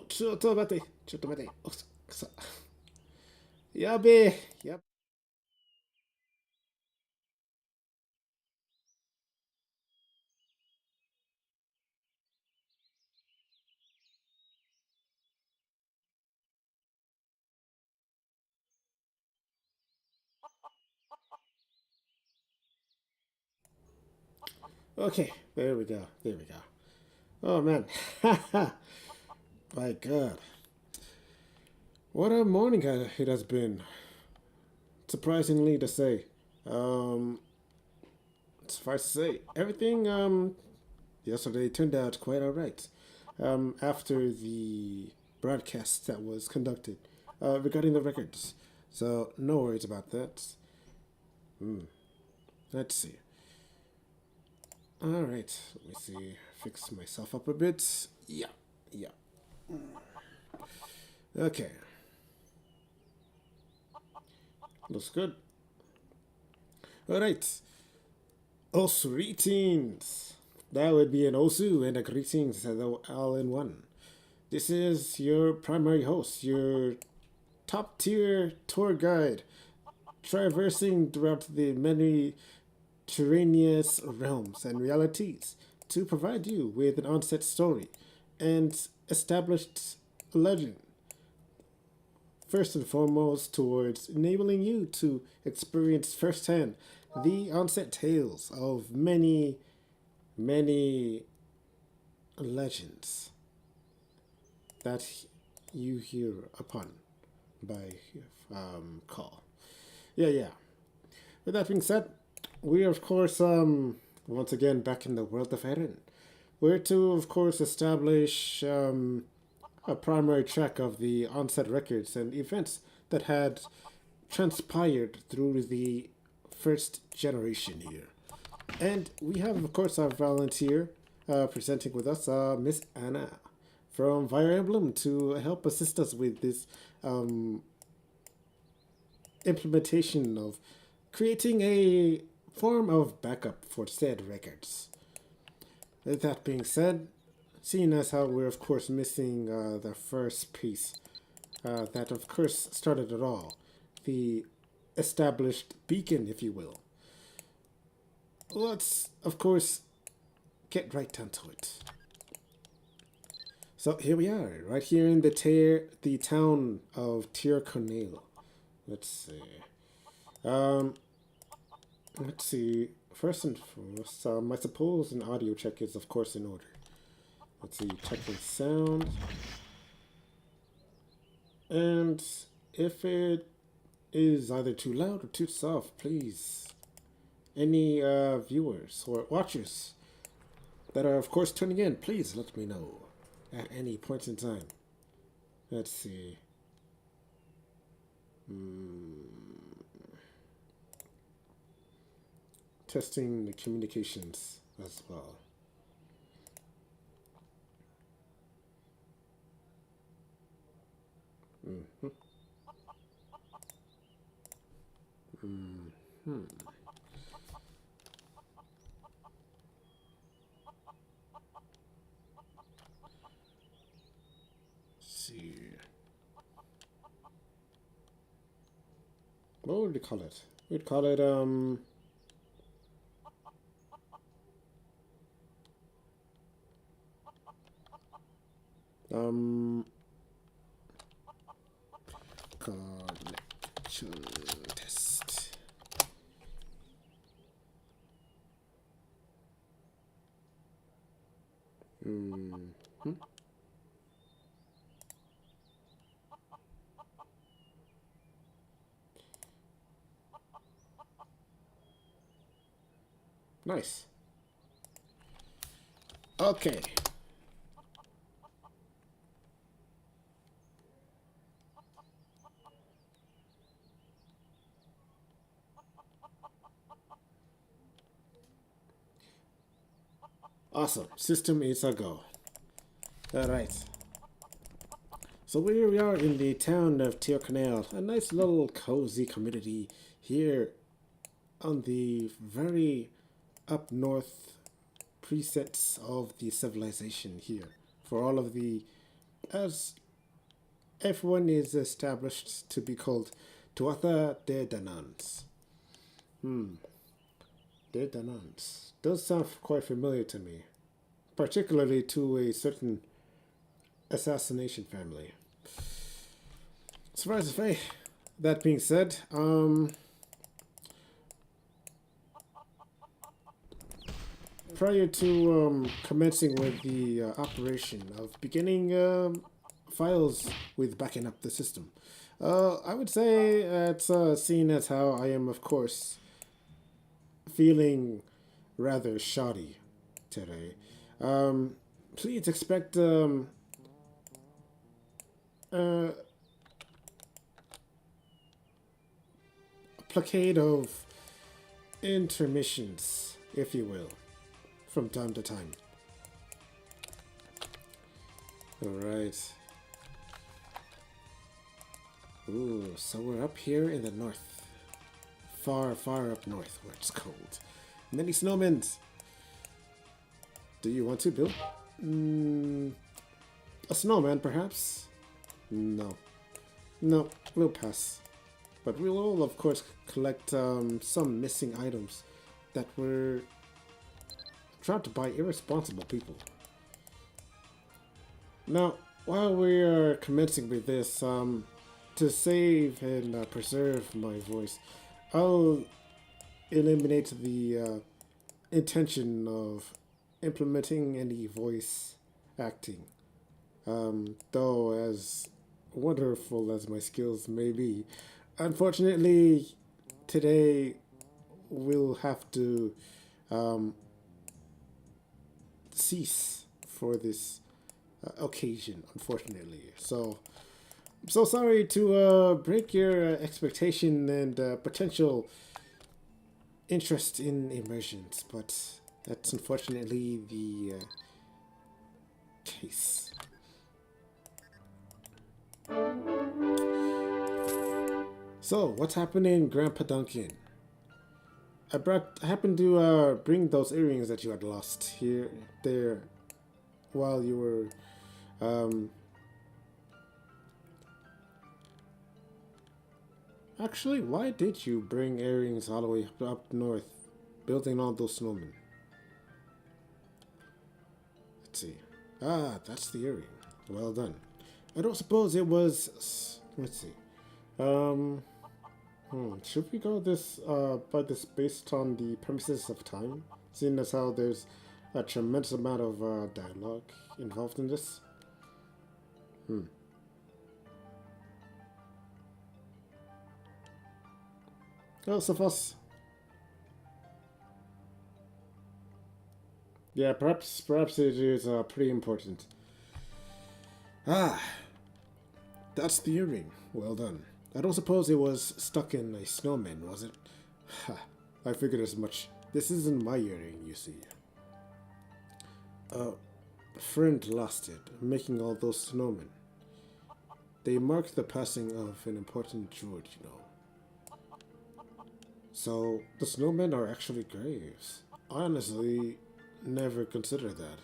ちょっと待て。ちょっと待て。おくそ。やべえ。Okay, there we go. There we go. Oh man. My god. What a morning it has been. Surprisingly to say. Um, Suffice to say, everything yesterday turned out quite alright. After the broadcast that was conducted regarding the records. So no worries about that. Let's see. Alright, let me see. Fix myself up a bit. Yeah, yeah. Okay, looks good. Alright, Osu greetings. That would be an Osu and a greetings all in one. This is your primary host, your top tier tour guide, traversing throughout the many terraneous realms and realities to provide you with an onset story and established legend. First and foremost, towards enabling you to experience firsthand the onset tales of many legends that you hear upon by call. Yeah, yeah. With that being said, we are, of course, once again back in the world of Erinn. We're to, of course, establish a primary track of the onset records and events that had transpired through the first generation here. And we have, of course, our volunteer presenting with us, Miss Anna from Fire Emblem, to help assist us with this um, implementation of creating a form of backup for said records. With that being said, seeing as how we're of course missing the first piece that of course started it all, the established beacon, if you will, let's of course get right down to it. So here we are, right here in the town of Tyrconnell. Let's see. Um, let's see. First and foremost, I suppose an audio check is of course in order. Let's see, checking sound. And if it is either too loud or too soft, please, any viewers or watchers that are, of course, tuning in, please let me know at any point in time. Let's see. Testing the communications as well. Mm-hmm. Mm-hmm. Let's see. What would we call it? We'd call it um connection test. Mm-hmm. Nice. Okay. Awesome. System is a go. All right. So here we are in the town of Tyrconnell, a nice little cozy community here on the very up north presets of the civilization here for all of the as everyone is established to be called Tuatha de Dananns. De Dananns does sound quite familiar to me, particularly to a certain assassination family. Surprise to say, that being said, prior to commencing with the operation of beginning files with backing up the system, I would say it's seen as how I am, of course, feeling rather shoddy today. Please expect a placade of intermissions, if you will, from time to time. Alright. Ooh, so we're up here in the north. Far, far up north where it's cold. Many snowmen. Do you want to build? A snowman, perhaps? No. No, we'll pass. But we will, of course, collect some missing items that were dropped by irresponsible people. Now, while we are commencing with this, to save and preserve my voice, I'll eliminate the intention of implementing any voice acting. Though, as wonderful as my skills may be, unfortunately, today we'll have to cease for this occasion, unfortunately. So, I'm so sorry to break your expectation and potential interest in immersions, but that's unfortunately the case. So, what's happening, Grandpa Duncan? I happened to bring those earrings that you had lost there, while you were, Actually, why did you bring earrings all the way up north, building all those snowmen? Let's see. Ah, that's the earring. Well done. I don't suppose it was. Let's see. Should we go by this based on the premises of time? Seeing as how there's a tremendous amount of dialogue involved in this. Well, Sophos. Yeah, perhaps it is pretty important. Ah, that's the earring. Well done. I don't suppose it was stuck in a snowman, was it? Ha, I figured as much. This isn't my earring, you see. A friend lost it, making all those snowmen. They marked the passing of an important druid, you know. So, the snowmen are actually graves. I honestly never considered that.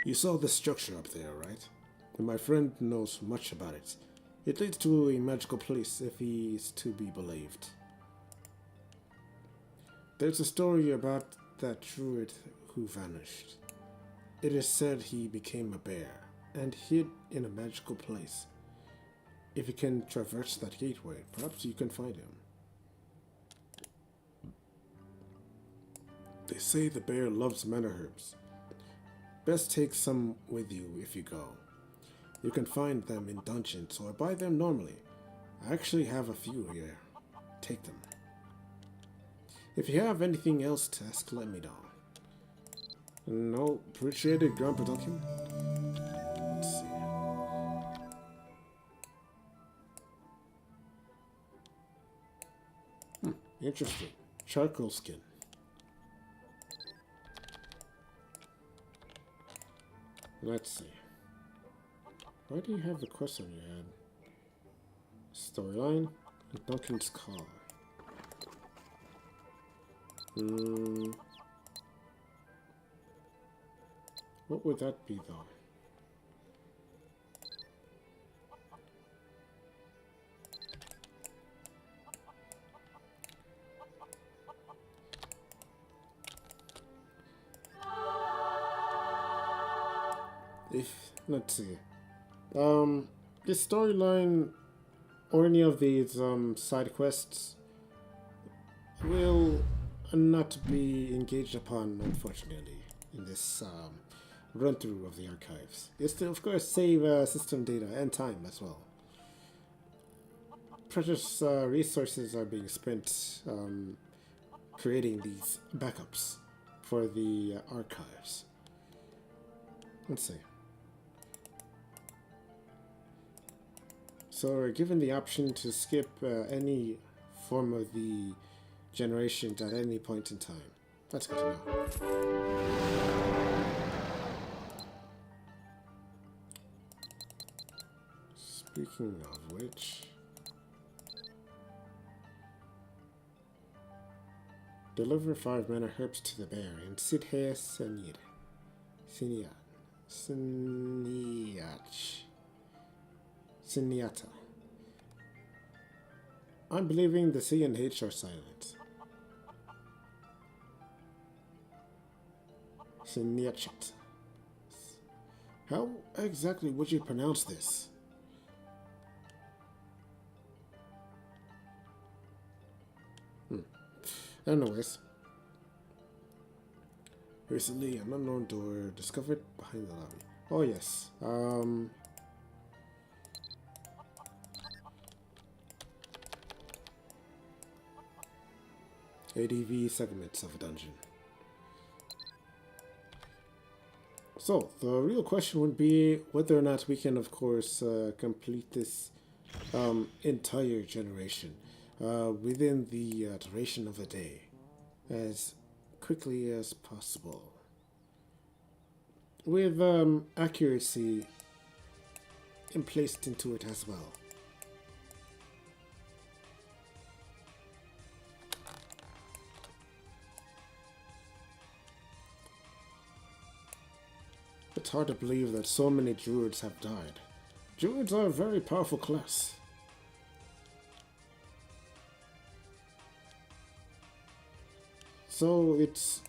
You saw the structure up there, right? And my friend knows much about it. It leads to a magical place if he is to be believed. There's a story about that druid who vanished. It is said he became a bear and hid in a magical place. If you can traverse that gateway, perhaps you can find him. They say the bear loves mana herbs. Best take some with you if you go. You can find them in dungeons or buy them normally. I actually have a few here. Take them. If you have anything else to ask, let me know. No, appreciate it, Grandpa Duncan. Let's see. Interesting. Charcoal skin. Let's see. Why do you have the quest on your head? Storyline? Duncan's Call. What would that be, though? If let's see, this storyline or any of these side quests will not be engaged upon, unfortunately, in this run through of the archives. It's to, of course, save system data and time as well. Precious resources are being spent creating these backups for the archives. Let's see. So we're given the option to skip any form of the generation at any point in time. That's good to know. Speaking of which, deliver 5 mana herbs to the bear in Sidhe Senir. Siniata. I'm believing the C and H are silent. Siniachat. How exactly would you pronounce this? Anyways. Recently, an unknown door discovered behind the lobby. Oh yes. ADV segments of a dungeon. So, the real question would be whether or not we can, of course, complete this entire generation within the duration of a day, as quickly as possible, with accuracy placed into it as well. It's hard to believe that so many druids have died. Druids are a very powerful class. So it's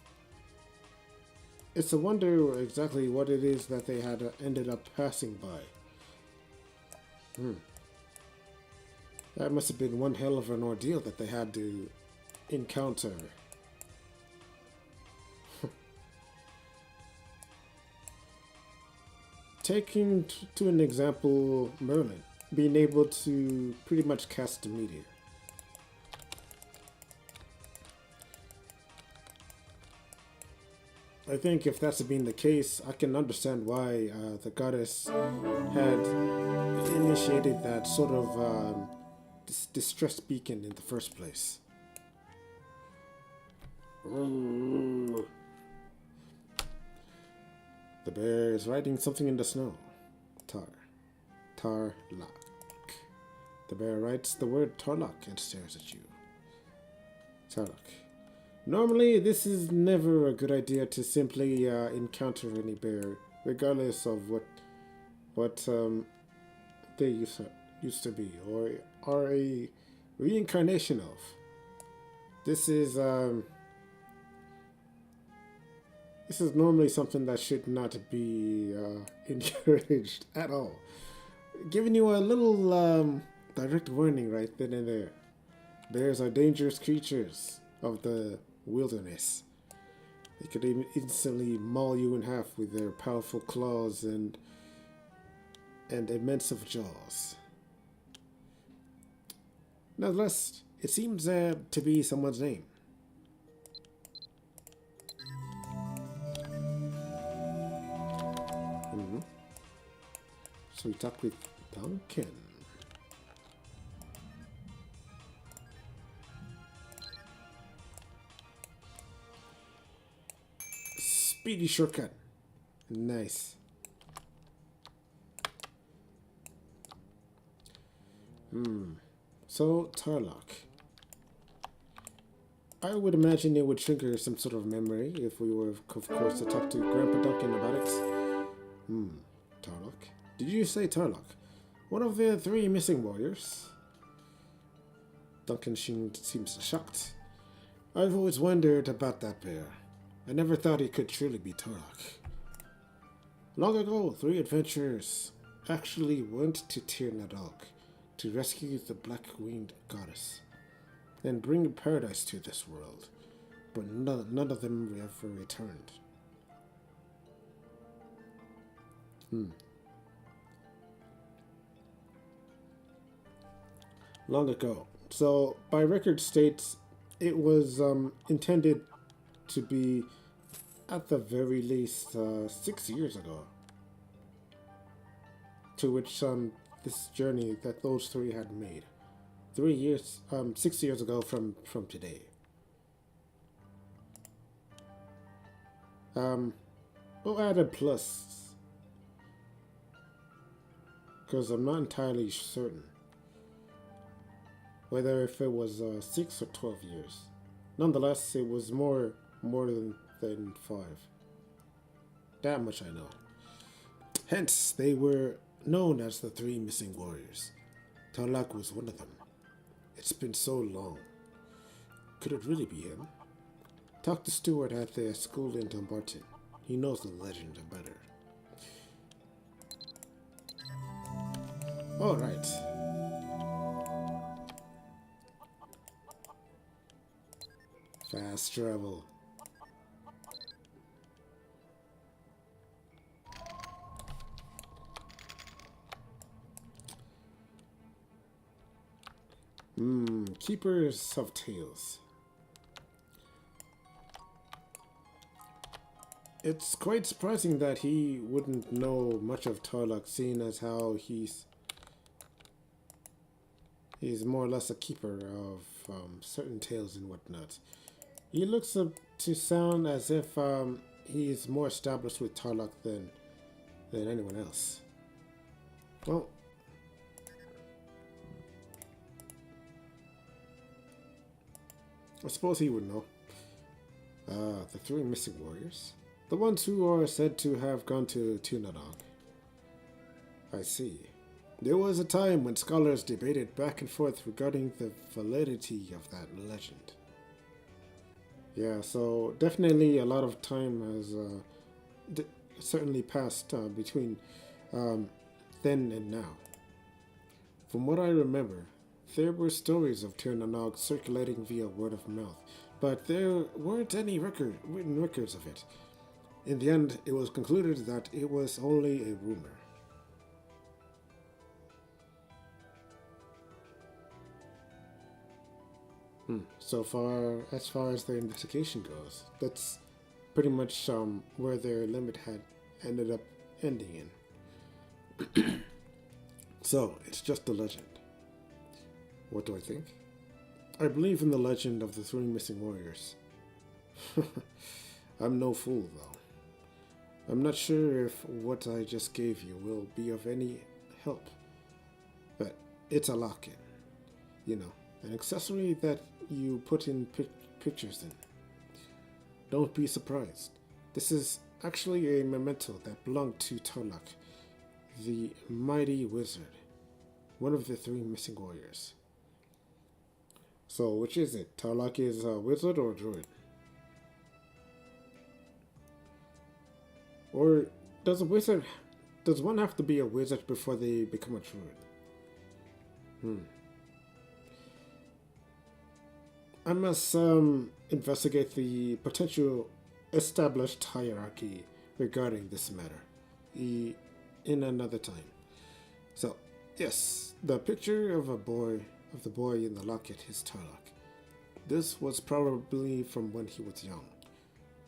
a wonder exactly what it is that they had ended up passing by. That must have been one hell of an ordeal that they had to encounter. Taking to an example, Merlin being able to pretty much cast a meteor. I think if that's been the case, I can understand why the goddess had initiated that sort of distress beacon in the first place. The bear is writing something in the snow. Tarlak. The bear writes the word Tarlak and stares at you. Tarlak. Normally, this is never a good idea to simply encounter any bear, regardless of what they used to be or are a reincarnation of. This is normally something that should not be encouraged at all. Giving you a little direct warning right then and there. Bears are dangerous creatures of the wilderness. They could instantly maul you in half with their powerful claws and immense of jaws. Nonetheless, it seems to be someone's name. So we talk with Duncan. Speedy shortcut. Nice. So, Tarlok. I would imagine it would trigger some sort of memory if we were, of course, to talk to Grandpa Duncan about it. Hmm, Tarlock. Did you say Tarlock? One of the three missing warriors? Duncan seems shocked. I've always wondered about that bear. I never thought he could truly be Tarlock. Long ago, three adventurers actually went to Tir Nadog to rescue the black-winged goddess and bring paradise to this world, but none of them ever returned. Long ago. So, by record states, it was intended to be at the very least 6 years ago. To which this journey that those three had made. 3 years, 6 years ago from today. We'll add a plus, because I'm not entirely certain whether if it was 6 or 12 years. Nonetheless, it was more than 5. That much I know. Hence, they were known as the three missing warriors. Tarlac was one of them. It's been so long. Could it really be him? Talk to Stuart at the school in Dumbarton. He knows the legend better. Alright. Fast travel. Keepers of Tales. It's quite surprising that he wouldn't know much of Tarlac, seeing as how he's more or less a keeper of certain tales and whatnot. He looks to sound as if he's more established with Tarlac than anyone else. Well, I suppose he would know. The three missing warriors? The ones who are said to have gone to Tunadog. I see. There was a time when scholars debated back and forth regarding the validity of that legend. Yeah, so definitely a lot of time has certainly passed between then and now. From what I remember, there were stories of Tirnanog circulating via word of mouth, but there weren't any written records of it. In the end, it was concluded that it was only a rumor. As far as their investigation goes, that's pretty much where their limit had ended up ending in. So, it's just a legend. What do I think? I believe in the legend of the three missing warriors. I'm no fool, though. I'm not sure if what I just gave you will be of any help, but it's a lock-in. You know, an accessory that you put in pictures in. Don't be surprised. This is actually a memento that belonged to Tarlac, the mighty wizard, one of the three missing warriors. So, which is it? Tarlac is a wizard or a druid? Or does one have to be a wizard before they become a druid? I must investigate the potential established hierarchy regarding this matter in another time. So, yes, the picture of the boy in the locket is Tarlac. This was probably from when he was young.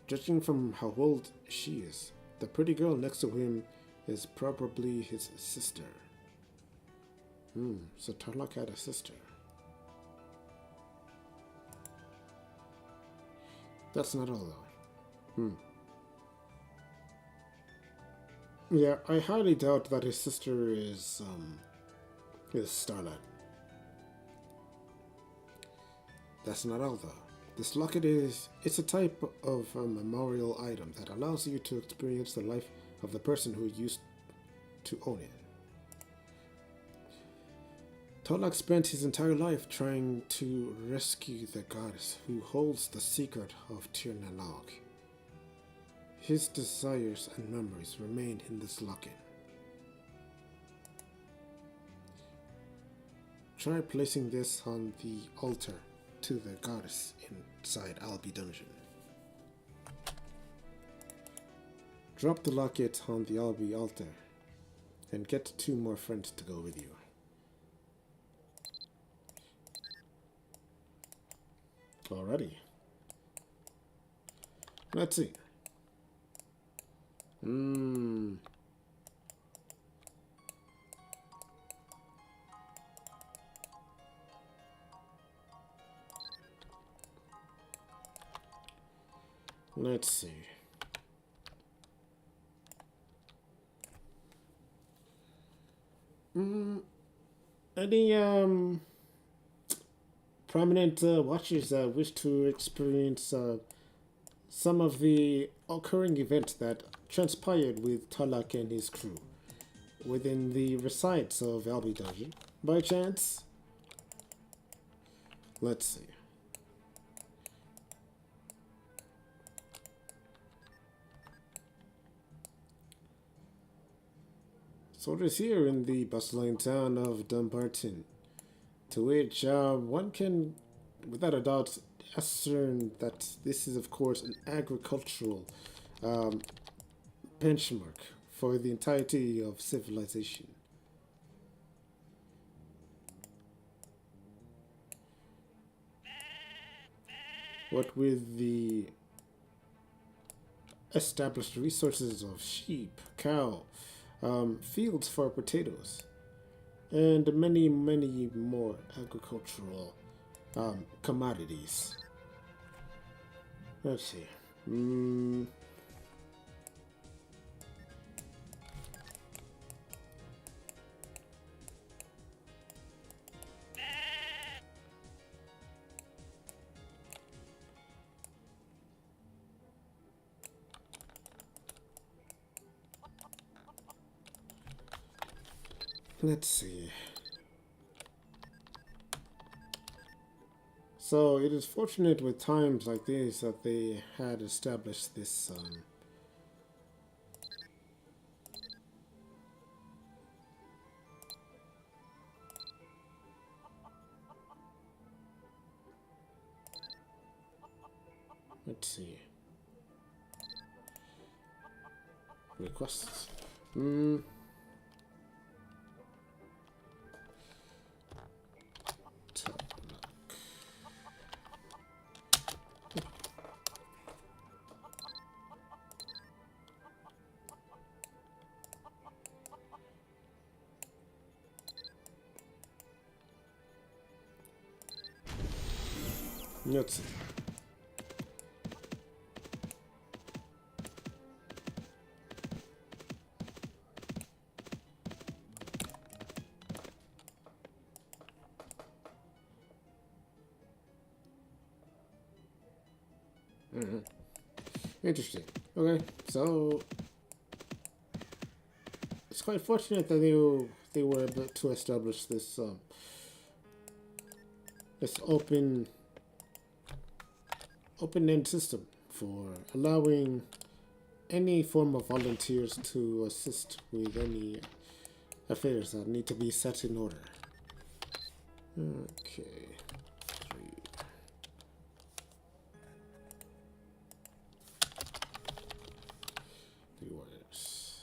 Judging from how old she is, the pretty girl next to him is probably his sister. So Tarlac had a sister. That's not all, though. Yeah, I highly doubt that his sister is Starlight. That's not all, though. This locket it's a type of a memorial item that allows you to experience the life of the person who used to own it. Tolak spent his entire life trying to rescue the goddess who holds the secret of Tirnanog. His desires and memories remain in this locket. Try placing this on the altar to the goddess inside Albi Dungeon. Drop the locket on the Albi altar and get 2 more friends to go with you. Alrighty. Let's see. Let's see. Any prominent watchers wish to experience some of the occurring events that transpired with Talak and his crew within the resides of Albi Dungeon, by chance? Let's see. So it is here in the bustling town of Dumbarton, to which one can, without a doubt, ascertain that this is, of course, an agricultural benchmark for the entirety of civilization. What with the established resources of sheep, cow, fields for potatoes, and many, many more agricultural commodities. Let's see. Let's see. So it is fortunate with times like these that they had established this let's see. Requests. Let's see. Interesting. Okay, so it's quite fortunate that they were able to establish this this open-end system for allowing any form of volunteers to assist with any affairs that need to be set in order. Okay. 3 warriors.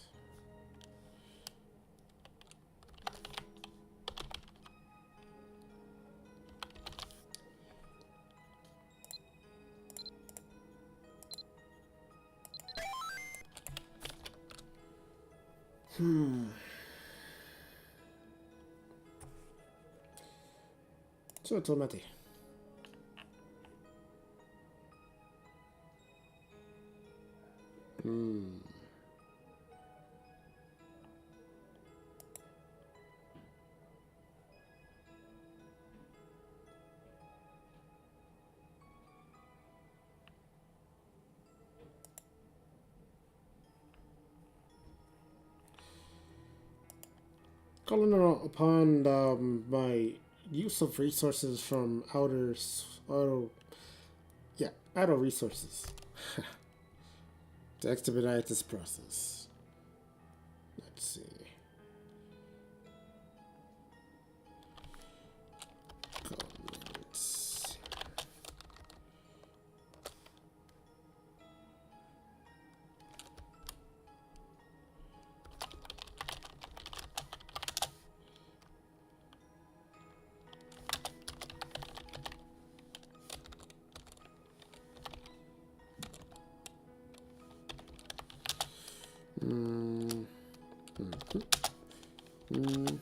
So, Tomati. Calling upon my use of resources from outer resources to expedite this process. Let's see. Comments. Mm. Mhm. Mm.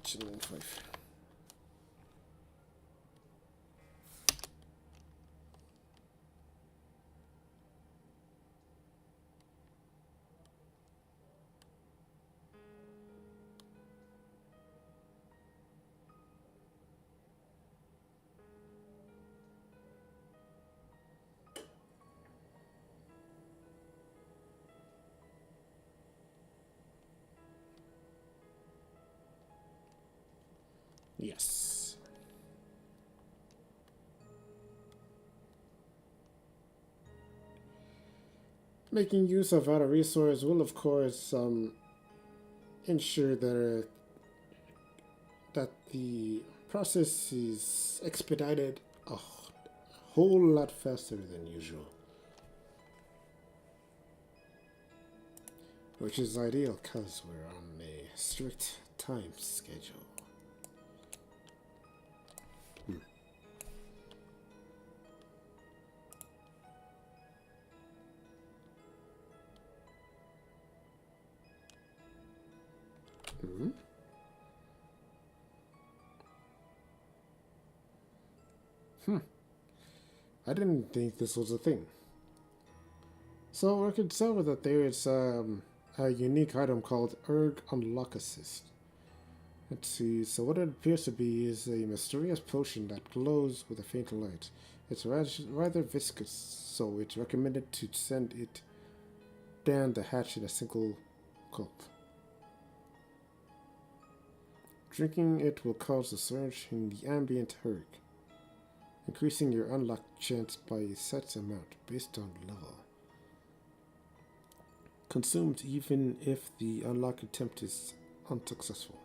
Chilling 5. Yes. Making use of outer resource will, of course, ensure that the process is expedited a whole lot faster than usual, which is ideal because we're on a strict time schedule. Hmm. Hmm. I didn't think this was a thing. So I could tell that there is a unique item called Erg Unlock Assist. Let's see. So what it appears to be is a mysterious potion that glows with a faint light. It's rather viscous, so it's recommended to send it down the hatch in a single gulp. Drinking it will cause a surge in the ambient Erg, increasing your unlock chance by a set amount based on level. Consumed even if the unlock attempt is unsuccessful.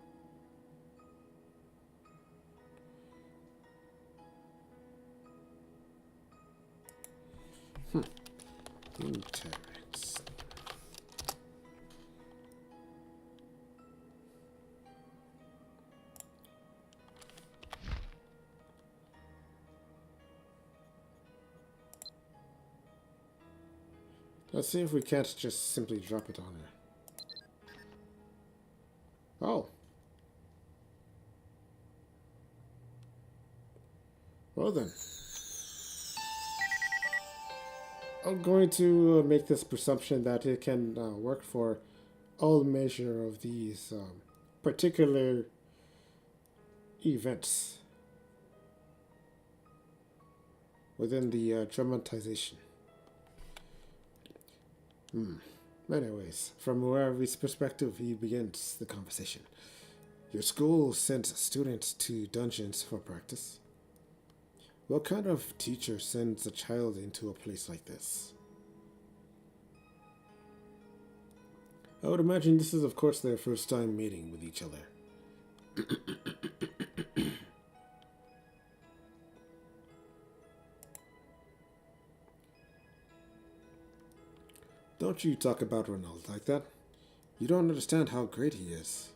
Interesting. Let's see if we can't just simply drop it on her. Oh. Well then. I'm going to make this presumption that it can work for all measure of these particular events within the dramatization. Anyways, from Muaravi's perspective, he begins the conversation. Your school sends students to dungeons for practice. What kind of teacher sends a child into a place like this? I would imagine this is, of course, their first time meeting with each other. Don't you talk about Ronald like that. You don't understand how great he is.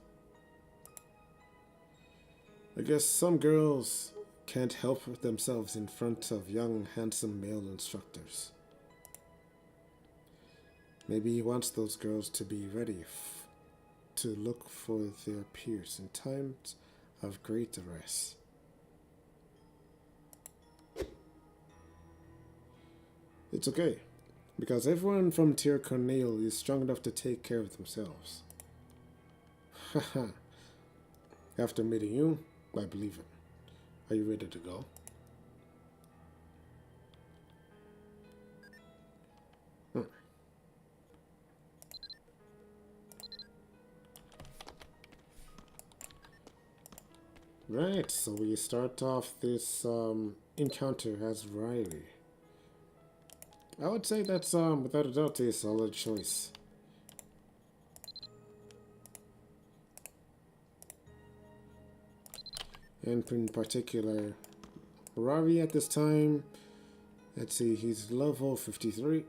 I guess some girls can't help themselves in front of young, handsome male instructors. Maybe he wants those girls to be ready to look for their peers in times of great duress. It's okay. Because everyone from Tier Cornell is strong enough to take care of themselves. Haha. After meeting you, I believe it. Are you ready to go? Right, so we start off this encounter as Riley. I would say that's without a doubt a solid choice. And in particular, Rari at this time, let's see, he's level 53.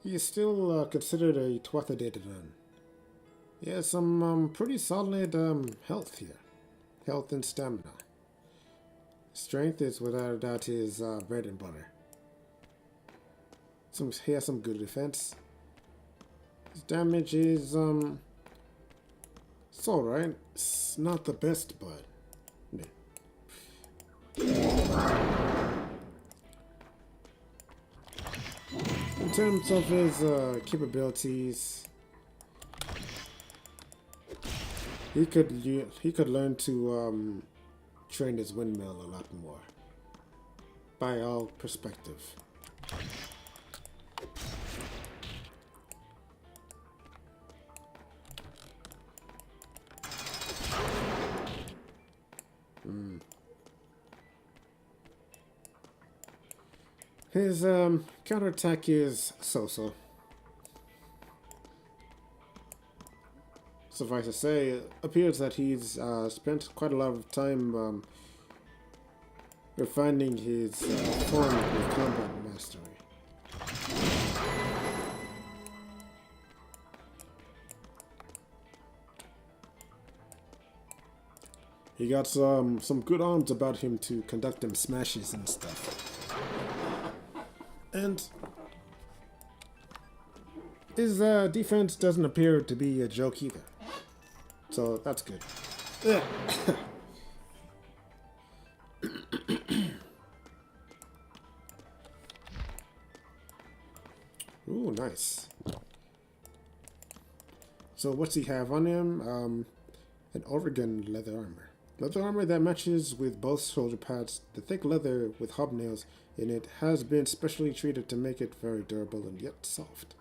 He is still considered a Twathadedadan. He has some pretty solid health here. Health and stamina. Strength is without a doubt his bread and butter. He has some good defense. His damage is it's alright. It's not the best, but in terms of his capabilities, he could learn to train his windmill a lot more. By all perspective. His counterattack is so-so. Suffice to say, it appears that he's spent quite a lot of time refining his form with combat mastery. He got some good arms about him to conduct them smashes and stuff. And his defense doesn't appear to be a joke either. So that's good. Ooh, nice. So what's he have on him? An Oregon leather armor. Leather armor that matches with both shoulder pads. The thick leather with hobnails in it has been specially treated to make it very durable and yet soft.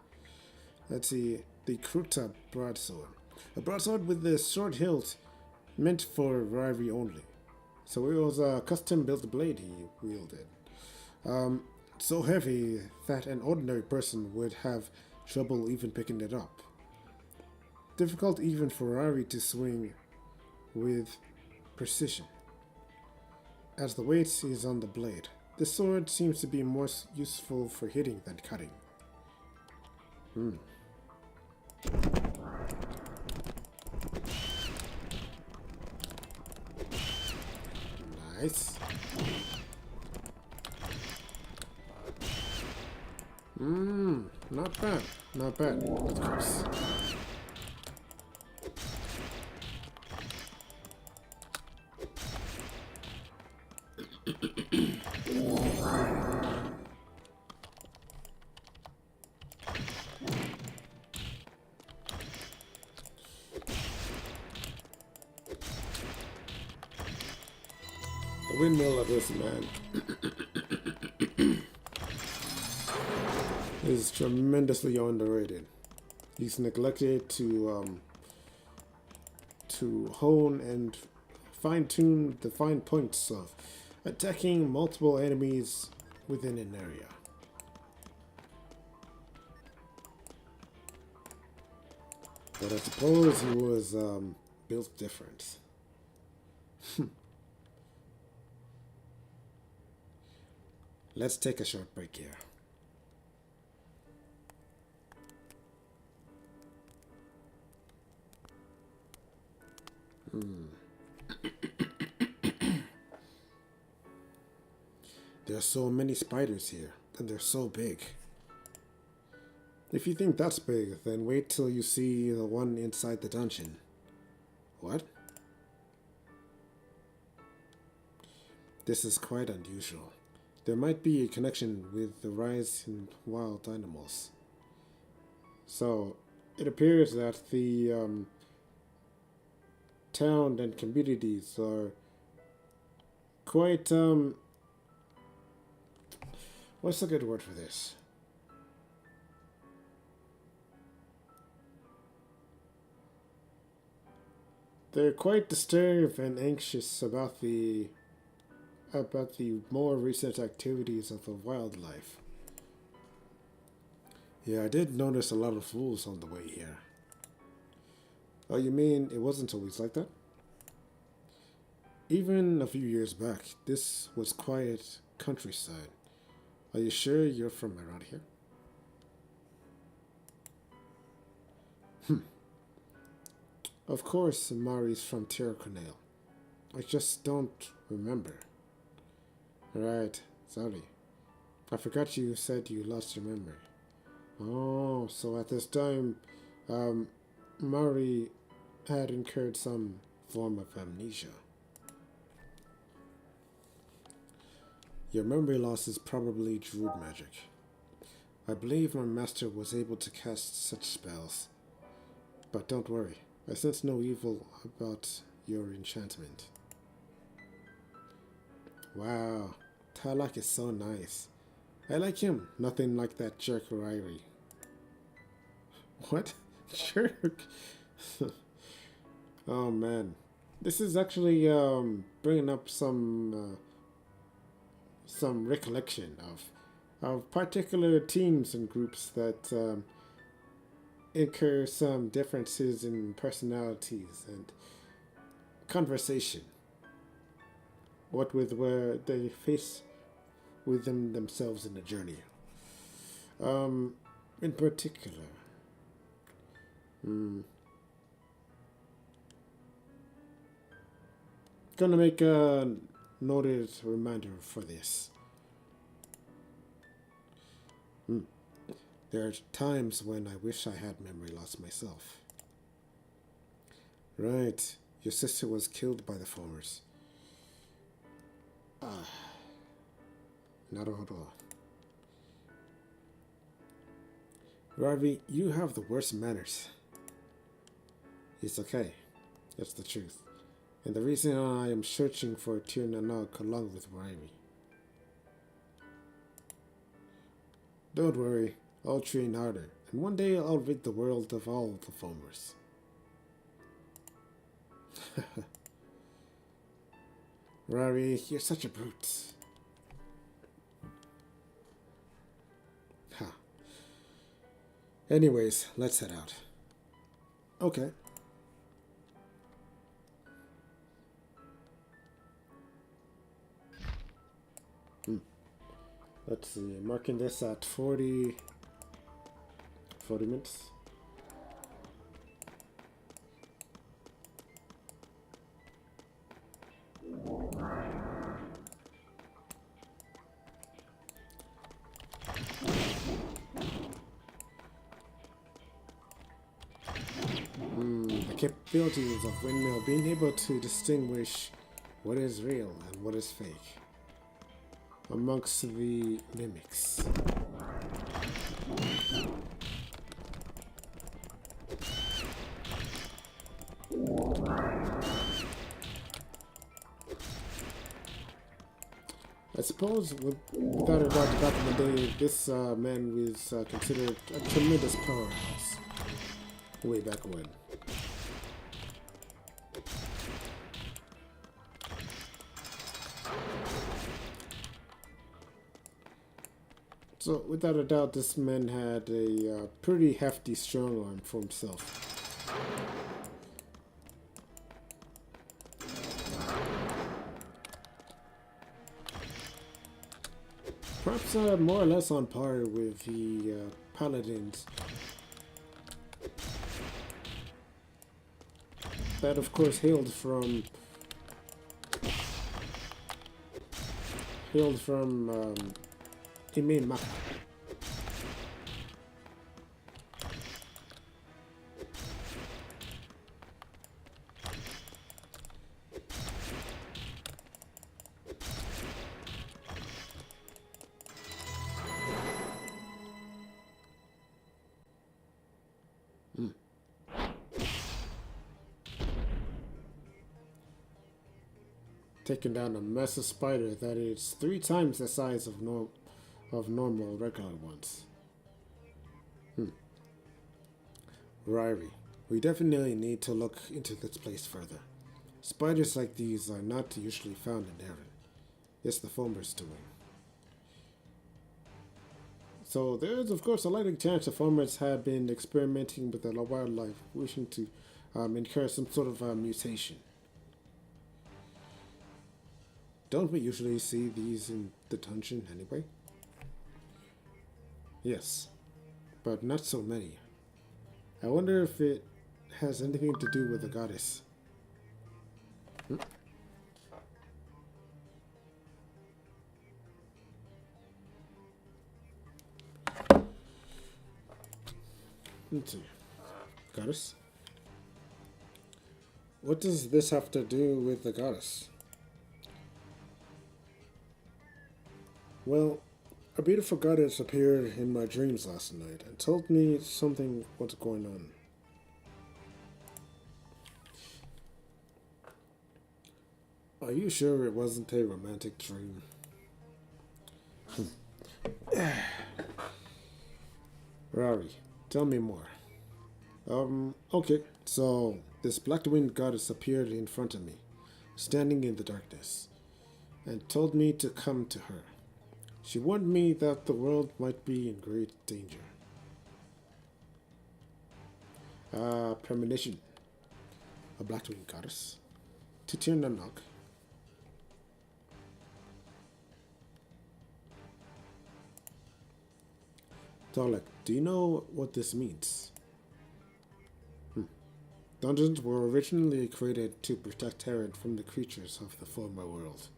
Let's see, the Kruta broadsword. A broadsword with the sword hilt meant for rivalry only. So it was a custom built blade he wielded. So heavy that an ordinary person would have trouble even picking it up. Difficult even for Rari to swing with precision, as the weight is on the blade. This sword seems to be more useful for hitting than cutting. Nice. Not bad. Not bad, of course. The windmill of this man is tremendously underrated. He's neglected to hone and fine-tune the fine points of attacking multiple enemies within an area. But I suppose he was built different. Let's take a short break here. There are so many spiders here, and they're so big. If you think that's big, then wait till you see the one inside the dungeon. What? This is quite unusual. there might be a connection with the rise in wild animals. So it appears that the town and communities are quite what's a good word for this? They're quite disturbed and anxious about the more recent activities of the wildlife. Yeah, I did notice a lot of fools on the way here. Oh, you mean it wasn't always like that? Even a few years back, this was quiet countryside. Are you sure you're from around here? Of course, Mari's from Tyrconnell. I just don't remember. Right, sorry. I forgot you said you lost your memory. Oh, so at this time, um, Mari had incurred some form of amnesia. Your memory loss is probably druid magic. I believe my master was able to cast such spells. But don't worry, I sense no evil about your enchantment. Wow, Talak is so nice. I like him, nothing like that jerk Ryrie. What? Jerk? Oh man. This is actually bringing up some recollection of particular teams and groups that incur some differences in personalities and conversation. What with where they face with themselves in the journey. In particular, gonna make a noted reminder for this. There are times when I wish I had memory loss myself. Right, your sister was killed by the formers. Naruhodo. Ravi, you have the worst manners. It's okay. That's the truth. And the reason I am searching for Tir Nanak along with Ravi. Don't worry, I'll train harder, and one day I'll rid the world of all the foamers. Ravi, you're such a brute. Ha. Anyways, let's head out. Okay. Let's see, marking this at 40 minutes. The capabilities of Windmill being able to distinguish what is real and what is fake amongst the mimics. I suppose, without a doubt, back in the day, this man was considered a tremendous powerhouse way back when. So, without a doubt, this man had a pretty hefty strong arm for himself. Perhaps more or less on par with the paladins. That, of course, hailed from Imain Maka. Taking down a massive spider that is 3 times the size of normal regular ones. Ryrie, we definitely need to look into this place further. Spiders like these are not usually found in Erinn. It's the Foamer's doing. So there's of course a likely chance the Foamers have been experimenting with the wildlife, wishing to encourage some sort of mutation. Don't we usually see these in the dungeon anyway? Yes, but not so many. I wonder if it has anything to do with the goddess. Let's see. Goddess? What does this have to do with the goddess? Well, a beautiful goddess appeared in my dreams last night and told me something was going on. Are you sure it wasn't a romantic dream? Rari, tell me more. Okay, so this black-winged goddess appeared in front of me, standing in the darkness, and told me to come to her. She warned me that the world might be in great danger. Premonition. A black-winged goddess. Titirnanog. Dalek, do you know what this means? Dungeons were originally created to protect Erinn from the creatures of the former world.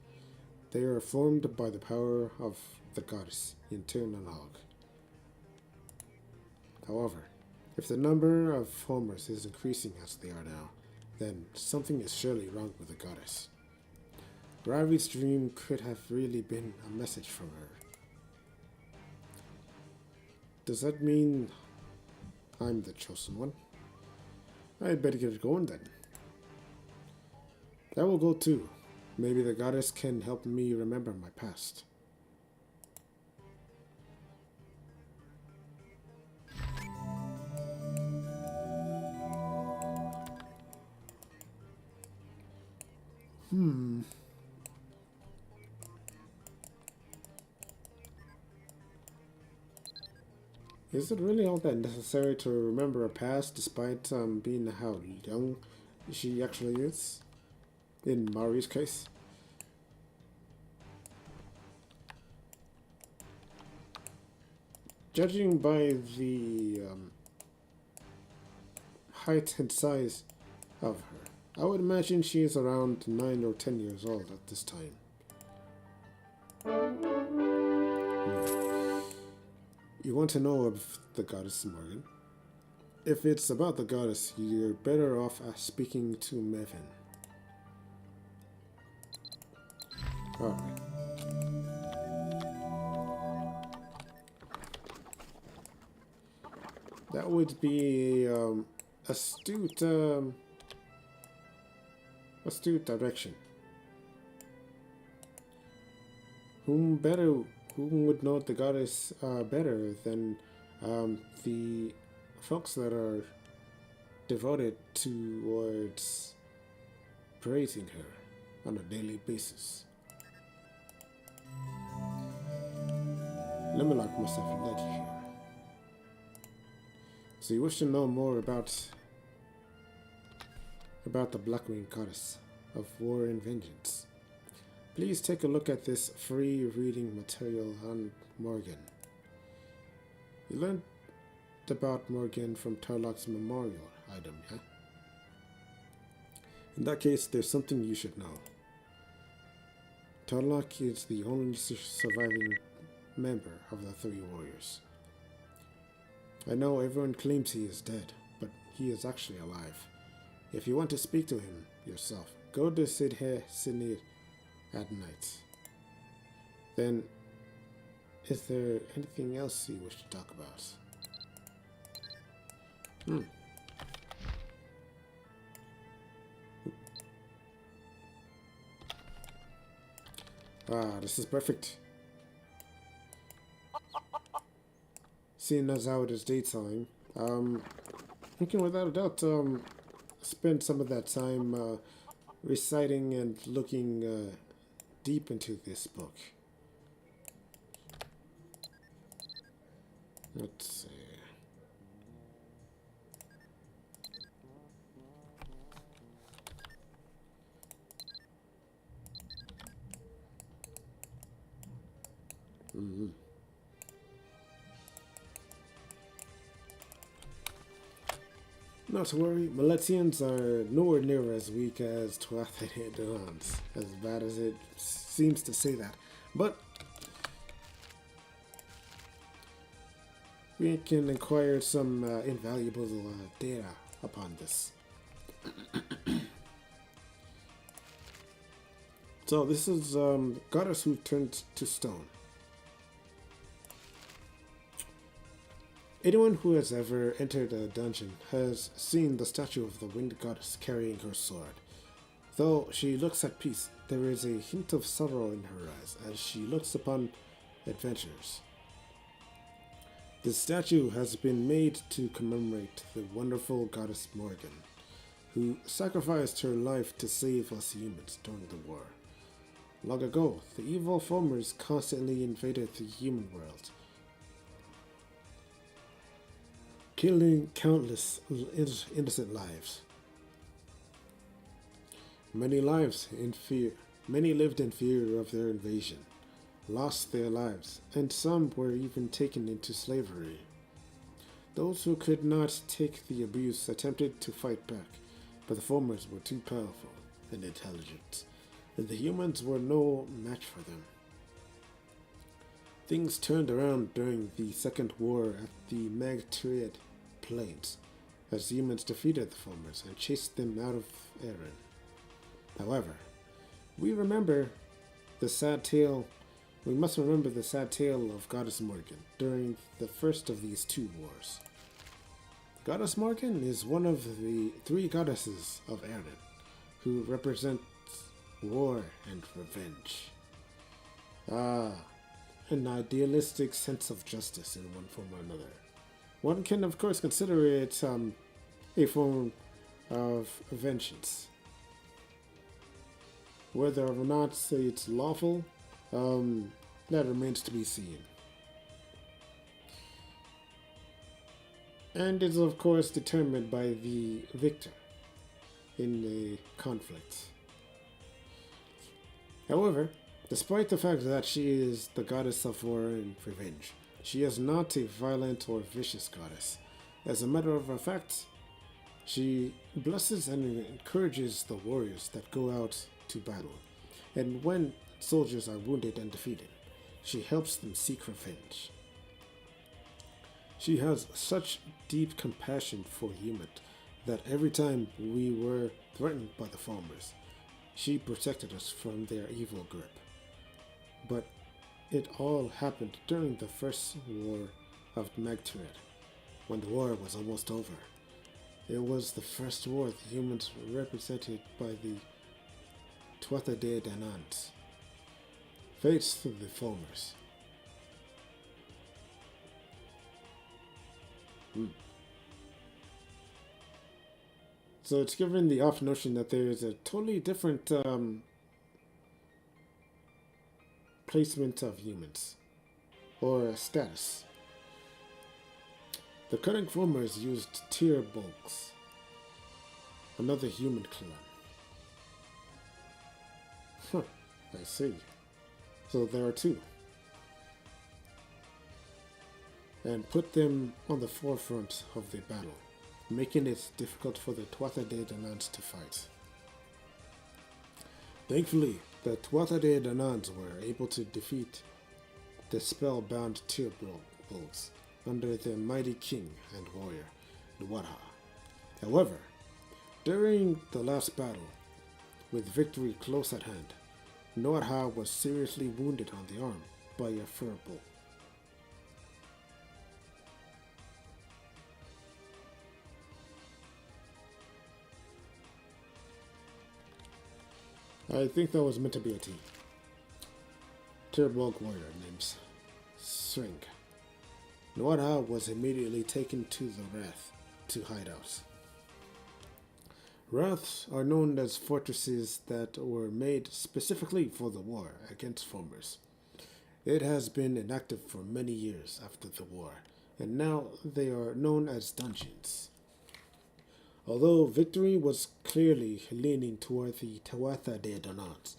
They are formed by the power of the goddess in Tirnanog. However, if the number of Homers is increasing as they are now, then something is surely wrong with the goddess. Ravi's dream could have really been a message from her. Does that mean I'm the chosen one? I'd better get going then. That will go too. Maybe the goddess can help me remember my past. Is it really all that necessary to remember a past despite being how young she actually is? In Mari's case? Judging by the height and size of her, I would imagine she is around 9 or 10 years old at this time. You want to know of the goddess Morgan? If it's about the goddess, you're better off speaking to Mevin. Alright. That would be astute direction. Whom would know the goddess better than the folks that are devoted towards praising her on a daily basis? Let me lock myself in ledge here. So you wish to know more about the Blackwing goddess of war and vengeance? Please take a look at this free reading material on Morgan. You learned about Morgan from Tarlok's memorial item, yeah? In that case, there's something you should know. Tarlok is the only surviving member of the Three Warriors. I know everyone claims he is dead, but he is actually alive. If you want to speak to him yourself, go to Sidney at night. Then, is there anything else you wish to talk about? Ah, this is perfect. Seeing as how it is daytime, we can without a doubt spend some of that time reciting and looking deep into this book. Let's see. Mm-hmm. Not to worry, Miletians are nowhere near as weak as Tuatha as bad as it seems to say that. But we can acquire some invaluable data upon this. So this is goddess who turned to stone. Anyone who has ever entered a dungeon has seen the statue of the wind goddess carrying her sword. Though she looks at peace, there is a hint of sorrow in her eyes as she looks upon adventurers. The statue has been made to commemorate the wonderful goddess Morgan, who sacrificed her life to save us humans during the war. Long ago, the evil foamers constantly invaded the human world, killing countless innocent lives. Many lived in fear of their invasion, lost their lives, and some were even taken into slavery. Those who could not take the abuse attempted to fight back, but the foamers were too powerful and intelligent, and the humans were no match for them. Things turned around during the Second War at the Magtriad Plains, as humans defeated the foamers and chased them out of Erinn. However, we must remember the sad tale of Goddess Morgan during the first of these two wars. Goddess Morgan is one of the three goddesses of Erinn, who represents war and revenge. An idealistic sense of justice in one form or another. One can, of course, consider it a form of vengeance. Whether or not it's lawful, that remains to be seen. And is, of course, determined by the victor in a conflict. However, despite the fact that she is the goddess of war and revenge, she is not a violent or vicious goddess. As a matter of fact, she blesses and encourages the warriors that go out to battle. And when soldiers are wounded and defeated, she helps them seek revenge. She has such deep compassion for humans that every time we were threatened by the foamers, she protected us from their evil grip. But it all happened during the first war of Magtriad, when the war was almost over. It was the first war the humans were represented by the Tuatha De Danann, faced the foamers. So it's given the off notion that there is a totally different placement of humans, or status. The current foamers used Tyr Bulks, another human clan. I see. So there are two. And put them on the forefront of the battle, making it difficult for the Tuatha De Danann to fight. Thankfully, the Tuatha De Danann were able to defeat the spellbound Tyr Bulks under their mighty king and warrior, Nuadha. However, during the last battle, with victory close at hand, Nuadha was seriously wounded on the arm by a fir bolt. I think that was meant to be a T. Turbolg warrior named String. Noada was immediately taken to the Wrath to hide out. Wraths are known as fortresses that were made specifically for the war against Foamers. It has been inactive for many years after the war, and now they are known as dungeons. Although victory was clearly leaning toward the Tawatha de Donats,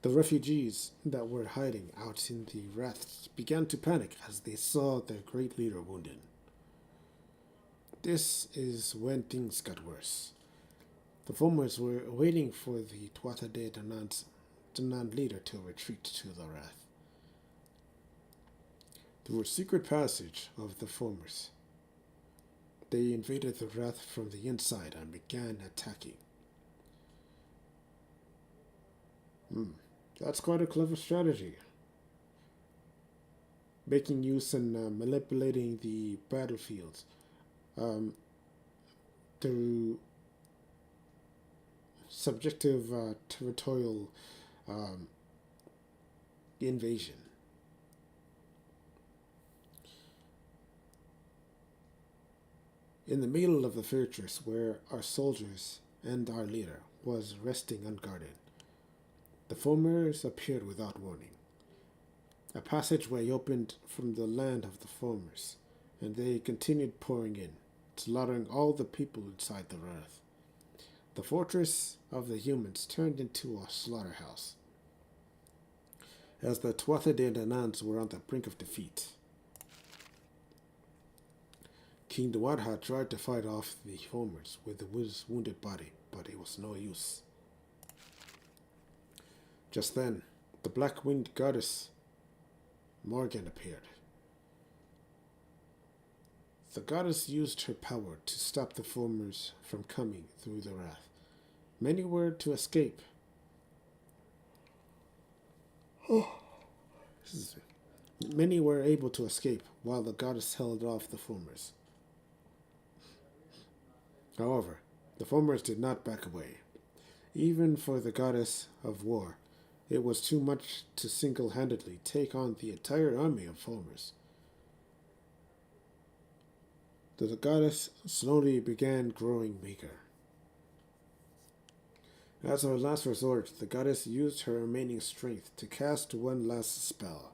the refugees that were hiding out in the Wraths began to panic as they saw their great leader wounded. This is when things got worse. The Foamers were waiting for the Tawatha de Donant leader to retreat to the Wrath. Through a secret passage of the Foamers, they invaded the Wrath from the inside and began attacking. That's quite a clever strategy. Making use and manipulating the battlefields through subjective territorial invasion. In the middle of the fortress, where our soldiers and our leader was resting unguarded, the Foamers appeared without warning. A passageway opened from the land of the Foamers, and they continued pouring in, slaughtering all the people inside the Wrath. The fortress of the humans turned into a slaughterhouse, as the Tuatha De Dananns were on the brink of defeat. King Duwadha tried to fight off the Foamers with his wounded body, but it was no use. Just then, the black-winged goddess Morgan appeared. The goddess used her power to stop the Foamers from coming through the Wrath. Many were to escape. Many were able to escape while the goddess held off the Foamers. However, the Foamers did not back away. Even for the goddess of war, it was too much to single-handedly take on the entire army of Foamers. The goddess slowly began growing weaker. As a last resort, the goddess used her remaining strength to cast one last spell.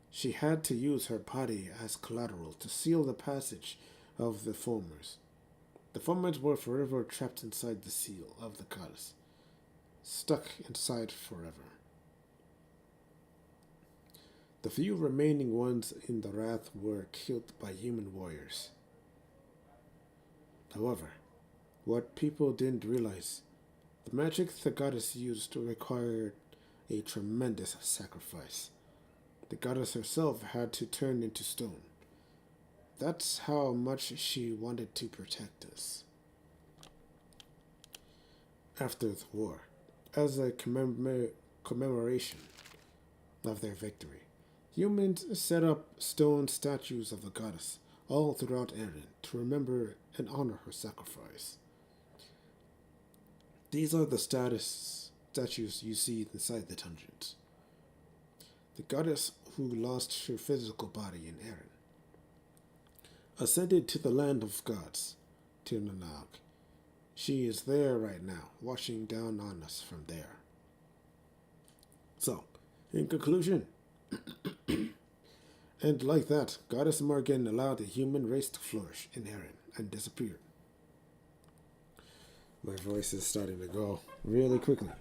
She had to use her body as collateral to seal the passage of the Foamers. The Foamers were forever trapped inside the seal of the goddess, stuck inside forever. The few remaining ones in the Wrath were killed by human warriors. However, what people didn't realize, the magic the goddess used required a tremendous sacrifice. The goddess herself had to turn into stone. That's how much she wanted to protect us. After the war, as a commemoration of their victory, humans set up stone statues of the goddess all throughout Erinn to remember and honor her sacrifice. These are the statues you see inside the dungeons. The goddess who lost her physical body in Erinn ascended to the land of gods, Tirnanag. She is there right now, watching down on us from there. So, in conclusion, and like that, Goddess Morgan allowed the human race to flourish in Erinn and disappeared. My voice is starting to go really quickly.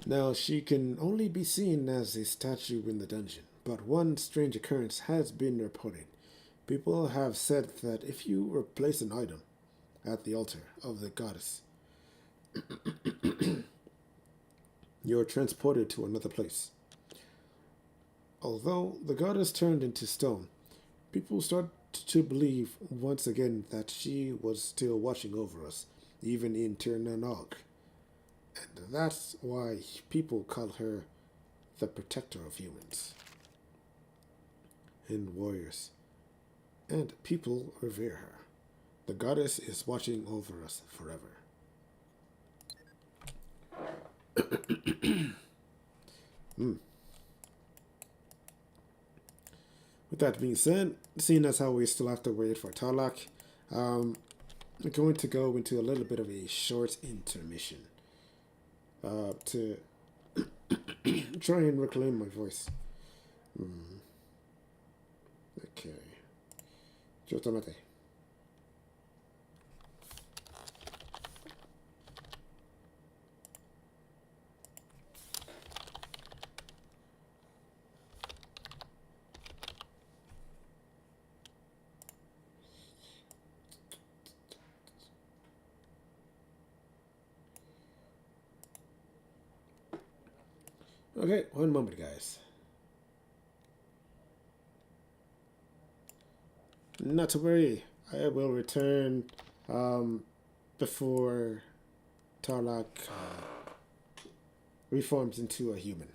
Now, she can only be seen as a statue in the dungeon, but one strange occurrence has been reported. People have said that if you replace an item at the altar of the goddess, you're transported to another place. Although the goddess turned into stone, people start to believe once again that she was still watching over us, even in Tirnanog. And that's why people call her the protector of humans and warriors. And people revere her. The goddess is watching over us forever. Mm. With that being said, seeing as how we still have to wait for Tarlac, we're going to go into a little bit of a short intermission to try and reclaim my voice. Mm. Okay. Jotamate. Okay, one moment, guys. Not to worry, I will return before Tarlac reforms into a human.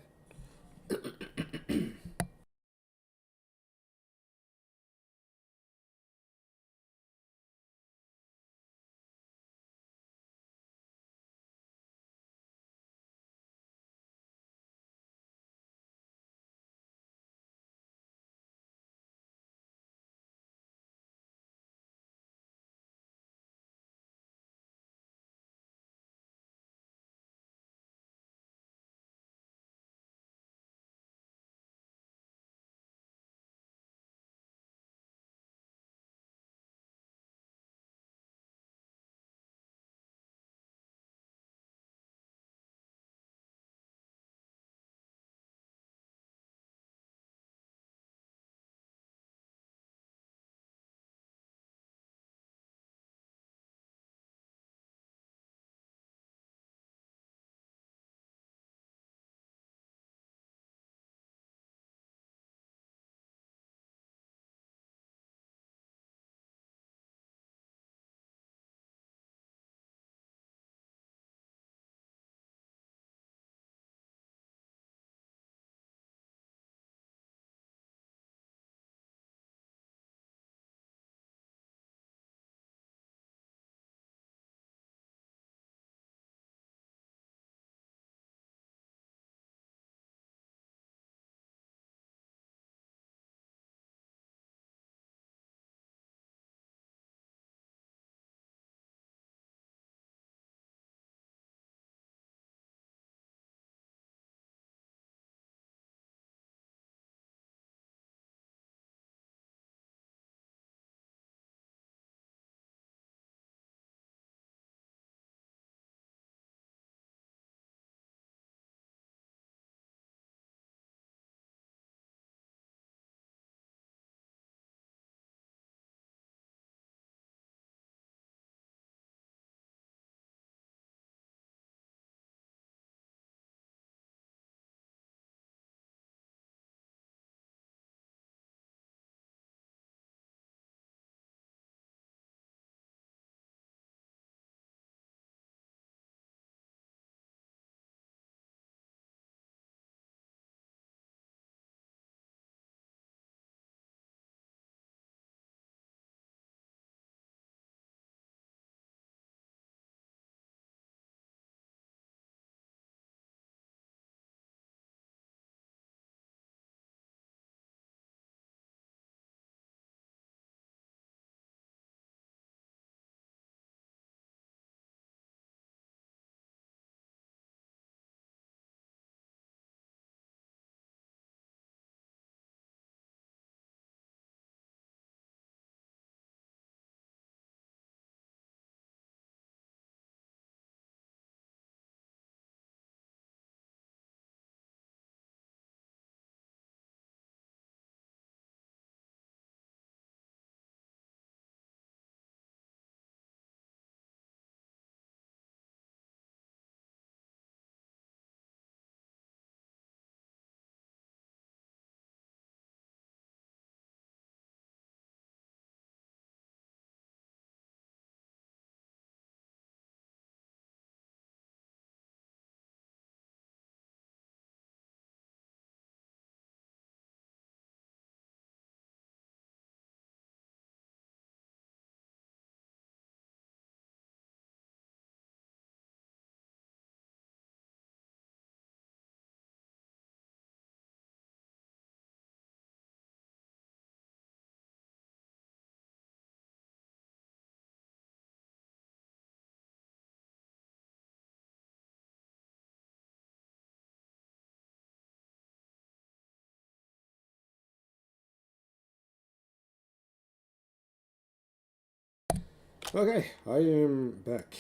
Okay, I am back.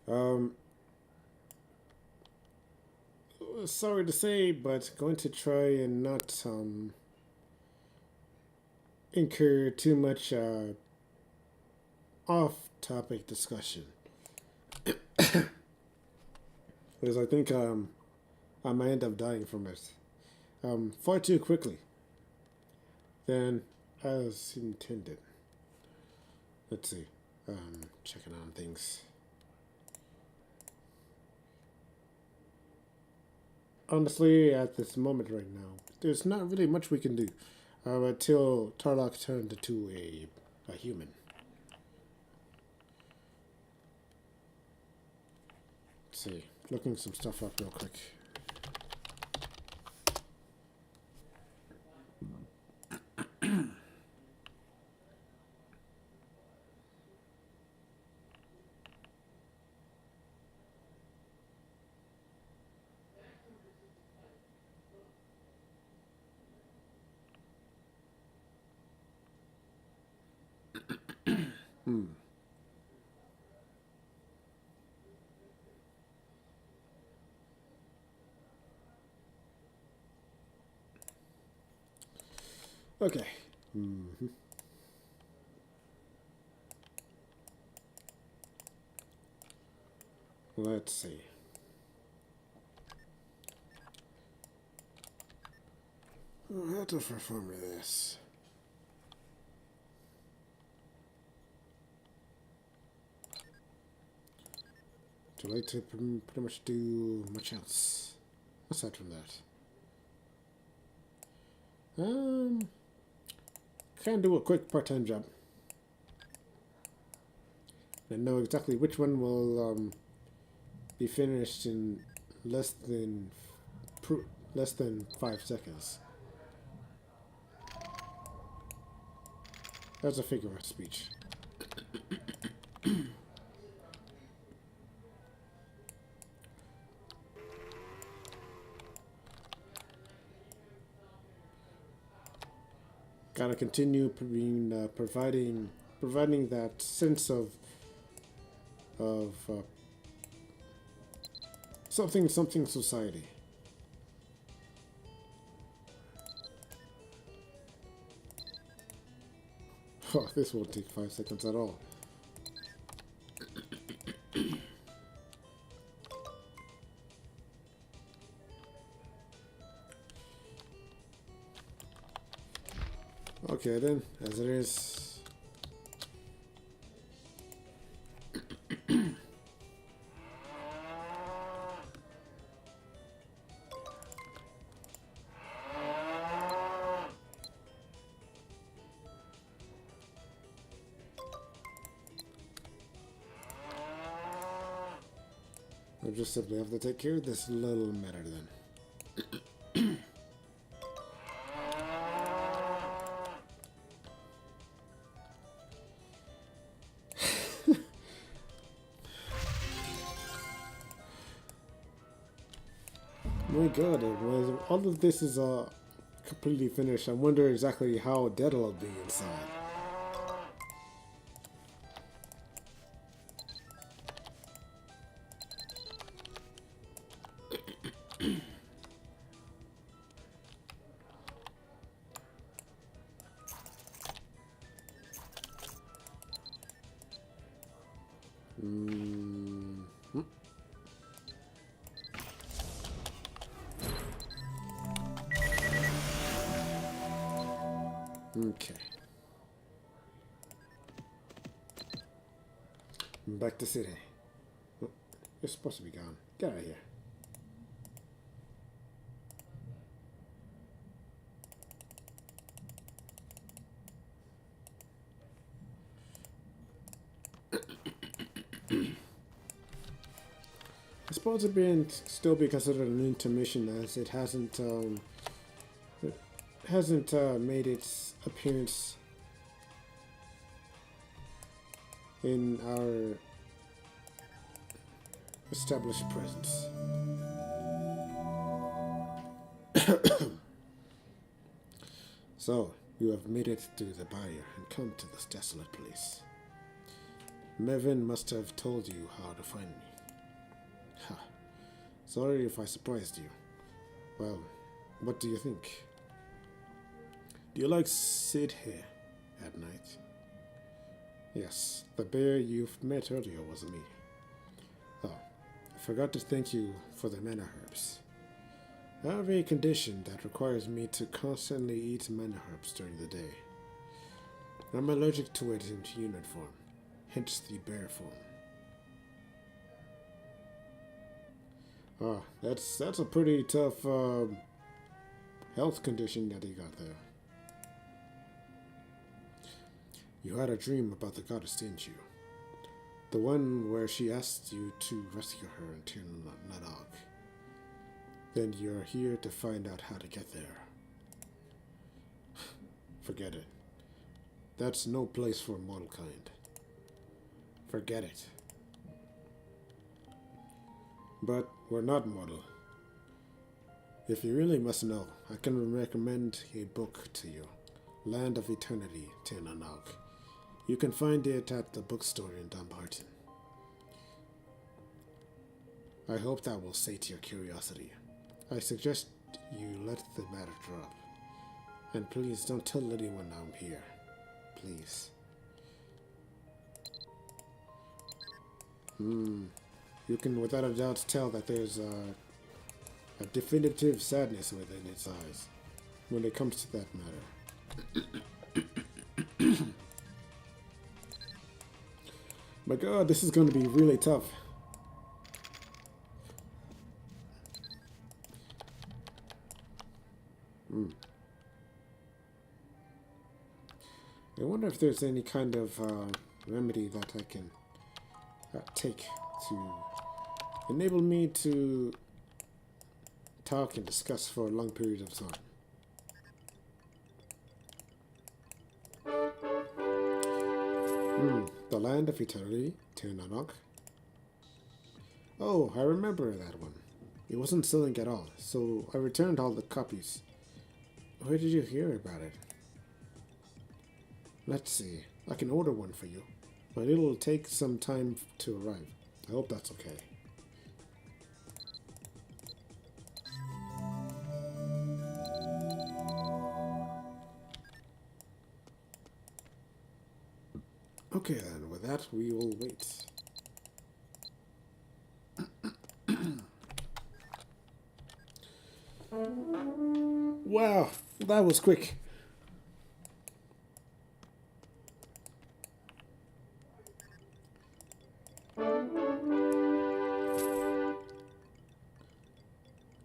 Um, Sorry to say, but going to try and not incur too much off-topic discussion, because I think I might end up dying from it far too quickly than as intended. Let's see. Checking on things. Honestly, at this moment right now, there's not really much we can do until Tarlock turned into a human. Let's see. Looking some stuff up real quick. Hmm. Okay. Mm-hmm. Let's see. How to perform this? Do I like to pretty much do much else aside from that? Can do a quick part-time job. I know exactly which one will be finished in less than less than 5 seconds. That's a figure of speech. Gotta continue being providing that sense of something society. Oh, this won't take 5 seconds at all. Okay then, as it is. We'll just simply have to take care of this little matter then. My god, when all of this is completely finished, I wonder exactly how dead I'll be inside. Mm -hmm. Okay. Back to city. You're supposed to be gone. Get out of here. I suppose still be considered an intermission as it hasn't made its appearance in our established presence. So, you have made it through the barrier and come to this desolate place. Mevin must have told you how to find me. Ha. Sorry if I surprised you. Well, what do you think? Do you like sit here at night? Yes, the bear you've met earlier was me. Oh, I forgot to thank you for the mana herbs. I have a condition that requires me to constantly eat mana herbs during the day. I'm allergic to it in unit form, hence the bear form. Ah, that's a pretty tough health condition that he got there. You had a dream about the goddess, didn't you? The one where she asked you to rescue her and turn Nanog. Then you're here to find out how to get there. Forget it. That's no place for mortal kind. Forget it. But we're not mortal. If you really must know, I can recommend a book to you. Land of Eternity, Nanog. You can find it at the bookstore in Dumbarton. I hope that will sate your curiosity. I suggest you let the matter drop. And please don't tell anyone I'm here. Please. You can without a doubt tell that there's a definitive sadness within its eyes when it comes to that matter. My god, this is going to be really tough. I wonder if there's any kind of remedy that I can take to enable me to talk and discuss for a long period of time. The Land of Eternity, Nanog. Oh, I remember that one. It wasn't selling at all, so I returned all the copies. Where did you hear about it? Let's see. I can order one for you, but it'll take some time to arrive. I hope that's okay. Okay then, with that we will wait. Wow, that was quick.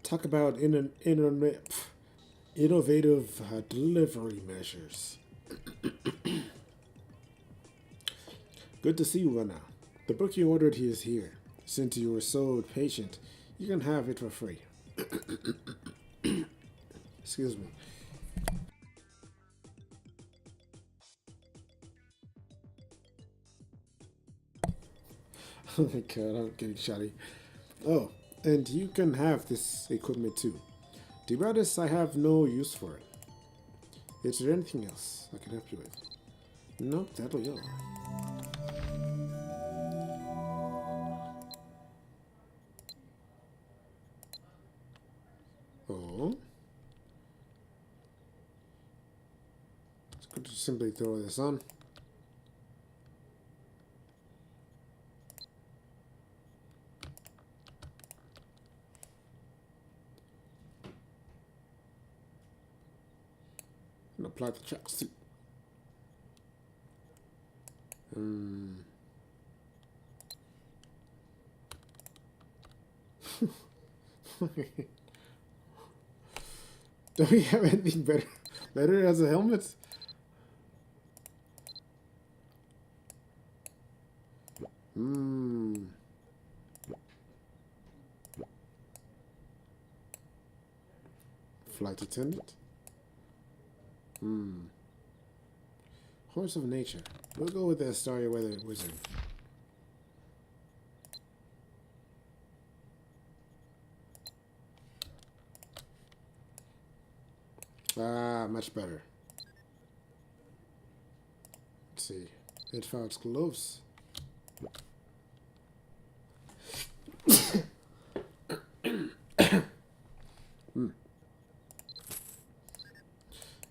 Talk about innovative delivery measures. Good to see you, Rana. The book you ordered is here. Since you were so patient, you can have it for free. Excuse me. Oh my god, I'm getting shoddy. Oh, and you can have this equipment too. To be honest, I have no use for it. Is there anything else I can help you with? Nope, that'll go. Oh. It's good to simply throw this on. And apply the tracksuit. Don't we have anything better as a helmet? Flight attendant? Horse of nature. We'll go with the starry weather wizard. Ah, much better. Let's see. It fouls gloves.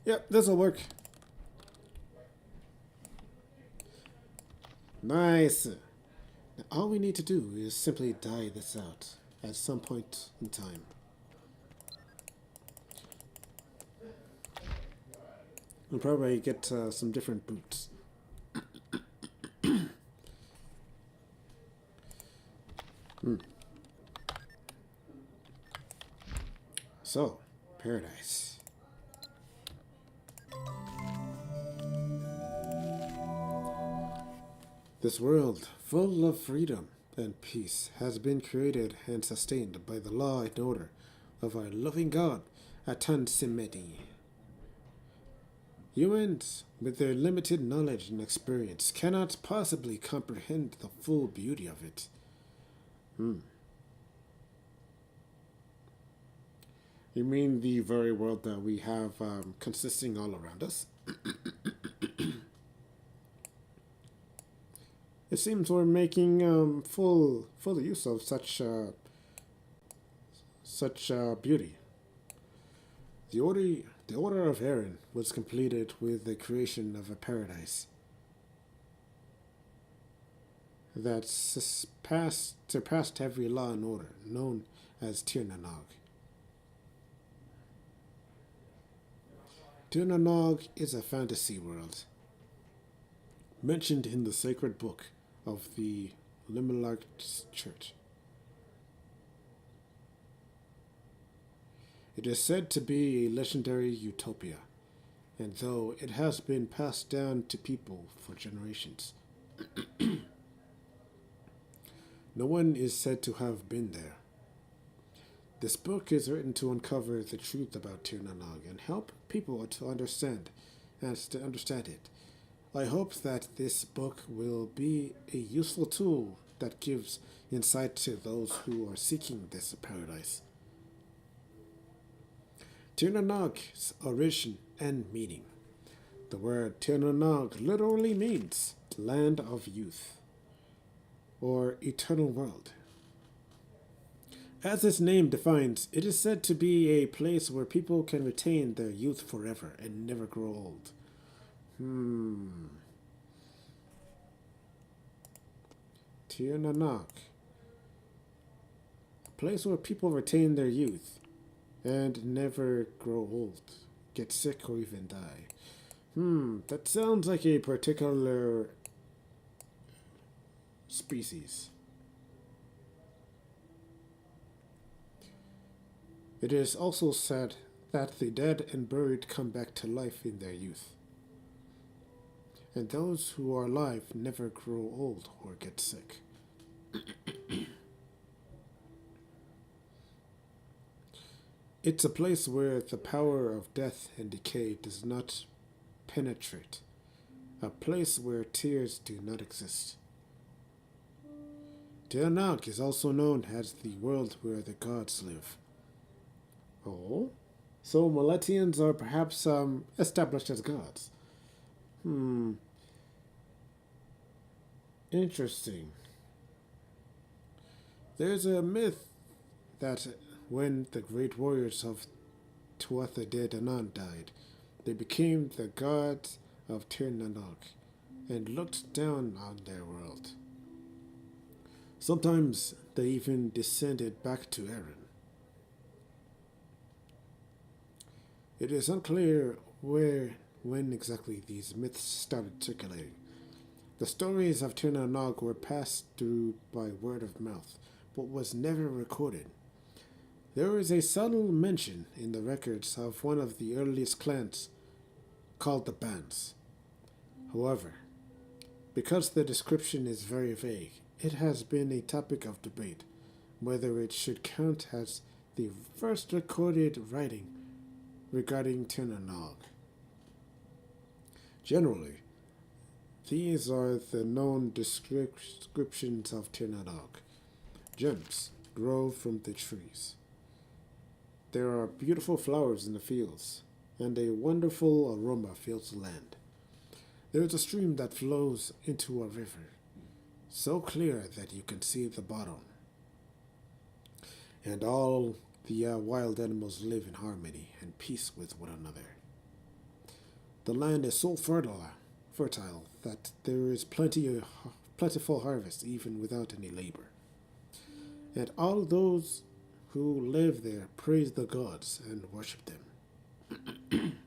Yep, this'll work. Nice. Now, all we need to do is simply dye this out at some point in time. We'll probably get some different boots. So, paradise. This world, full of freedom and peace, has been created and sustained by the law and order of our loving God, Atansimedi. Humans, with their limited knowledge and experience, cannot possibly comprehend the full beauty of it. You mean the very world that we have consisting all around us? It seems we're making full use of such beauty. The order of Erinn was completed with the creation of a paradise that surpassed every law and order, known as Tirnanog. Tirnanog is a fantasy world mentioned in the sacred book of the Limelart Church. It is said to be a legendary utopia, and though it has been passed down to people for generations, no one is said to have been there. This book is written to uncover the truth about Tirnanog and help people to understand it. I hope that this book will be a useful tool that gives insight to those who are seeking this paradise. Tirnanog's origin and meaning. The word Tirnanog literally means land of youth or eternal world. As its name defines, it is said to be a place where people can retain their youth forever and never grow old. Tirnanog. A place where people retain their youth and never grow old, get sick, or even die. That sounds like a particular species. It is also said that the dead and buried come back to life in their youth, and those who are alive never grow old or get sick. It's a place where the power of death and decay does not penetrate, a place where tears do not exist. Tirnanog is also known as the world where the gods live. Oh? So Meletians are perhaps established as gods. Interesting. There's a myth that when the great warriors of Tuatha De Danann died, they became the gods of Tirnanog and looked down on their world. Sometimes they even descended back to Erinn. It is unclear when exactly these myths started circulating. The stories of Tirnanog were passed through by word of mouth, but was never recorded. There is a subtle mention in the records of one of the earliest clans called the Bands. However, because the description is very vague, it has been a topic of debate whether it should count as the first recorded writing regarding Tirnanog. Generally, these are the known descriptions of Tirnanog. Gems grow from the trees. There are beautiful flowers in the fields, and a wonderful aroma fills the land. There is a stream that flows into a river. so clear that you can see the bottom, and all the wild animals live in harmony and peace with one another. The land is so fertile that there is plentiful harvest even without any labor. And all those who live there praise the gods and worship them.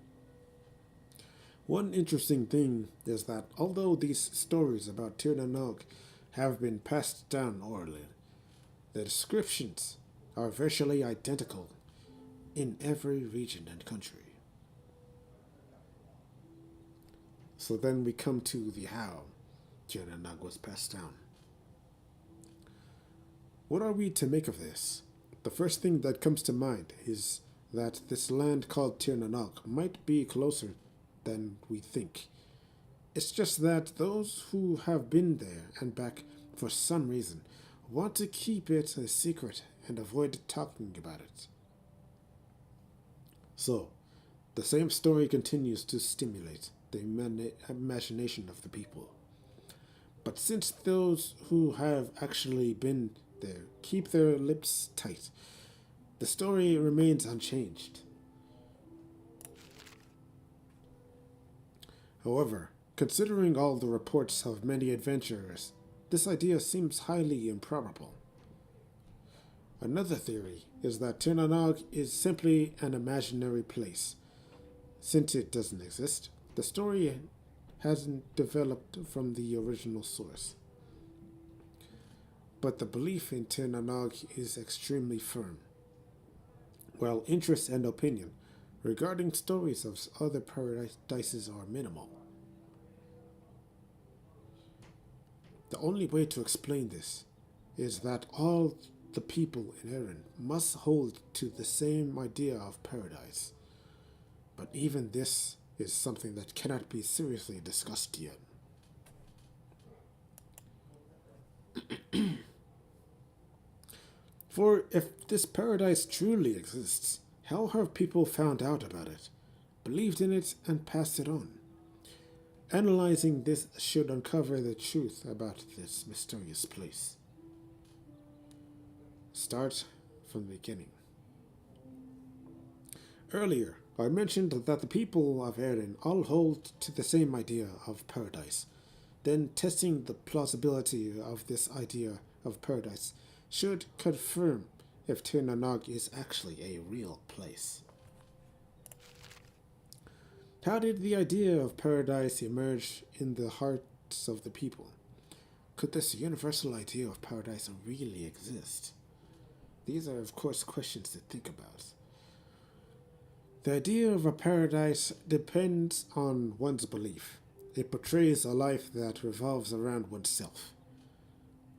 One interesting thing is that although these stories about Tir na Nog have been passed down orally, the descriptions are virtually identical in every region and country. So then we come to the how Tir na Nog was passed down. What are we to make of this? The first thing that comes to mind is that this land called Tir na Nog might be closer than we think. It's just that those who have been there and back for some reason want to keep it a secret and avoid talking about it. So, the same story continues to stimulate the imagination of the people. But since those who have actually been there keep their lips tight, the story remains unchanged. However, considering all the reports of many adventurers, this idea seems highly improbable. Another theory is that Tir na Nog is simply an imaginary place. Since it doesn't exist, the story hasn't developed from the original source. But the belief in Tir na Nog is extremely firm, while interest and opinion regarding stories of other paradises are minimal. The only way to explain this is that all the people in Erinn must hold to the same idea of paradise. But even this is something that cannot be seriously discussed yet. For if this paradise truly exists, how have people found out about it, believed in it, and passed it on? Analyzing this should uncover the truth about this mysterious place. Start from the beginning. Earlier, I mentioned that the people of Erinn all hold to the same idea of paradise. Then testing the plausibility of this idea of paradise should confirm if Tir na Nog is actually a real place. How did the idea of paradise emerge in the hearts of the people? Could this universal idea of paradise really exist? These are, of course, questions to think about. The idea of a paradise depends on one's belief. It portrays a life that revolves around oneself,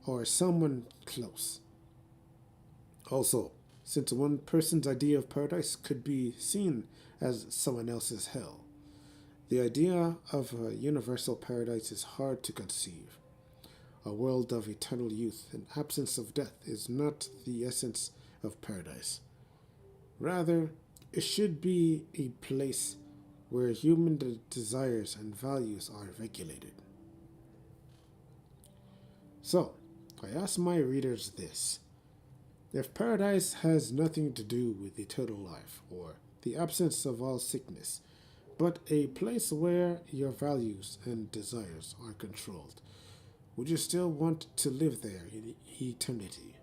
or someone close. Also, since one person's idea of paradise could be seen as someone else's hell, the idea of a universal paradise is hard to conceive. A world of eternal youth and absence of death is not the essence of paradise. Rather, it should be a place where human desires and values are regulated. So, I ask my readers this. If paradise has nothing to do with eternal life or the absence of all sickness, but a place where your values and desires are controlled, would you still want to live there in eternity?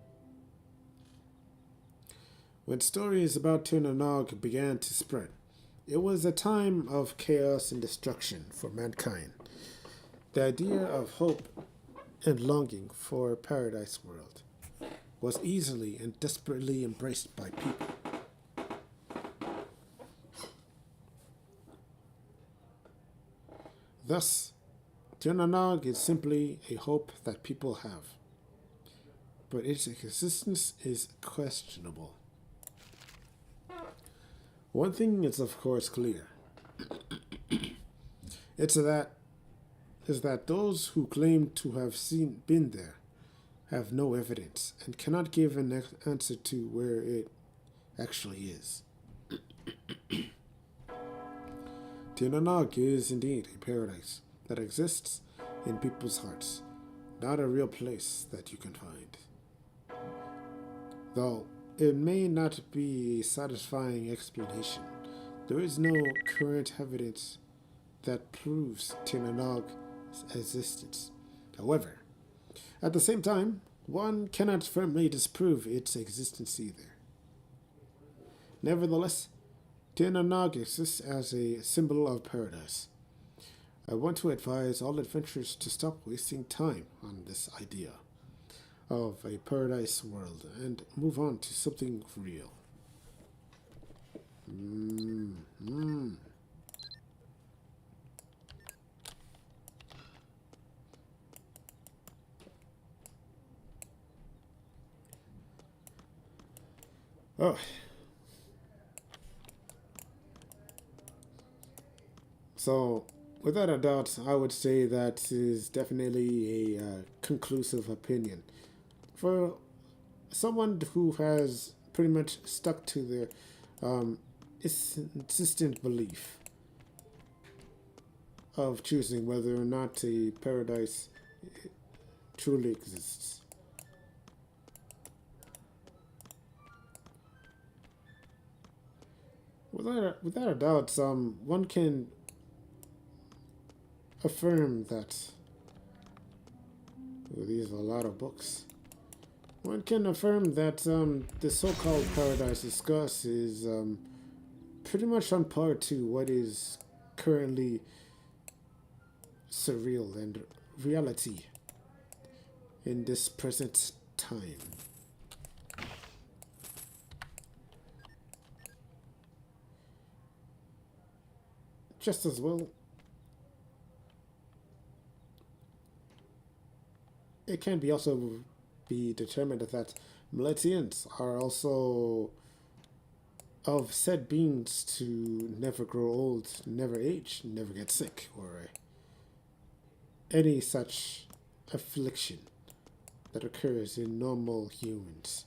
When stories about Tir na Nog began to spread, it was a time of chaos and destruction for mankind. The idea of hope and longing for a paradise world was easily and desperately embraced by people. Thus, Tir na Nog is simply a hope that people have, but its existence is questionable. One thing is of course clear. It's that those who claim to have been there have no evidence and cannot give an answer to where it actually is. Tir na Nog is indeed a paradise that exists in people's hearts, not a real place that you can find. Though it may not be a satisfying explanation, there is no current evidence that proves Tinanog existence. However, at the same time, one cannot firmly disprove its existence either. Nevertheless, Tinanog exists as a symbol of paradise. I want to advise all adventurers to stop wasting time on this idea of a paradise world and move on to something real. Mm, mm. Oh, so without a doubt, I would say that is definitely a conclusive opinion for someone who has pretty much stuck to their um, insistent belief of choosing whether or not a paradise truly exists. Without a doubt, one can affirm that. Oh, these are a lot of books. One can affirm that the so-called paradise discussed is pretty much on par to what is currently surreal and reality in this present time. Just as well, it can be also be determined that Miletians are also of said beings to never grow old, never age, never get sick, or any such affliction that occurs in normal humans.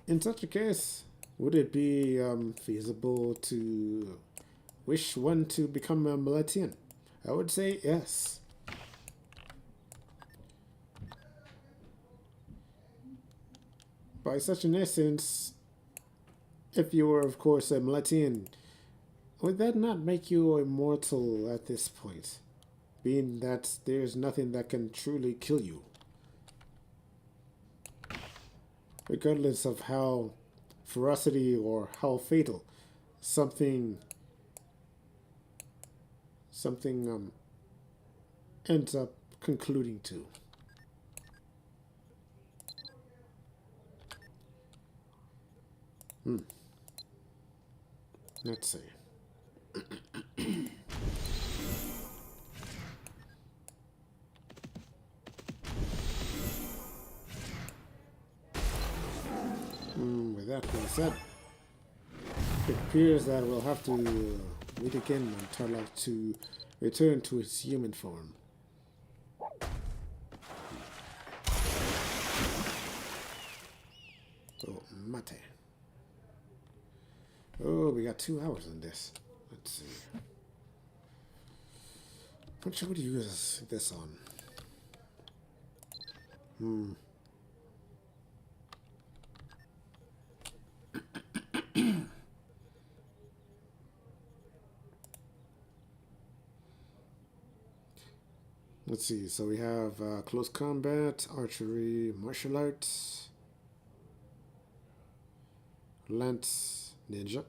In such a case, would it be feasible to wish one to become a Miletian? I would say yes. By such an essence, if you were, of course, a Miletian, would that not make you immortal at this point? Being that there's nothing that can truly kill you, regardless of how ferocity or how fatal something something ends up concluding to. Hmm. Let's see. With that being said, it appears that we'll have to meet again when Tarlok to return to its human form. Oh, mate. Oh, we got 2 hours on this. Let's see. What should we use this on? Hmm. Let's see. So we have close combat, archery, martial arts, lance, ninja,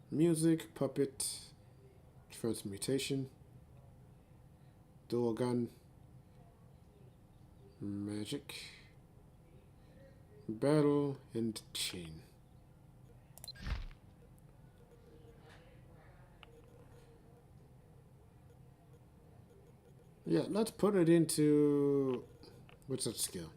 music, puppet, transmutation, dual gun, magic, battle, and chain. Yeah, let's put it into what's that skill?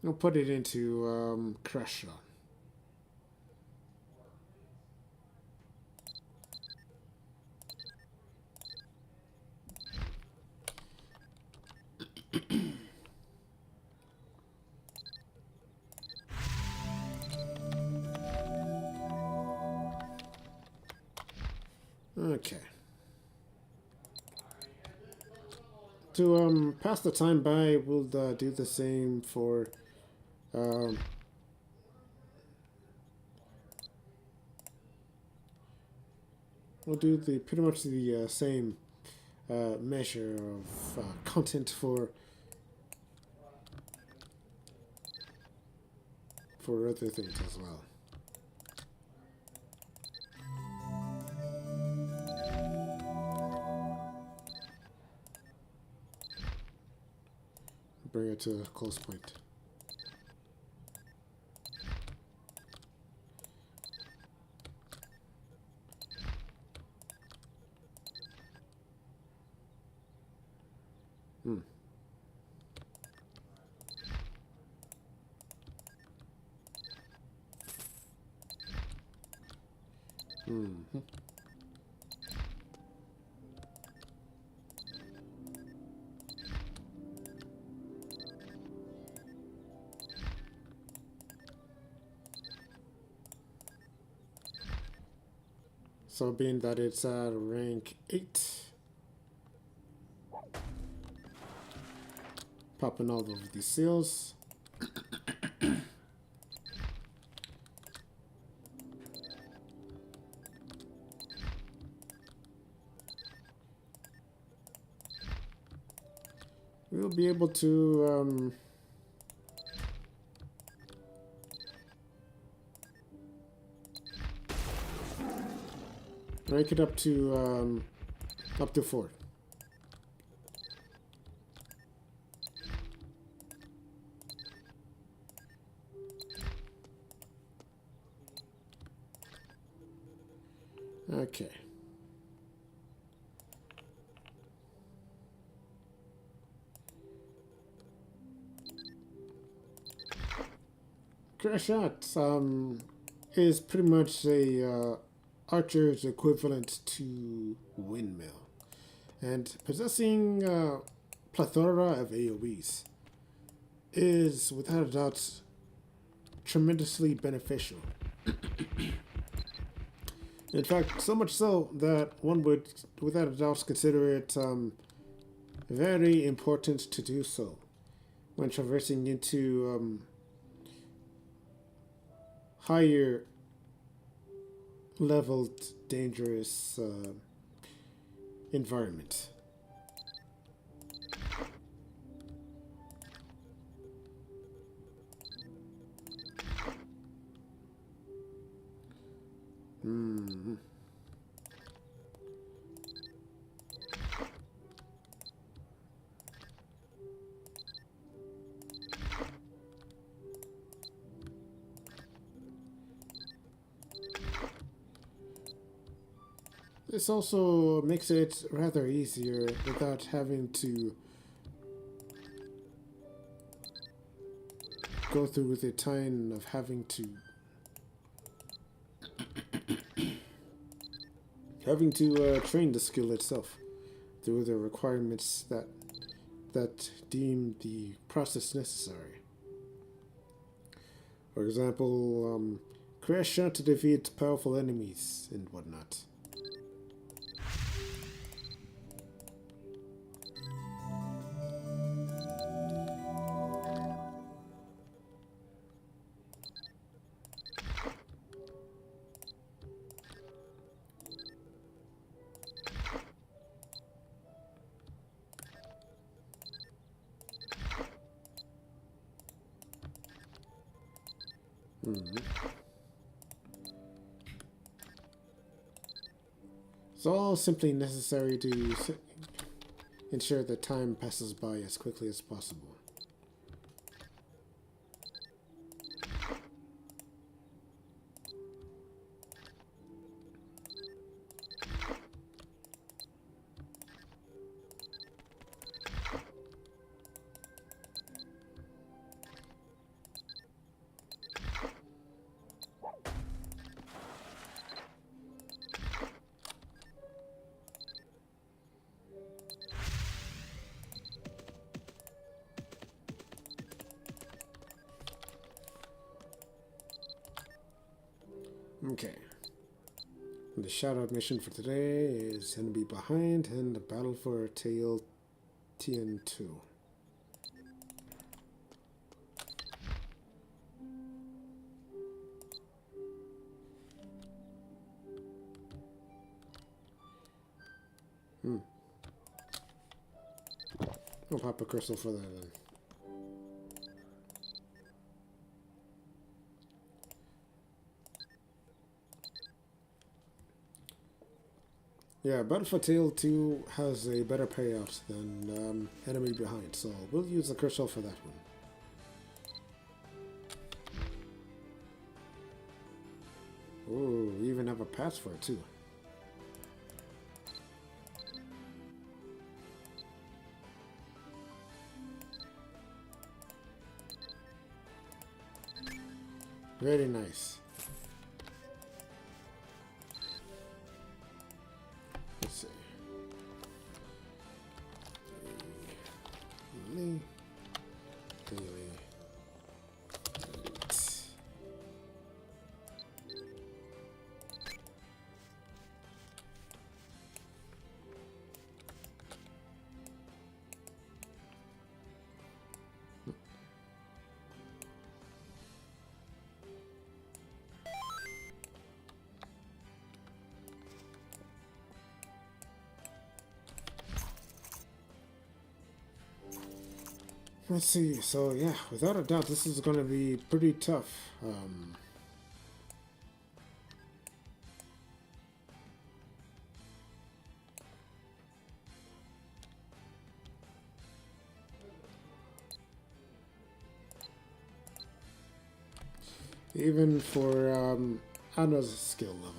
We'll put it into crush shot. Okay. To pass the time by, we'll do the same for um, we'll do the pretty much the same measure of content for other things as well. Bring it to a close point. Hmm. Mm-hmm. So being that it's at rank 8, popping all of these seals. We'll be able to rank it up to 4. Okay. Crash Shot is pretty much a archer's equivalent to windmill, and possessing a plethora of AoEs is without a doubt tremendously beneficial. In fact, so much so that one would, without a doubt, consider it very important to do so when traversing into higher leveled dangerous environment. Mm-hmm. This also makes it rather easier without having to go through the time of having to train the skill itself through the requirements that deem the process necessary. For example, crash shot to defeat powerful enemies and whatnot. Mm-hmm. It's all simply necessary to ensure that time passes by as quickly as possible. Okay. The shout-out mission for today is Enemy Behind and the Battle for Tail TN2. I'll pop a crystal for that then. Yeah, Battle for Tail 2 has a better payout than Enemy Behind, so we'll use the crystal for that one. Oh, we even have a pass for it too. Very nice. Let's see. Daily. Let's see. So yeah, without a doubt, this is going to be pretty tough. Even for Anna's skill level.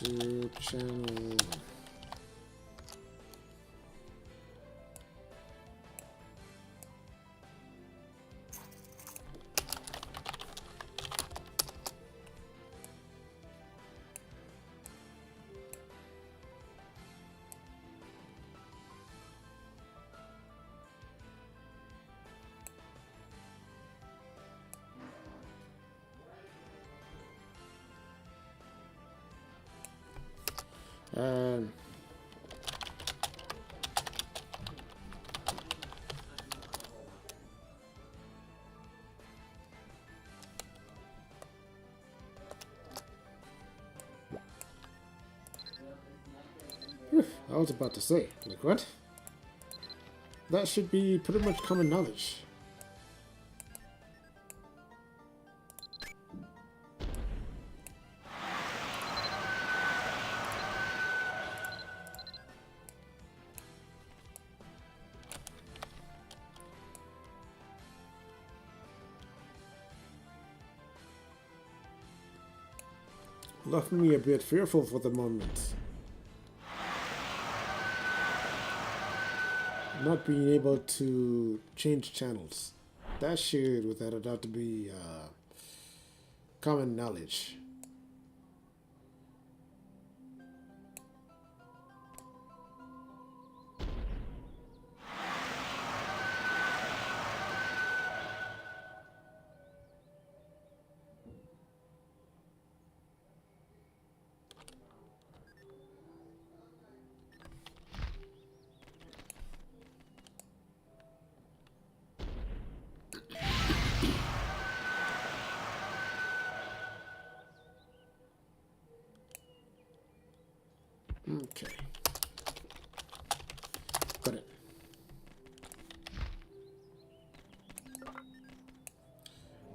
To channel. I was about to say, like what? That should be pretty much common knowledge. Left me a bit fearful for the moment. Not being able to change channels. That should, without a doubt, to be common knowledge. Okay. Got it.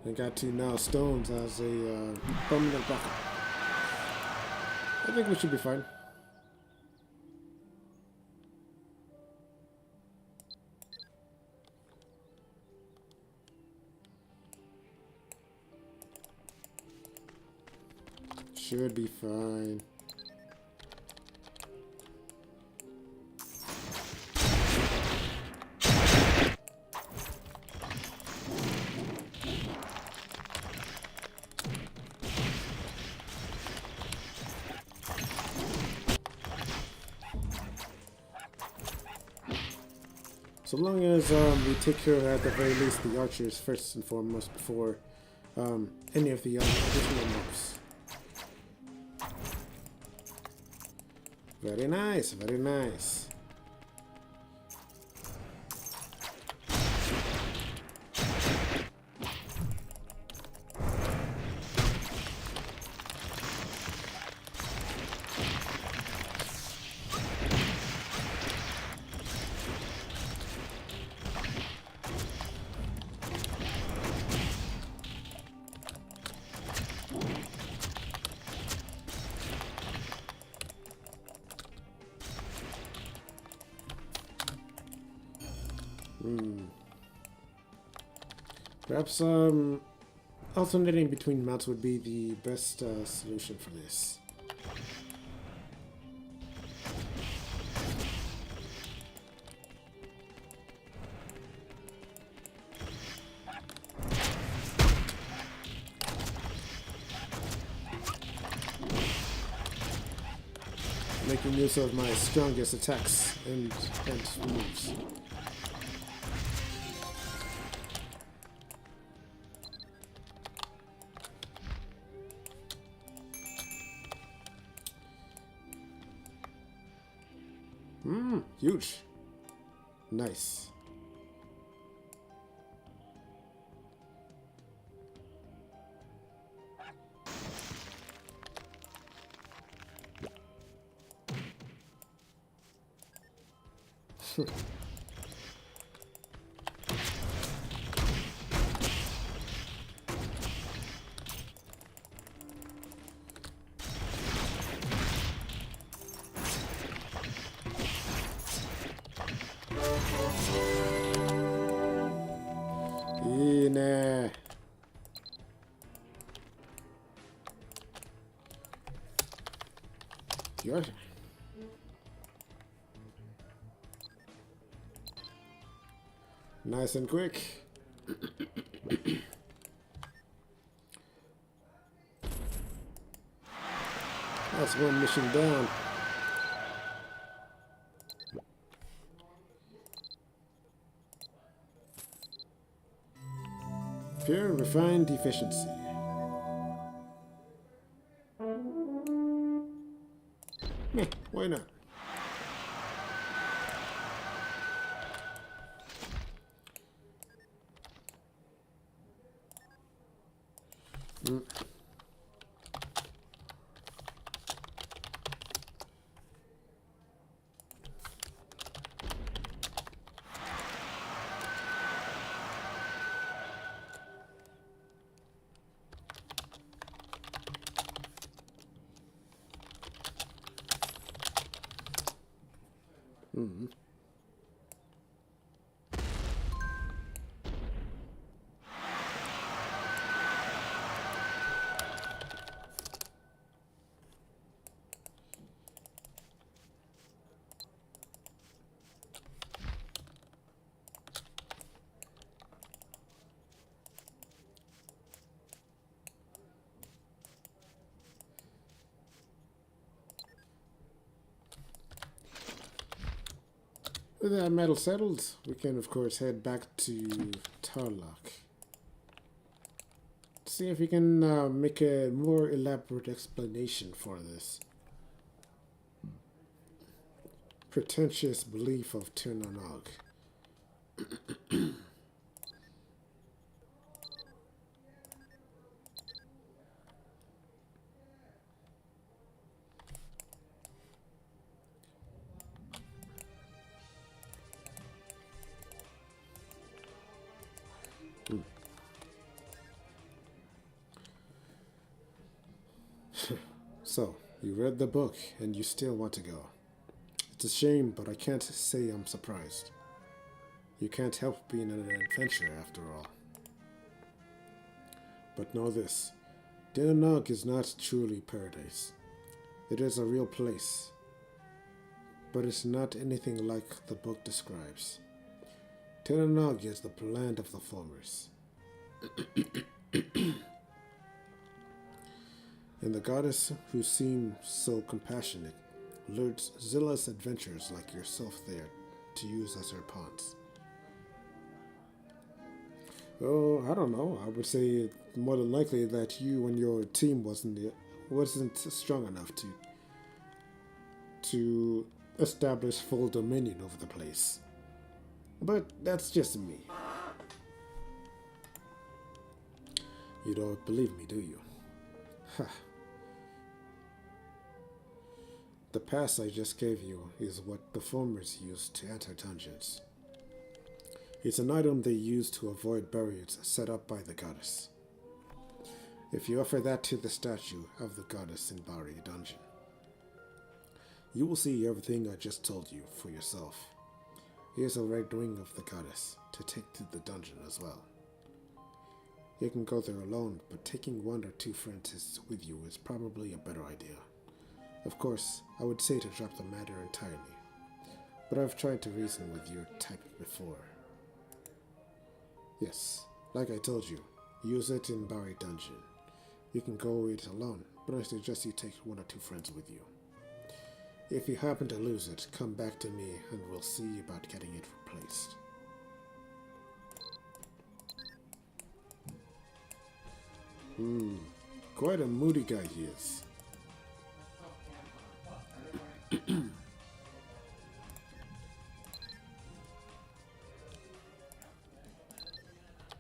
I got to now stones as a permanent backup. I think we should be fine. should be fine. So long as we take care of, at the very least, the archers first and foremost before any of the additional mobs. Very nice, very nice. Perhaps alternating between mounts would be the best solution for this. Making use of my strongest attacks and moves. Huge. Nice. Nah. You're... Nice and quick. That's one mission down. Pure refined efficiency. Meh, why not? With that metal settled, we can of course head back to Tarlock. See if we can make a more elaborate explanation for this pretentious belief of Tirnanog. So, you read the book and you still want to go. It's a shame, but I can't say I'm surprised. You can't help being an adventurer after all. But know this, Denog is not truly paradise. It is a real place, but it's not anything like the book describes. Denog is the land of the formers. And the goddess who seems so compassionate lures zealous adventurers like yourself there to use as her pawns. Oh, I don't know. I would say more than likely that you and your team wasn't strong enough to establish full dominion over the place. But that's just me. You don't believe me, do you? Ha. The pass I just gave you is what the formers use to enter dungeons. It's an item they use to avoid barriers set up by the goddess. If you offer that to the statue of the goddess in Bari Dungeon, you will see everything I just told you for yourself. Here's a red ring of the goddess to take to the dungeon as well. You can go there alone, but taking one or two friends with you is probably a better idea. Of course, I would say to drop the matter entirely, but I've tried to reason with your type before. Yes, like I told you, use it in Bari Dungeon. You can go it alone, but I suggest you take one or two friends with you. If you happen to lose it, come back to me and we'll see about getting it replaced. Quite a moody guy he is.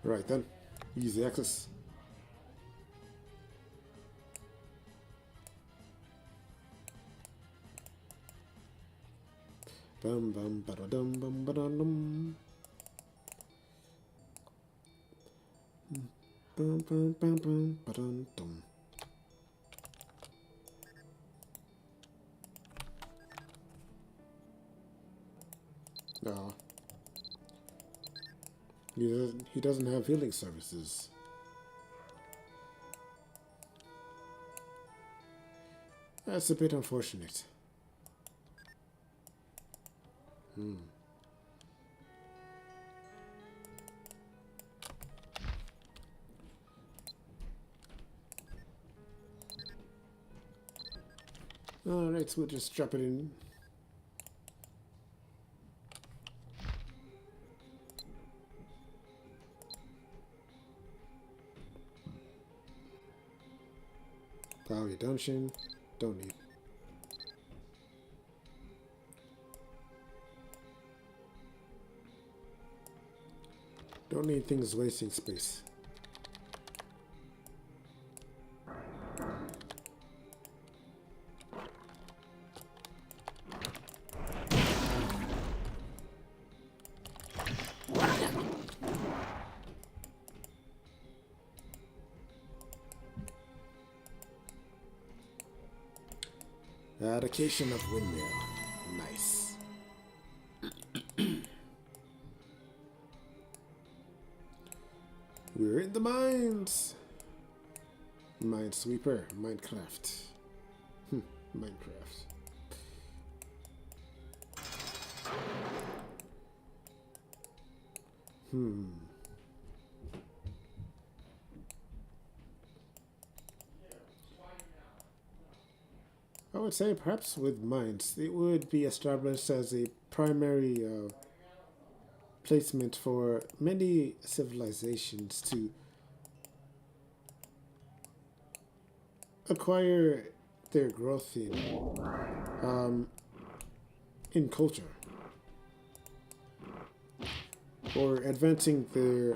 Right then, easy access. Bum bum ba da dum bum ba da dum. Bum bum bum bum ba dum dum. No. He doesn't have healing services. That's a bit unfortunate. Alright, so we'll just drop it in. Power redemption. Don't need. Don't need things wasting space. Eradication of windmill. Nice. We're in the mines. Minesweeper. Minecraft. Minecraft. I would say perhaps with mines, it would be established as a primary placement for many civilizations to acquire their growth in culture or advancing their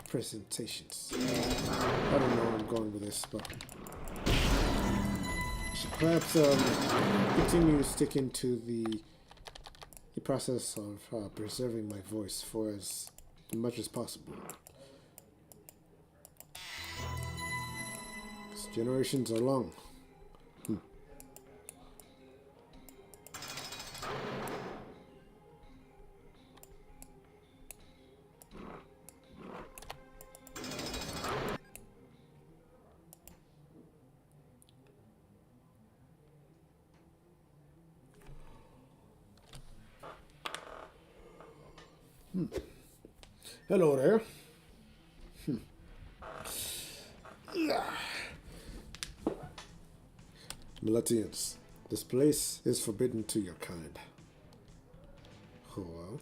presentations. I don't know where I'm going with this, but perhaps continue sticking to the process of preserving my voice for as much as possible. 'Cause generations are long. Hello there. Miletians, this place is forbidden to your kind. Oh, well.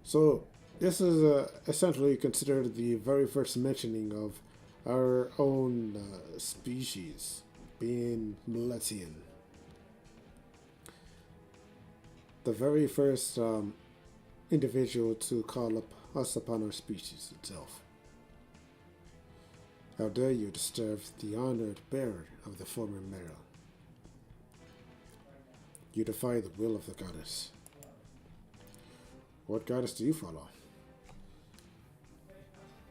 So, this is essentially considered the very first mentioning of our own species being Miletian. The very first individual to call up us upon our species itself. How dare you disturb the honored bearer of the former Merrill? You defy the will of the goddess. What goddess do you follow?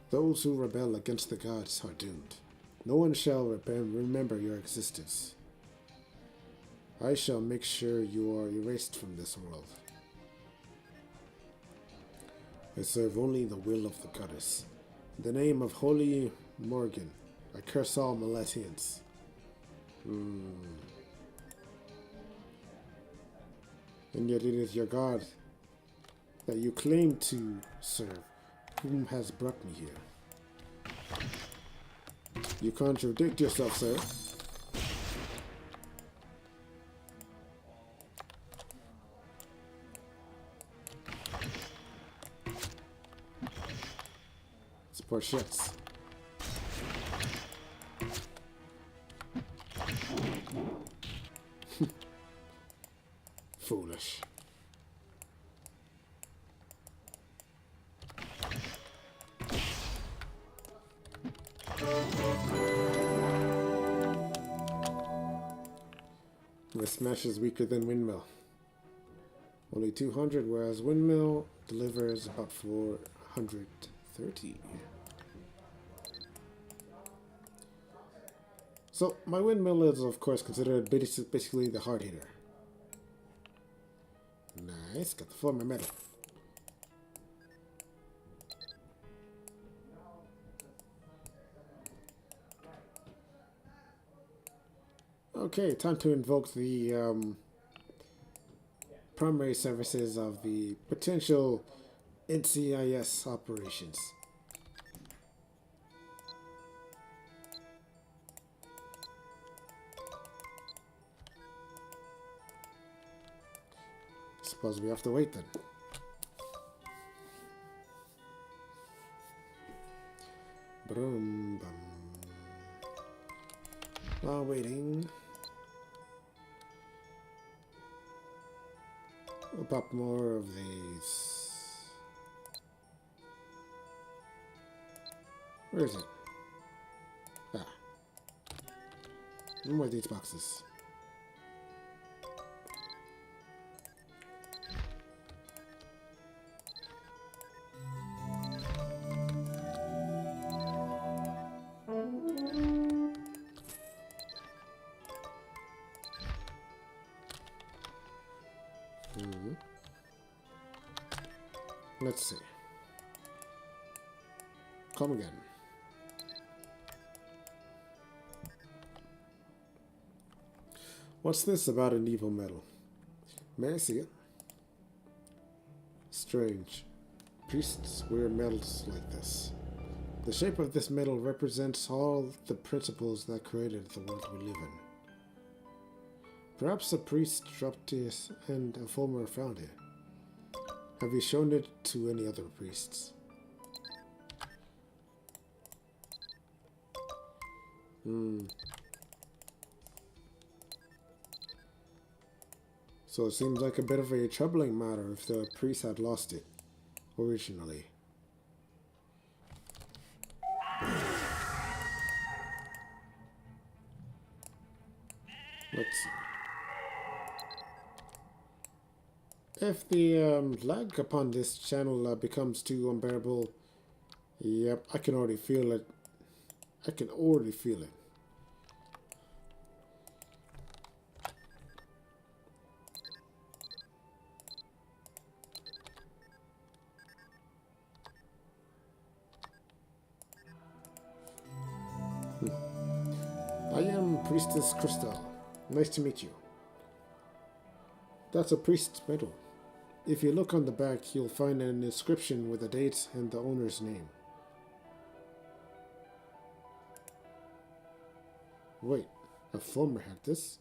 Those who rebel against the gods are doomed. No one shall remember your existence. I shall make sure you are erased from this world. I serve only the will of the goddess. In the name of Holy Morgan, I curse all Miletians. And yet it is your god that you claim to serve whom has brought me here. You contradict yourself, sir. It's poor shits. Foolish. The smash is weaker than windmill. Only 200, whereas windmill delivers about 430. So my windmill is of course considered basically the hard hitter. Nice, got the former metal. Okay, time to invoke the primary services of the potential NCIS operations. Suppose we have to wait then. Boom, bum. While waiting, we'll pop more of these. Where is it? Ah. More of these boxes. Let's see. Come again. What's this about an evil metal? May I see it? Strange. Priests wear metals like this. The shape of this metal represents all the principles that created the world we live in. Perhaps a priest dropped it and a former found it. Have you shown it to any other priests? So it seems like a bit of a troubling matter if the priest had lost it originally. Let's see. If the lag upon this channel becomes too unbearable, yep, I can already feel it. I can already feel it. I am Priestess Crystal. Nice to meet you. That's a priest's medal. If you look on the back, you'll find an inscription with a date and the owner's name. Wait, a former had this?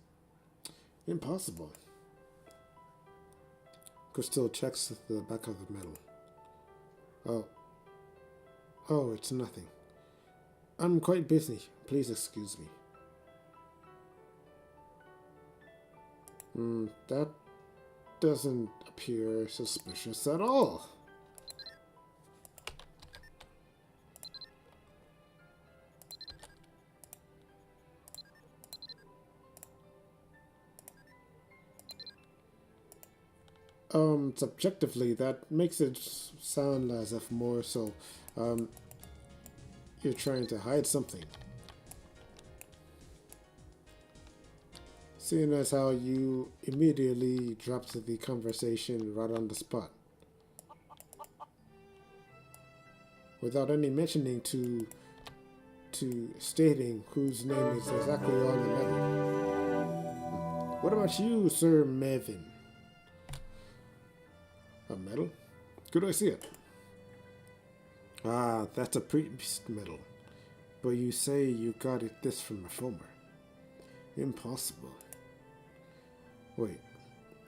Impossible. Crystal checks the back of the medal. Oh. Oh, it's nothing. I'm quite busy. Please excuse me. That doesn't appear suspicious at all. Subjectively, that makes it sound as if more so, you're trying to hide something. Seeing as how you immediately dropped the conversation right on the spot. Without any mentioning to stating whose name is exactly on the medal. What about you, Sir Mavin? A medal? Could I see it? Ah, that's a priest medal. But you say you got this from a former. Impossible. Wait,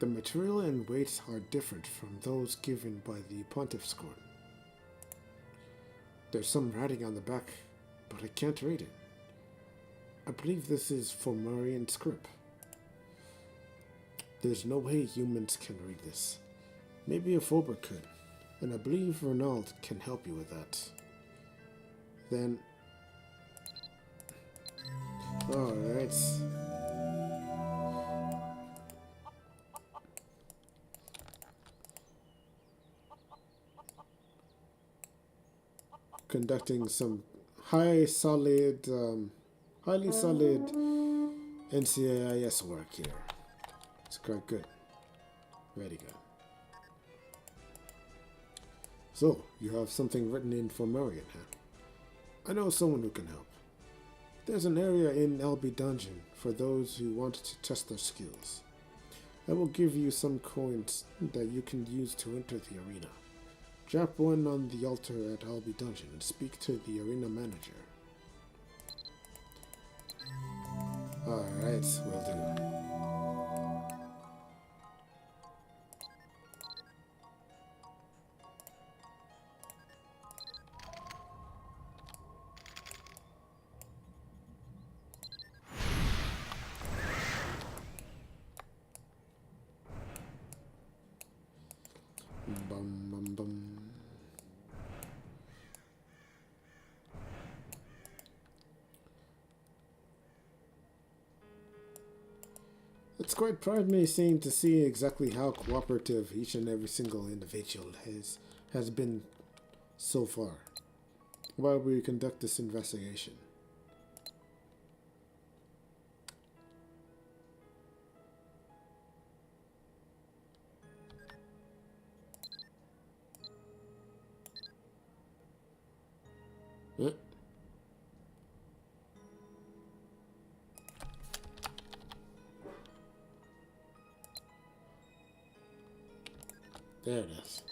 the material and weights are different from those given by the Pontiff's Court. There's some writing on the back, but I can't read it. I believe this is Fomorian script. There's no way humans can read this. Maybe a Fober could, and I believe Ronald can help you with that. Then... Alright. Conducting some highly solid NCIS work here. It's quite good. Very good. So, you have something written in Fomorian, huh? I know someone who can help. There's an area in LB Dungeon for those who want to test their skills. I will give you some coins that you can use to enter the arena. Drop one on the altar at LB Dungeon and speak to the arena manager. Alright, will do. Bum bum bum. It's quite promising to see exactly how cooperative each and every single individual has been so far while we conduct this investigation. Huh? There it is.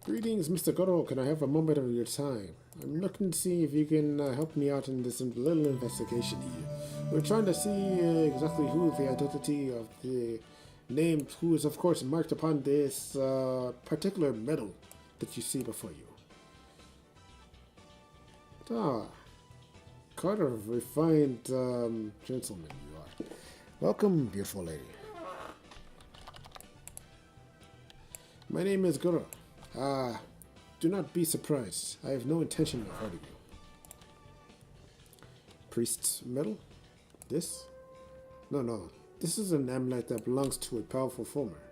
Greetings, Mr. Goro. Can I have a moment of your time? I'm looking to see if you can help me out in this little investigation here. We're trying to see exactly who the identity of the name, who is of course marked upon this particular medal that you see before you. Ah, quite a refined gentleman you are. Welcome, beautiful lady. My name is Goro. Do not be surprised. I have no intention of hurting you. Priest's medal? This? No. This is an amulet that belongs to a powerful former.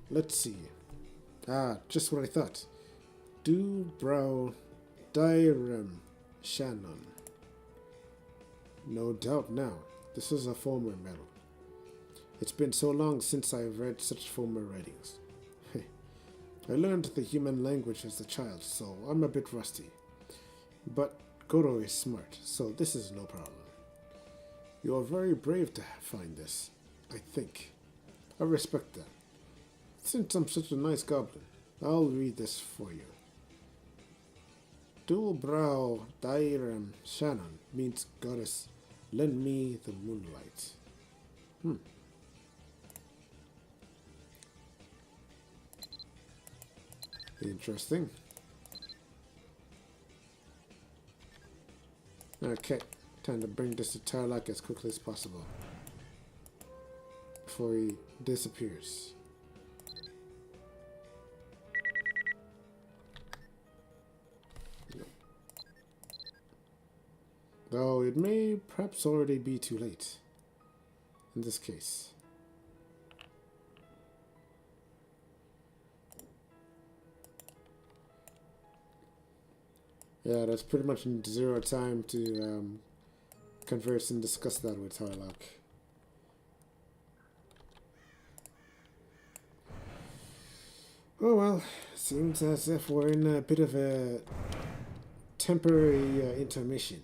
Let's see. Just what I thought. Do brow Direm Shannon. No doubt now. This is a former medal. It's been so long since I've read such former writings. I learned the human language as a child, so I'm a bit rusty. But Goro is smart, so this is no problem. You are very brave to find this, I think. I respect that. Since I'm such a nice goblin, I'll read this for you. Dual brow Dairam Shannon means goddess, lend me the moonlight. Interesting. Okay, time to bring this to Tarlac as quickly as possible before he disappears. Though it may perhaps already be too late in this case. Yeah, that's pretty much zero time to converse and discuss that with Tarlac. Oh well, seems as if we're in a bit of a temporary intermission.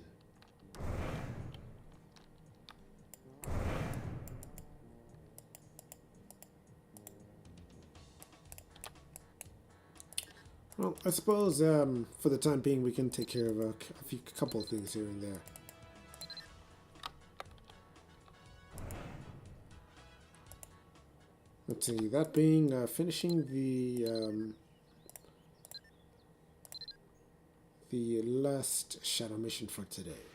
Well, I suppose for the time being we can take care of a couple of things here and there. Let's see, that being finishing the last shadow mission for today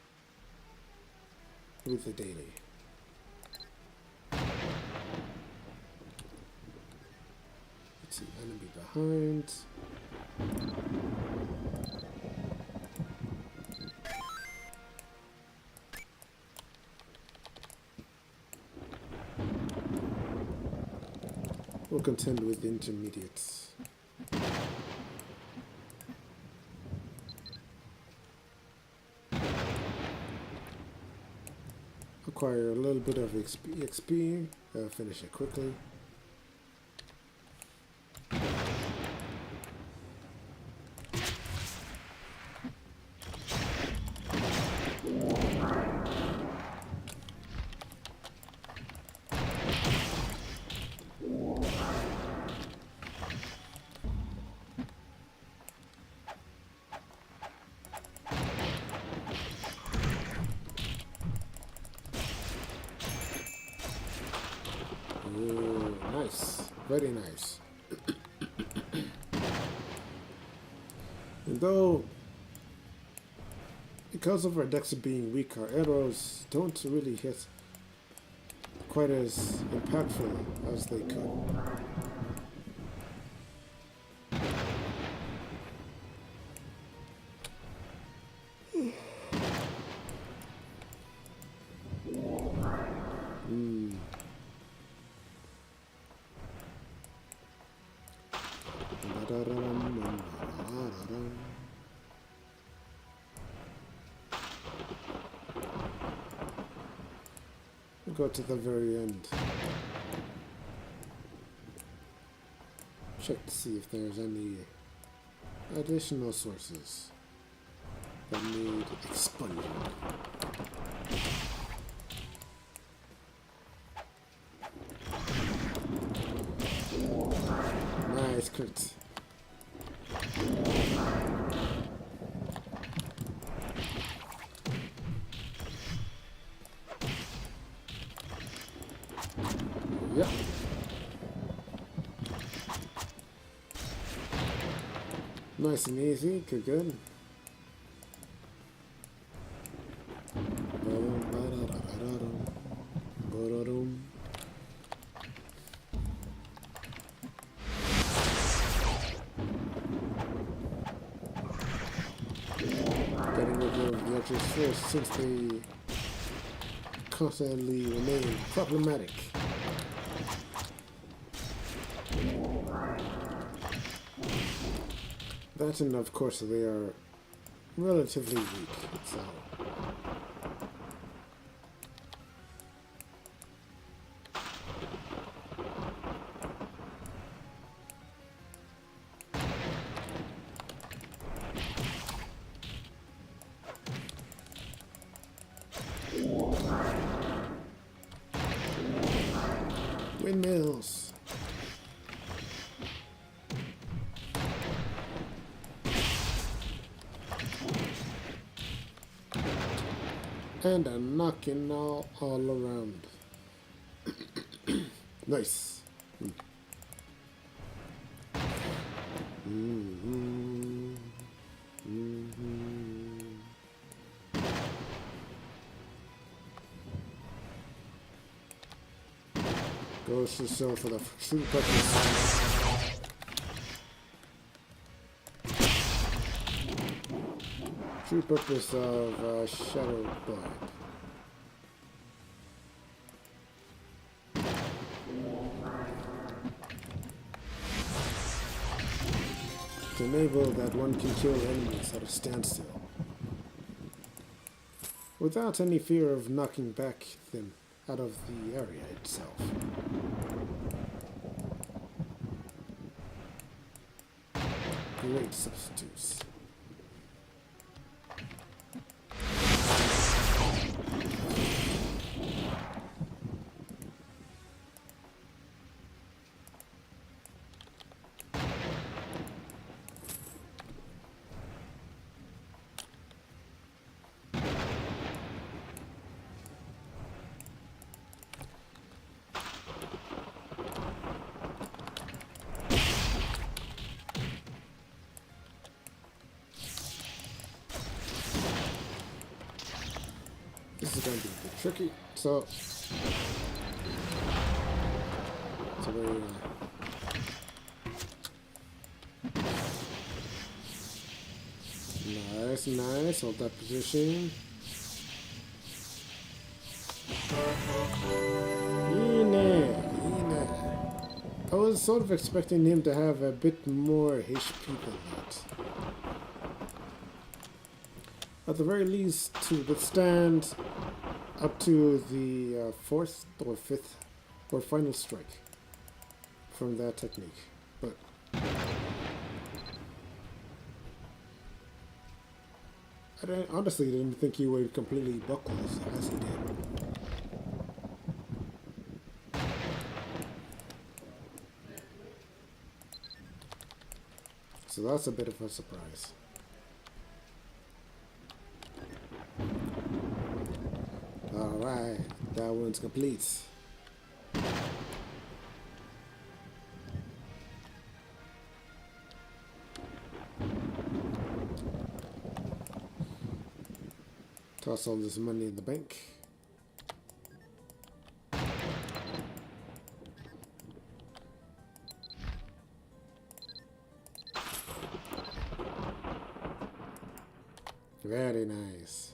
with the daily. Let's see, enemy behind. We'll contend with the intermediates. Acquire a little bit of XP, finish it quickly. Ooh, nice. Very nice. And though, because of our decks being weak, our arrows don't really hit quite as impactful as they could. Go to the very end. Check to see if there's any additional sources that need expunging. Nice crit. Yeah. Nice and easy, good. Getting rid of the extra force since they constantly remain problematic. That and of course they are relatively weak, so Windmills. And a knocking all around. Nice. Goes to show for the true purpose. True purpose of Shadow Blind. To enable that one can kill enemies at a standstill, without any fear of knocking back them out of the area itself. Great substitutes. This is going to be a bit tricky, so very nice, hold that position. I was sort of expecting him to have a bit more HP than that. At the very least, to withstand up to the fourth or fifth or final strike from that technique. But I honestly didn't think he would completely buckle as he did. So that's a bit of a surprise. Alright, that one's complete. Toss all this money in the bank. Very nice.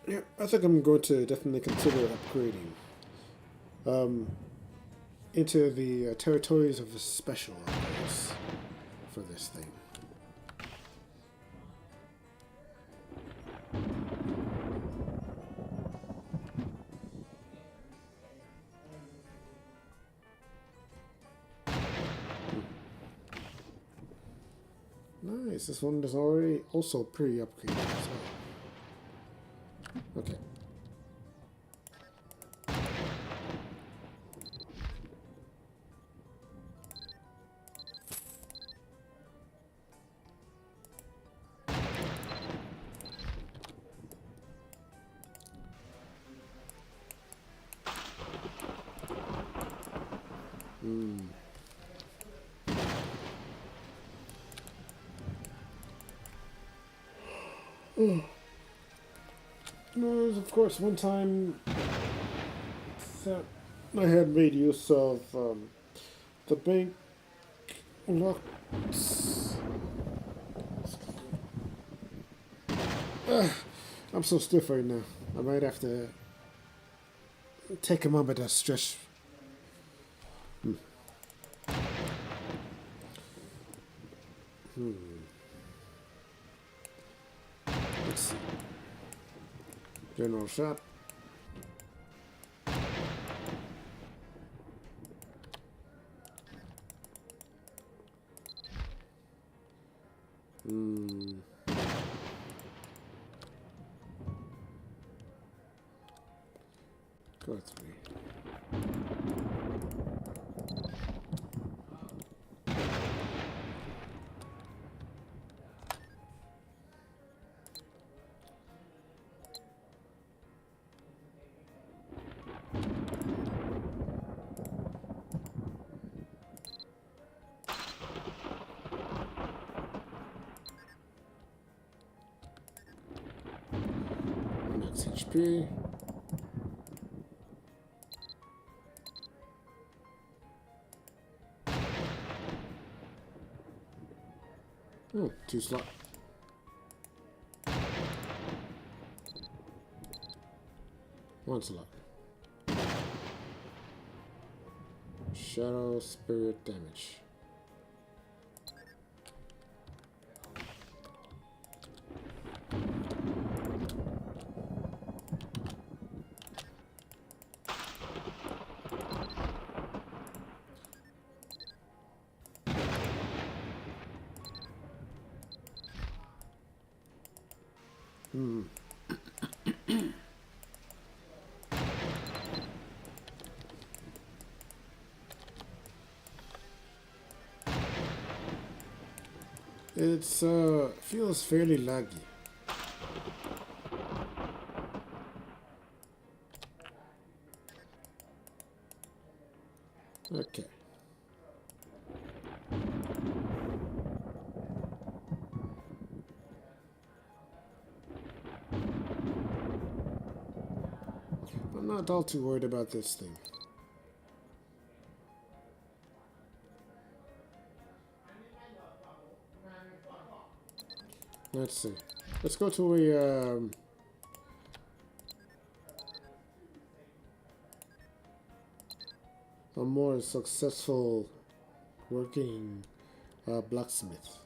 Yeah, I think I'm going to definitely consider upgrading into the territories of the special ops for this thing. Nice, this one is already also pre-upgraded as well. Okay. There was, of course, one time that I had made use of the bank locks. I'm so stiff right now. I might have to take a moment to stretch. Let's see. General shot. Go 3. Max HP. Oh, 2 slot. One slot. Shadow spirit damage. It's feels fairly laggy. Okay. I'm not all too worried about this thing. Let's see. Let's go to a more successful working blacksmith.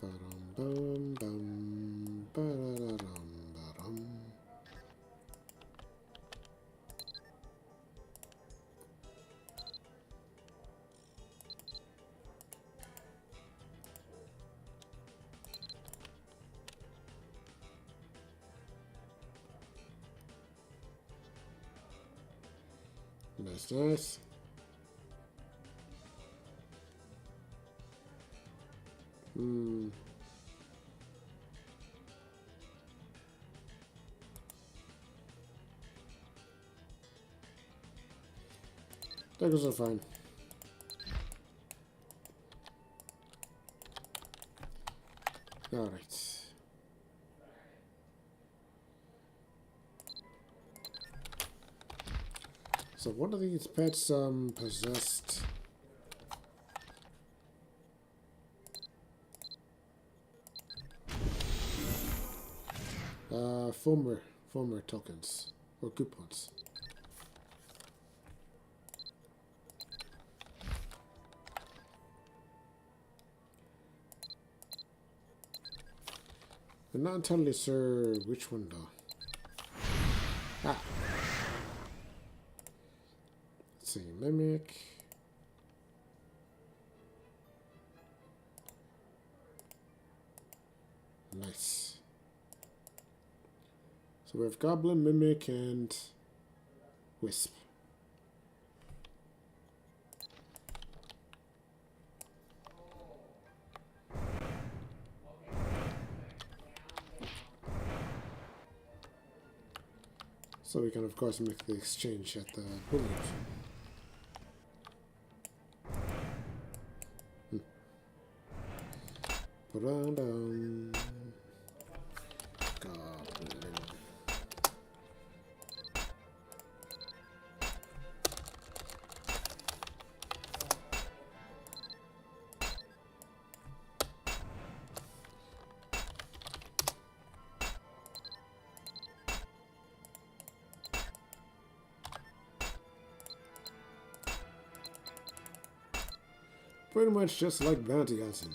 Ba-dum, bum, ba-da-da-dum, ba-dum. Nice, nice. Daggers are fine. Alright. So one of these pets possessed former tokens or coupons. I'm not entirely sure which one though. Ah. Let's see, mimic. Nice. So we have Goblin, Mimic, and Wisp. So we can of course make the exchange at the village. Goblin. Pretty much just like bounty hunting.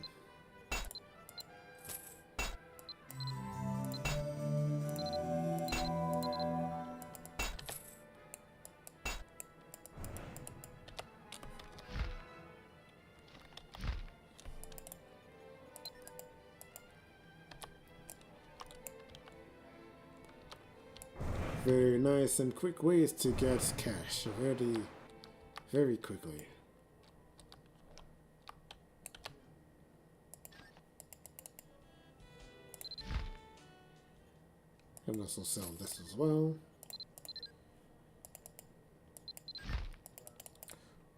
Very nice and quick ways to get cash very, very quickly. And also sell this as well.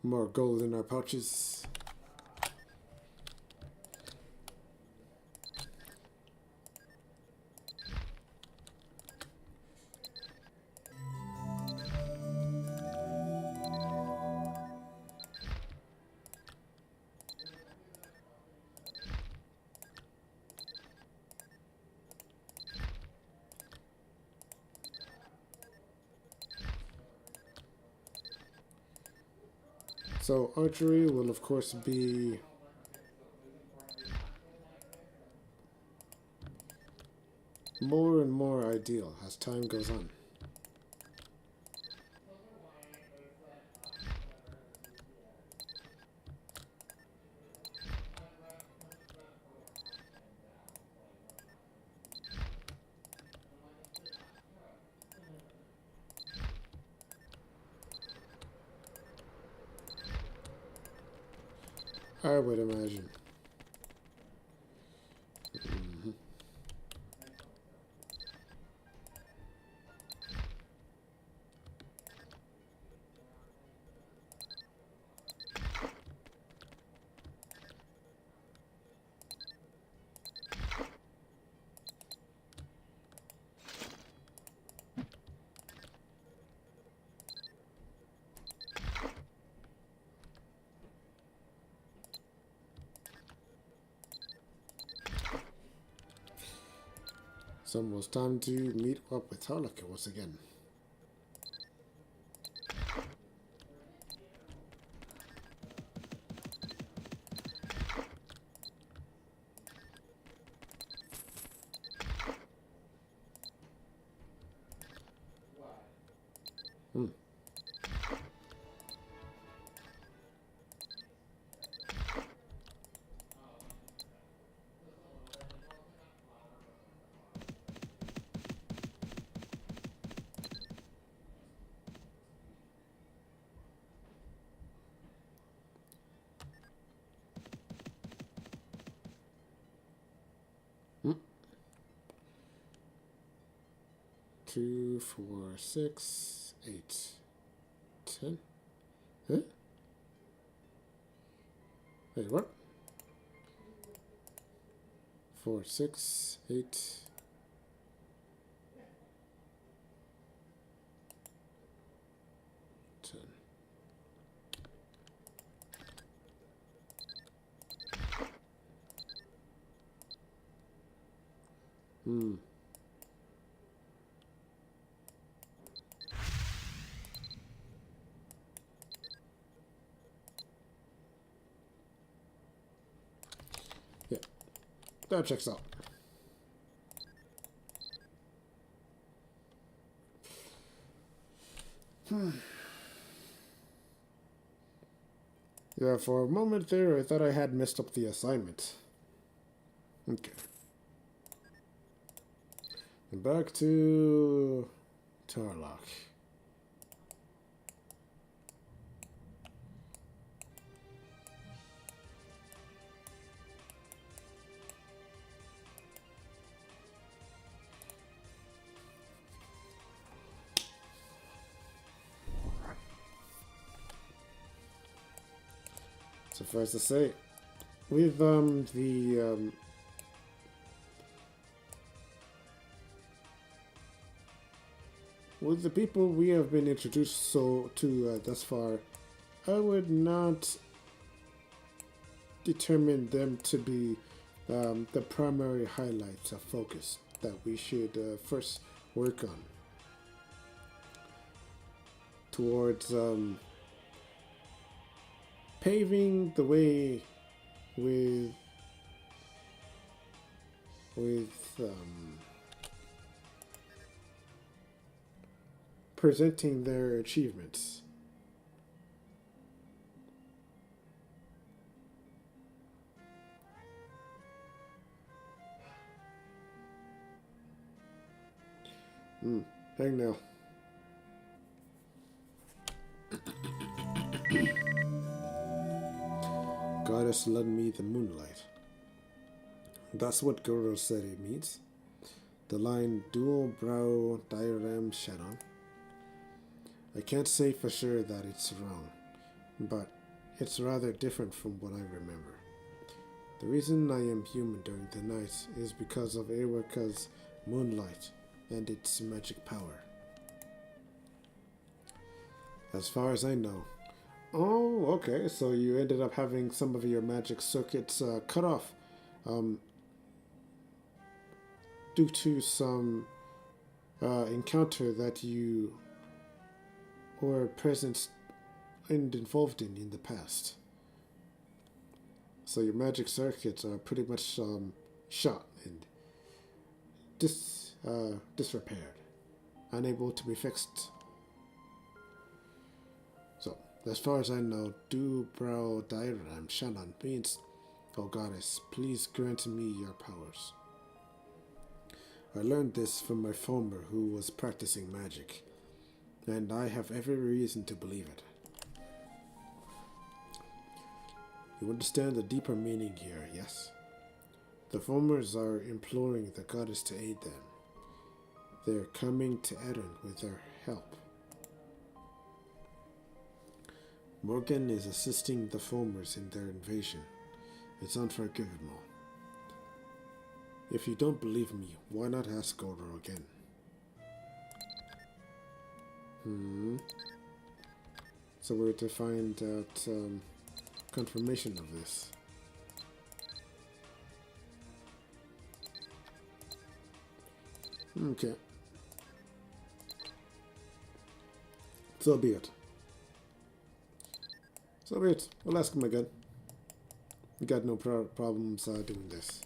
More gold in our pouches. So archery will of course be more and more ideal as time goes on. I would imagine. It's almost time to meet up with Harlech once again. Two, 4, 6, 8, 10. Huh? Wait, what? 4, 6, 8. 10. Yeah, that checks out. Yeah, for a moment there, I thought I had messed up the assignment. Okay. And back to Tarlock. Suffice to say, with with the people we have been introduced to thus far, I would not determine them to be the primary highlights of focus that we should first work on towards paving the way with with presenting their achievements. Hang now. Goddess lend me the moonlight. That's what Goro said it means. The line dual brow diagram Shadow. I can't say for sure that it's wrong, but it's rather different from what I remember. The reason I am human during the night is because of Ewaka's moonlight and its magic power. As far as I know. Oh, okay, so you ended up having some of your magic circuits cut off due to some encounter that you were present and involved in the past. So your magic circuits are pretty much shot and disrepaired, unable to be fixed. So, as far as I know, Du Brow Dairam Shannon means, oh goddess, please grant me your powers. I learned this from my former who was practicing magic, and I have every reason to believe it. You understand the deeper meaning here, yes? The formers are imploring the goddess to aid them. They're coming to Erinn with their help. Morgan is assisting the formers in their invasion. It's unforgivable. If you don't believe me, why not ask Goro again? So we're to find out confirmation of this. Okay. So be it. So be it. We'll ask him again. We got no problems doing this.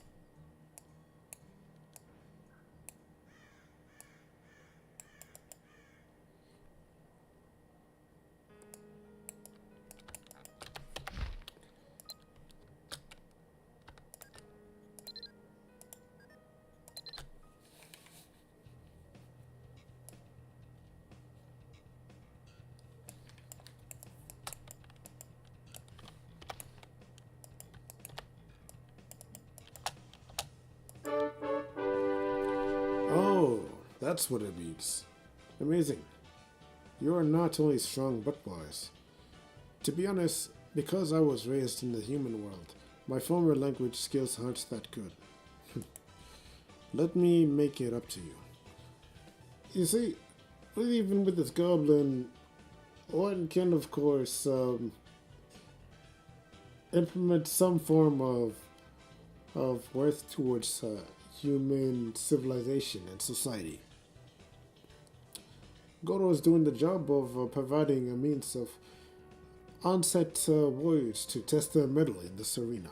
Oh, that's what it means. Amazing. You are not only strong but wise. To be honest, because I was raised in the human world, my former language skills aren't that good. Let me make it up to you. You see, even with this goblin, one can, of course, implement some form of worth towards human civilization and society. Goro is doing the job of providing a means of onset warriors to test their mettle in this arena.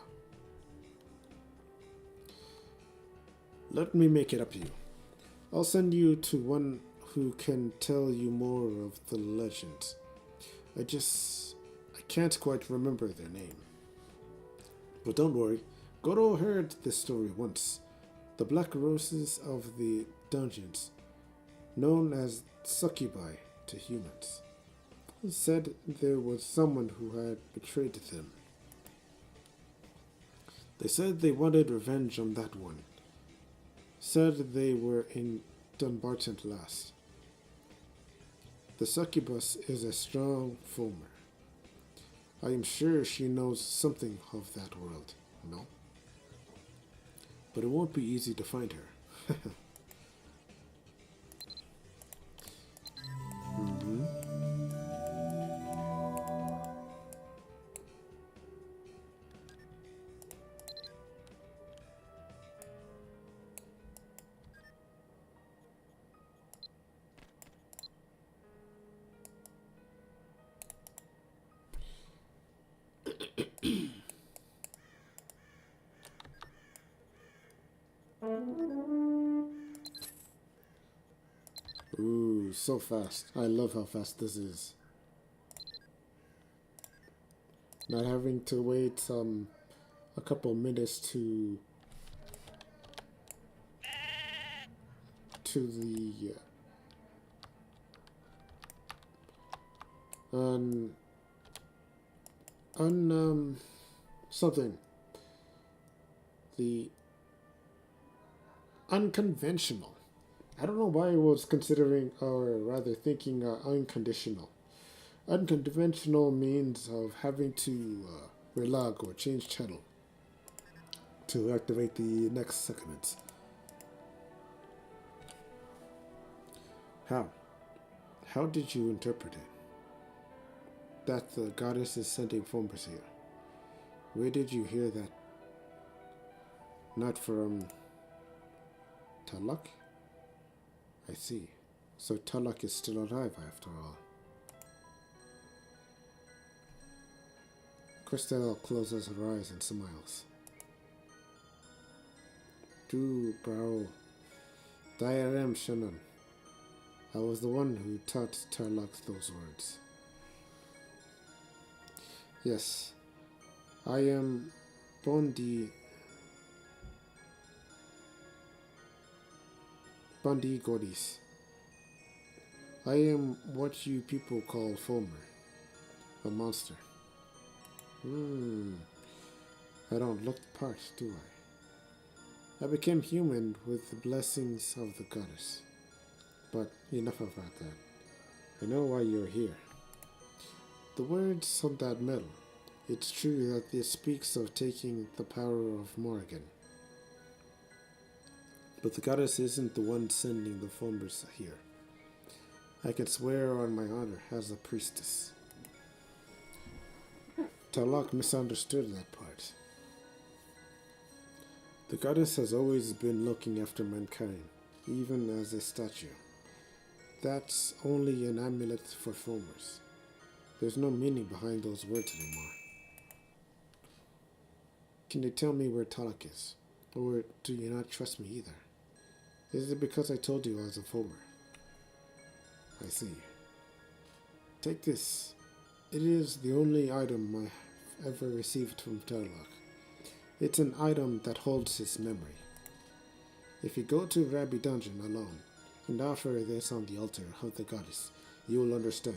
Let me make it up to you. I'll send you to one who can tell you more of the legends. I can't quite remember their name. But don't worry, Goro heard this story once. The Black Roses of the Dungeons, known as succubi to humans, said there was someone who had betrayed them. They said they wanted revenge on that one. Said they were in Dunbarton last. The succubus is a strong former. I am sure she knows something of that world, no? But it won't be easy to find her. Ooh, so fast. I love how fast this is. Not having to wait a couple minutes to the something, the unconventional. I don't know why I was considering, or rather thinking, unconditional. Unconventional means of having to relog or change channel to activate the next segment. How? How did you interpret it? That the goddess is sending foamers here. Where did you hear that? Not from Talak? I see. So Talak is still alive after all. Christelle closes her eyes and smiles. Du Brau Diarem Shannon. I was the one who taught Tarlok those words. Yes, I am Bondi Godis. I am what you people call Foamer, a monster. I don't look the part, do I? I became human with the blessings of the goddess. But enough about that. I know why you're here. The words on that medal. It's true that it speaks of taking the power of Morrigan. But the goddess isn't the one sending the foamers here. I can swear on my honor as a priestess. Talak misunderstood that part. The goddess has always been looking after mankind, even as a statue. That's only an amulet for foamers. There's no meaning behind those words anymore. Can you tell me where Talak is? Or do you not trust me either? Is it because I told you I was a foamer? I see. Take this. It is the only item I've ever received from Talak. It's an item that holds his memory. If you go to Rabbi Dungeon alone and offer this on the altar of the goddess, you will understand.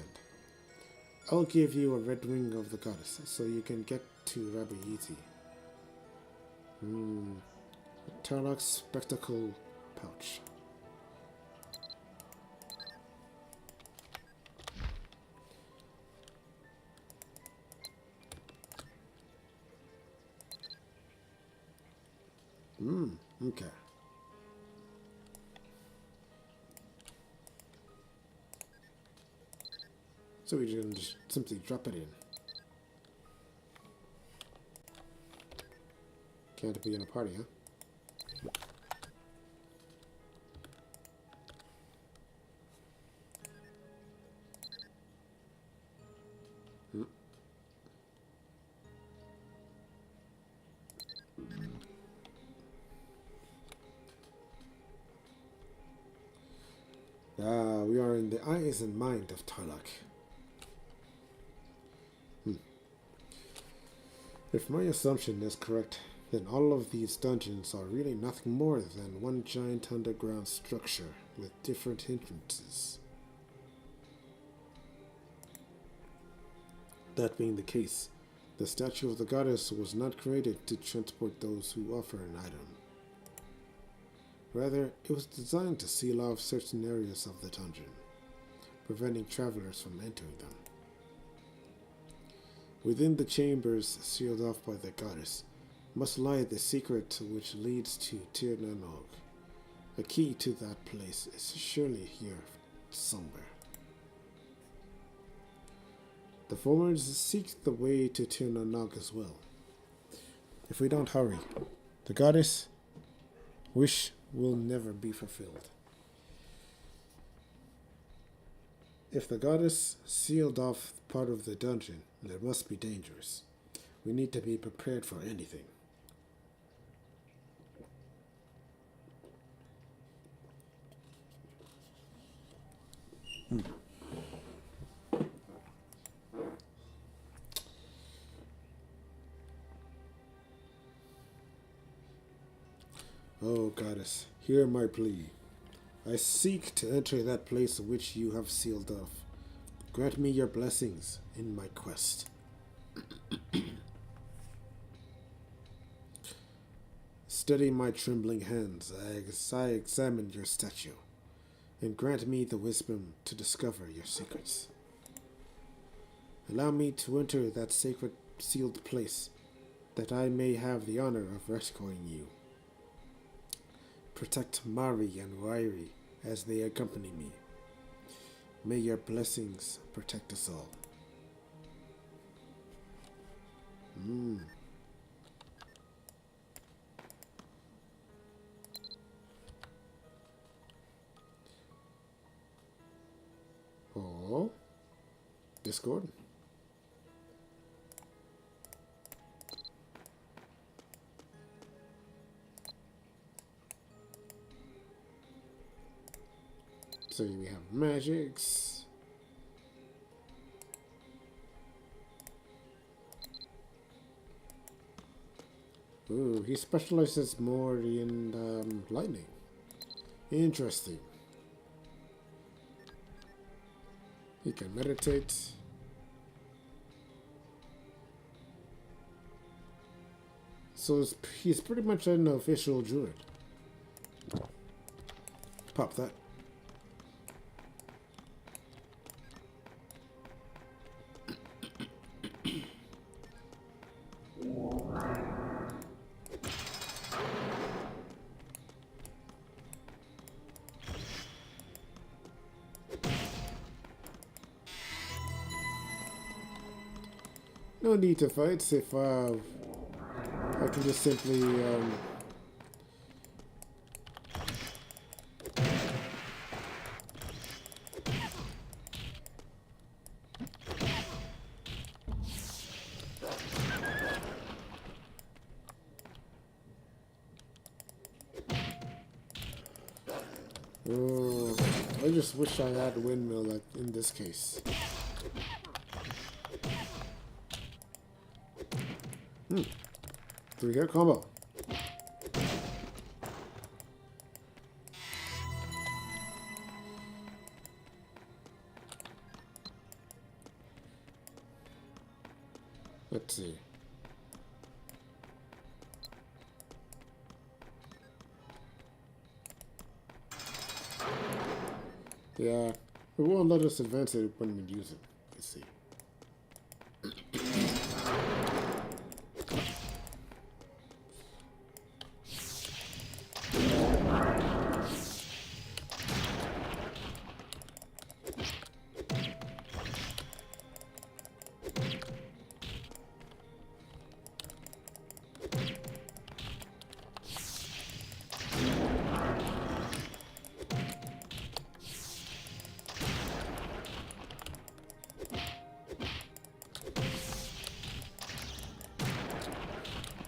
I'll give you a red ring of the goddess so you can get to Rabbi easy. Tarlok's spectacle pouch. Okay. So we can just simply drop it in. Can't be in a party, huh? We are in the eyes and mind of Tarlok. If my assumption is correct, then all of these dungeons are really nothing more than one giant underground structure with different entrances. That being the case, the statue of the goddess was not created to transport those who offer an item. Rather, it was designed to seal off certain areas of the dungeon, preventing travelers from entering them. Within the chambers sealed off by the goddess must lie the secret which leads to Tir Nanog. A key to that place is surely here somewhere. The foamers seek the way to Tir Nanog as well. If we don't hurry, the goddess' wish will never be fulfilled. If the goddess sealed off part of the dungeon, it must be dangerous. We need to be prepared for anything. Oh, goddess, hear my plea. I seek to enter that place which you have sealed off. Grant me your blessings in my quest. Steady my trembling hands as I examine your statue, and grant me the wisdom to discover your secrets. Allow me to enter that sacred sealed place, that I may have the honor of rescuing you. Protect Mari and Wairi as they accompany me. May your blessings protect us all. Oh, Discord. So we have magics. Ooh, he specializes more in lightning. Interesting. He can meditate. So he's pretty much an official druid. Pop that. No need to fight if I can just simply oh, I just wish I had a windmill like in this case. Three hit combo. Let's see. Yeah, it won't let us advance it when we use it. Let's see.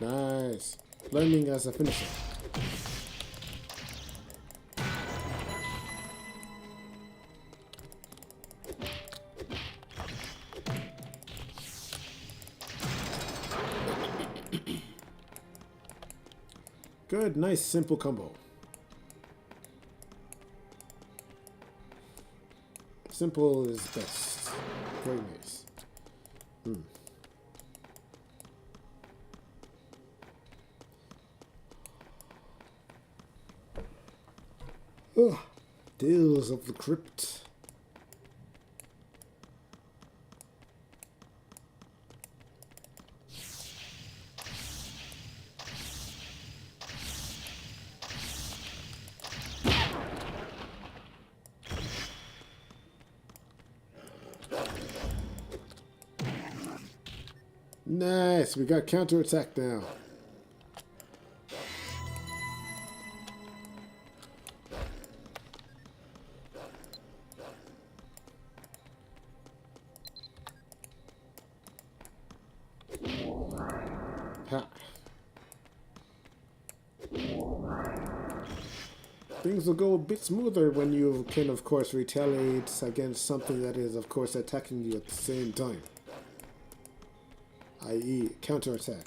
Nice. Learning as a finisher. Good, nice, simple combo. Simple is best. Very nice. Oh, Tales of the Crypt. Nice, we got counterattack now. Ha. things will go a bit smoother when you can, of course, retaliate against something that is, of course, attacking you at the same time. I.e., counterattack.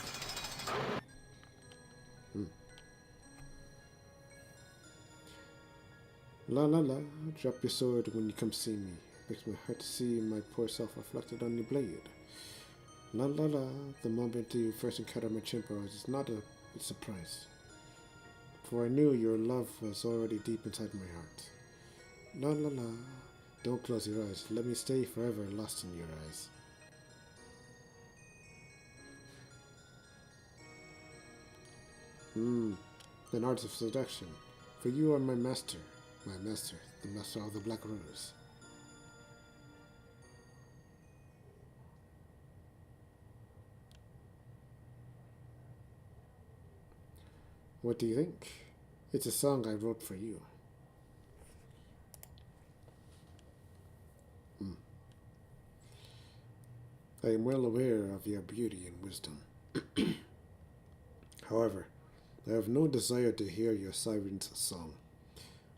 La la la, drop your sword when you come see me. It makes my heart to see my poor self reflected on your blade. La la la, the moment you first encountered my chamber was not a surprise. For I knew your love was already deep inside my heart. La la la, don't close your eyes. Let me stay forever lost in your eyes. An art of seduction. For you are my master, the master of the Black Rose. What do you think? It's a song I wrote for you. I am well aware of your beauty and wisdom. However, I have no desire to hear your siren's song.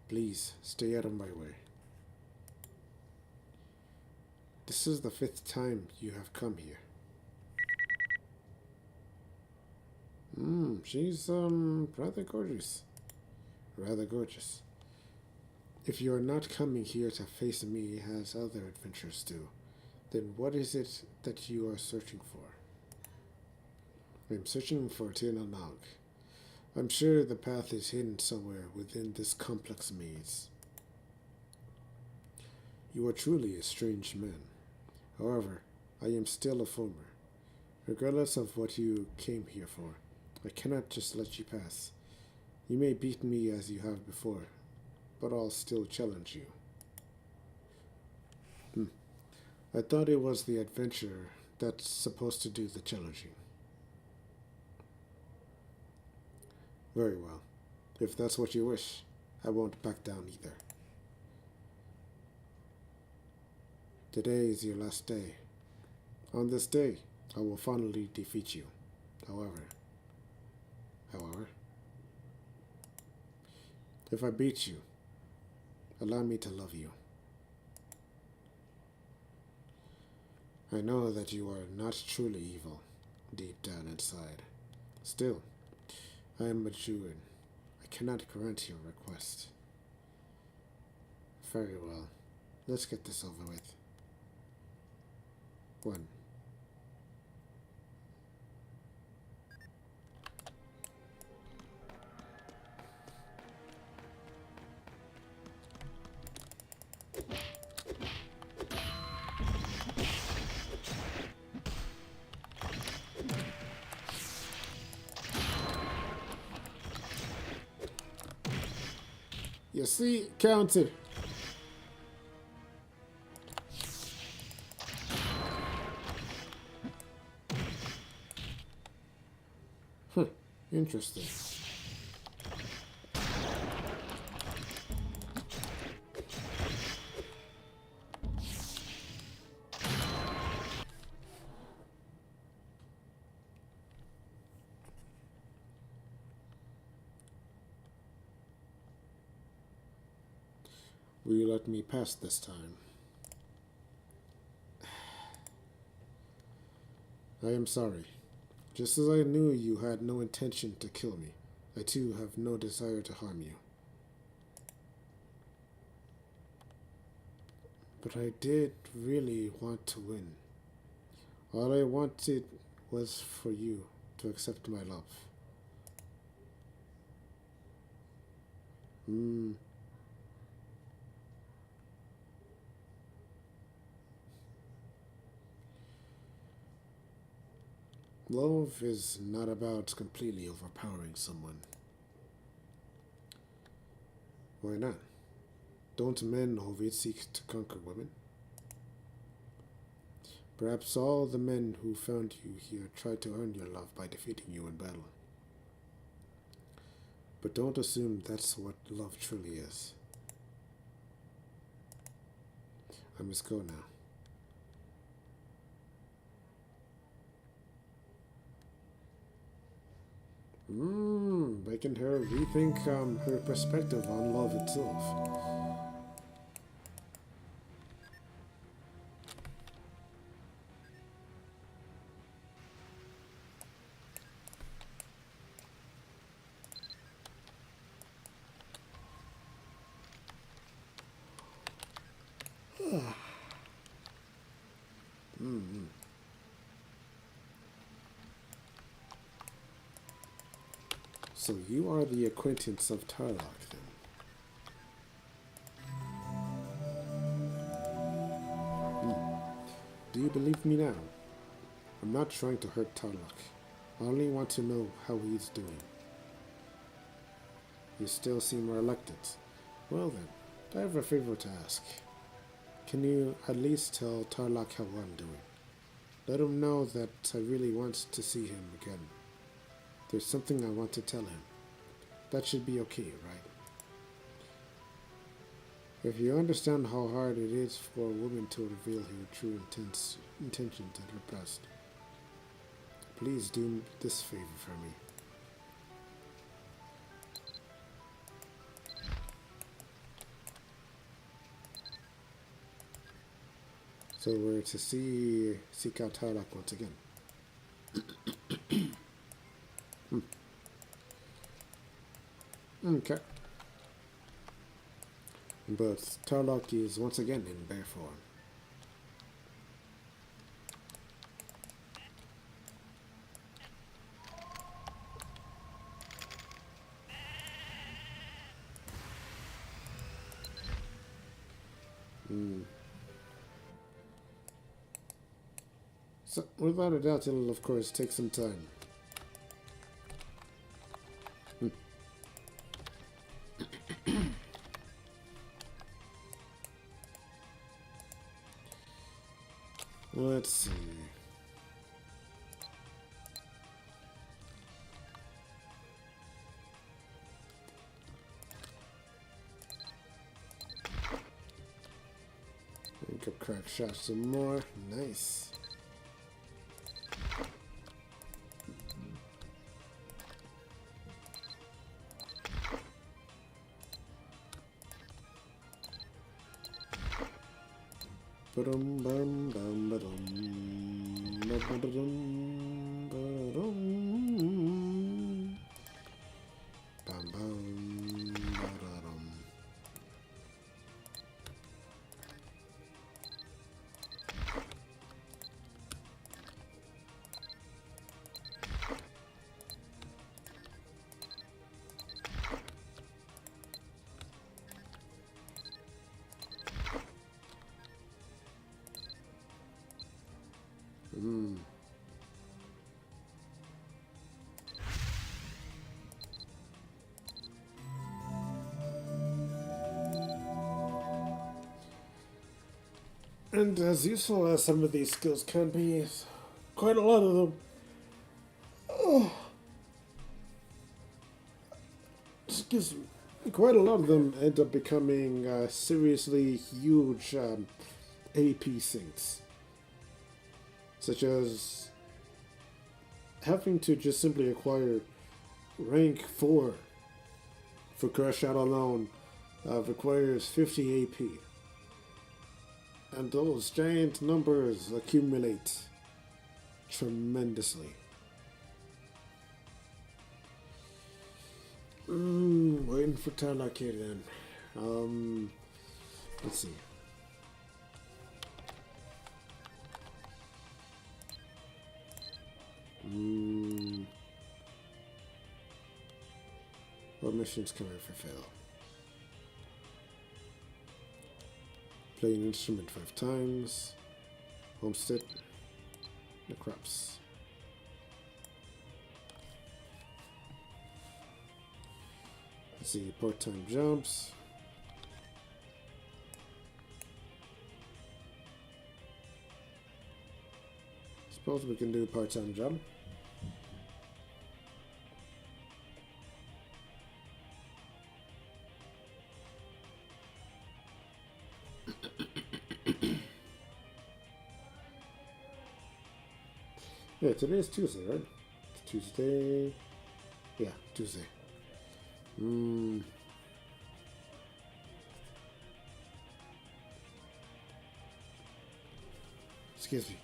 Please, stay out of my way. This is the 5th time you have come here. She's, rather gorgeous. Rather gorgeous. If you are not coming here to face me as other adventurers do, then what is it that you are searching for? I'm searching for Tina Nog. I'm sure the path is hidden somewhere within this complex maze. You are truly a strange man. However, I am still a former. Regardless of what you came here for, I cannot just let you pass. You may beat me as you have before, but I'll still challenge you. I thought it was the adventurer that's supposed to do the challenging. Very well. If that's what you wish, I won't back down either. Today is your last day. On this day, I will finally defeat you. However, if I beat you, allow me to love you. I know that you are not truly evil, deep down inside. Still, I am a Jew. I cannot grant your request. Very well. Let's get this over with. 1. You see, counter. Interesting. Will you let me pass this time? I am sorry. Just as I knew you had no intention to kill me, I too have no desire to harm you. But I did really want to win. All I wanted was for you to accept my love. Love is not about completely overpowering someone. Why not? Don't men always seek to conquer women? Perhaps all the men who found you here tried to earn your love by defeating you in battle. But don't assume that's what love truly is. I must go now. Making her rethink her perspective on love itself. So you are the acquaintance of Tarlock, then? Do you believe me now? I'm not trying to hurt Tarlock. I only want to know how he's doing. You still seem reluctant. Well then, I have a favor to ask. Can you at least tell Tarlock how I'm doing? Let him know that I really want to see him again. There's something I want to tell him. That should be okay, right? If you understand how hard it is for a woman to reveal her true intentions at her breast, please do this favor for me. So we're to seek out Tarlock once again. Okay. But Tarlock is once again in bear form. So, without a doubt, it'll of course take some time. Let's see. I could crack shot some more. Nice. Ba-dum bum bum ba-dum ba-ba-da-dum ba-dum bum bum ba-da-dum. And as useful as some of these skills can be, quite a lot of them, excuse me, quite a lot of them end up becoming seriously huge AP sinks, such as having to just simply acquire rank 4 for Crash Out alone requires 50 AP. And those giant numbers accumulate tremendously. Waiting for Tarlock here then. Let's see. What missions can I fulfill? Play an instrument 5 times. Homestead. The crops. Let's see, part-time jobs. Suppose we can do a part-time job. Yeah, today is Tuesday, right? It's Tuesday. Yeah, Tuesday. Mm. Excuse me.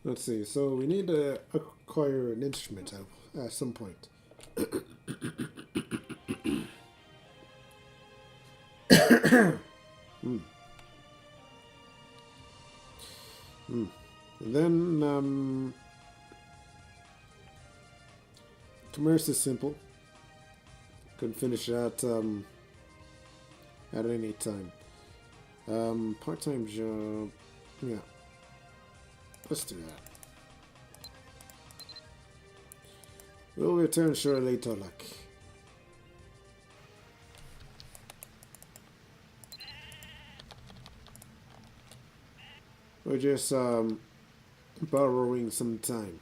Let's see. So we need to acquire an instrument at some point. Mm. Mm. Then commerce is simple. Can finish at any time. Part-time job. Yeah, let's do that. We'll return shortly to luck. We're just borrowing some time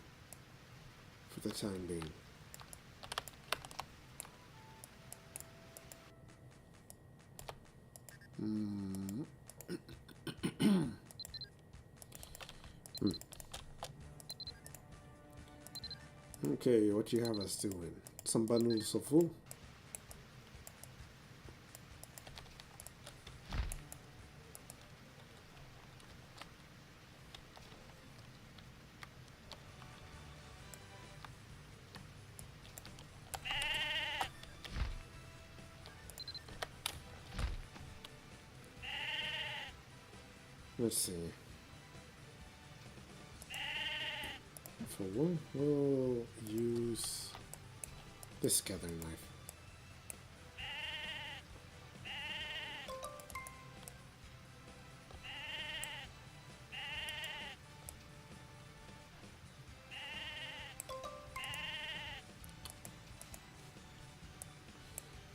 for the time being. Mm. Hmm. Okay, what you have us doing? Some bundles of wool? Let's see. For wool, we'll use this gathering knife.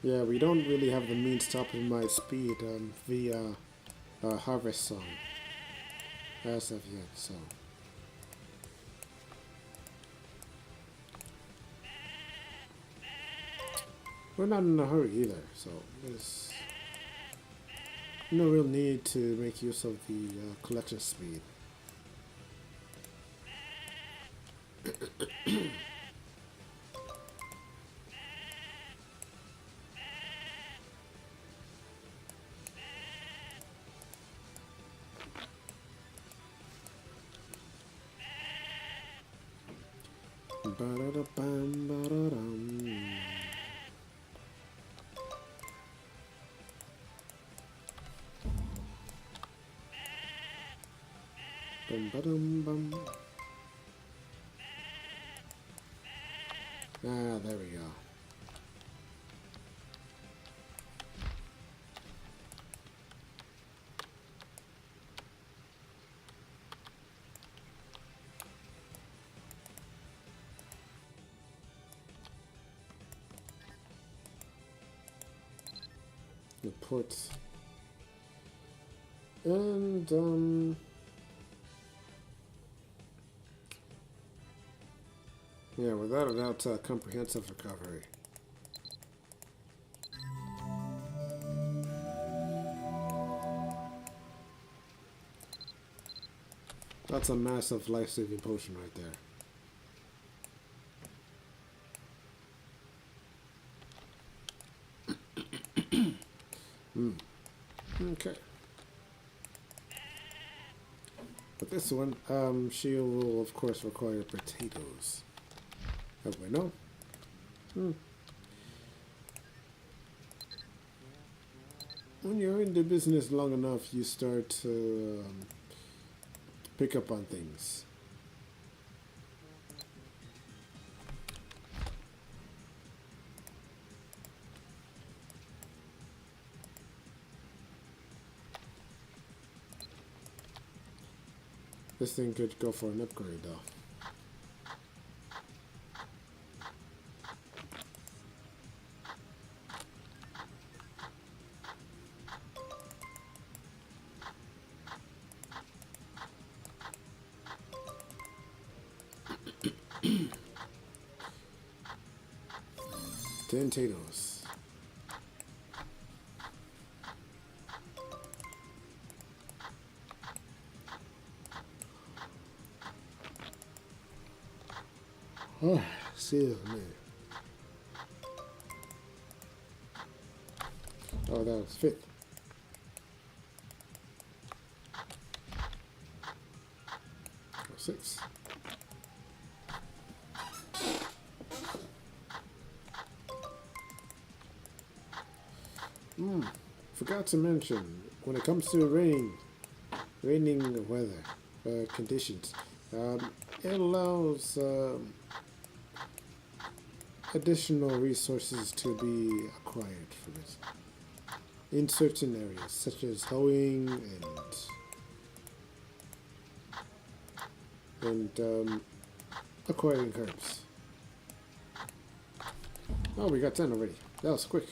Yeah, we don't really have the means to optimize speed via Harvest Song as of yet, so. We're not in a hurry either, so there's no real need to make use of the collection speed. Ba-da-da-bam, ba-da-dum. Bum, ba-dum, bum. Ah, there we go. The ports. And, yeah, without a doubt, comprehensive recovery. That's a massive life-saving potion right there. Okay. But this one, she will of course require potatoes. Oh, wait, no? When you're in the business long enough, you start to pick up on things. This thing could go for an upgrade, though. Ten potatoes. Oh, excuse me. Oh, that was fifth. Oh, six. Forgot to mention, when it comes to raining weather conditions, it allows additional resources to be acquired from it in certain areas, such as hoeing and acquiring herbs. Oh, we got 10 already. That was quick.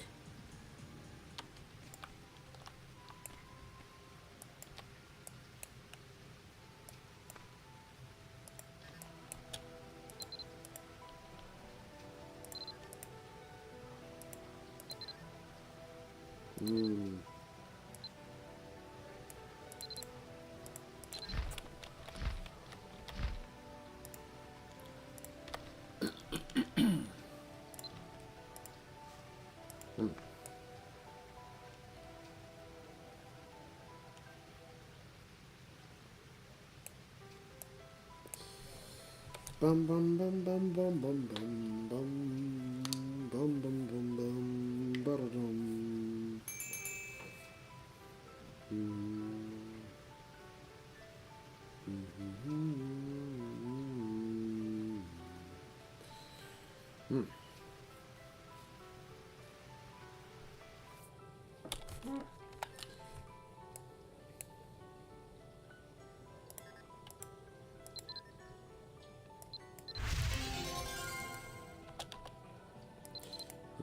Hmm. Bum bum bum bum bum bum bum bum bum bum bum bum ba-da-dum.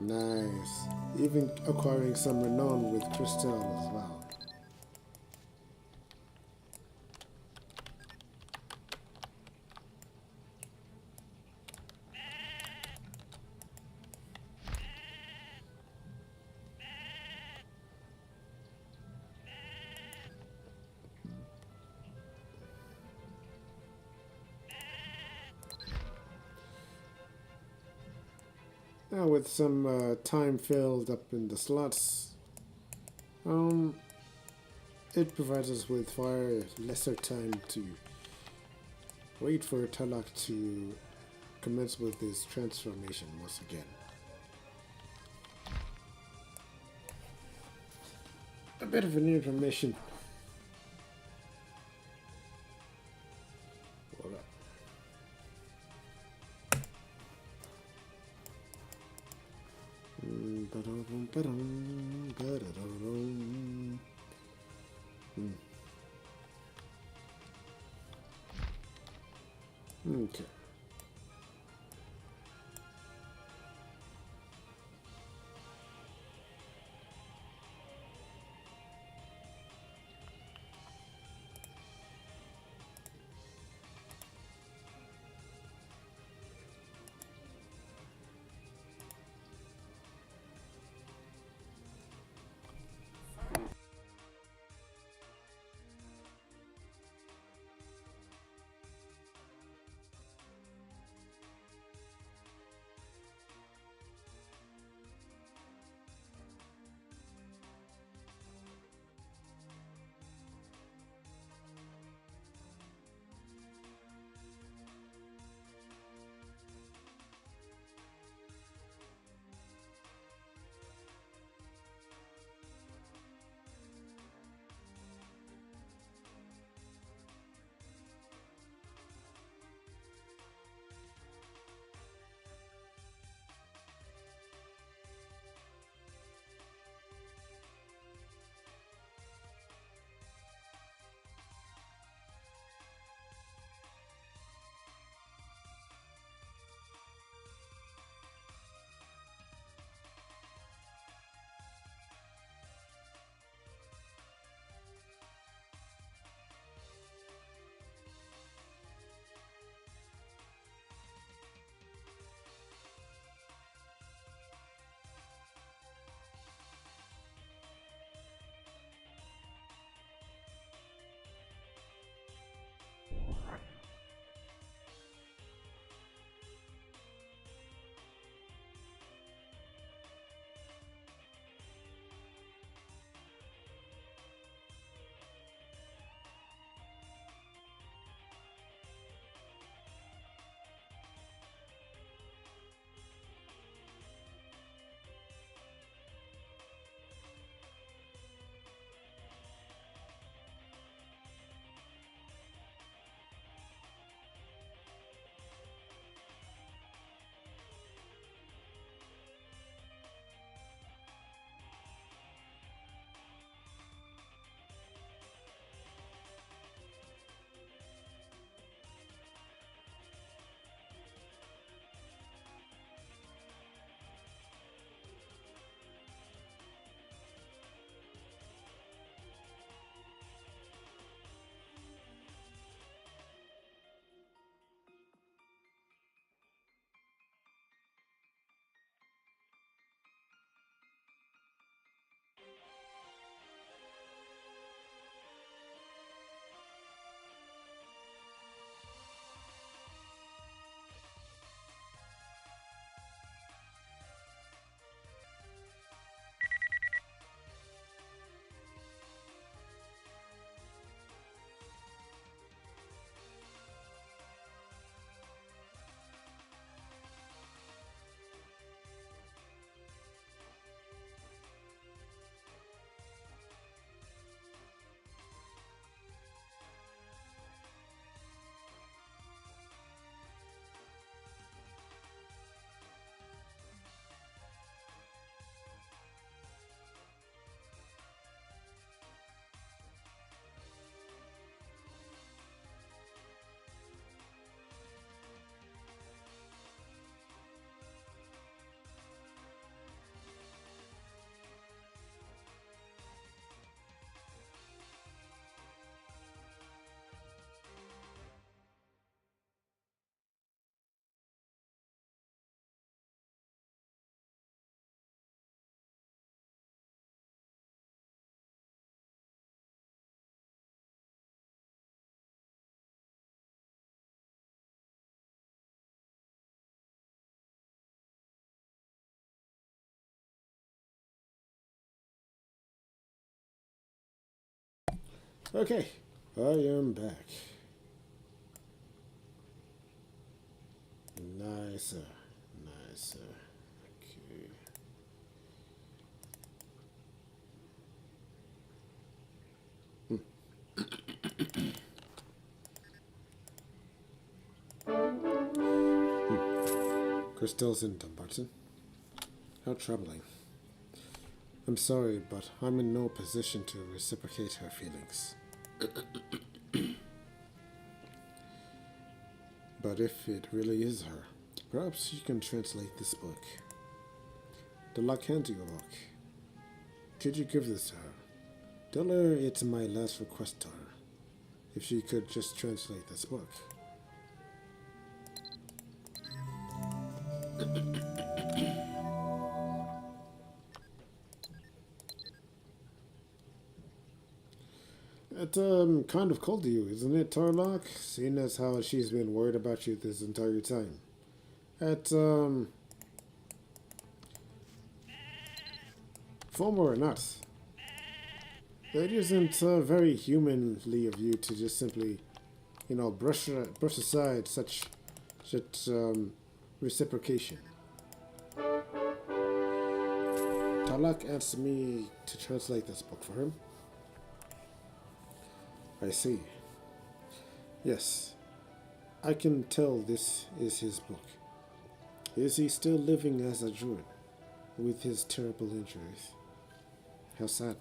Nice. Even acquiring some renown with crystal as well. Now with some time filled up in the slots, um, it provides us with far lesser time to wait for Talak to commence with his transformation once again. A bit of an information. Hold up. Ba-dum, ba-dum, ba-da-dum. Okay. Okay, I am back. Nicer, nicer. Okay. Crystals in Dumbarton. How troubling. I'm sorry, but I'm in no position to reciprocate her feelings. But if it really is her, perhaps you can translate this book. The Lacandio book. Could you give this to her? Tell her it's my last request to her. If she could just translate this book. It's kind of cold to you, isn't it, Tarlock? Seeing as how she's been worried about you this entire time. At former or not, it isn't very humanly of you to just simply, brush aside such reciprocation. Tarlock asked me to translate this book for him. I see. Yes, I can tell this is his book. Is he still living as a druid with his terrible injuries? How sad.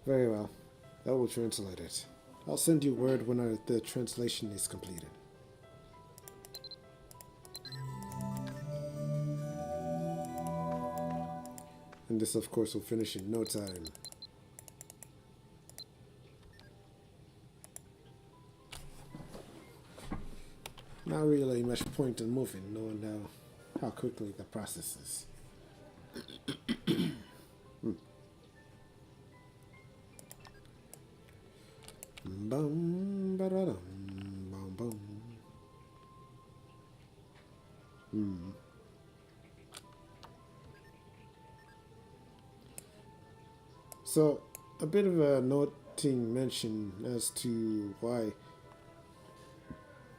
Very well. I will translate it. I'll send you word when the translation is completed. And this, of course, will finish in no time. Not really much point in moving, knowing how quickly the process is. Bum, ba-da-dum, bum, bum. So, a bit of a noting mention as to why,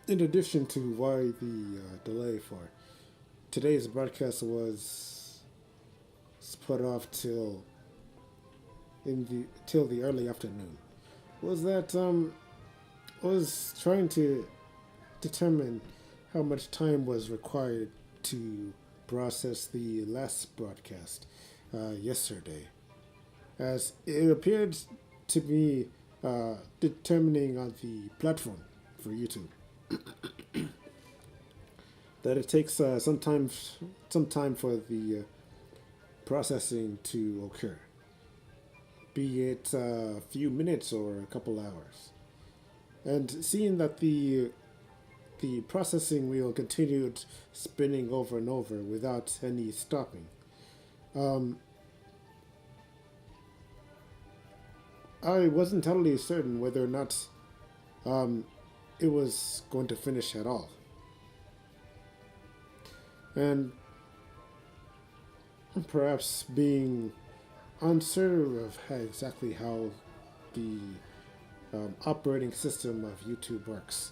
in addition to why the delay for today's broadcast was put off till the early afternoon, was that I was trying to determine how much time was required to process the last broadcast yesterday, as it appeared to be determining on the platform for YouTube that it takes some time for the processing to occur, be it a few minutes or a couple hours. And seeing that the processing wheel continued spinning over and over without any stopping, I wasn't totally certain whether or not it was going to finish at all. And perhaps being uncertain of exactly how the operating system of YouTube works,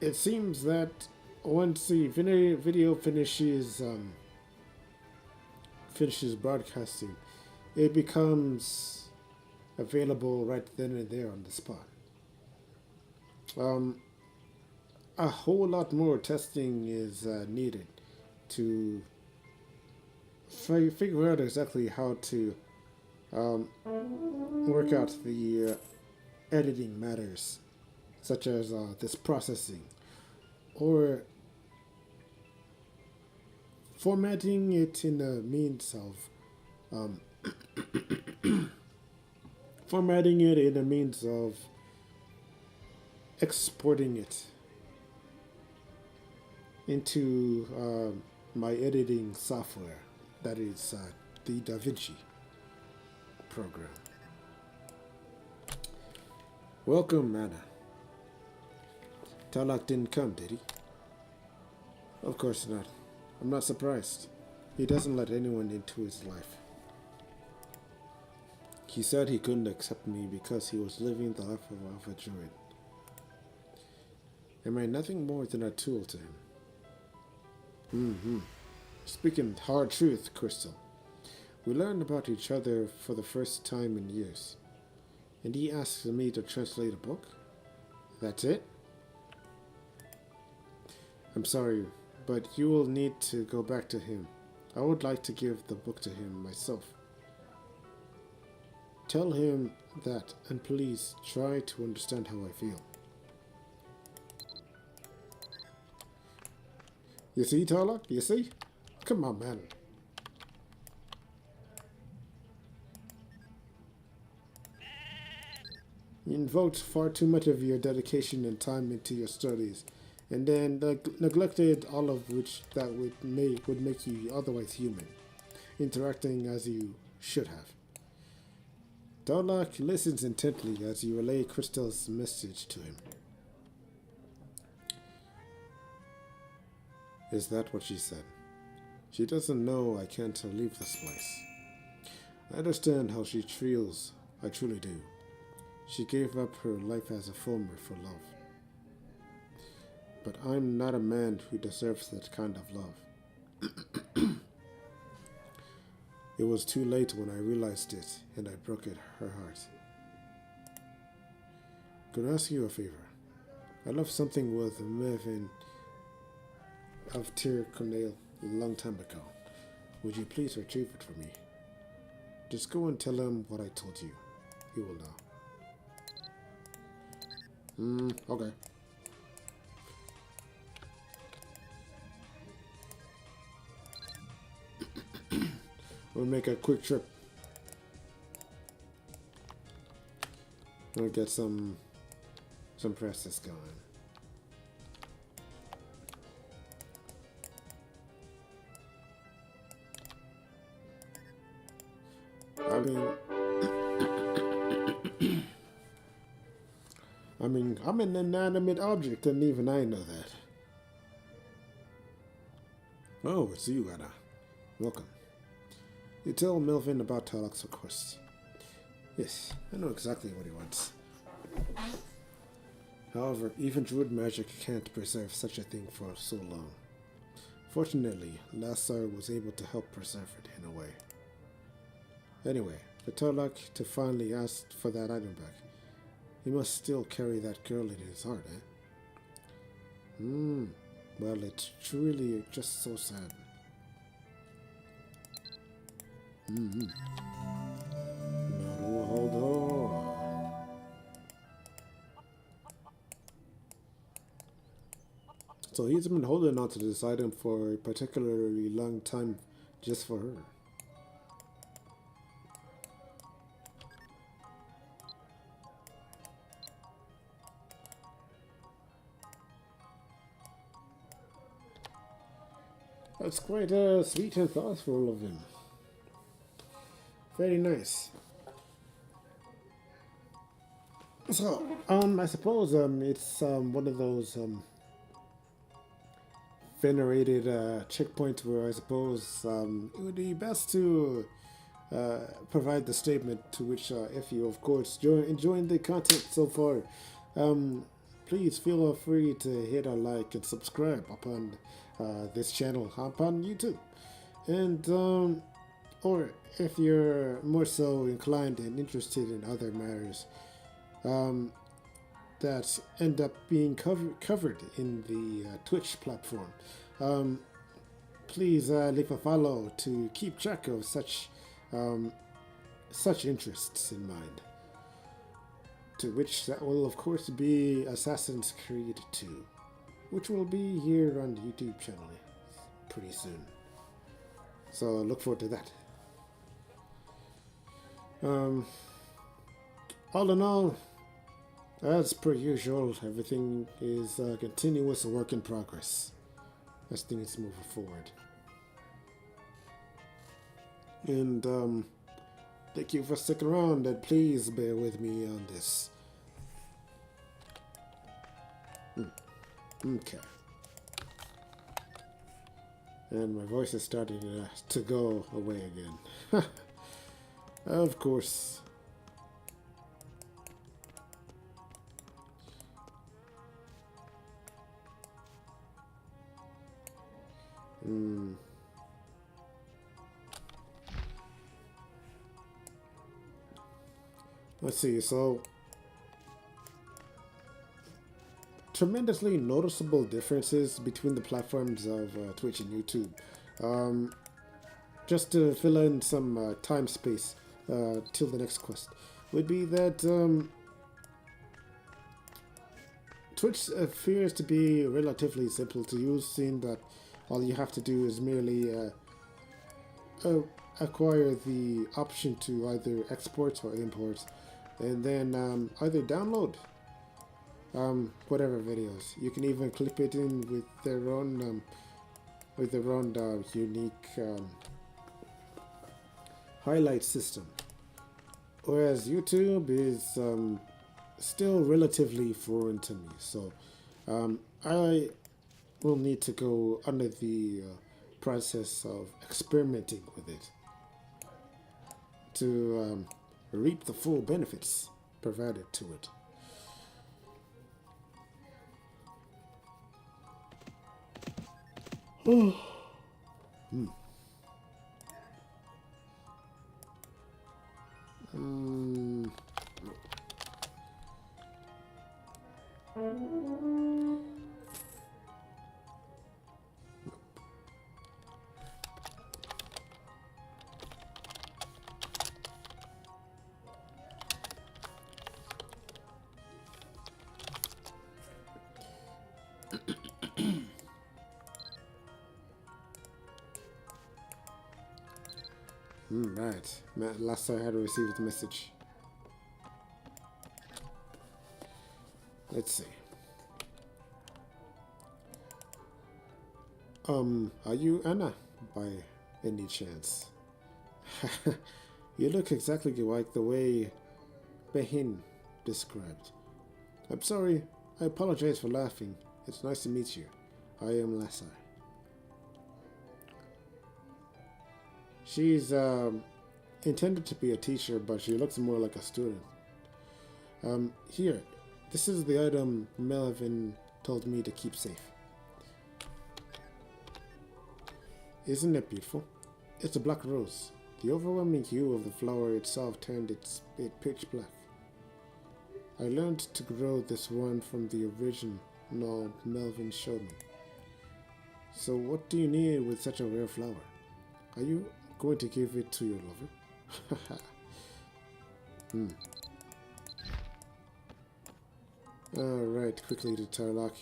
it seems that once the video finishes broadcasting, it becomes available right then and there on the spot. A whole lot more testing is needed to figure out exactly how to work out the editing matters, such as this processing, or formatting it in a means of exporting it into my editing software, that is the DaVinci program. Welcome, Anna. Talak didn't come, did he? Of course not. I'm not surprised. He doesn't let anyone into his life. He said he couldn't accept me because he was living the life of a druid. Am I nothing more than a tool to him? Speaking hard truth, Crystal. We learned about each other for the first time in years. And he asked me to translate a book? That's it? I'm sorry, but you will need to go back to him. I would like to give the book to him myself. Tell him that, and please try to understand how I feel. You see, Tarlock? You see? Come on, man. You invoked far too much of your dedication and time into your studies, and then neglected all of which that would make you otherwise human, interacting as you should have. Darlock listens intently as you relay Crystal's message to him. Is that what she said? She doesn't know I can't leave this place. I understand how she feels. I truly do. She gave up her life as a farmer for love. But I'm not a man who deserves that kind of love. It was too late when I realized it, and I broke her heart. Could I ask you a favor? I left something with Mervyn of Tir Cornell a long time ago. Would you please retrieve it for me? Just go and tell him what I told you. He will know. Okay. We'll make a quick trip. We'll get some presses going. I'm an inanimate object, and even I know that. Oh, it's you, Anna. Welcome. You tell Melvin about Tarlock's request. Yes, I know exactly what he wants. However, even druid magic can't preserve such a thing for so long. Fortunately, Lassar was able to help preserve it in a way. Anyway, for Tarlock to finally ask for that item back, he must still carry that girl in his heart, eh? Well, it's truly just so sad. Hold on. So he's been holding on to this item for a particularly long time just for her. That's quite sweet and thoughtful of him. Very nice. So, I suppose it's one of those venerated checkpoints where I suppose it would be best to provide the statement to which, if you, of course, enjoying the content so far, please feel free to hit a like and subscribe upon this channel upon YouTube. And, or if you're more so inclined and interested in other matters that end up being covered in the Twitch platform, please leave a follow to keep track of such interests in mind. To which that will of course be Assassin's Creed 2, which will be here on the YouTube channel pretty soon. So look forward to that. All in all, as per usual, everything is a continuous work in progress as things move forward. And thank you for sticking around, and please bear with me on this. Okay. And my voice is starting to go away again. Of course, Hmm. Let's see. So, tremendously noticeable differences between the platforms of Twitch and YouTube. Um, just to fill in some time space till the next quest, would be that Twitch appears to be relatively simple to use, seeing that all you have to do is merely acquire the option to either export or import, and then either download whatever videos. You can even clip it in with their own unique highlight system. Whereas YouTube is still relatively foreign to me, so I will need to go under the process of experimenting with it to reap the full benefits provided to it. Hmm. Right. Last I had received the message. Let's see. Are you Anna by any chance? You look exactly like the way Behin described. I'm sorry. I apologize for laughing. It's nice to meet you. I am Lasai. She's intended to be a teacher, but she looks more like a student. Here. This is the item Melvin told me to keep safe. Isn't it beautiful? It's a black rose. The overwhelming hue of the flower itself turned it pitch black. I learned to grow this one from the original Melvin showed me. So what do you need with such a rare flower? Are you going to give it to your lover? Alright, quickly to Tarlock.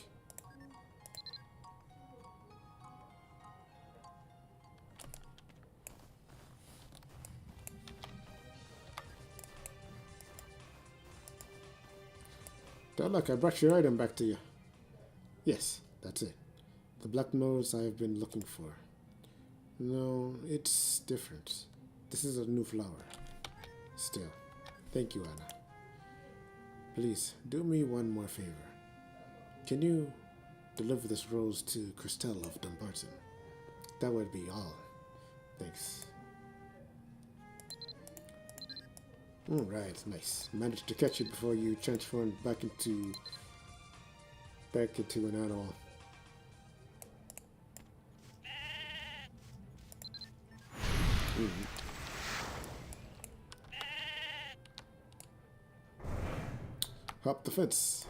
Tarlock, I brought your item back to you. Yes, that's it. The black nose I have been looking for. No, it's different. This is a new flower. Still, thank you, Anna. Please, do me one more favor. Can you deliver this rose to Christelle of Dumbarton? That would be all. Thanks. Alright, nice. Managed to catch you before you transformed back into an animal. Hop the fence.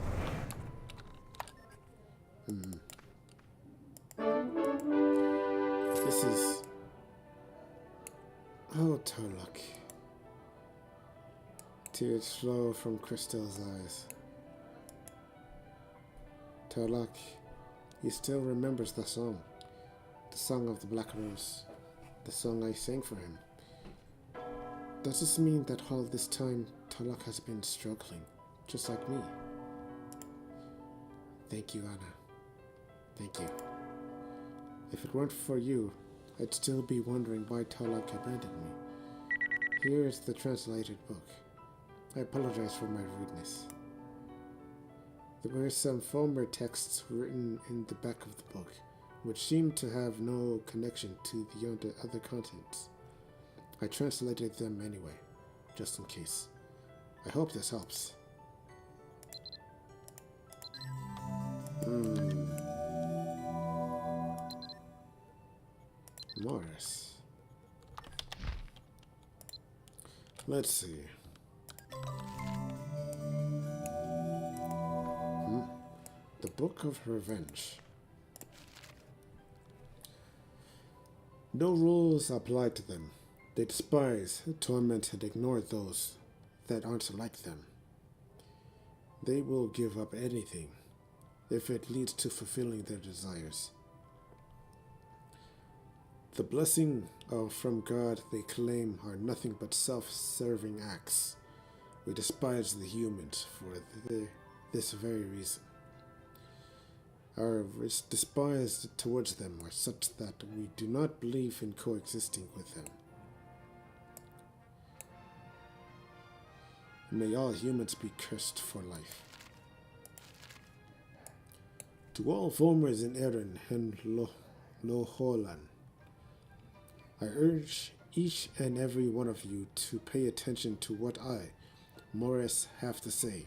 This is... Oh, Tarlock. Tears flow from Christelle's eyes. Tarlock, he still remembers the song of the Black Rose, the song I sang for him. Does this mean that all this time Tarlock has been struggling, just like me? Thank you, Anna. Thank you. If it weren't for you, I'd still be wondering why Tarlock abandoned me. Here is the translated book. I apologize for my rudeness. There were some former texts written in the back of the book, which seemed to have no connection to the other contents. I translated them anyway, just in case. I hope this helps. Let's see. The Book of Revenge. No rules apply to them. They despise, torment, and ignore those that aren't like them. They will give up anything if it leads to fulfilling their desires. The blessing from God they claim are nothing but self-serving acts. We despise the humans for this very reason. Our despise towards them are such that we do not believe in coexisting with them. May all humans be cursed for life. To all formers in Erinn and Loholan, I urge each and every one of you to pay attention to what I, Morris, have to say,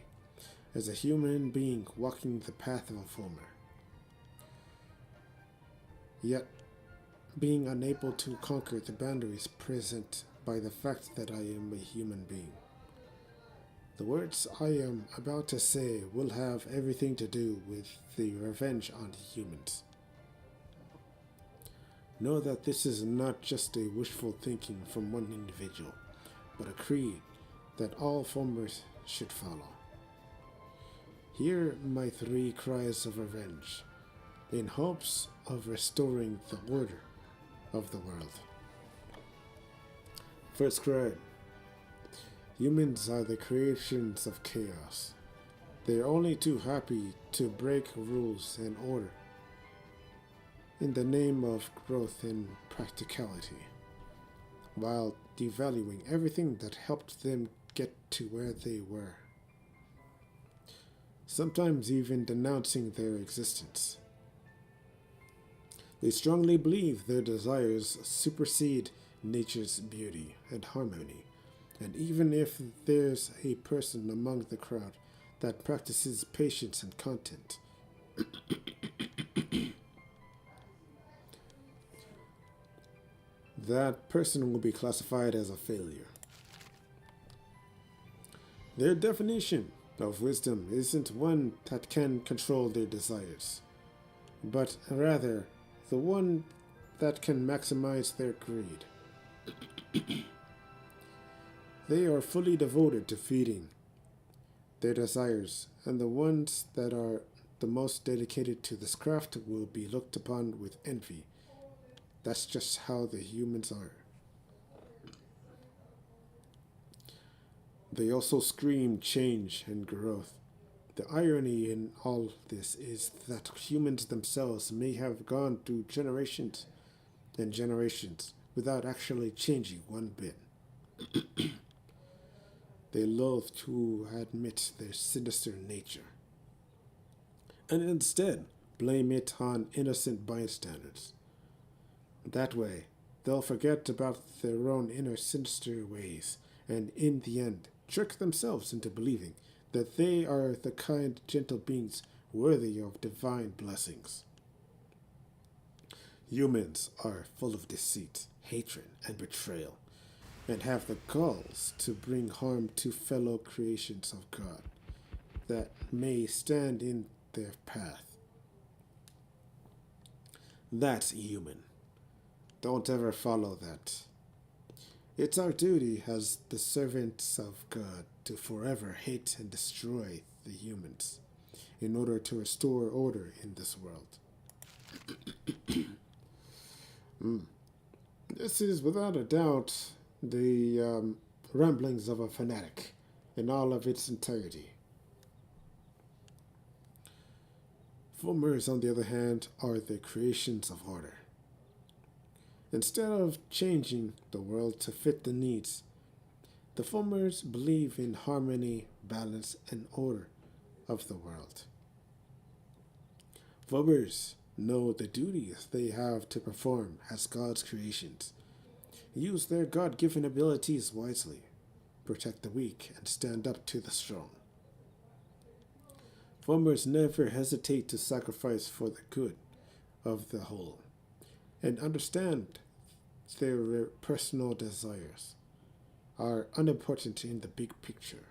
as a human being walking the path of a former. Yet, being unable to conquer the boundaries present by the fact that I am a human being. The words I am about to say will have everything to do with the revenge on humans. Know that this is not just a wishful thinking from one individual, but a creed that all formers should follow. Hear my 3 cries of revenge, in hopes of restoring the order of the world. First cry. Humans are the creations of chaos. They are only too happy to break rules and order in the name of growth and practicality, while devaluing everything that helped them get to where they were. Sometimes even denouncing their existence. They strongly believe their desires supersede nature's beauty and harmony, and even if there's a person among the crowd that practices patience and content, that person will be classified as a failure. Their definition of wisdom isn't one that can control their desires, but rather the one that can maximize their greed. They are fully devoted to feeding their desires, and the ones that are the most dedicated to this craft will be looked upon with envy. That's just how the humans are. They also scream change and growth. The irony in all this is that humans themselves may have gone through generations and generations without actually changing one bit. They loathe to admit their sinister nature, and instead blame it on innocent bystanders. That way, they'll forget about their own inner sinister ways, and in the end, trick themselves into believing that they are the kind, gentle beings worthy of divine blessings. Humans are full of deceit, hatred, and betrayal, and have the galls to bring harm to fellow creations of God that may stand in their path. That's human. Don't ever follow that. It's our duty as the servants of God to forever hate and destroy the humans in order to restore order in this world. This is without a doubt the ramblings of a fanatic in all of its entirety. Formers, on the other hand, are the creations of order. Instead of changing the world to fit the needs, the formers believe in harmony, balance, and order of the world. Formers know the duties they have to perform as God's creations. Use their God-given abilities wisely, protect the weak, and stand up to the strong. Formers never hesitate to sacrifice for the good of the whole, and understand their personal desires. are unimportant in the big picture.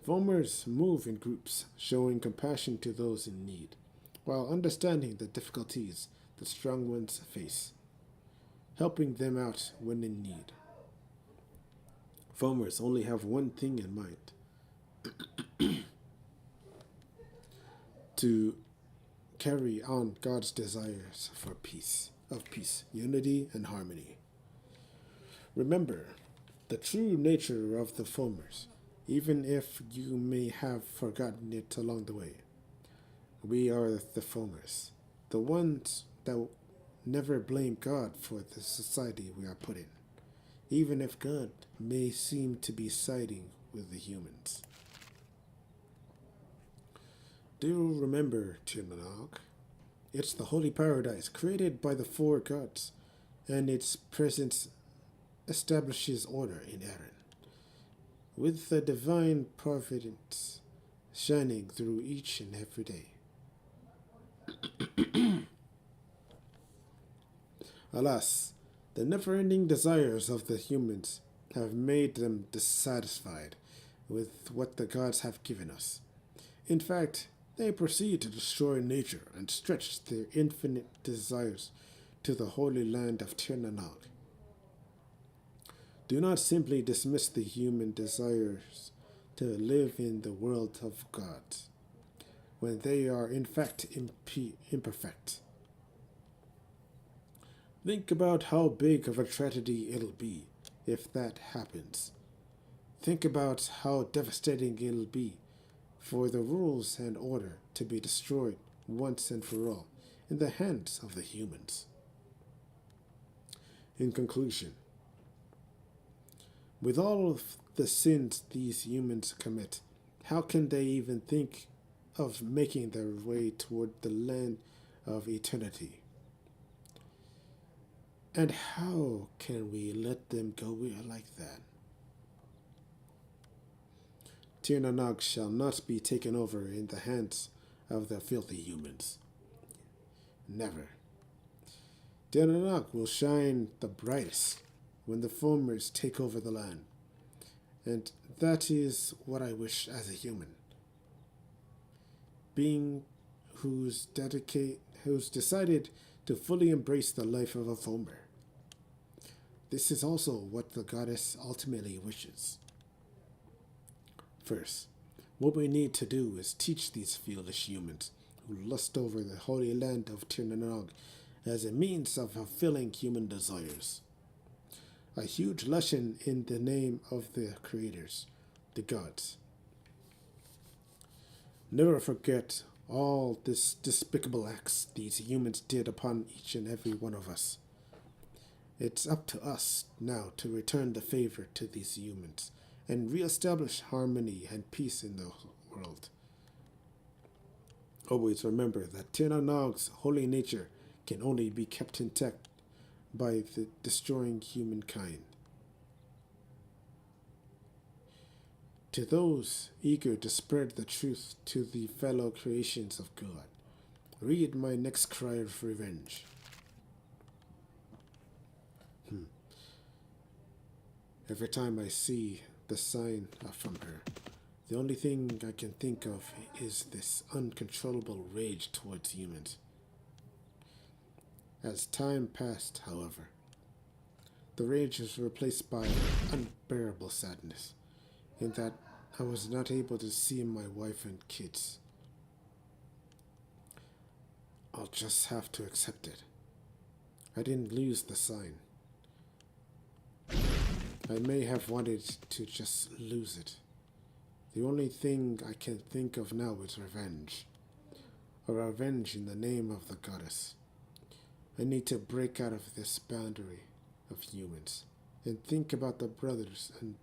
Foamers move in groups, showing compassion to those in need, while understanding the difficulties the strong ones face, helping them out when in need. Foamers only have one thing in mind: to carry on God's desires for peace, unity, and harmony. Remember the true nature of the foamers, even if you may have forgotten it along the way. We are the foamers, the ones that never blame God for the society we are put in, even if God may seem to be siding with the humans. Do remember, Tirnanog, it's the holy paradise created by the four gods, and its presence establishes order in Erinn, with the divine providence shining through each and every day. Alas, the never ending desires of the humans have made them dissatisfied with what the gods have given us. In fact, they proceed to destroy nature and stretch their infinite desires to the holy land of Tirnanog. Do not simply dismiss the human desires to live in the world of gods, when they are in fact imperfect. Think about how big of a tragedy it'll be if that happens. Think about how devastating it'll be for the rules and order to be destroyed once and for all in the hands of the humans. In conclusion, with all of the sins these humans commit, how can they even think of making their way toward the land of eternity? And how can we let them go like that? Tirnanog shall not be taken over in the hands of the filthy humans. Never. Tirnanog will shine the brightest when the foamers take over the land. And that is what I wish as a human. Being who's decided to fully embrace the life of a foamer. This is also what the goddess ultimately wishes. First, what we need to do is teach these foolish humans who lust over the holy land of Tirnanog as a means of fulfilling human desires. A huge lesson in the name of the creators, the gods. Never forget all this despicable acts these humans did upon each and every one of us. It's up to us now to return the favor to these humans and reestablish harmony and peace in the world. Always remember that Tirnanog's holy nature can only be kept intact by the destroying humankind. To those eager to spread the truth to the fellow creations of God, read my next cry of revenge. Every time I see the sign from her, the only thing I can think of is this uncontrollable rage towards humans. As time passed, however, the rage was replaced by unbearable sadness, in that I was not able to see my wife and kids. I'll just have to accept it. I didn't lose the sign. I may have wanted to just lose it. The only thing I can think of now is revenge. A revenge in the name of the goddess. I need to break out of this boundary of humans and think about the brothers that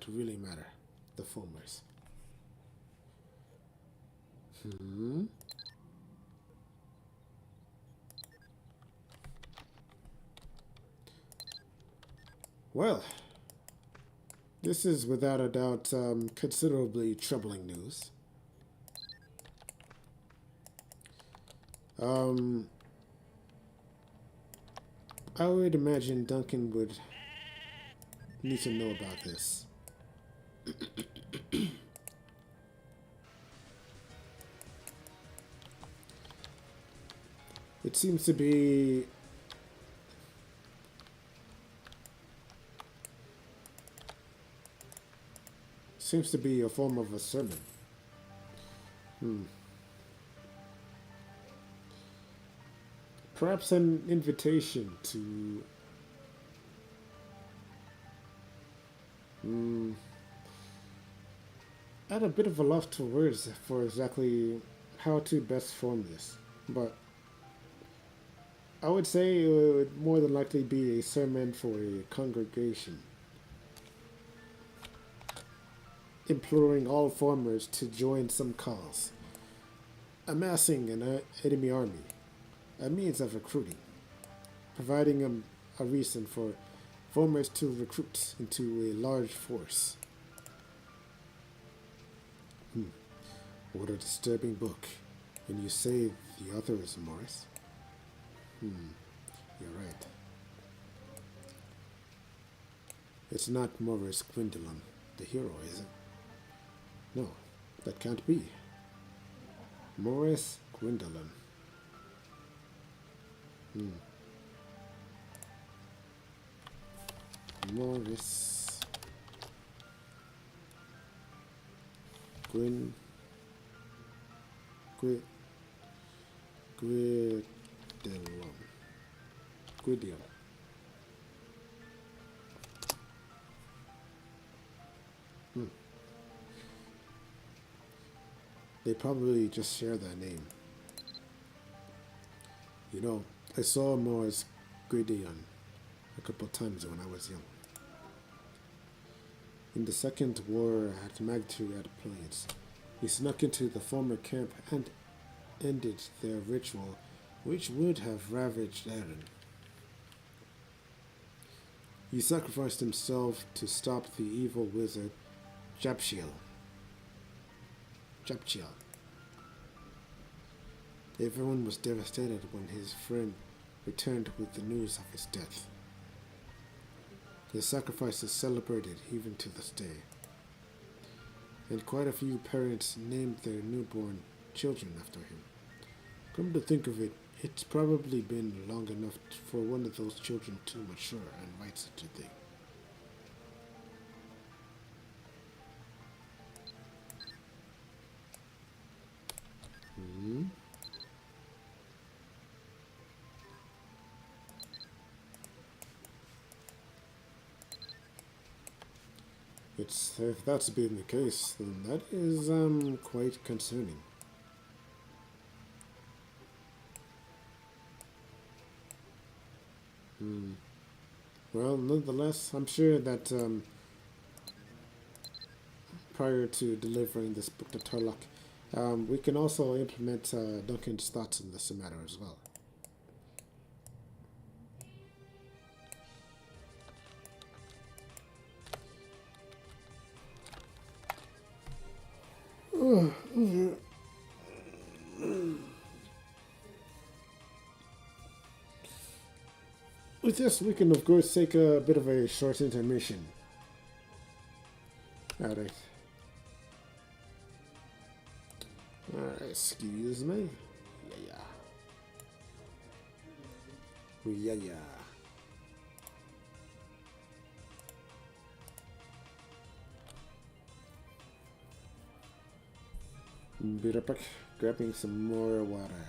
really matter, the foamers. Well, this is without a doubt considerably troubling news. I would imagine Duncan would need to know about this. It seems to be a form of a sermon. Hmm. Perhaps an invitation to add a bit of a lot to words for exactly how to best form this. But I would say it would more than likely be a sermon for a congregation, imploring all farmers to join some cause, amassing an enemy army, a means of recruiting, providing a reason for farmers to recruit into a large force. What a disturbing book. And you say the author is Morris? You're right. It's not Morris Gwendolyn, the hero, is it? No, that can't be. Morris Gwendolyn. Morris Gwyn Gwyddelon. Gwydion. They probably just share that name. You know, I saw Morris Gwydion a couple times when I was young. In the Second War at Magtu at Plains, he snuck into the former camp and ended their ritual, which would have ravaged Erinn. He sacrificed himself to stop the evil wizard Japchiel. Everyone was devastated when his friend returned with the news of his death. His sacrifice is celebrated even to this day, and quite a few parents named their newborn children after him. Come to think of it, it's probably been long enough for one of those children to mature and write such a thing. If that's been the case, then that is quite concerning. Well, nonetheless, I'm sure that prior to delivering this book to Turlock, we can also implement Duncan's thoughts in this matter as well. With this, we can of course take a bit of a short intermission. Alright. Alright, excuse me. Yeah. Be right back, grabbing some more water.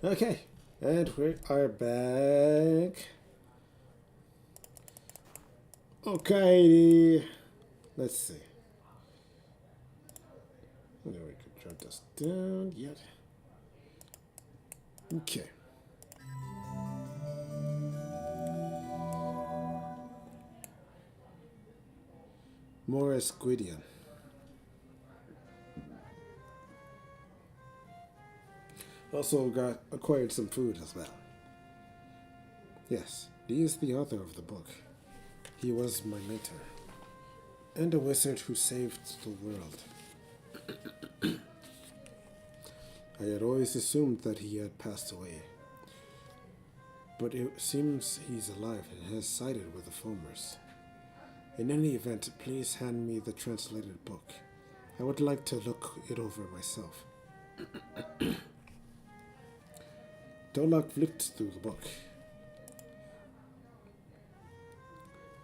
Okay, and we are back. Okay, let's see. Maybe we could drop this down yet. Okay. Morris Gwydion. Also got acquired some food as well. Yes, he is the author of the book. He was my mentor, and a wizard who saved the world. I had always assumed that he had passed away, but it seems he's alive and has sided with the Foamers. In any event, please hand me the translated book. I would like to look it over myself. Dolak flicked through the book.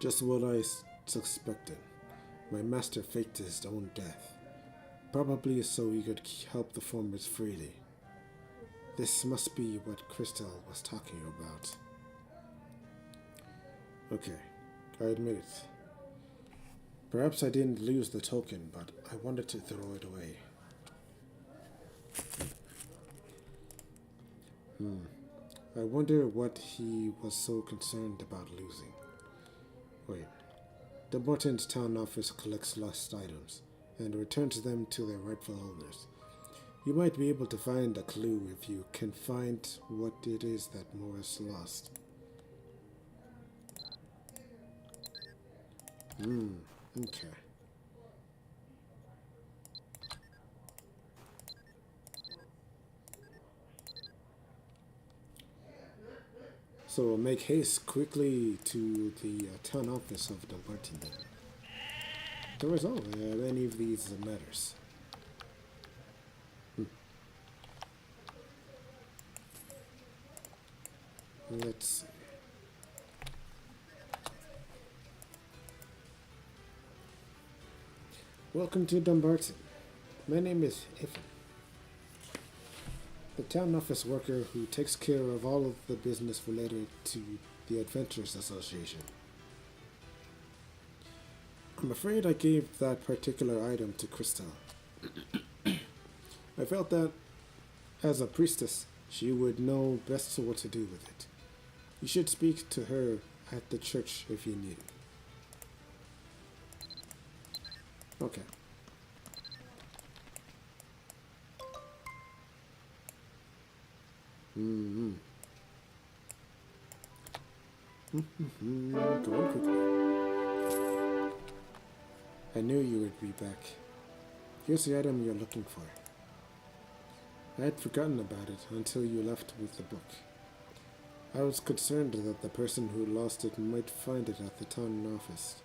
Just what I suspected. My master faked his own death, probably so he could help the Foamers freely. This must be what Crystal was talking about. Okay, I admit it. Perhaps I didn't lose the token, but I wanted to throw it away. I wonder what he was so concerned about losing. Wait. The Morton's town office collects lost items and returns them to their rightful owners. You might be able to find a clue if you can find what it is that Morris lost. Okay. So make haste quickly to the town office of the Martin. To resolve any of these matters. Let's see. Welcome to Dumbarton. My name is Iffin, the town office worker who takes care of all of the business related to the Adventurers Association. I'm afraid I gave that particular item to Crystal. I felt that, as a priestess, she would know best what to do with it. You should speak to her at the church if you need. Okay. Go on quickly. I knew you would be back. Here's the item you're looking for. I had forgotten about it until you left with the book. I was concerned that the person who lost it might find it at the town office.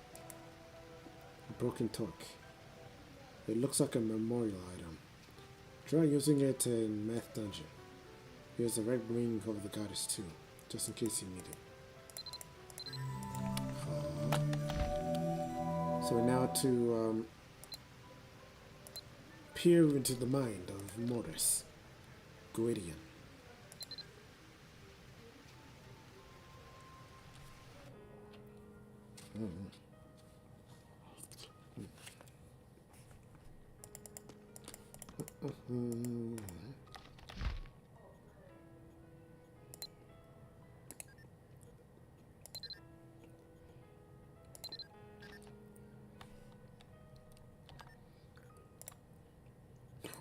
A broken torque. It looks like a memorial item. Try using it in Math Dungeon. Here's the red ring of the goddess too, just in case you need it. So now to peer into the mind of Morris Gwydion.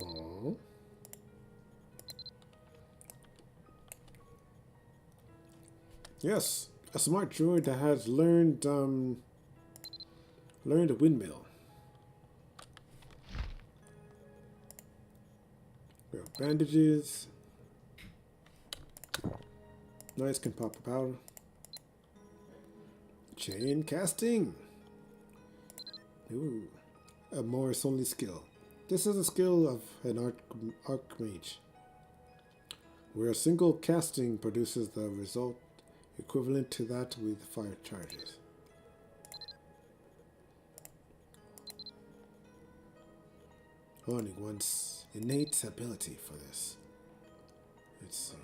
Oh. Yes, a smart droid that has learned a windmill. We have bandages. Nice, can pop a powder. Chain casting. Ooh, a Morris only skill. This is a skill of an archmage, where a single casting produces the result equivalent to that with fire charges. Owning one's innate ability for this. Let's see.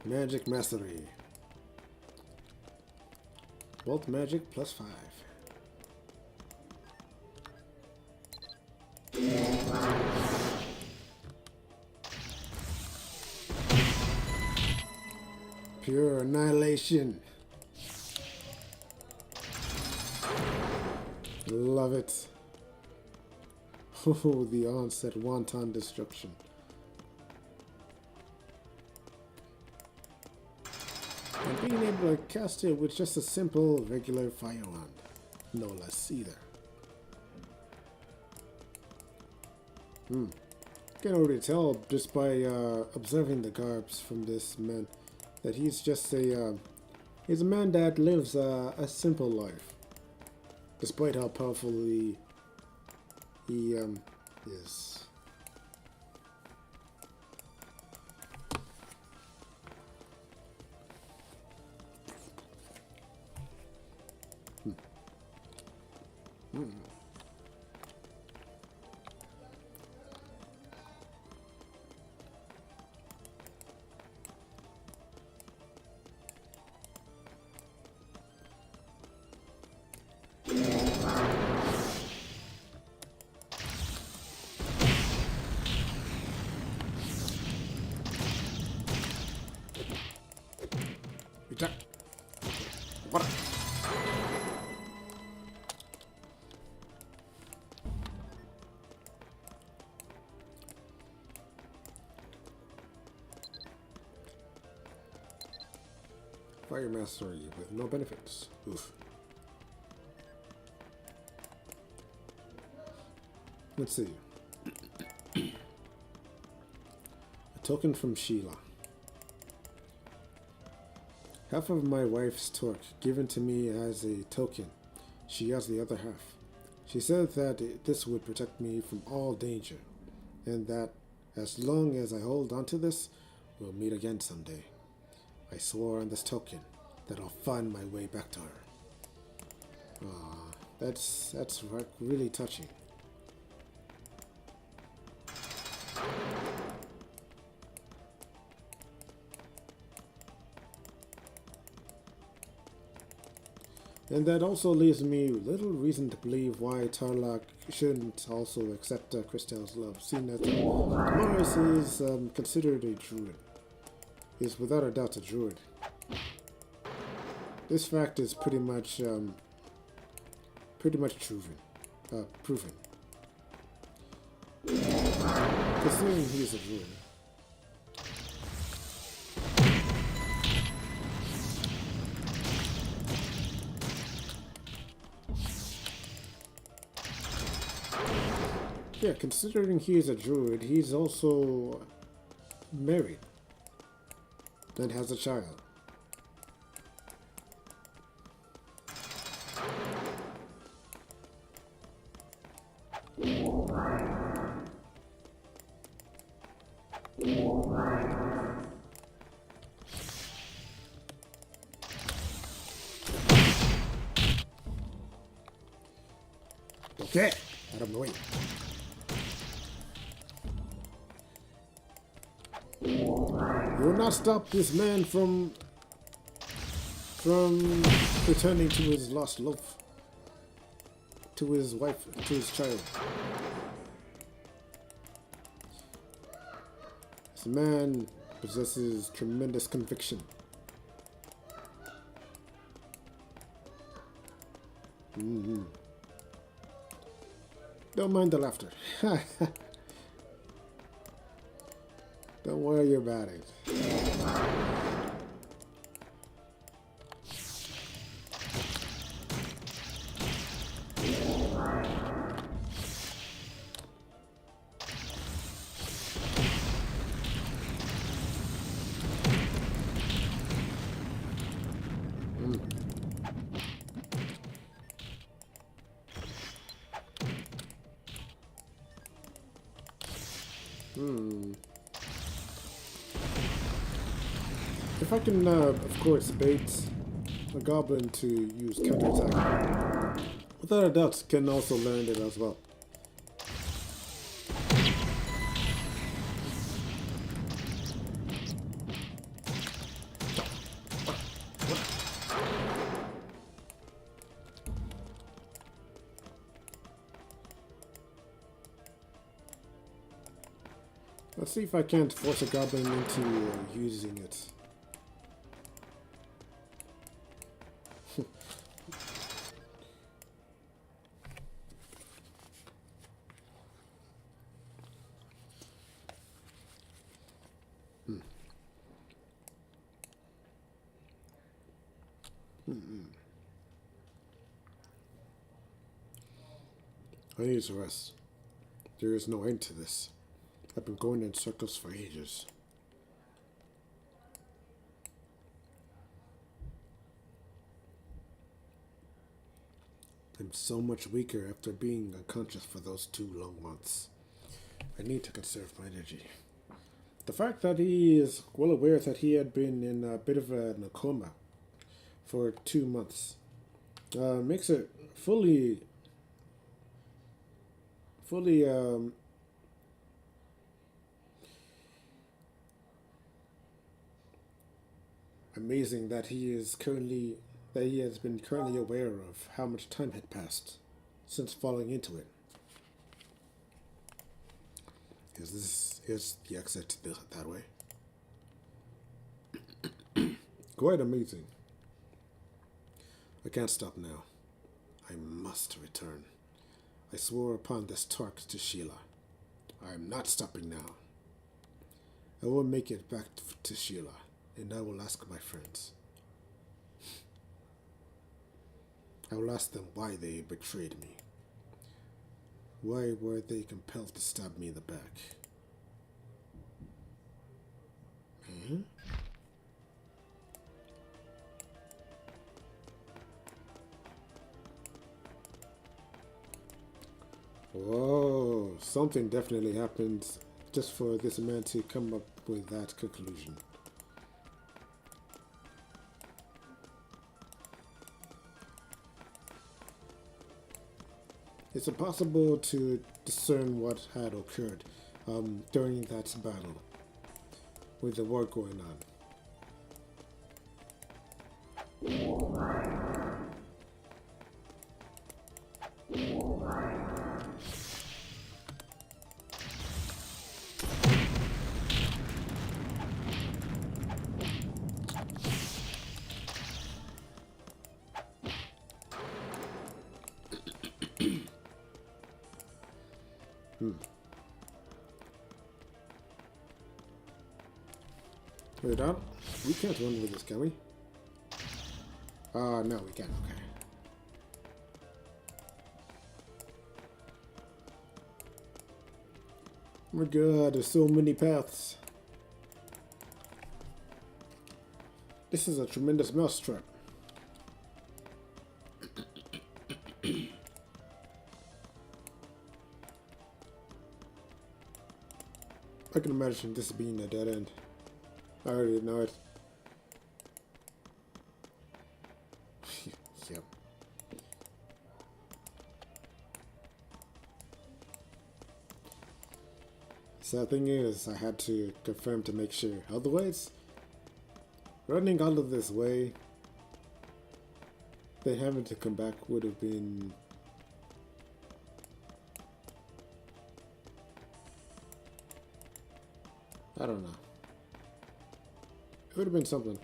Magic Mastery. Bolt Magic +5. Pure Annihilation. Love it. Oh, the onset wanton destruction. And being able to cast it with just a simple regular fire wand. No less either. Can already tell just by observing the garbs from this man that he's just he's a man that lives a simple life, despite how powerful he is. What? Fire Mastery with no benefits. Oof. Let's see. A token from Sheila. Half of my wife's torque given to me as a token. She has the other half. She said that this would protect me from all danger, and that as long as I hold on to this, we'll meet again someday. I swore on this token that I'll find my way back to her. That's really touching. And that also leaves me little reason to believe why Tarlok shouldn't also accept Christel's love, seeing that Damaris is considered a druid. He is without a doubt a druid. This fact is pretty much proven. Considering he is a druid. Yeah, considering he is a druid, he's also married and has a child. Okay, out of the way. You will not stop this man from returning to his lost love, to his wife, to his child. This man possesses tremendous conviction. Don't mind the laughter. Don't worry about it. If I can, of course, bait a goblin to use counterattack, without a doubt, can also learn it as well. Let's see if I can't force a goblin into using it. I need to rest. There is no end to this. I've been going in circles for ages. I'm so much weaker after being unconscious for those 2 long months. I need to conserve my energy. The fact that he is well aware that he had been in a bit of a coma for 2 months makes it fully amazing that he has been currently aware of how much time had passed since falling into it. Is the exit that way? Quite amazing. I can't stop now. I must return. I swore upon this torque to Sheila. I am not stopping now. I will make it back to Sheila, and I will ask my friends. I will ask them why they betrayed me. Why were they compelled to stab me in the back? Whoa, something definitely happened just for this man to come up with that conclusion. It's impossible to discern what had occurred during that battle with the war going on. Wait up. We can't run with this, can we? No, we can't. Okay. Oh my god, there's so many paths. This is a tremendous mousetrap. I can imagine this being a dead end. I already know it. Yep. Sad thing is, I had to confirm to make sure. Otherwise, running all of this way, then having to come back would have been... I don't know. It would have been something.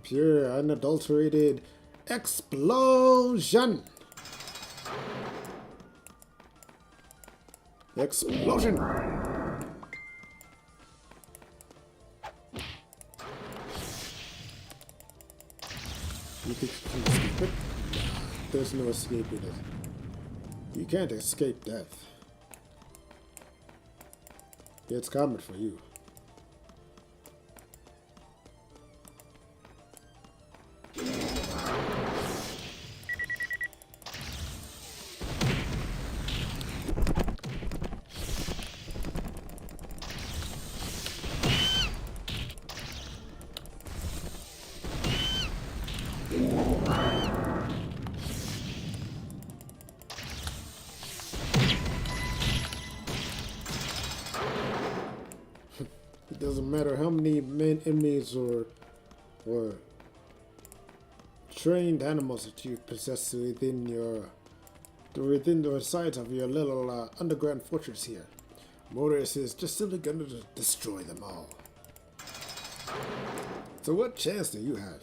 Pure, unadulterated explosion! Explosion! You think you can escape it? There's no escaping it. You can't escape death. It's coming for you. It doesn't matter how many main enemies or trained animals that you possess within the sides of your little underground fortress here. Mortis is just simply gonna destroy them all. So what chance do you have?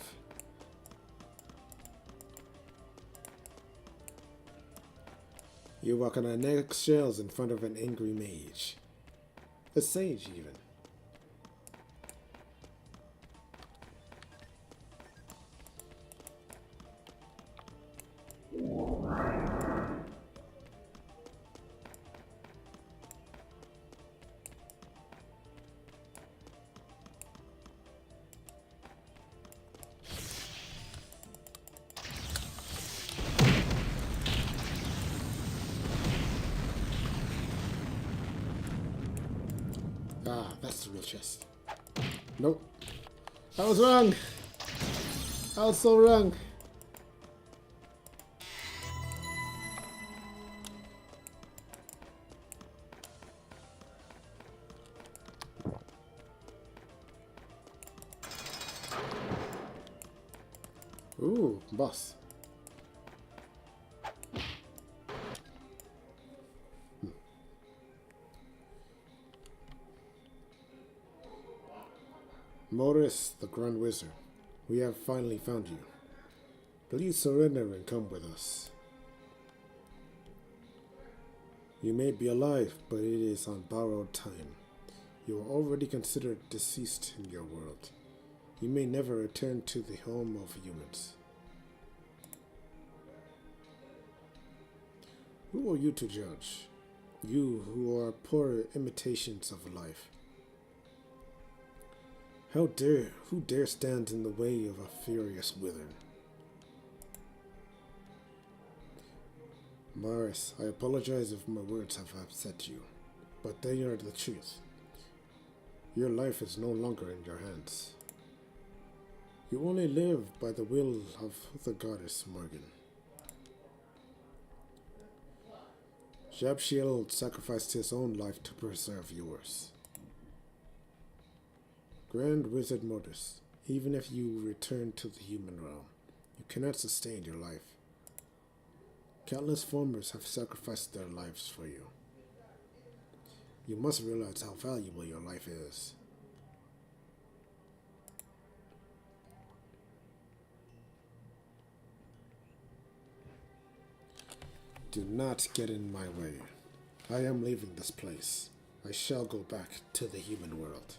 You walk on an eggshells in front of an angry mage. A sage, even. Ah, that's the real chest. Nope. I was wrong! I was so wrong! Ooh, boss. Mortis, the Grand Wizard, we have finally found you. Please surrender and come with us. You may be alive, but it is on borrowed time. You are already considered deceased in your world. You may never return to the home of humans. Who are you to judge? You who are poor imitations of life. Who dare stand in the way of a furious wizard? Morris, I apologize if my words have upset you, but they are the truth. Your life is no longer in your hands. You only live by the will of the goddess Morgan. Jabshiel sacrificed his own life to preserve yours. Grand Wizard Mortis, even if you return to the human realm, you cannot sustain your life. Countless farmers have sacrificed their lives for you. You must realize how valuable your life is. Do not get in my way. I am leaving this place. I shall go back to the human world.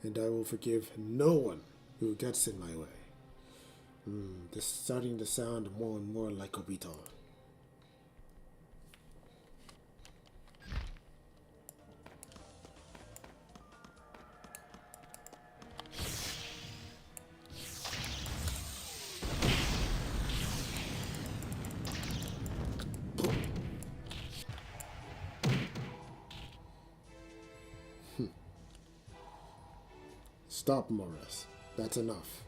And I will forgive no one who gets in my way. This is starting to sound more and more like Obito. Stop, Morris. That's enough.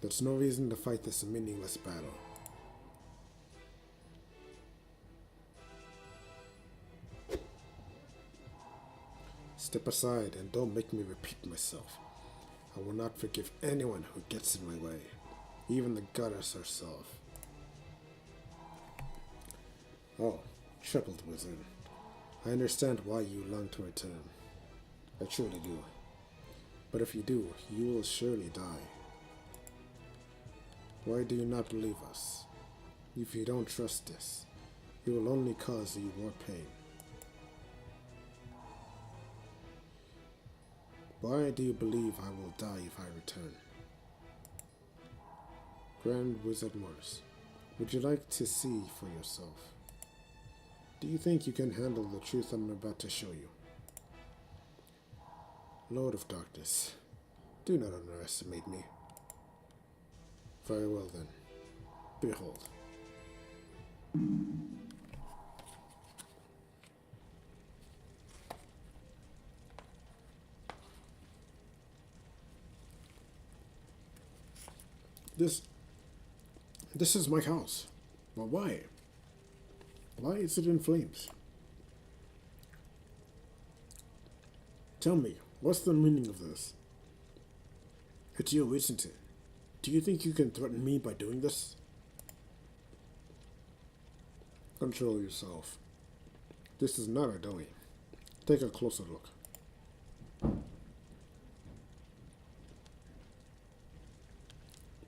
There's no reason to fight this meaningless battle. Step aside and don't make me repeat myself. I will not forgive anyone who gets in my way, even the goddess herself. Oh, troubled wizard. I understand why you long to return. I truly do. But if you do, you will surely die. Why do you not believe us? If you don't trust this, it will only cause you more pain. Why do you believe I will die if I return? Grand Wizard Morris, would you like to see for yourself? Do you think you can handle the truth I'm about to show you? Lord of Darkness, do not underestimate me. Very well then. Behold. This is my house. But why? Why is it in flames? Tell me, what's the meaning of this? It's you, isn't it? Do you think you can threaten me by doing this? Control yourself. This is not a dummy. Take a closer look.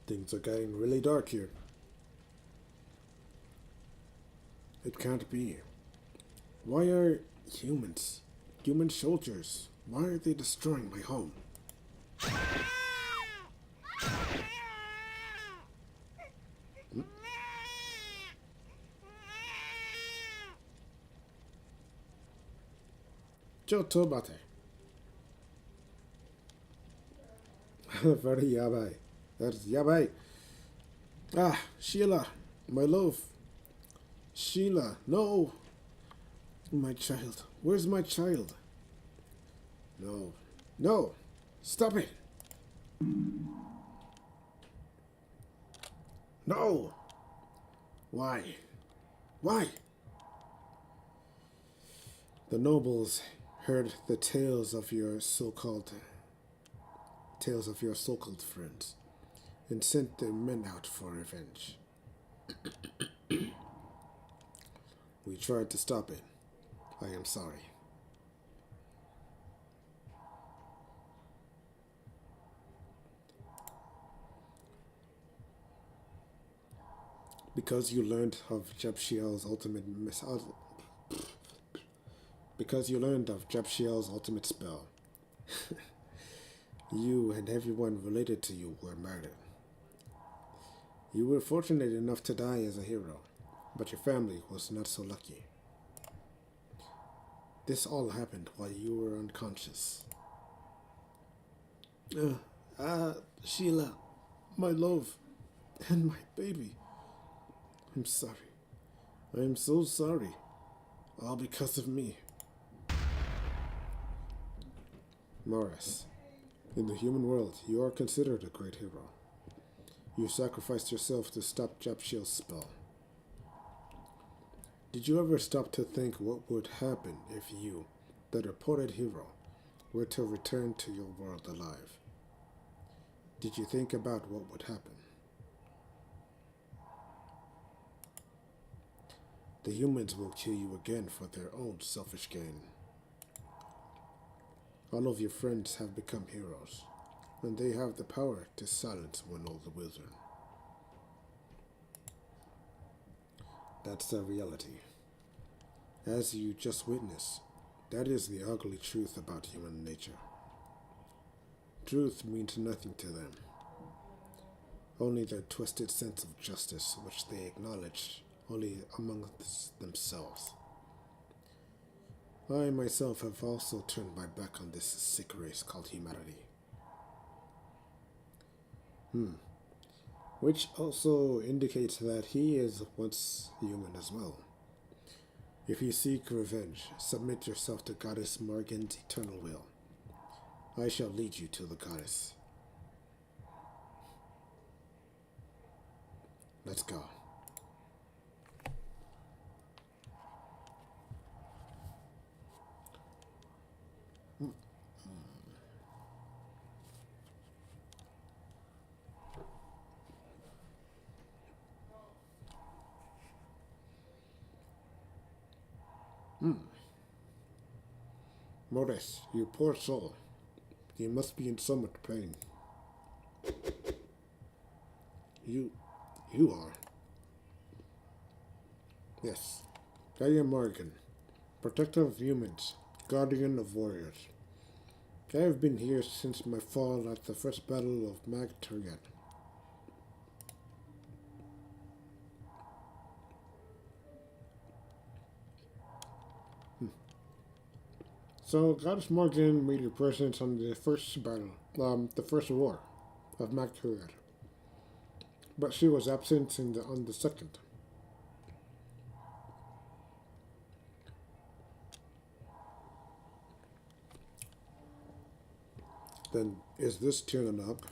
Things are getting really dark here. It can't be. Why are humans, human soldiers, why are they destroying my home? Jotobate. Very yabai. That's yabai. Ah, Sheila, my love. Sheila, no. My child. Where's my child? No. No. Stop it. No. Why? Why? The nobles heard the tales of your so-called friends and sent their men out for revenge. We tried to stop it. I am sorry. Because you learned of Jabshiel's ultimate spell, you and everyone related to you were murdered. You were fortunate enough to die as a hero, but your family was not so lucky. This all happened while you were unconscious. Sheila, my love, and my baby. I'm sorry. I am so sorry. All because of me. Morris, in the human world, you are considered a great hero. You sacrificed yourself to stop Jabshiel's spell. Did you ever stop to think what would happen if you, the reported hero, were to return to your world alive? Did you think about what would happen? The humans will kill you again for their own selfish gain. All of your friends have become heroes, and they have the power to silence one old wizard. That's the reality. As you just witnessed, that is the ugly truth about human nature. Truth means nothing to them. Only their twisted sense of justice, which they acknowledge only amongst themselves. I myself have also turned my back on this sick race called humanity. Which also indicates that he is once human as well. If you seek revenge, submit yourself to Goddess Morgan's eternal will. I shall lead you to the goddess. Let's go. Morris, you poor soul. You must be in so much pain. You are. Yes. I am Morgan, protector of humans, guardian of warriors. I have been here since my fall at the first battle of Magturian. So, Goddess Morgan made her presence on the first battle, the first war of Magturian. But she was absent on the second. Then, is this turning up?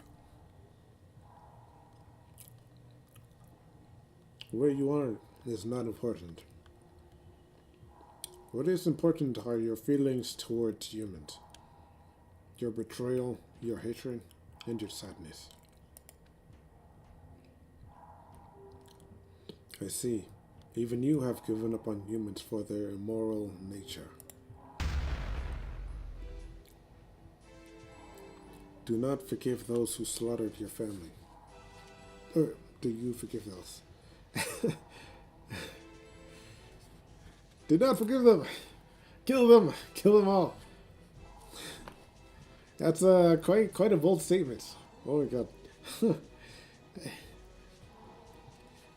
Where you are is not important. What is important are your feelings towards humans. your betrayal, your hatred, and your sadness. I see. Even you have given up on humans for their immoral nature. Do not forgive those who slaughtered your family. Or do you forgive those? Do not forgive them! Kill them! Kill them all! That's quite a bold statement. Oh my god.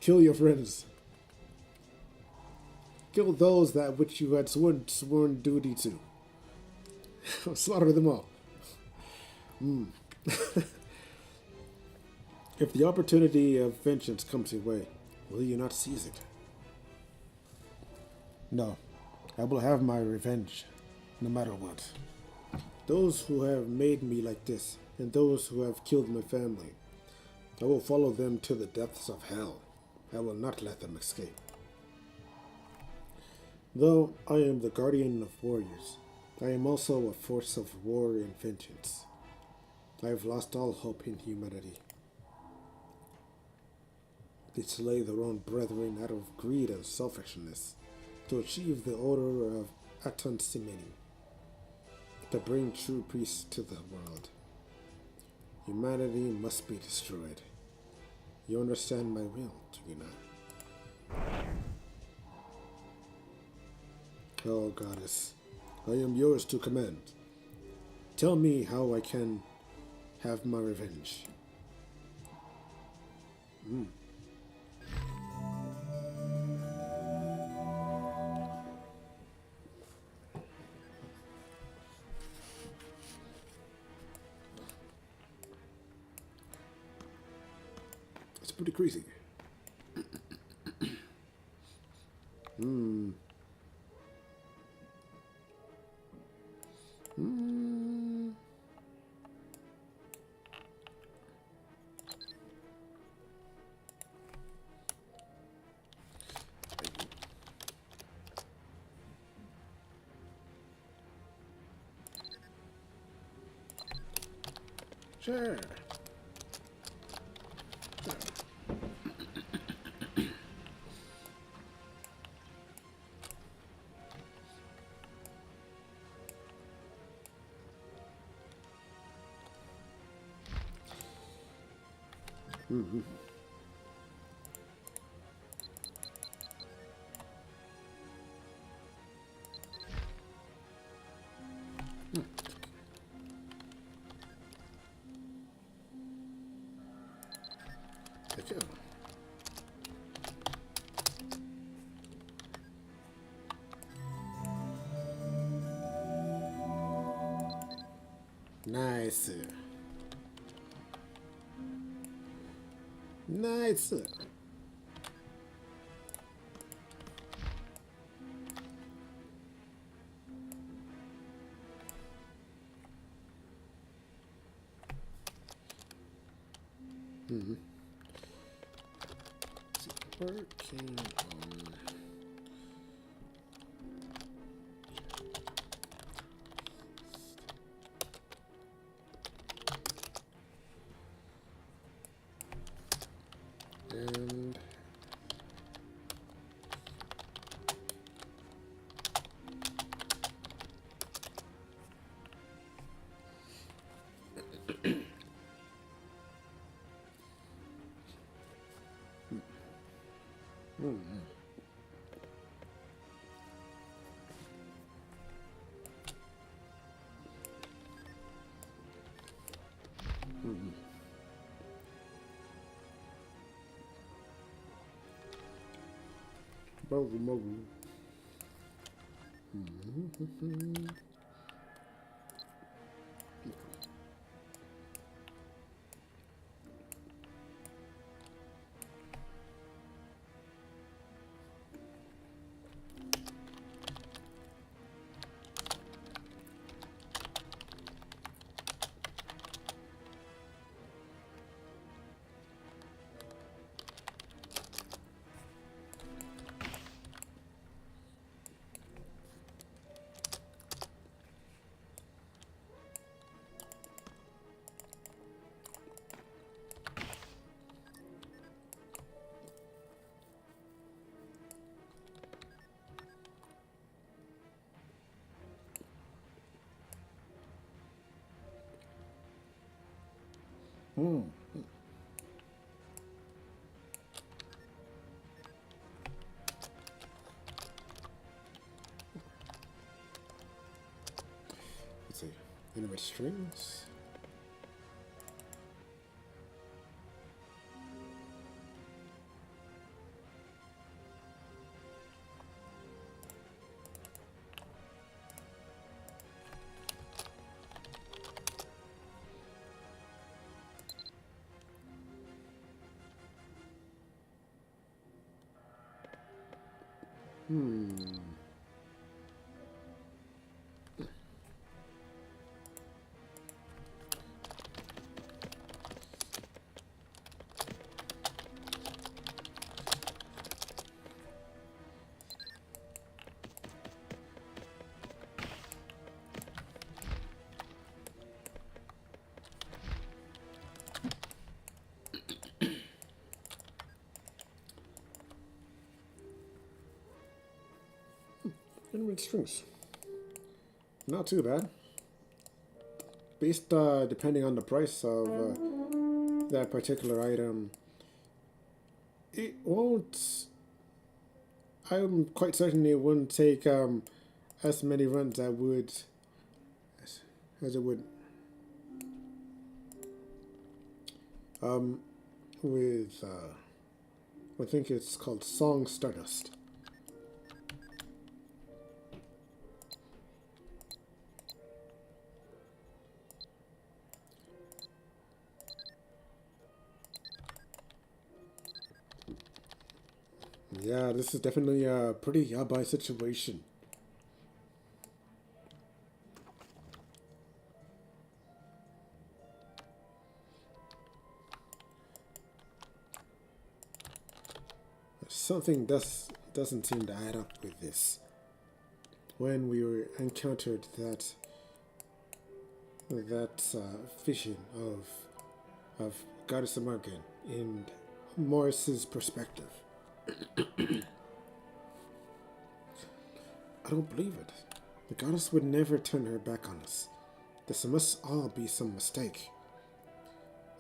Kill your friends. Kill those that which you had sworn duty to. Slaughter them all. If the opportunity of vengeance comes your way, will you not seize it? No, I will have my revenge, no matter what. Those who have made me like this, and those who have killed my family, I will follow them to the depths of hell. I will not let them escape. Though I am the guardian of warriors, I am also a force of war and vengeance. I have lost all hope in humanity. They slay their own brethren out of greed and selfishness to achieve the order of Aton Simeni, to bring true peace to the world. Humanity must be destroyed. You understand my will, do you not? Oh, goddess, I am yours to command. Tell me how I can have my revenge. It's pretty crazy. Sure. Okay. Nice. Nice. Working on and Mogu. Hmm. Let's see. Animate strings. Animate strings. Not too bad. Based depending on the price of that particular item, it won't. I'm quite certain it wouldn't take as many runs as it would with I think it's called Song Stardust. Yeah, this is definitely a pretty yabai situation. Something doesn't seem to add up with this. When we were encountered that vision of Goddess American in Morris's perspective. I don't believe it. The goddess would never turn her back on us. This must all be some mistake.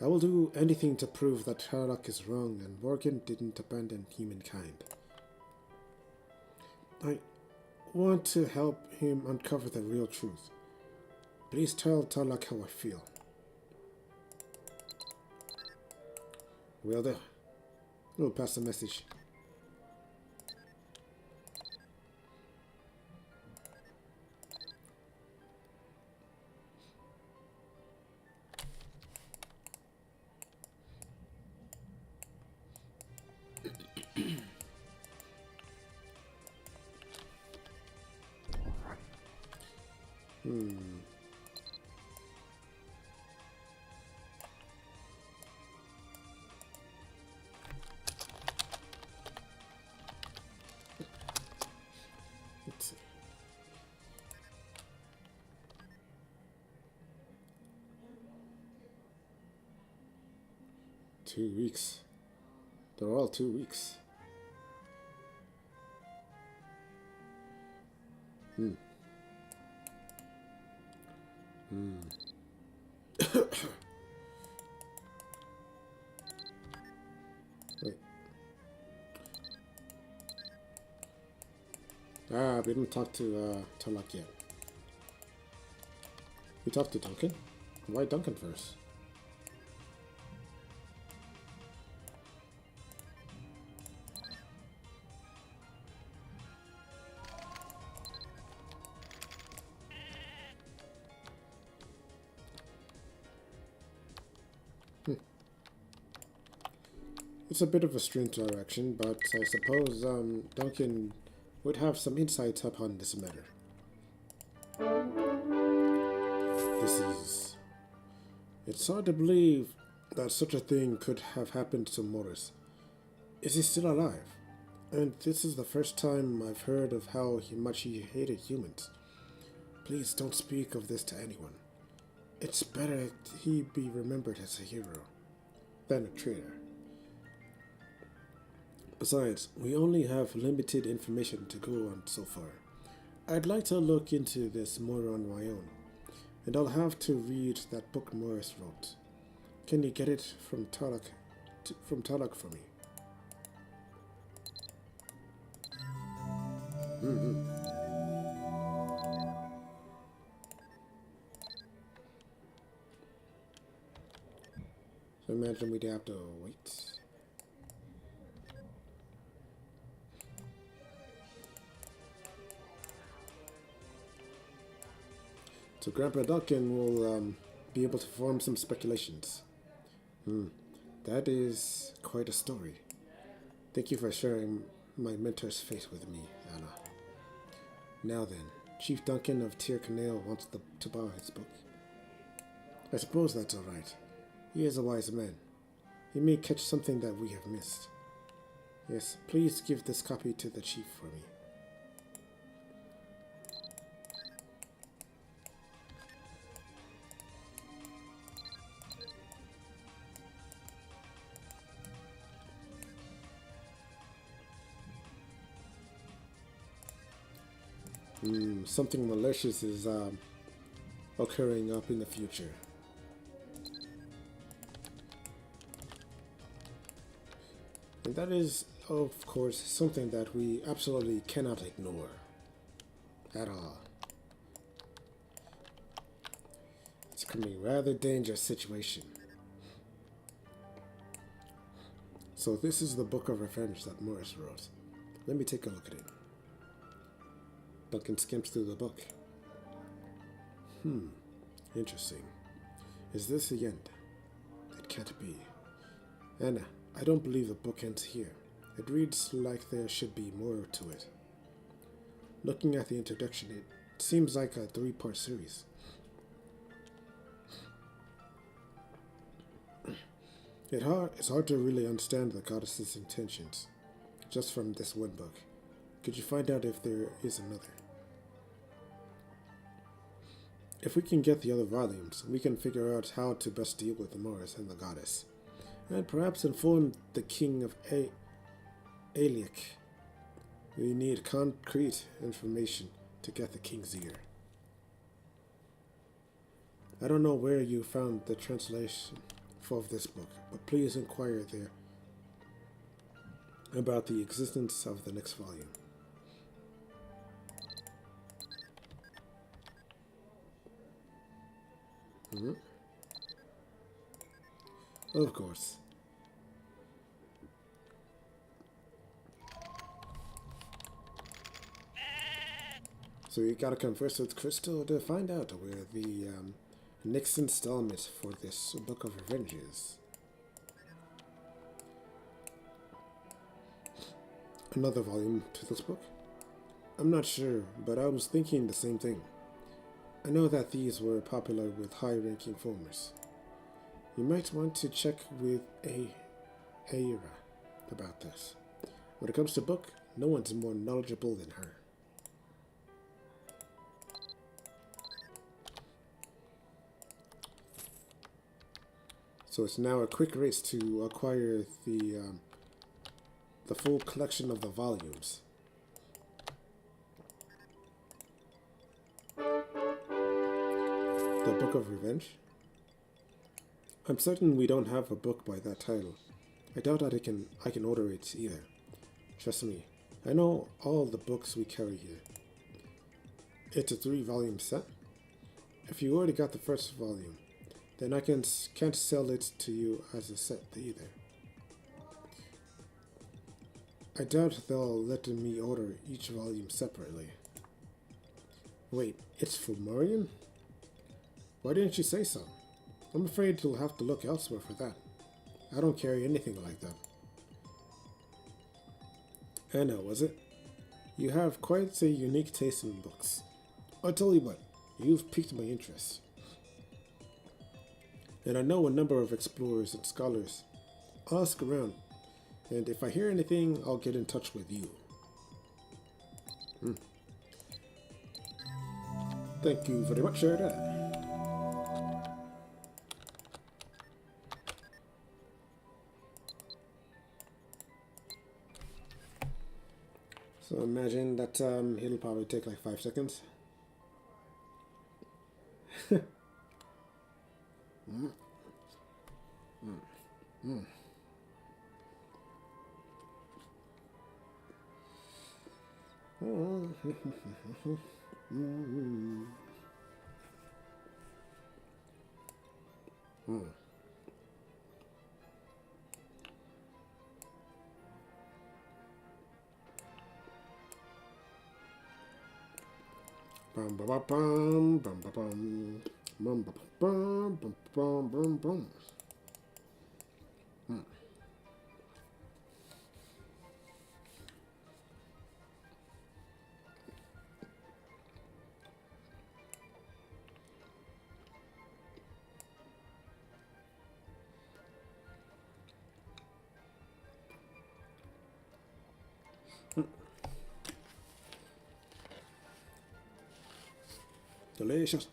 I will do anything to prove that Sherlock is wrong and Morgan didn't abandon humankind. I want to help him uncover the real truth. Please tell Sherlock how I feel. Will do. We'll pass the message. Let's see. Two weeks. They're all 2 weeks. Wait. We didn't talk to Tulloch yet. We talked to Duncan? Why Duncan first? It's a bit of a strange direction, but I suppose Duncan would have some insights upon this matter. This is... It's hard to believe that such a thing could have happened to Morris. Is he still alive? And this is the first time I've heard of how much he hated humans. Please don't speak of this to anyone. It's better he be remembered as a hero than a traitor. Besides, we only have limited information to go on so far. I'd like to look into this more on my own, and I'll have to read that book Morris wrote. Can you get it from Tarlok for me? So imagine we'd have to wait. So Grandpa Duncan will be able to form some speculations. That is quite a story. Thank you for sharing my mentor's fate with me, Anna. Now then, Chief Duncan of Tir Canale wants to borrow his book. I suppose that's all right. He is a wise man. He may catch something that we have missed. Yes, please give this copy to the chief for me. Something malicious is occurring up in the future. And that is, of course, something that we absolutely cannot ignore. At all. It's becoming a rather dangerous situation. So this is the Book of Revenge that Morris wrote. Let me take a look at it. Duncan skims through the book. Interesting. Is this the end? It can't be. Anna, I don't believe the book ends here. It reads like there should be more to it. Looking at the introduction, it seems like a 3-part series. It's hard to really understand the goddess's intentions just from this one book. Could you find out if there is another? If we can get the other volumes, we can figure out how to best deal with the Morris and the goddess, and perhaps inform the king of Aliak. We need concrete information to get the king's ear. I don't know where you found the translation of this book, but please inquire there about the existence of the next volume. Of course. So you gotta converse with Crystal to find out where the next installment for this Book of Revenge is. Another volume to this book? I'm not sure, but I was thinking the same thing. I know that these were popular with high-ranking formers. You might want to check with Aira about this. When it comes to book, no one's more knowledgeable than her. So it's now a quick race to acquire the full collection of the volumes. The Book of Revenge? I'm certain we don't have a book by that title. I doubt that I can order it either. Trust me, I know all the books we carry here. It's a 3-volume set. If you already got the first volume, then I can't sell it to you as a set either. I doubt they'll let me order each volume separately. Wait, it's for Morian? Why didn't you say so? I'm afraid you'll have to look elsewhere for that. I don't carry anything like that. Anna, was it? You have quite a unique taste in books. I'll tell you what, you've piqued my interest. And I know a number of explorers and scholars. I'll ask around, and if I hear anything, I'll get in touch with you. Thank you very much, sir. So imagine that it'll probably take like 5 seconds. Bum ba ba bum bum ba bum bum ba bum bum bum bum bum. Delicious.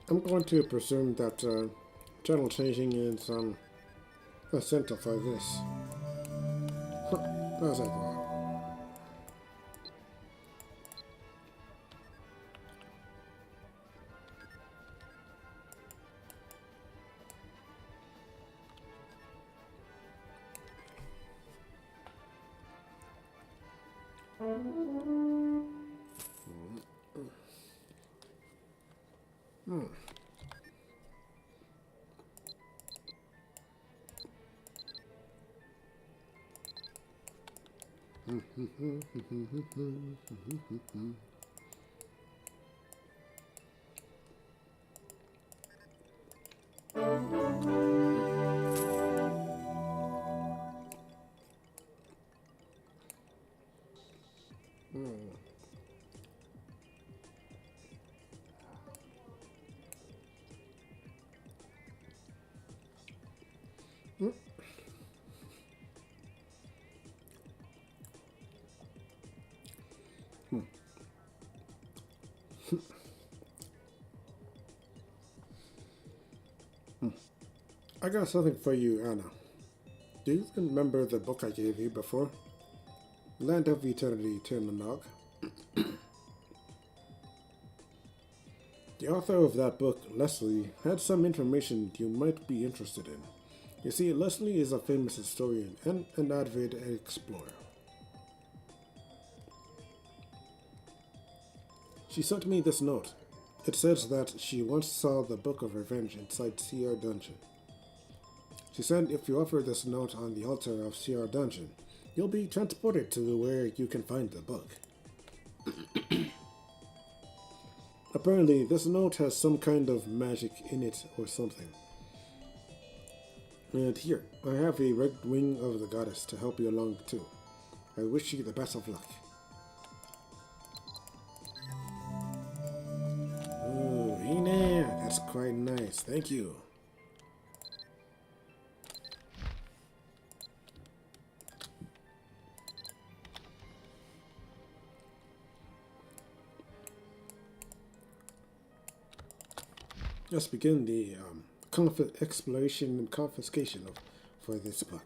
I'm going to presume that channel changing is essential for this. As I thought. I got something for you, Anna. Do you remember the book I gave you before? Land of Eternity, Terminog. The author of that book, Leslie, had some information you might be interested in. You see, Leslie is a famous historian and an avid explorer. She sent me this note. It says that she once saw the Book of Revenge inside CR Dungeon. She said if you offer this note on the altar of CR Dungeon, you'll be transported to where you can find the book. Apparently, this note has some kind of magic in it or something. And here, I have a red wing of the goddess to help you along too. I wish you the best of luck. Oh, hey now, that's quite nice. Thank you. Let's begin the exploration and confiscation for this book.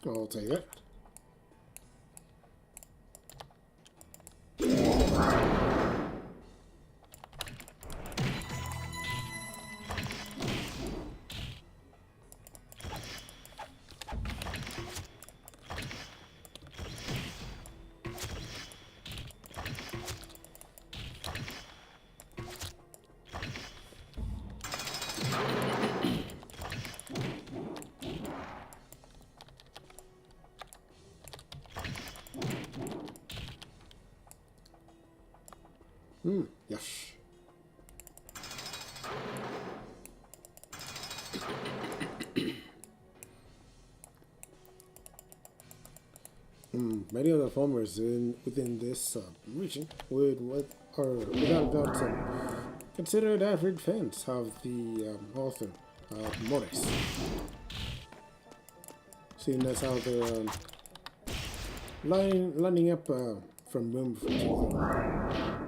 I'll take it. Yes. Many of the farmers within this region are without doubt considered avid fans of the author Morris. Seeing as how they're lining up from room to room.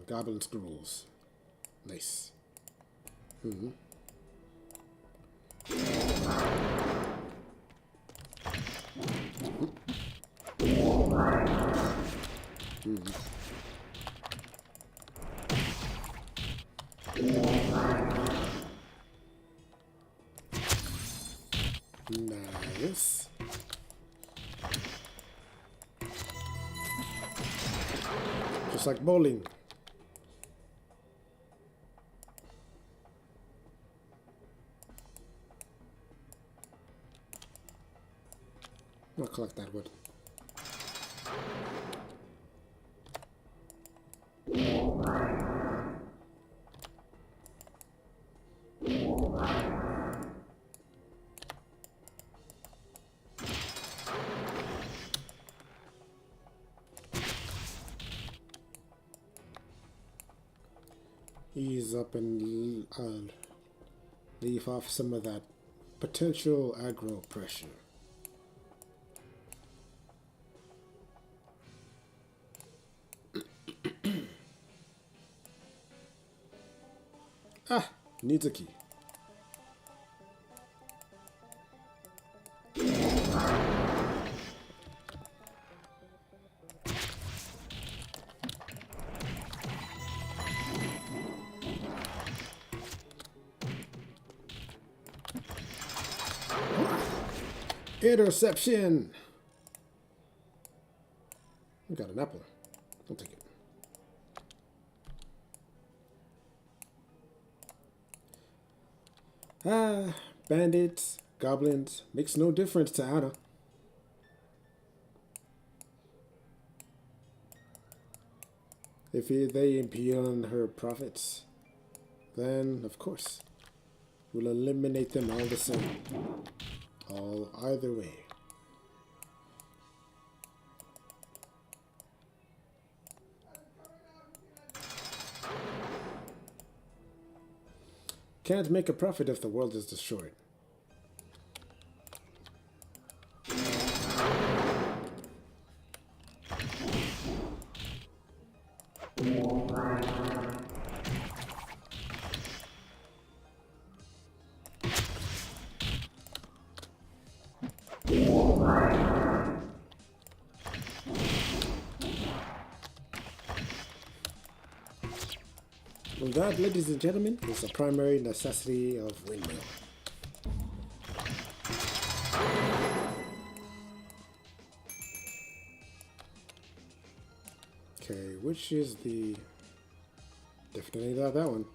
Goblin scrolls. Nice. Nice. Just like bowling. I'll collect that wood. Ease up and leave off some of that potential aggro pressure. Needs a key. Interception! We got an apple. I'll take it. Bandits, goblins, makes no difference to Anna. If they impede on her profits, then of course we'll eliminate them all the same. All either way. Can't make a profit if the world is destroyed. Well, that, ladies and gentlemen, is the primary necessity of windmill. Okay, which is the... Definitely not that one.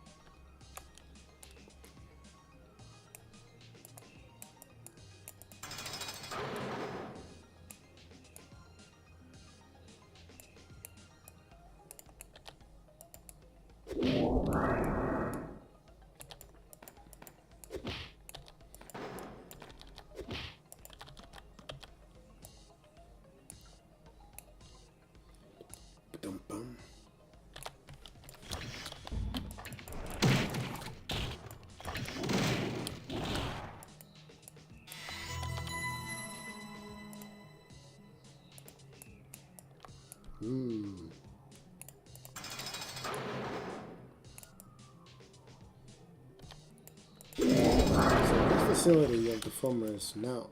So this facility of the farmers now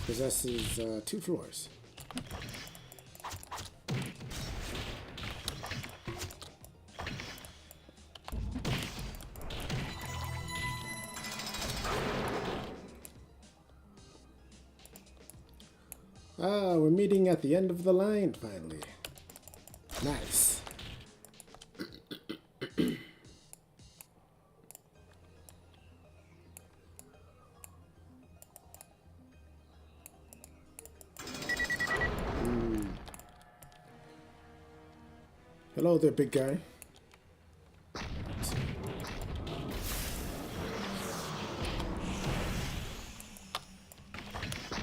possesses 2 floors. Ah, we're meeting at the end of the line, finally. Nice. Hello there, big guy.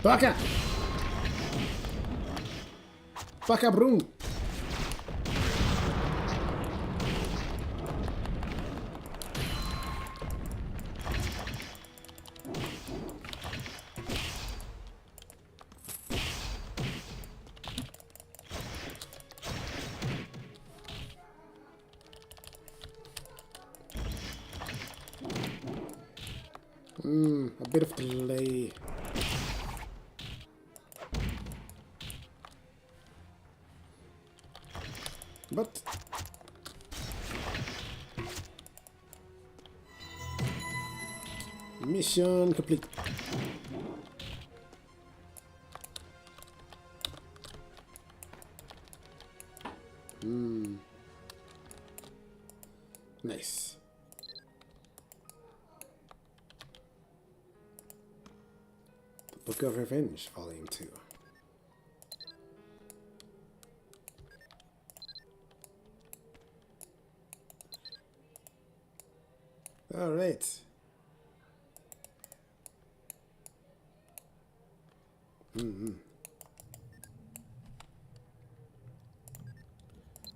Baka! Baka broom! A bit of delay. But mission complete. Nice. The Book of Revenge, Volume 2. All right.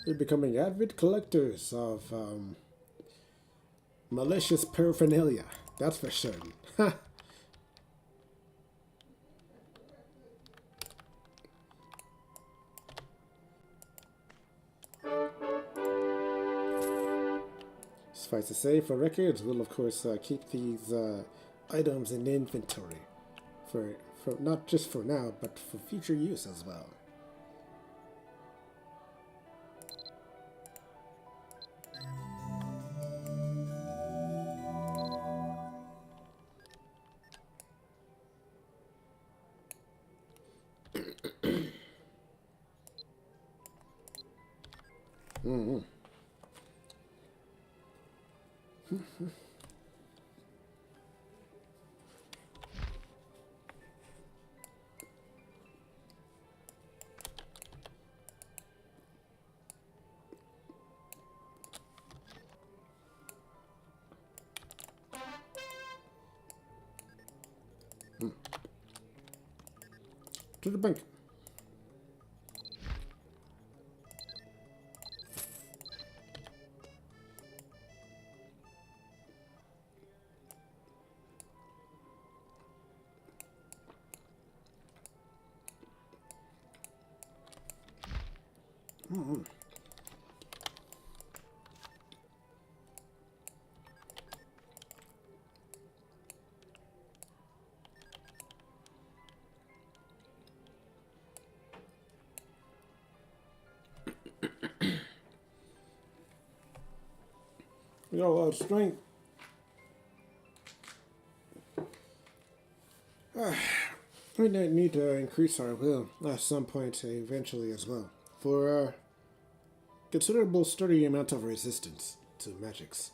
We're becoming avid collectors of malicious paraphernalia. That's for certain. Suffice to say, for records, we'll of course keep these items in inventory for not just for now, but for future use as well. To the bank. We got a lot of strength. We need to increase our will at some point eventually as well. For a considerable sturdy amount of resistance to magics.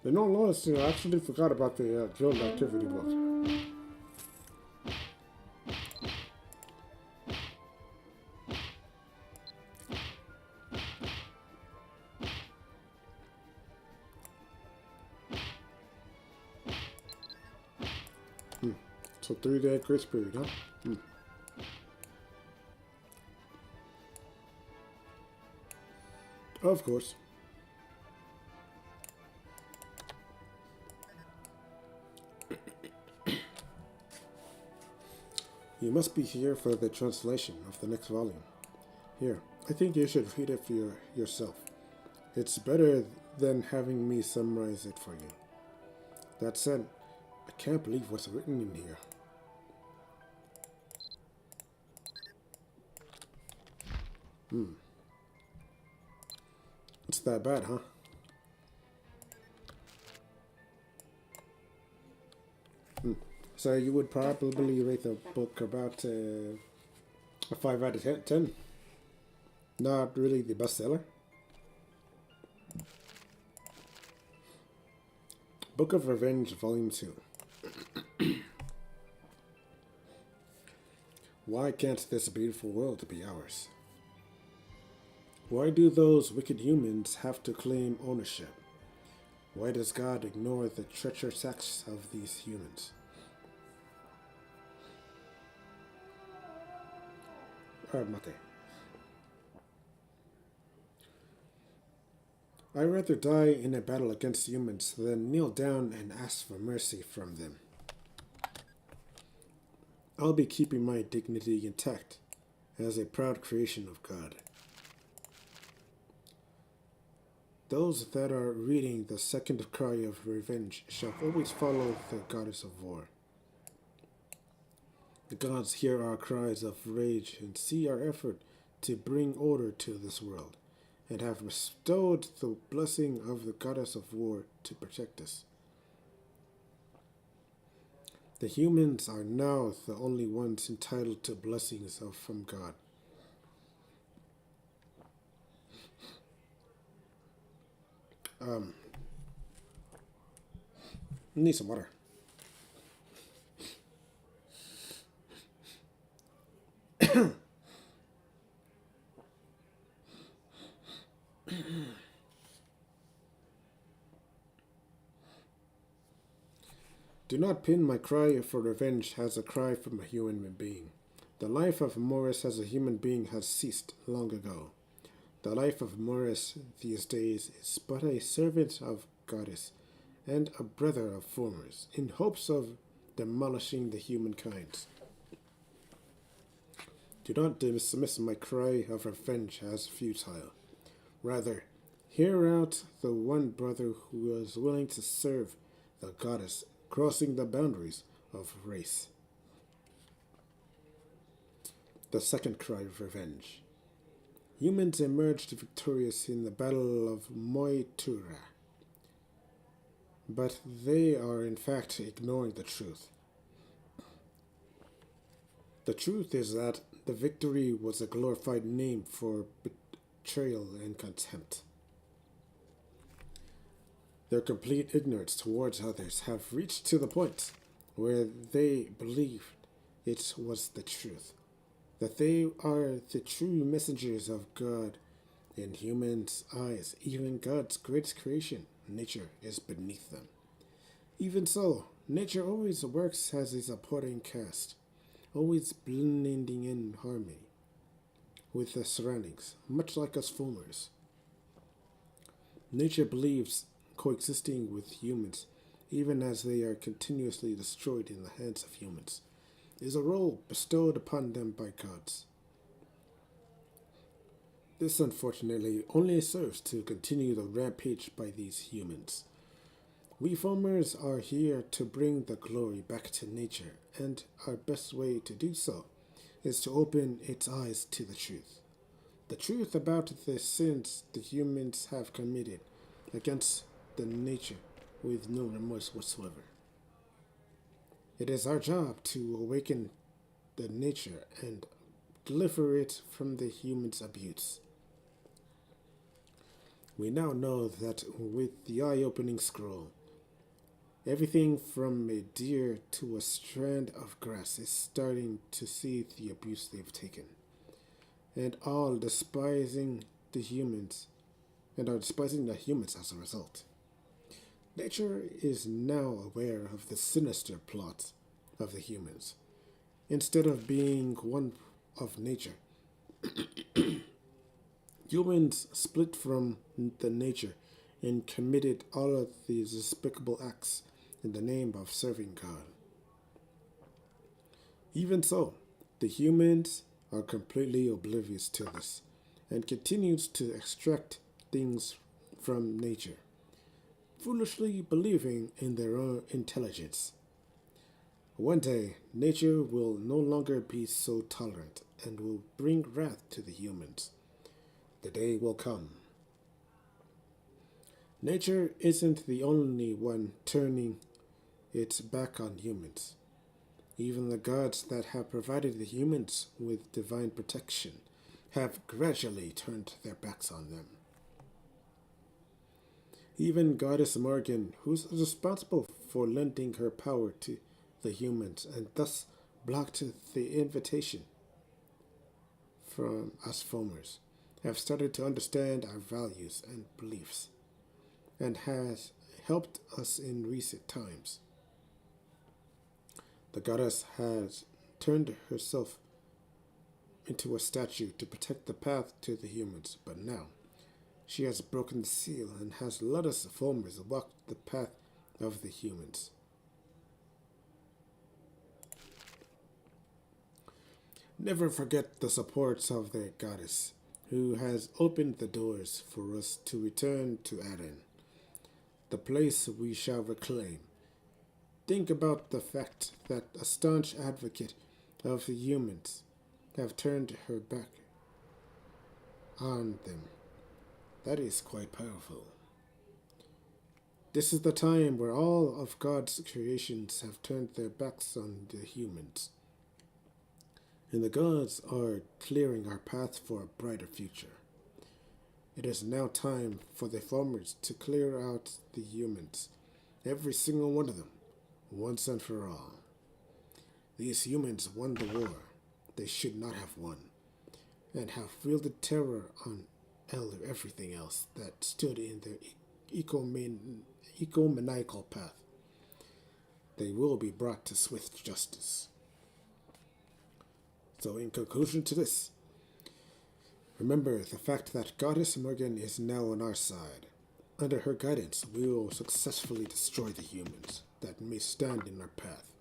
In all honesty, I actually forgot about the guild activity book. So 3-day grace period, huh? Hmm. Of course. You must be here for the translation of the next volume. Here, I think you should read it for yourself. It's better than having me summarize it for you. That said, I can't believe what's written in here. It's that bad, huh? So you would probably rate the book about a 5 out of 10? Not really the bestseller? Book of Revenge, Volume 2. Why can't this beautiful world be ours? Why do those wicked humans have to claim ownership? Why does God ignore the treacherous acts of these humans? Mate. I'd rather die in a battle against humans than kneel down and ask for mercy from them. I'll be keeping my dignity intact as a proud creation of God. Those that are reading the second cry of revenge shall always follow the goddess of war. The gods hear our cries of rage and see our effort to bring order to this world, and have bestowed the blessing of the goddess of war to protect us. The humans are now the only ones entitled to blessings from God. Need some water. Do not pin my cry for revenge as a cry from a human being. The life of Morris as a human being has ceased long ago. The life of Morris these days is but a servant of Goddess and a brother of formers, in hopes of demolishing the humankind. Do not dismiss my cry of revenge as futile. Rather, hear out the one brother who is willing to serve the goddess, crossing the boundaries of race. The second cry of revenge. Humans emerged victorious in the Battle of Moitura, but they are in fact ignoring the truth. The truth is that the victory was a glorified name for betrayal and contempt. Their complete ignorance towards others have reached to the point where they believed it was the truth, that they are the true messengers of God in humans' eyes. Even God's greatest creation, nature, is beneath them. Even so, nature always works as a supporting cast, always blending in harmony with the surroundings, much like us formers. Nature believes coexisting with humans, even as they are continuously destroyed in the hands of humans, is a role bestowed upon them by gods. This unfortunately only serves to continue the rampage by these humans. We farmers are here to bring the glory back to nature, and our best way to do so is to open its eyes to the truth. The truth about the sins the humans have committed against the nature with no remorse whatsoever. It is our job to awaken the nature and deliver it from the human's abuse. We now know that with the eye-opening scroll, everything from a deer to a strand of grass is starting to see the abuse they've taken, and all despising the humans, and are despising the humans as a result. Nature is now aware of the sinister plot of the humans. Instead of being one of nature, humans split from the nature and committed all of these despicable acts in the name of serving God. Even so, the humans are completely oblivious to this and continues to extract things from nature, foolishly believing in their own intelligence. One day, nature will no longer be so tolerant and will bring wrath to the humans. The day will come. Nature isn't the only one turning its back on humans. Even the gods that have provided the humans with divine protection have gradually turned their backs on them. Even Goddess Morgan, who's responsible for lending her power to the humans and thus blocked the invitation from us foamers, have started to understand our values and beliefs and has helped us in recent times. The goddess has turned herself into a statue to protect the path to the humans, but now she has broken the seal and has let us foamers walk the path of the humans. Never forget the supports of the goddess, who has opened the doors for us to return to Erinn, the place we shall reclaim. Think about the fact that a staunch advocate of the humans have turned her back on them. That is quite powerful. This is the time where all of God's creations have turned their backs on the humans, and the gods are clearing our path for a brighter future. It is now time for the farmers to clear out the humans, every single one of them, once and for all. These humans won the war they should not have won, and have wielded terror on everything else that stood in their ecomaniacal path. They will be brought to swift justice. So in conclusion to this, remember the fact that Goddess Morgan is now on our side. Under her guidance, we will successfully destroy the humans that may stand in our path,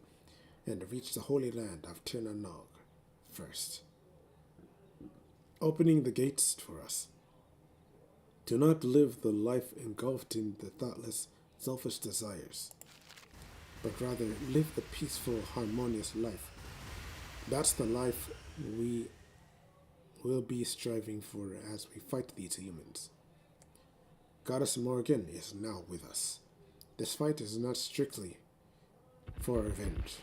and reach the Holy Land of Tirnanog first, opening the gates for us. Do not live the life engulfed in the thoughtless, selfish desires, but rather live the peaceful, harmonious life. That's the life we will be striving for as we fight these humans. Goddess Morgan is now with us. This fight is not strictly for revenge,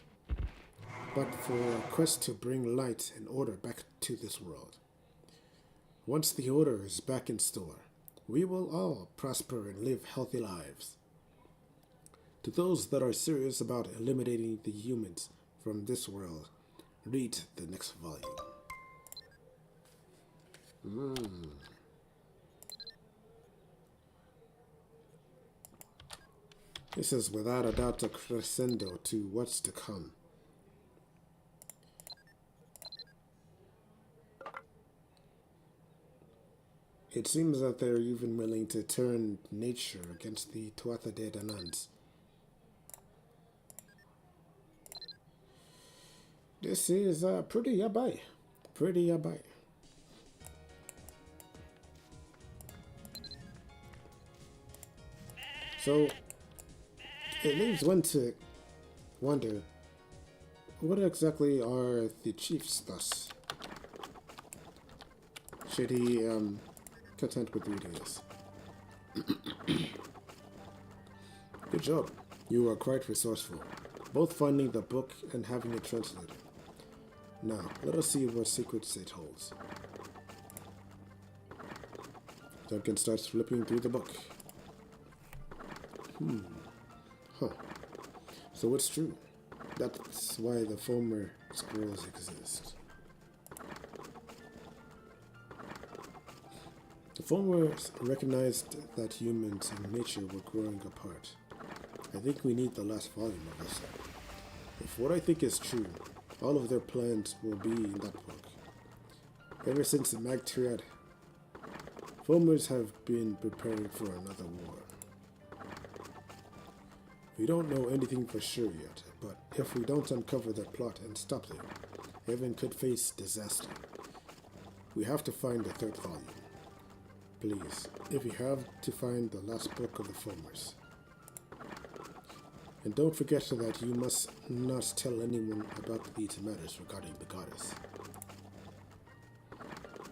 but for a quest to bring light and order back to this world. Once the order is back in store, we will all prosper and live healthy lives. To those that are serious about eliminating the humans from this world, read the next volume. This is without a doubt a crescendo to what's to come. It seems that they're even willing to turn nature against the Tuatha De Dananns. This is pretty yabai. Pretty yabai. So, it leaves one to wonder, what exactly are the chiefs thus? Should he, content with reading this? Good job. You are quite resourceful, both finding the book and having it translated. Now, let us see what secrets it holds. Duncan starts flipping through the book. Huh. So it's true. That's why the former scrolls exist. The formers recognized that humans and nature were growing apart. I think we need the last volume of this. If what I think is true, all of their plans will be in that book. Ever since the Magtriad, Foamers have been preparing for another war. We don't know anything for sure yet, but if we don't uncover their plot and stop them, Erinn could face disaster. We have to find the third volume. Please, if you have to find the last book of the Foamers. And don't forget that you must not tell anyone about these matters regarding the goddess.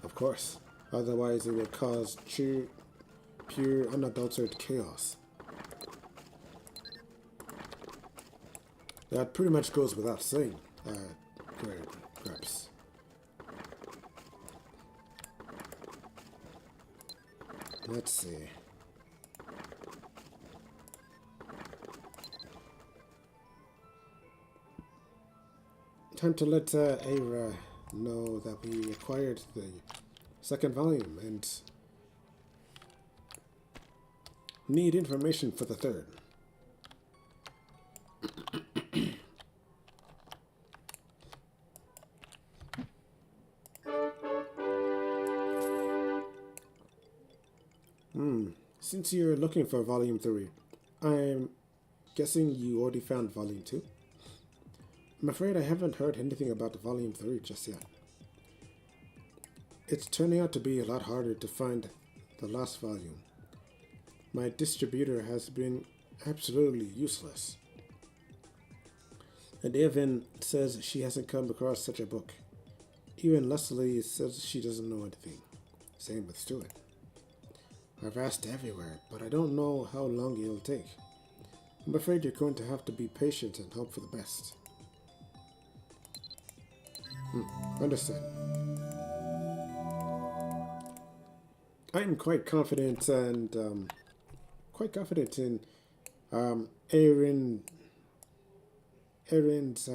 Of course, otherwise it will cause pure unadulterated chaos. That pretty much goes without saying, Grabs. Let's see. Time to let Ara know that we acquired the second volume and need information for the third. Since you're looking for volume 3, I'm guessing you already found volume 2? I'm afraid I haven't heard anything about volume 3 just yet. It's turning out to be a lot harder to find the last volume. My distributor has been absolutely useless. And Erinn says she hasn't come across such a book. Even Leslie says she doesn't know anything. Same with Stuart. I've asked everywhere, but I don't know how long it'll take. I'm afraid you're going to have to be patient and hope for the best. Understand. I'm quite confident and in Erinn's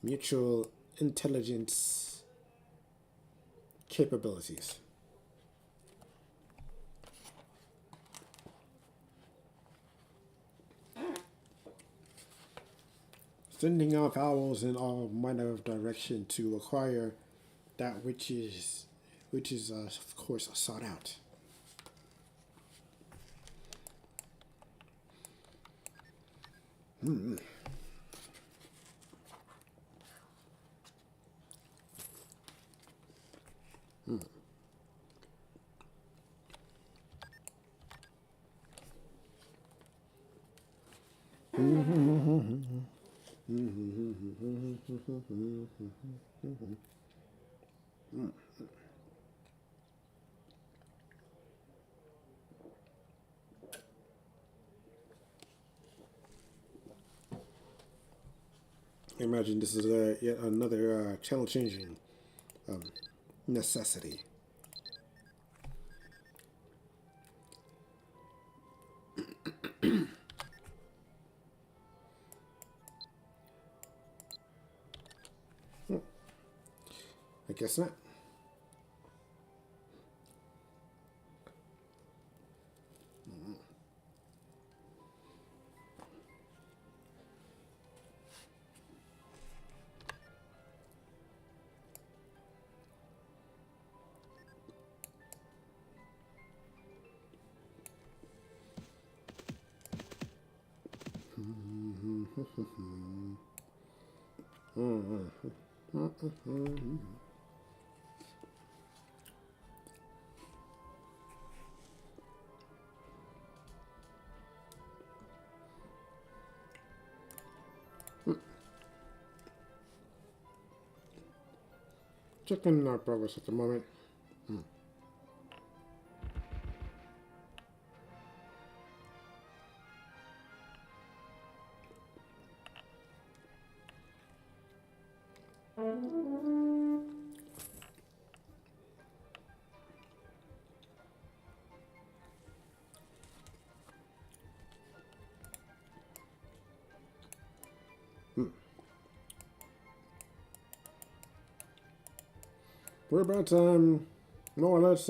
mutual intelligence capabilities. Sending off owls in all manner of direction to acquire that which is of course sought out. I imagine this is yet another channel-changing necessity. I guess not. Checking our progress at the moment. We're about more or less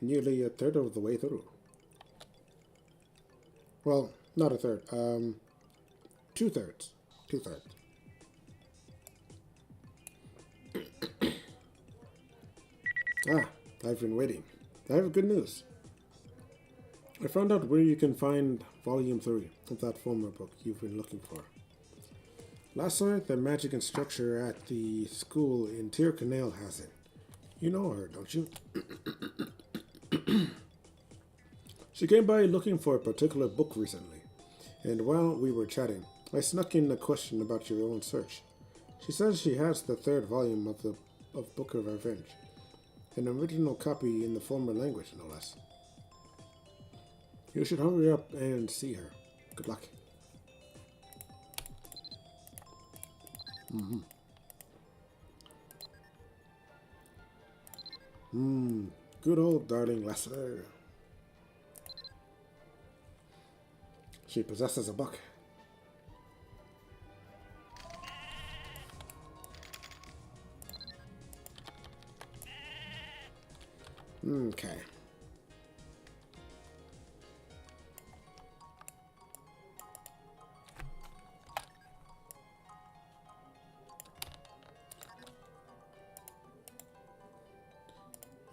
nearly a third of the way through. Well, not a third. 2/3. 2/3. Ah, I've been waiting. I have good news. I found out where you can find Volume 3 of that former book you've been looking for. Last night, the magic instructor at the school in Tyrconnell has it. You know her, don't you? She came by looking for a particular book recently, and while we were chatting, I snuck in a question about your own search. She says she has the third volume of Book of Revenge, an original copy in the former language, no less. You should hurry up and see her. Good luck. Good old darling Lesser. She possesses a book. Okay.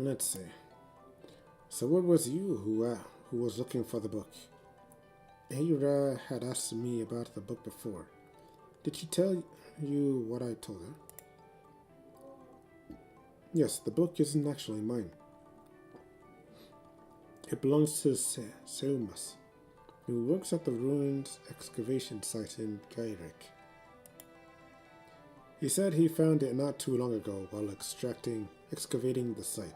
Let's see. So what was you who was looking for the book? Hera had asked me about the book before. Did she tell you what I told her? Yes, the book isn't actually mine. It belongs to Seumas, who works at the ruins excavation site in Gyrek. He said he found it not too long ago while excavating the site,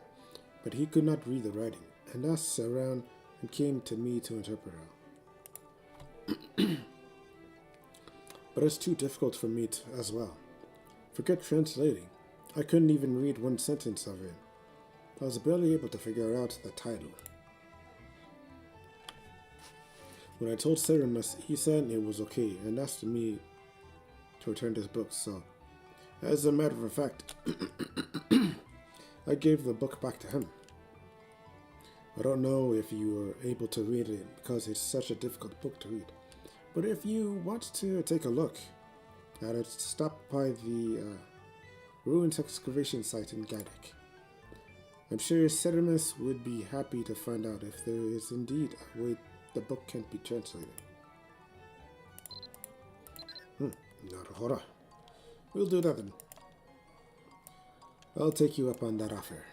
but he could not read the writing, and asked around and came to me to interpret it. But it's too difficult for me as well. Forget translating. I couldn't even read one sentence of it. I was barely able to figure out the title. When I told Ceramus, he said it was okay and asked me to return his book, so as a matter of fact, I gave the book back to him. I don't know if you were able to read it because it's such a difficult book to read, but if you want to take a look at it, stop by the ruins excavation site in Gadek. I'm sure Ceramus would be happy to find out if there is indeed a way the book can be translated. Naruhodo. We'll do that then. I'll take you up on that offer.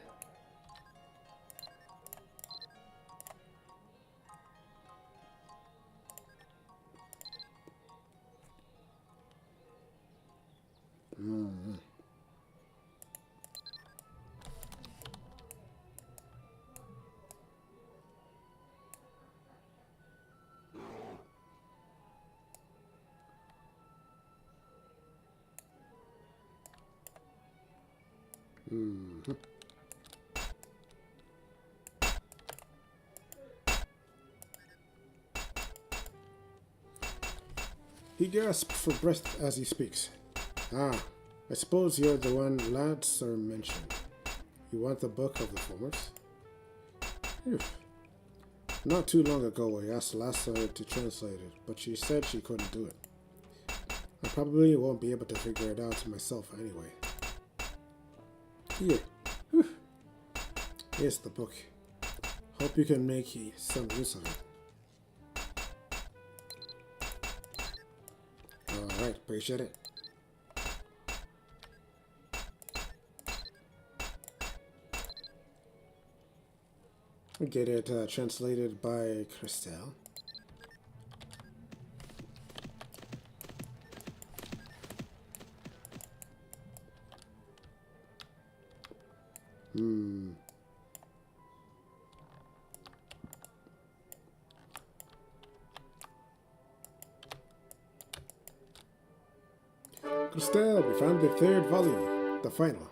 He gasps for breath as he speaks. Ah, I suppose you're the one Ladser mentioned. You want the Book of the Formers? Not too long ago, I asked Ladser to translate it, but she said she couldn't do it. I probably won't be able to figure it out myself anyway. Here. Here's the book. Hope you can make some use of it. Alright, appreciate it. We get it translated by Christelle. Christelle, we found the third volume, the final.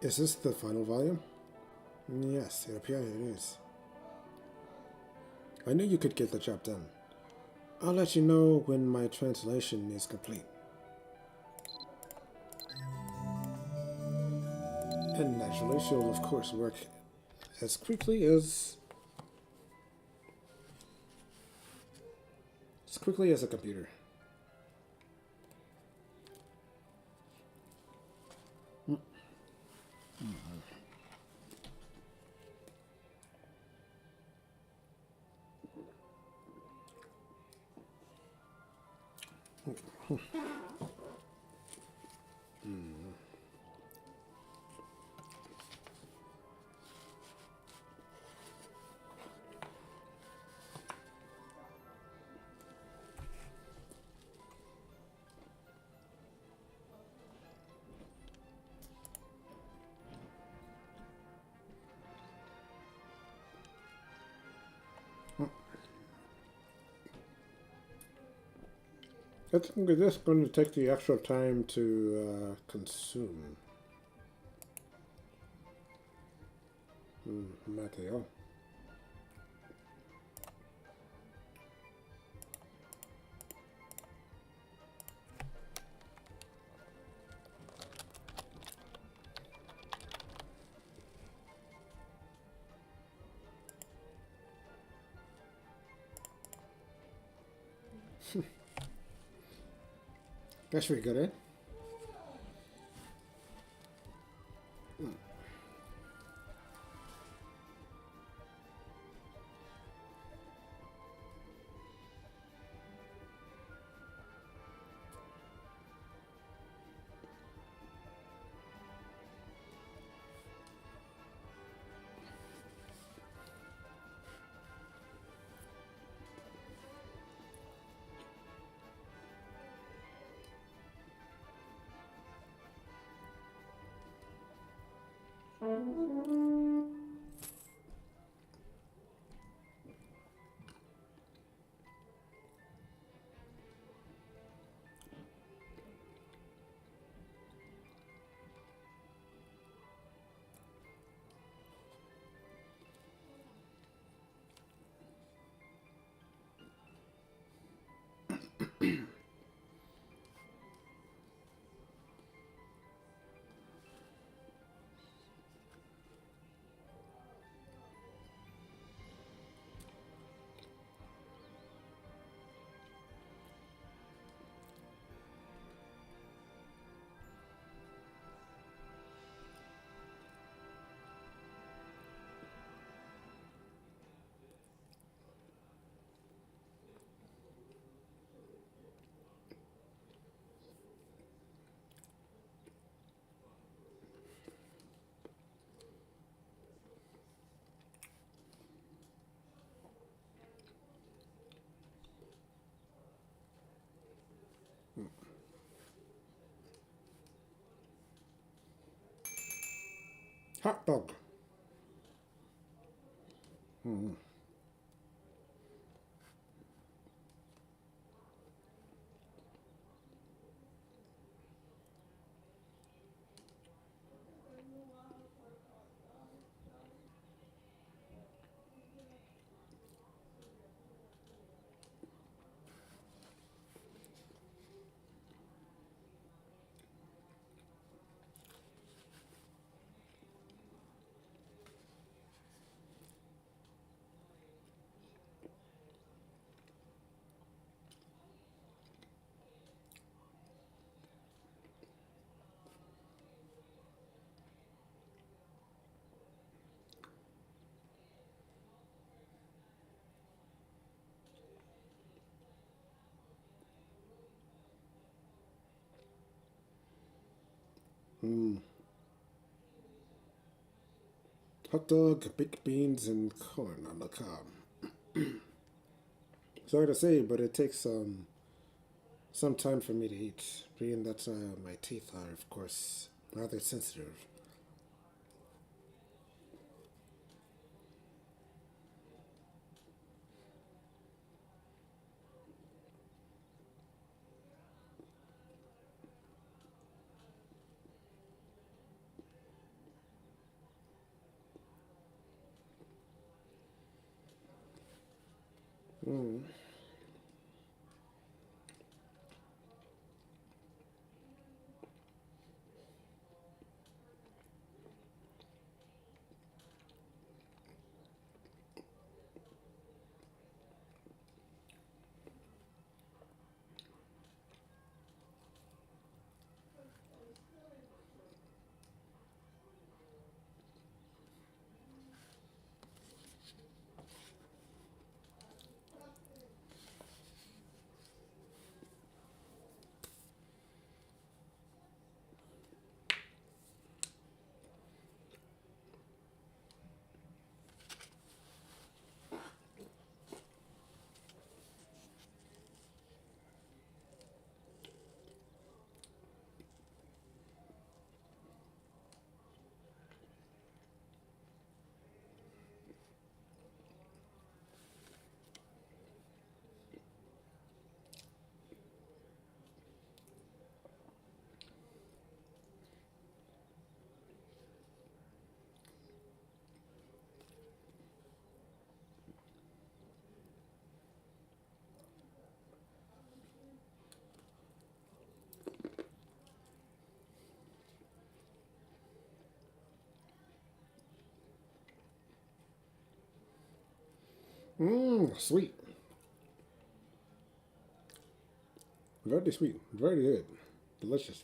Is this the final volume? Yes, it appears it is. I knew you could get the job done. I'll let you know when my translation is complete. And naturally, she'll of course work as quickly as a computer. I think we're just going to take the extra time to consume material. That's pretty good, eh? Hot dog. Hot dog, baked beans, and corn on the cob. Sorry to say, but it takes some time for me to eat, being that my teeth are, of course, rather sensitive. Mmm, sweet. Very sweet. Very good. Delicious.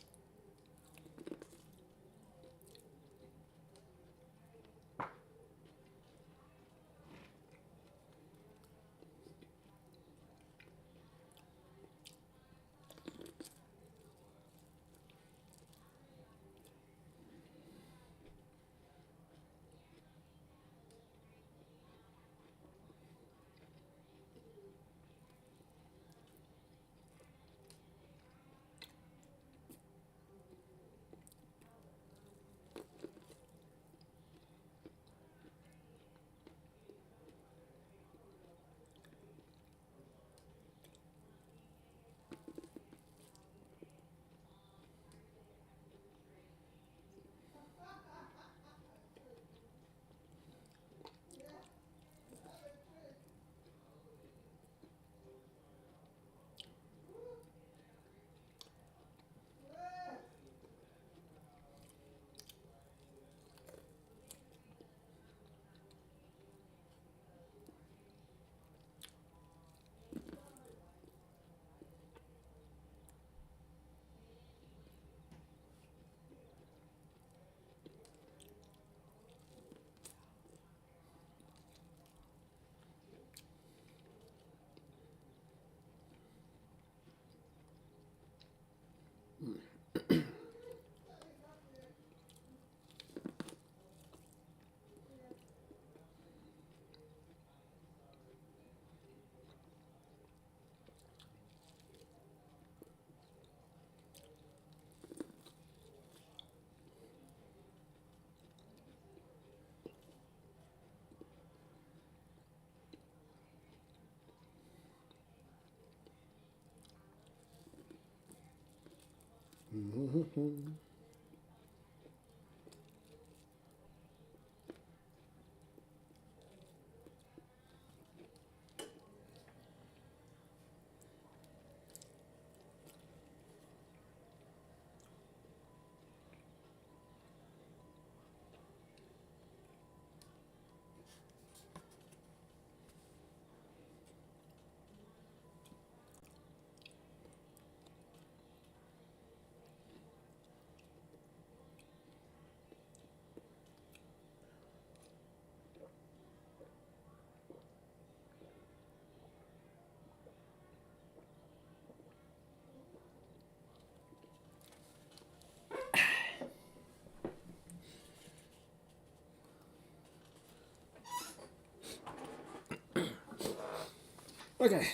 Okay.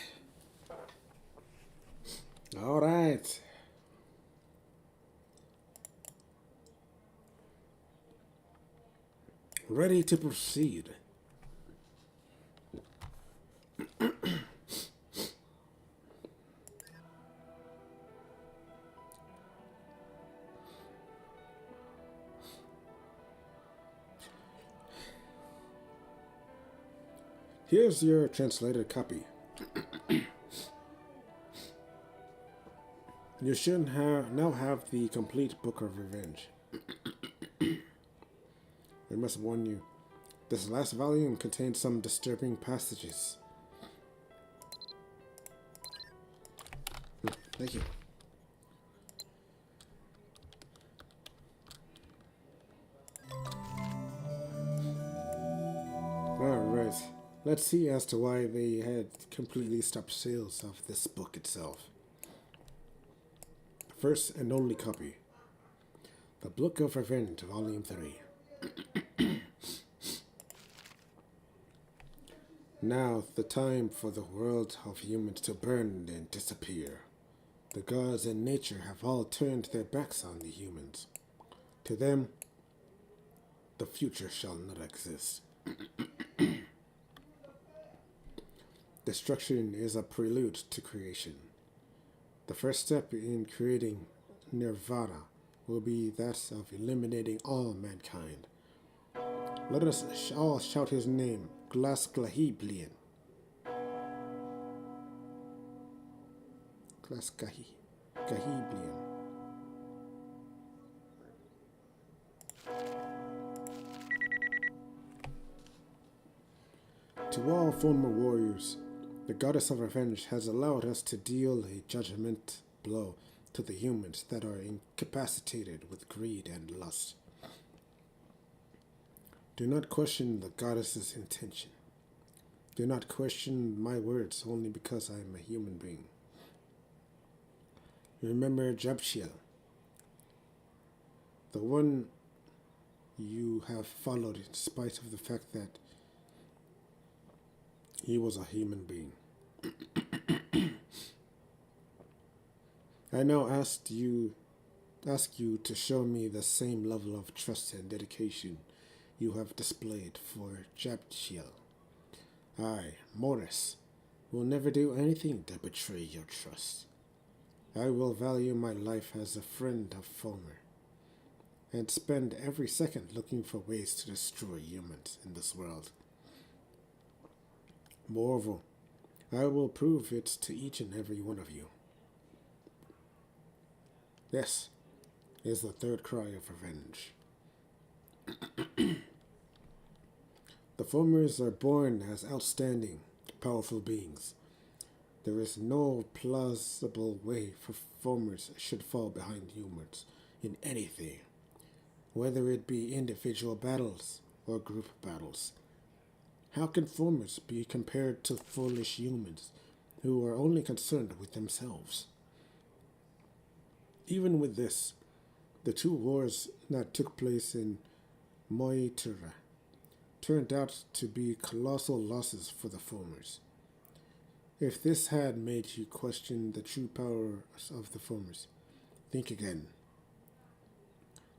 All right. Ready to proceed. Here's your translated copy. You should now have the complete Book of Revenge. I must warn you, this last volume contains some disturbing passages. Thank you. Alright, let's see as to why they had completely stopped sales of this book itself. First and only copy. The Book of Revenge, Volume 3. Now the time for the world of humans to burn and disappear. The gods and nature have all turned their backs on the humans. To them, the future shall not exist. Destruction is a prelude to creation. The first step in creating nirvana will be that of eliminating all mankind. Let us all shout his name, Glasgahiblian. Glasgahiblian. To all former warriors, the goddess of revenge has allowed us to deal a judgment blow to the humans that are incapacitated with greed and lust. Do not question the goddess's intention. Do not question my words only because I am a human being. Remember Jabshiel, the one you have followed in spite of the fact that he was a human being. I now ask you to show me the same level of trust and dedication you have displayed for Jabshiel. I, Morris, will never do anything to betray your trust. I will value my life as a friend of Fulmer, and spend every second looking for ways to destroy humans in this world. Moreover, I will prove it to each and every one of you. This is the third cry of revenge. The Fulmers are born as outstanding, powerful beings. There is no plausible way for Fulmers should fall behind humans in anything, whether it be individual battles or group battles. How can Fulmers be compared to foolish humans who are only concerned with themselves? Even with this, the two wars that took place in Moitura turned out to be colossal losses for the Fulmers. If this had made you question the true powers of the Fulmers, think again.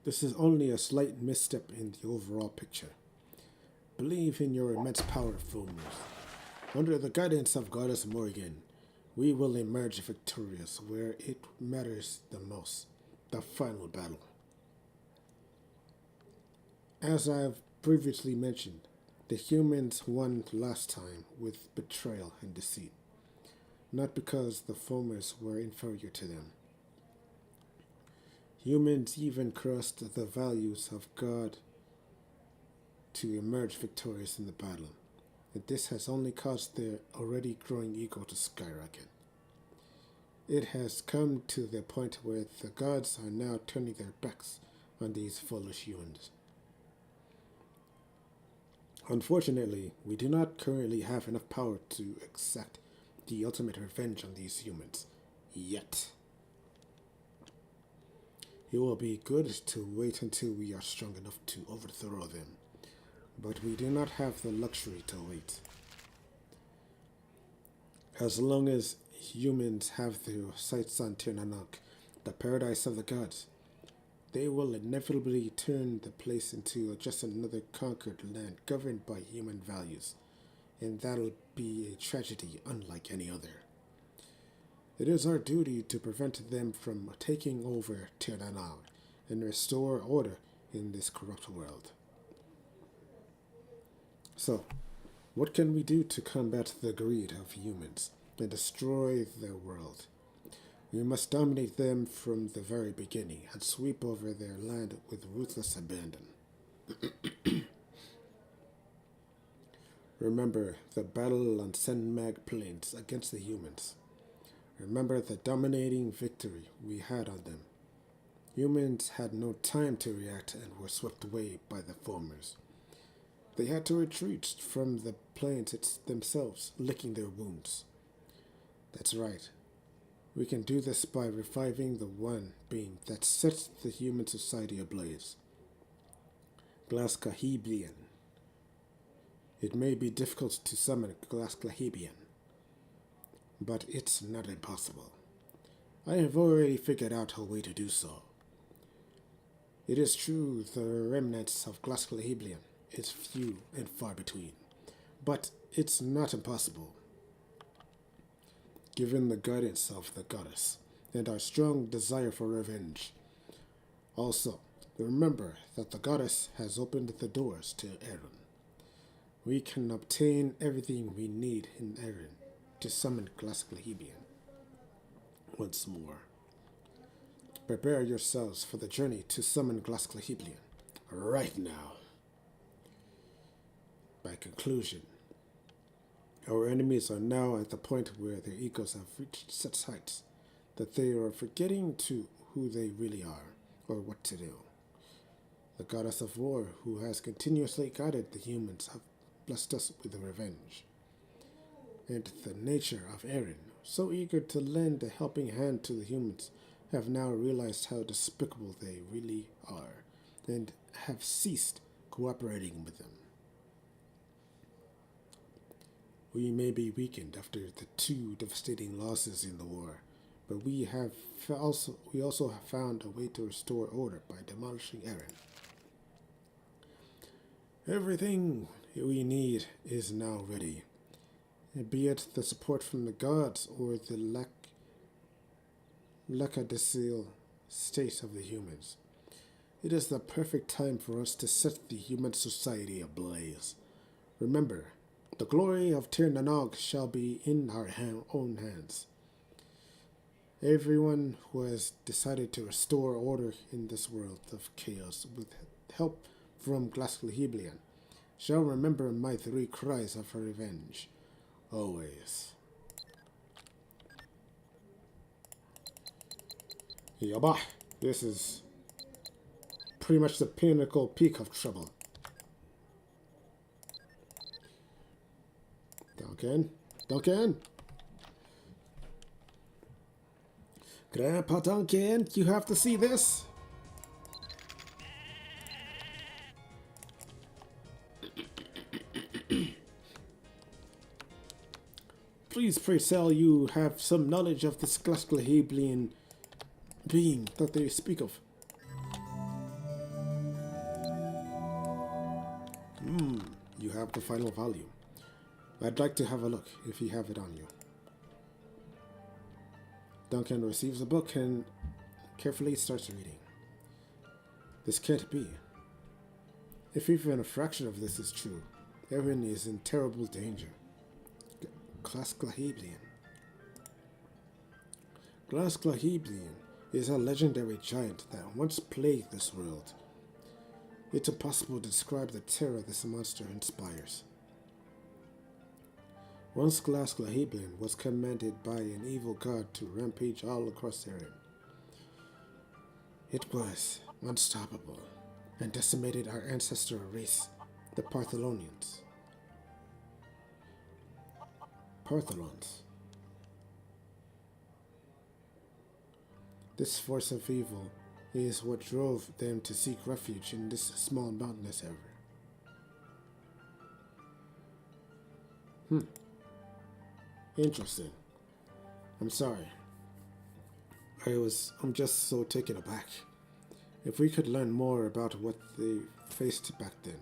This is only a slight misstep in the overall picture. Believe in your immense power, Fulmers. Under the guidance of Goddess Morgan, we will emerge victorious where it matters the most, the final battle. As I have previously mentioned, the humans won last time with betrayal and deceit, not because the Fulmers were inferior to them. Humans even crossed the values of God to emerge victorious in the battle, and this has only caused their already growing ego to skyrocket. It has come to the point where the gods are now turning their backs on these foolish humans. Unfortunately, we do not currently have enough power to exact the ultimate revenge on these humans, yet. It will be good to wait until we are strong enough to overthrow them, but we do not have the luxury to wait. As long as humans have their sights on Tirnanog, the paradise of the gods, they will inevitably turn the place into just another conquered land governed by human values, and that'll be a tragedy unlike any other. It is our duty to prevent them from taking over Tirnanog and restore order in this corrupt world. So, what can we do to combat the greed of humans and destroy their world? We must dominate them from the very beginning and sweep over their land with ruthless abandon. Remember the battle on Senmag Plains against the humans. Remember the dominating victory we had on them. Humans had no time to react and were swept away by the Fulmers. They had to retreat from the plains themselves, licking their wounds. That's right. We can do this by reviving the one being that sets the human society ablaze. Glaskahebian. It may be difficult to summon Glaskahebian, but it's not impossible. I have already figured out a way to do so. It is true the remnants of Glaskahebian is few and far between, but it's not impossible. Given the guidance of the goddess and our strong desire for revenge. Also, remember that the goddess has opened the doors to Erinn. We can obtain everything we need in Erinn to summon Glaskahebian. Once more, prepare yourselves for the journey to summon Glaskahebian right now. By conclusion, Our enemies are now at the point where their egos have reached such heights that they are forgetting to who they really are or what to do. The goddess of war, who has continuously guided the humans, have blessed us with revenge. And the nature of Erinn, so eager to lend a helping hand to the humans, have now realized how despicable they really are, and have ceased cooperating with them. We may be weakened after the two devastating losses in the war, but we also have found a way to restore order by demolishing Erinn. Everything we need is now ready, be it the support from the gods or the lackadaisical state of the humans. It is the perfect time for us to set the human society ablaze. Remember, the glory of Tir Nanog shall be in our own hands. Everyone who has decided to restore order in this world of chaos with help from Glasglehiblian shall remember my 3 cries of revenge. Always. Yabah! This is pretty much the pinnacle peak of trouble. Duncan? Duncan? Grandpa Duncan, you have to see this. Please pray tell you have some knowledge of this Glasglehiblian being that they speak of. You have the final volume. I'd like to have a look, if you have it on you. Duncan receives the book and carefully starts reading. This can't be. If even a fraction of this is true, Erinn is in terrible danger. Glasglehiblian. Glasglehiblian is a legendary giant that once plagued this world. It's impossible to describe the terror this monster inspires. Once Glasglehiblian was commanded by an evil god to rampage all across Erinn. It was unstoppable and decimated our ancestral race, the Partholonians. Partholons. This force of evil is what drove them to seek refuge in this small mountainous area. Interesting. I'm sorry. I'm just so taken aback. If we could learn more about what they faced back then.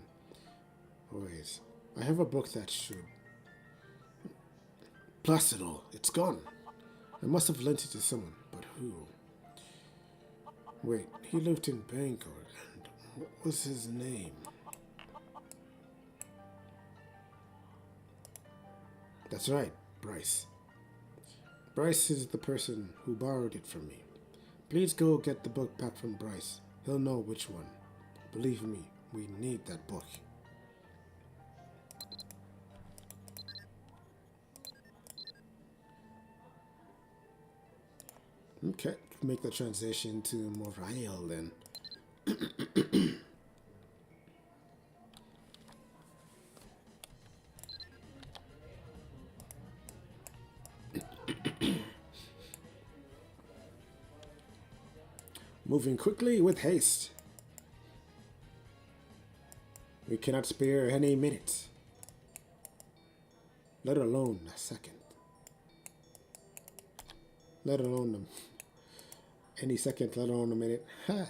Wait, I have a book that should... Placido, it's gone. I must have lent it to someone, but who? Wait, he lived in Bangor, and what was his name? That's right, Bryce. Bryce is the person who borrowed it from me. Please go get the book back from Bryce. He'll know which one. Believe me, we need that book. Okay, make the transition to Moriel then. Moving quickly with haste. We cannot spare any minute, let alone a second. Let alone any second, let alone a minute. Ha!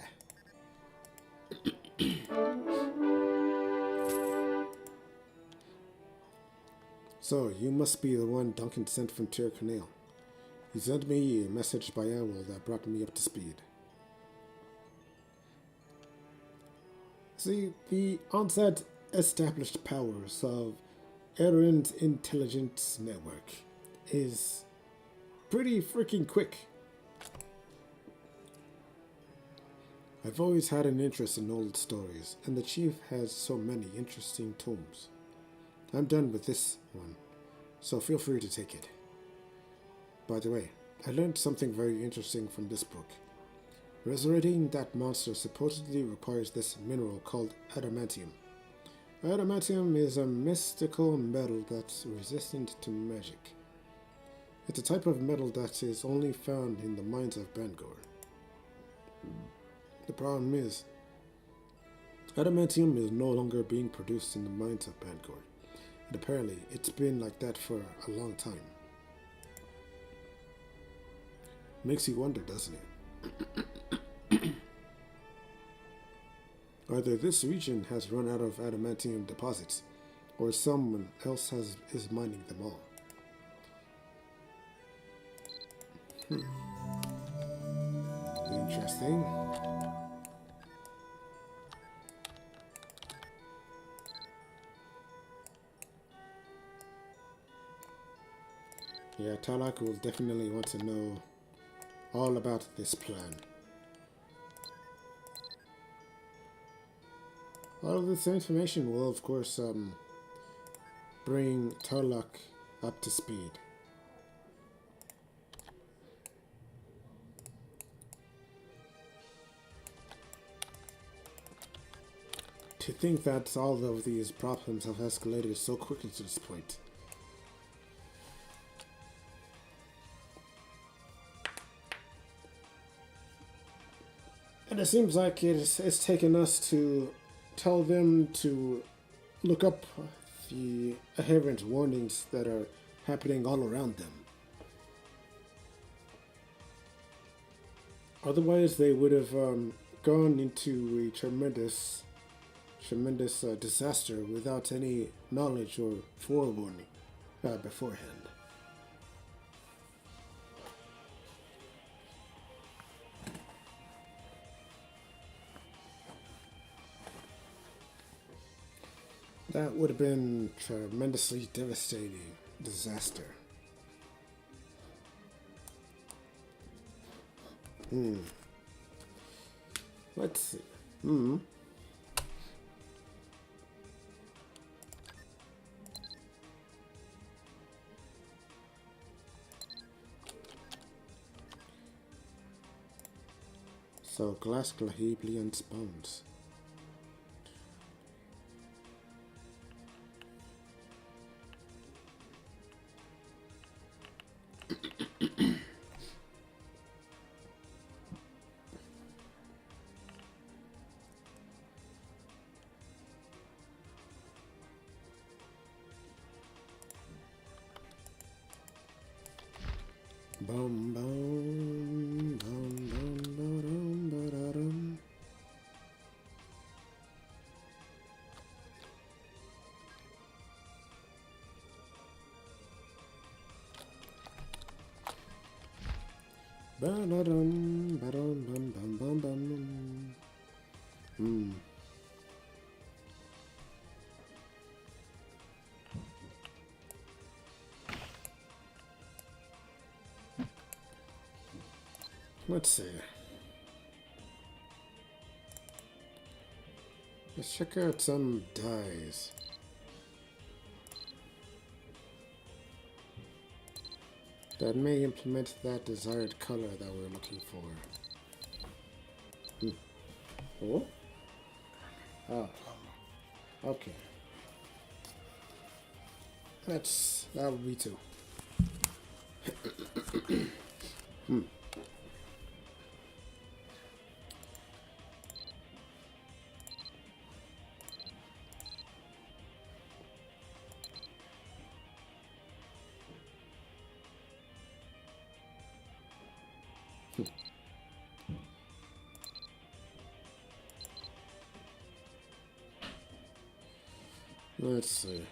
So, you must be the one Duncan sent from Tir Canale. He sent me a message by Owl that brought me up to speed. See, the onset established powers of Erinn's intelligence network is pretty freaking quick. I've always had an interest in old stories, and the chief has so many interesting tomes. I'm done with this one. so feel free to take it. By the way, I learned something very interesting from this book. Resurrecting that monster supposedly requires this mineral called adamantium. Adamantium is a mystical metal that's resistant to magic. It's a type of metal that is only found in the mines of Bangor. The problem is, adamantium is no longer being produced in the mines of Bangor, and apparently it's been like that for a long time. Makes you wonder, doesn't it? Either this region has run out of adamantium deposits, or someone else is mining them all. Interesting. Yeah, Talak will definitely want to know all about this plan. All of this information will, of course, bring Tarlok up to speed. To think that all of these problems have escalated so quickly to this point. And it seems like it's taken us to tell them to look up the inherent warnings that are happening all around them. Otherwise, they would have gone into a tremendous disaster without any knowledge or forewarning beforehand. That would have been tremendously devastating disaster. Let's see. So, glass Glaheblian spawns. Bum bum bum bum ba-dum ba-da-dum. Ba-da-dum ba-dum bum bum bum bum. Let's see. Let's check out some dyes. That may implement that desired color that we're looking for. Oh? Oh. Okay. That would be two. Let's see.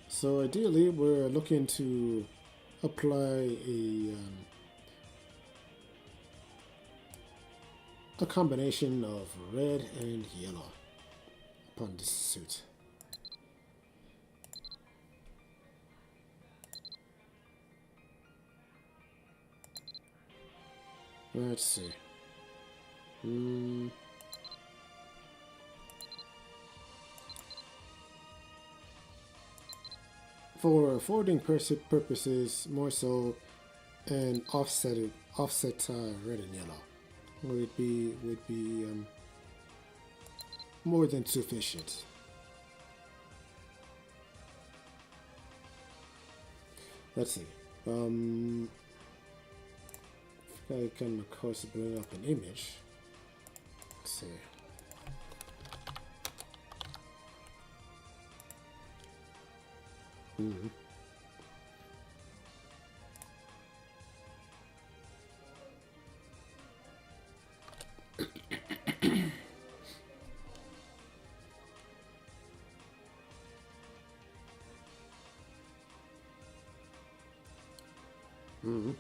So ideally, we're looking to apply a combination of red and yellow upon this suit. Let's see. for forwarding purposes, more so, and offset red and yellow would be more than sufficient. Let's see. I can of course bring up an image. Let's see. Mm-hmm. Mm-hmm.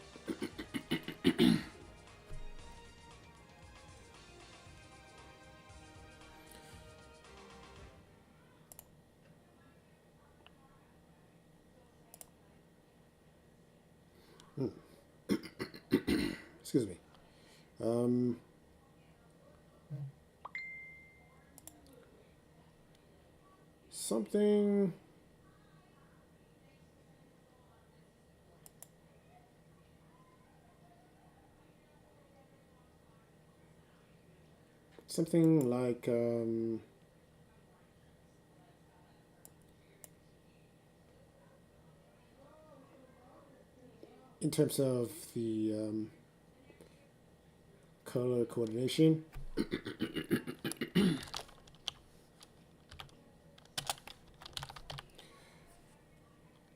Excuse me. Something. Something like in terms of the color coordination.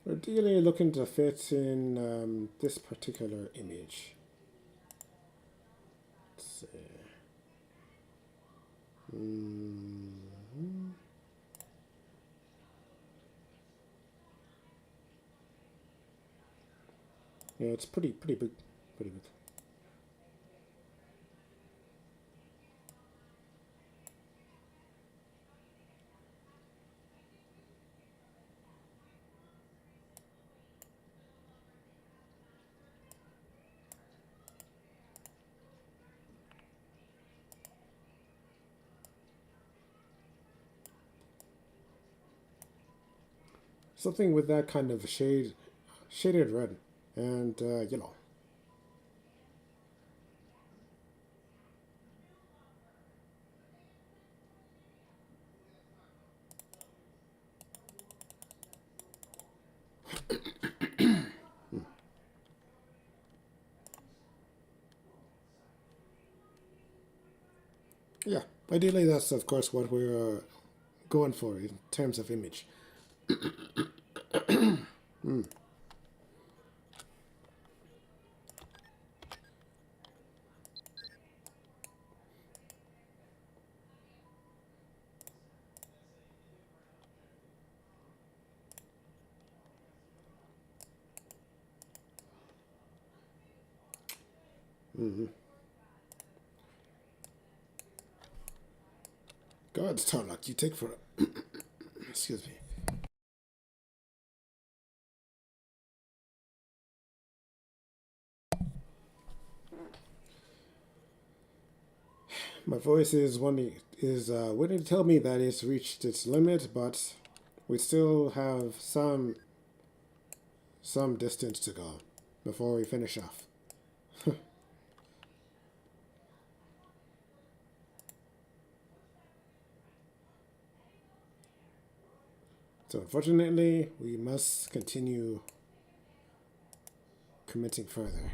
We're ideally looking to fit in this particular image. Let's see. Yeah, it's pretty big, pretty big. Something with that kind of shaded red and yellow. Yeah, ideally that's of course what we're going for in terms of image. God's Tarlock, you take for excuse me. My voice is waiting to tell me that it's reached its limit, but we still have some distance to go before we finish off. So unfortunately, we must continue commenting further.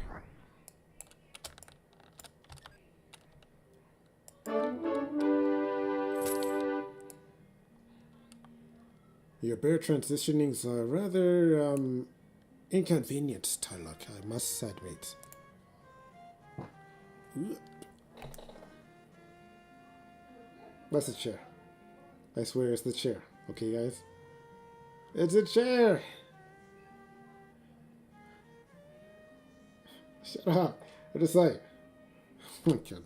Your bear transitionings are rather inconvenient, Tarlock, I must admit. That's a chair. I swear it's the chair. Okay, guys? It's a chair! Shut up. What is that? Oh, God.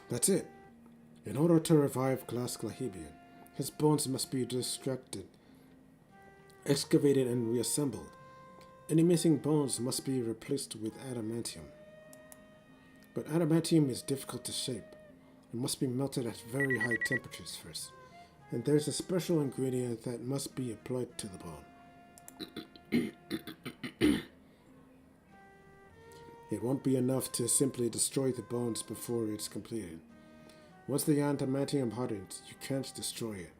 That's it. In order to revive Glass Glahibian, his bones must be extracted, excavated, and reassembled. Any missing bones must be replaced with adamantium. But adamantium is difficult to shape. It must be melted at very high temperatures first. And there's a special ingredient that must be applied to the bone. It won't be enough to simply destroy the bones before it's completed. Once the adamantium hardens, you can't destroy it.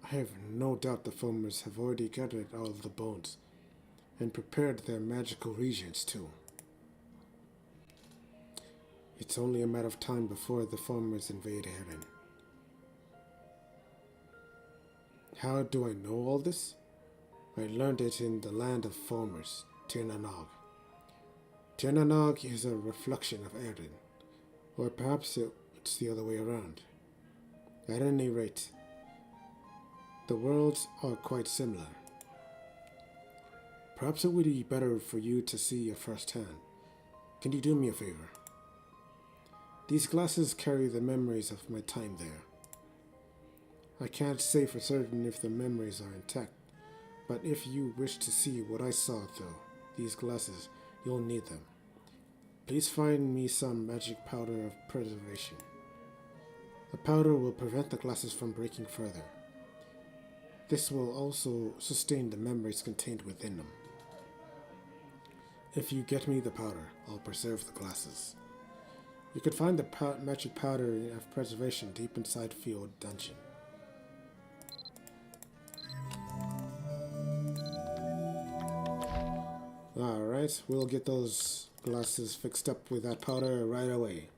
I have no doubt the farmers have already gathered all the bones and prepared their magical regions too. It's only a matter of time before the farmers invade Erinn. How do I know all this? I learned it in the land of farmers, Tirnanog. Tirnanog is a reflection of Erinn, or perhaps it's the other way around. At any rate, the worlds are quite similar. Perhaps it would be better for you to see it firsthand. Can you do me a favor? These glasses carry the memories of my time there. I can't say for certain if the memories are intact, but if you wish to see what I saw through these glasses, you'll need them. Please find me some magic powder of preservation. The powder will prevent the glasses from breaking further. This will also sustain the memories contained within them. If you get me the powder, I'll preserve the glasses. You can find the magic powder of preservation deep inside Field Dungeon. Alright, we'll get those glasses fixed up with that powder right away.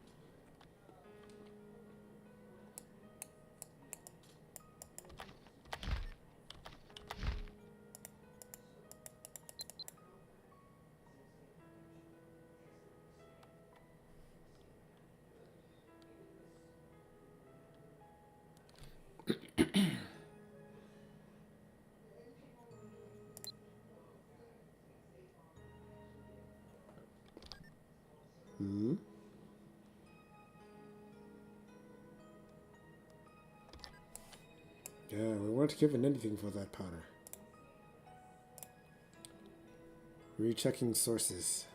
Yeah, we weren't given anything for that powder. Rechecking sources.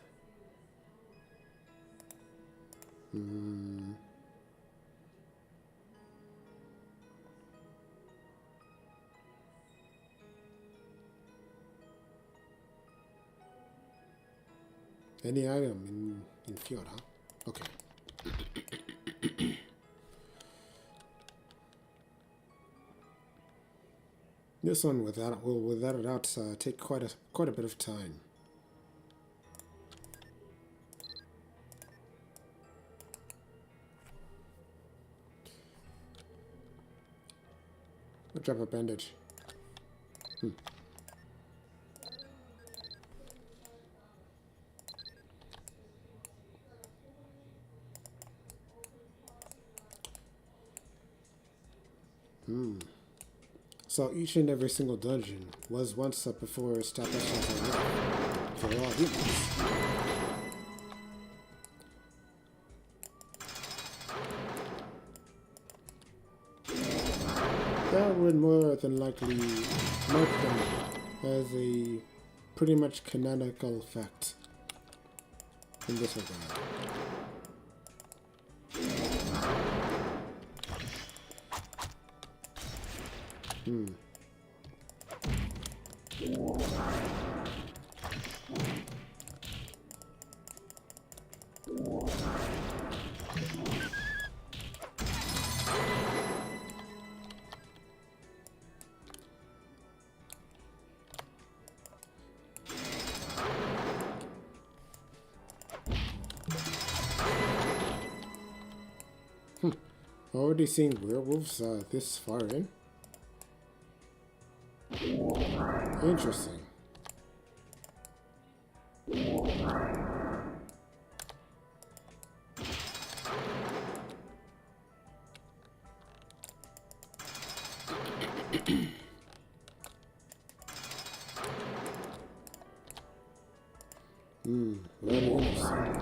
Any item in Fjord, huh? Okay. This one, without a doubt, take quite a bit of time. I'll drop a bandage. So each and every single dungeon was once before established as a river for all humans. That would more than likely mark them as a pretty much canonical fact in this regard. Already seeing werewolves this far in? Interesting. Very interesting.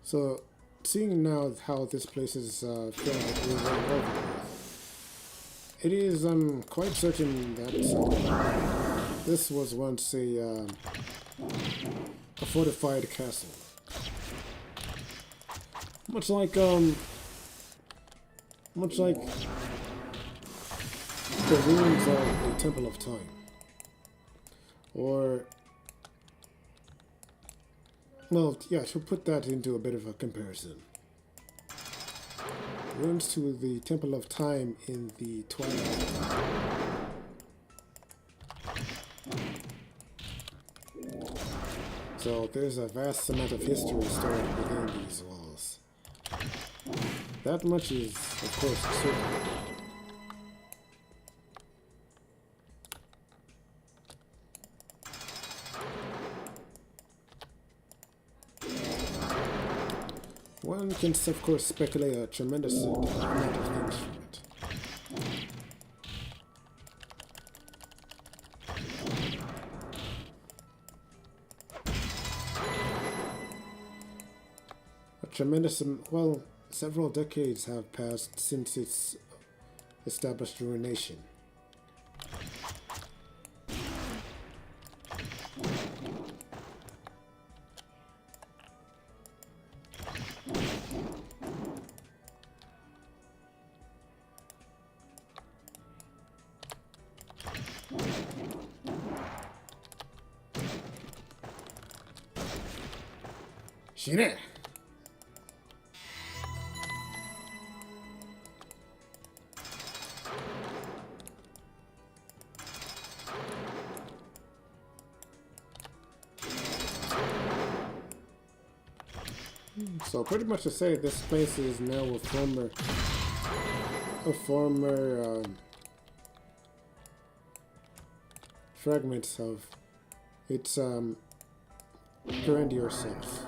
So, seeing now how this place is feeling like we're running over, it is quite certain that This was once a fortified castle. Much like the ruins of the Temple of Time. Or, well, yeah, to put that into a bit of a comparison. Ruins to the Temple of Time in the Twilight. So there's a vast amount of history stored within these walls. That much is, of course, certain. One can, of course, speculate a tremendous amount of things from it. Well, several decades have passed since its established ruination. Shine! So pretty much to say, this place is now a former fragment of its grandeur self.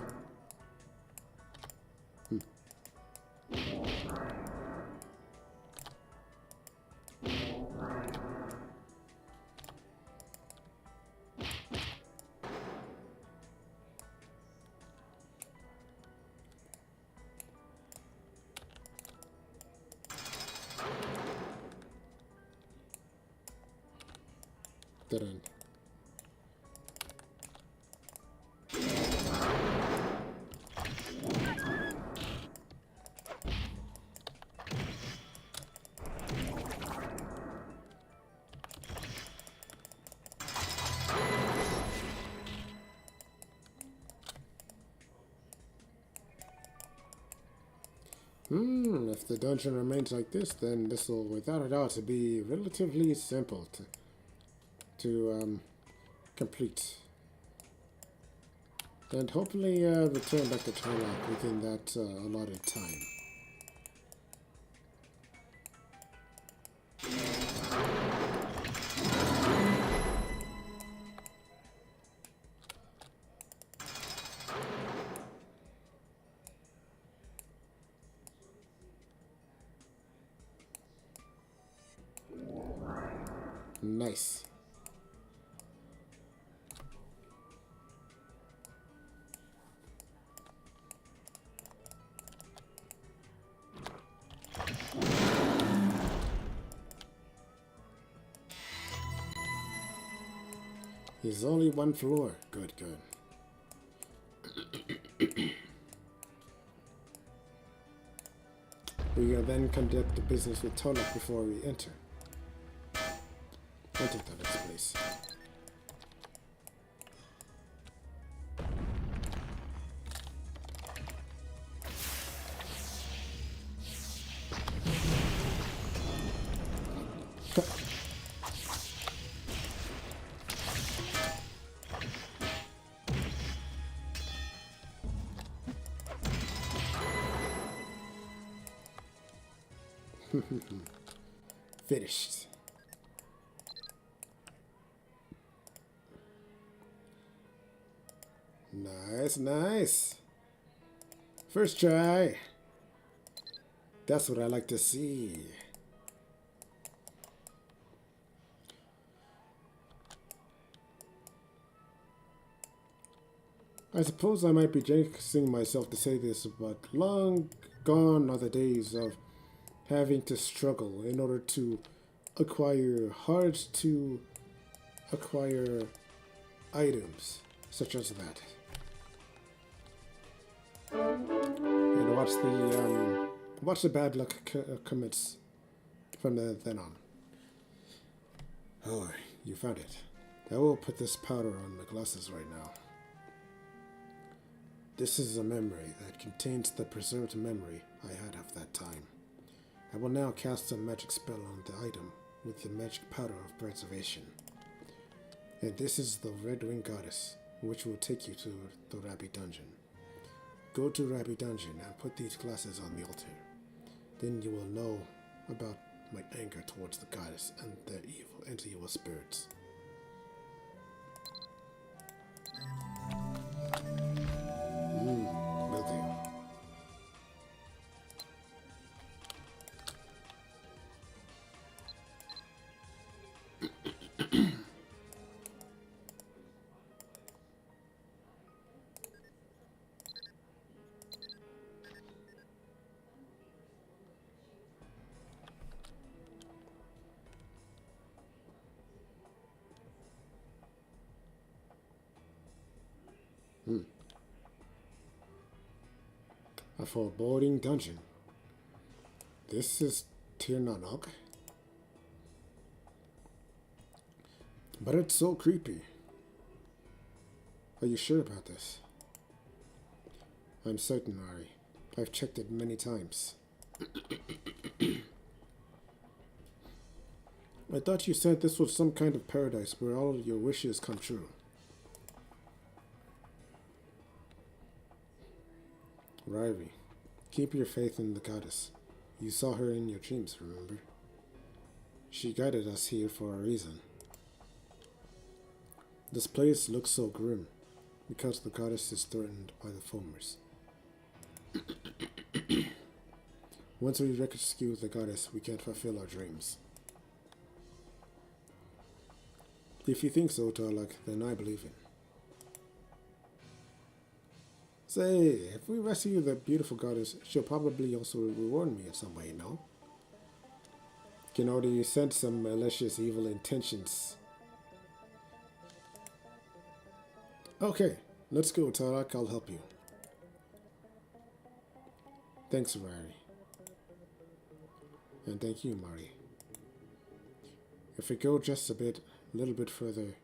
Dead end. If the dungeon remains like this, then this will, without a doubt, be relatively simple to complete. And hopefully return back to Turlock within that allotted time. Nice. There's only one floor. Good, good. We will then conduct the business with Turlock before we enter. Enter the next place. Finished. Nice, nice. First try. That's what I like to see. I suppose I might be jinxing myself to say this, but long gone are the days of having to struggle in order to acquire hard to acquire items such as that. And watch the bad luck commits from then on. Oh, you found it. I will put this powder on the glasses right now. This is a memory that contains the preserved memory I had of that time. I will now cast a magic spell on the item with the magic powder of preservation. And this is the Red Wing Goddess, which will take you to the Rabbi Dungeon. Go to Rabbi Dungeon and put these glasses on the altar. Then you will know about my anger towards the goddess and the evil spirits. Will do. A foreboding dungeon. This is Tirnanog. But it's so creepy. Are you sure about this? I'm certain, Ari. I've checked it many times. I thought you said this was some kind of paradise where all your wishes come true. Ryrie, keep your faith in the goddess. You saw her in your dreams, remember? She guided us here for a reason. This place looks so grim because the goddess is threatened by the foamers. Once we rescue the goddess, we can fulfill our dreams. If you think so, Tarlok, then I believe it. Say, if we rescue the beautiful goddess, she'll probably also reward me in some way, no? Can already sense some malicious evil intentions. Okay, let's go, Tarlok. I'll help you. Thanks, Ryrie. And thank you, Mari. If we go just a little bit further,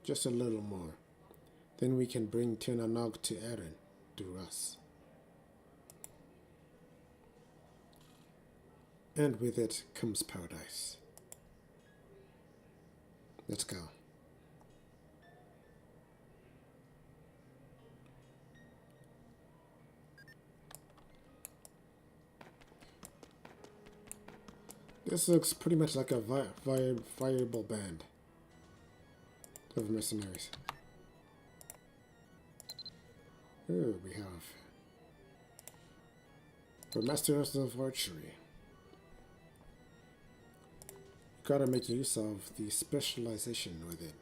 just a little more, then we can bring Tirnanog to Erinn through us. And with it comes paradise. Let's go. This looks pretty much like a viable band of mercenaries. Here we have for Masters of Archery. Gotta make use of the specialization with it.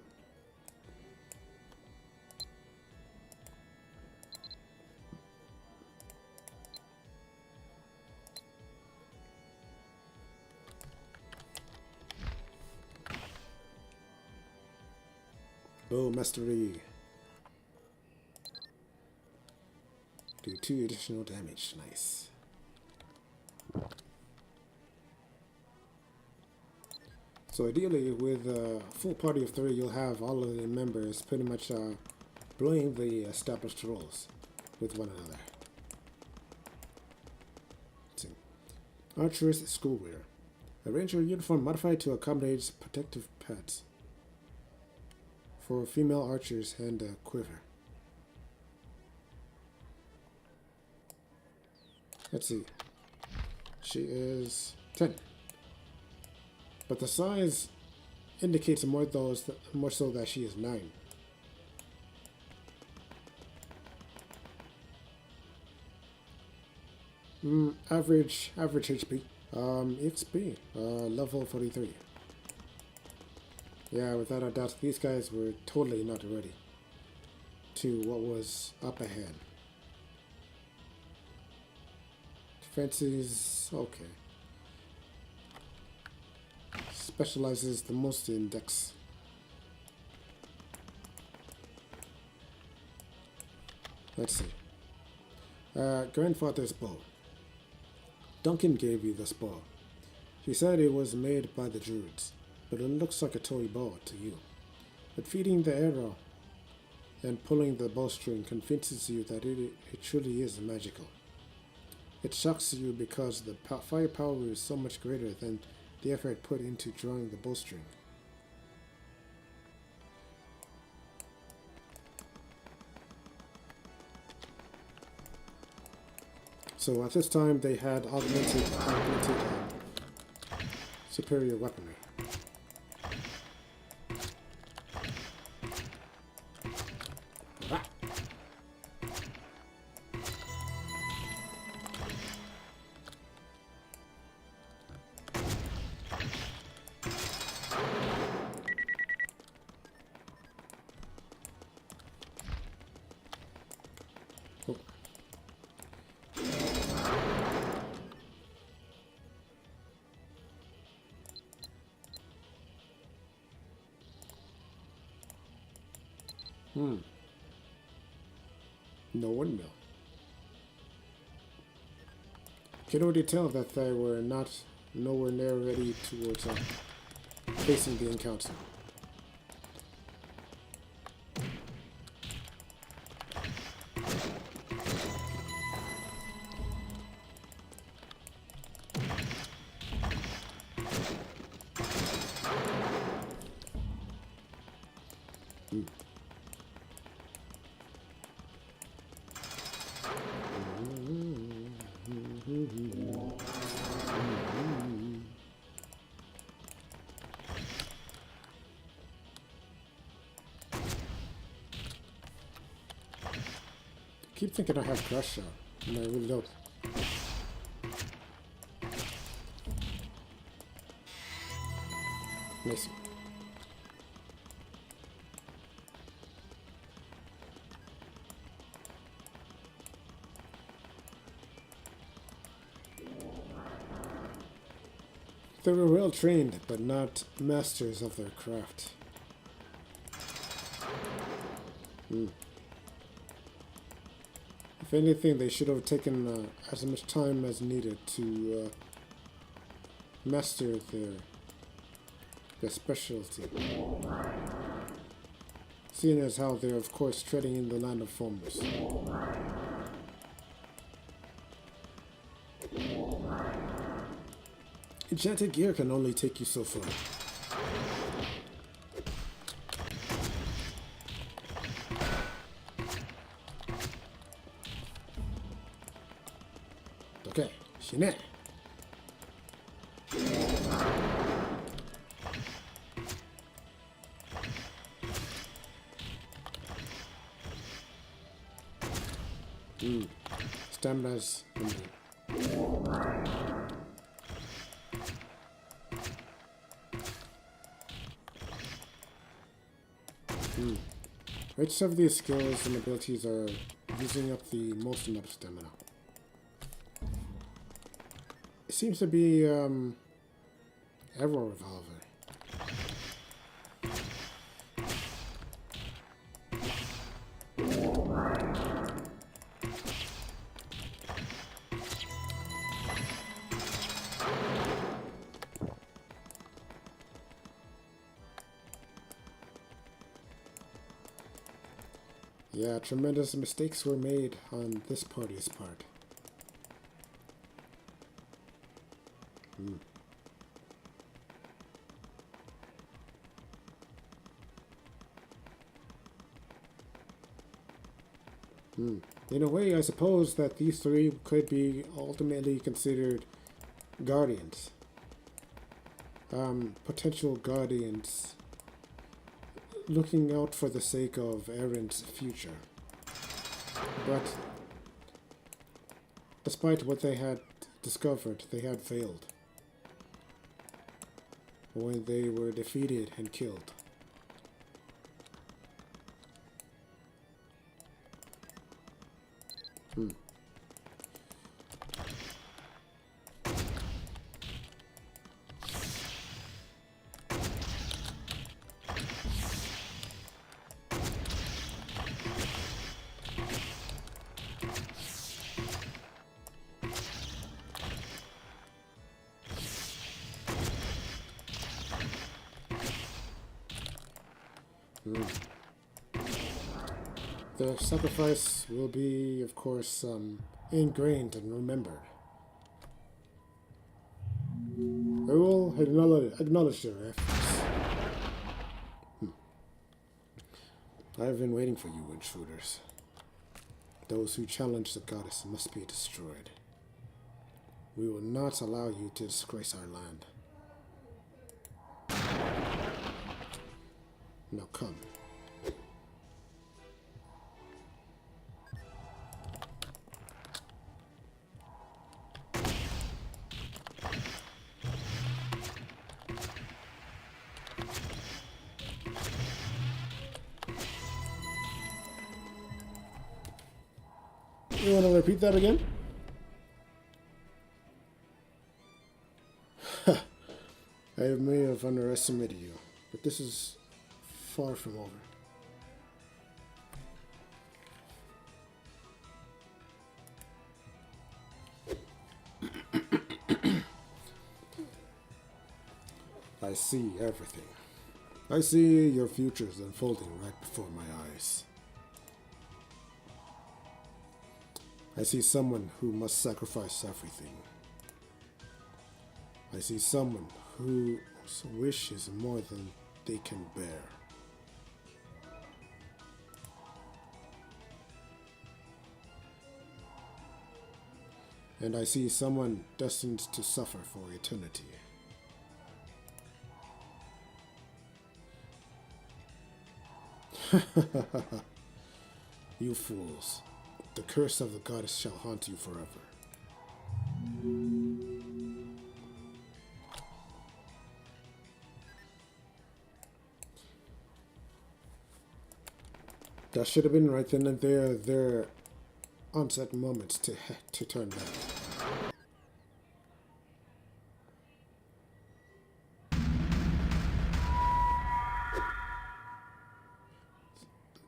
Bow Mastery. Do 2 additional damage. Nice. So ideally, with a full party of 3, you'll have all of the members pretty much blowing the established roles with one another. Let's see. Archer's schoolwear. Arrange your uniform modified to accommodate protective pads. For female archers and a quiver. Let's see. She is 10. But the size indicates more so that she is 9. Average HP. XP. Level 43. Yeah, without a doubt, these guys were totally not ready to what was up ahead. Defenses, okay. Specializes the most in dex. Let's see. Grandfather's bow. Duncan gave you this bow. He said it was made by the druids, but it looks like a toy bow to you. But feeding the arrow and pulling the bowstring convinces you that it truly is magical. It shocks you because the firepower is so much greater than the effort put into drawing the bowstring. So at this time they had augmented superior weaponry. Ah. Oh. No windmill. Can already tell that they were nowhere near ready towards facing the encounter. I keep thinking I have crush shot, and I really don't. Nice. They were well trained, but not masters of their craft. If anything, they should have taken as much time as needed to master their specialty. Seeing as how they're, of course, treading in the land of formers. Enchanted gear can only take you so far. Okay, Shine. Stamina's limited. Which of these skills and abilities are using up the most amount of stamina? It seems to be Arrow Revolver. Yeah, tremendous mistakes were made on this party's part. In a way, I suppose that these three could be ultimately considered guardians. Potential guardians looking out for the sake of Erinn's future. But despite what they had discovered, they had failed when they were defeated and killed. The sacrifice will be, of course, ingrained and remembered. I will acknowledge their efforts. I've been waiting for you, intruders. Those who challenge the goddess must be destroyed. We will not allow you to disgrace our land. Now come. You want to repeat that again? I may have underestimated you, but this is far from over. I see everything. I see your futures unfolding right before my eyes. I see someone who must sacrifice everything. I see someone whose wish is more than they can bear. And I see someone destined to suffer for eternity. You fools. The curse of the goddess shall haunt you forever. That should have been right then and there, their onset moments to turn back.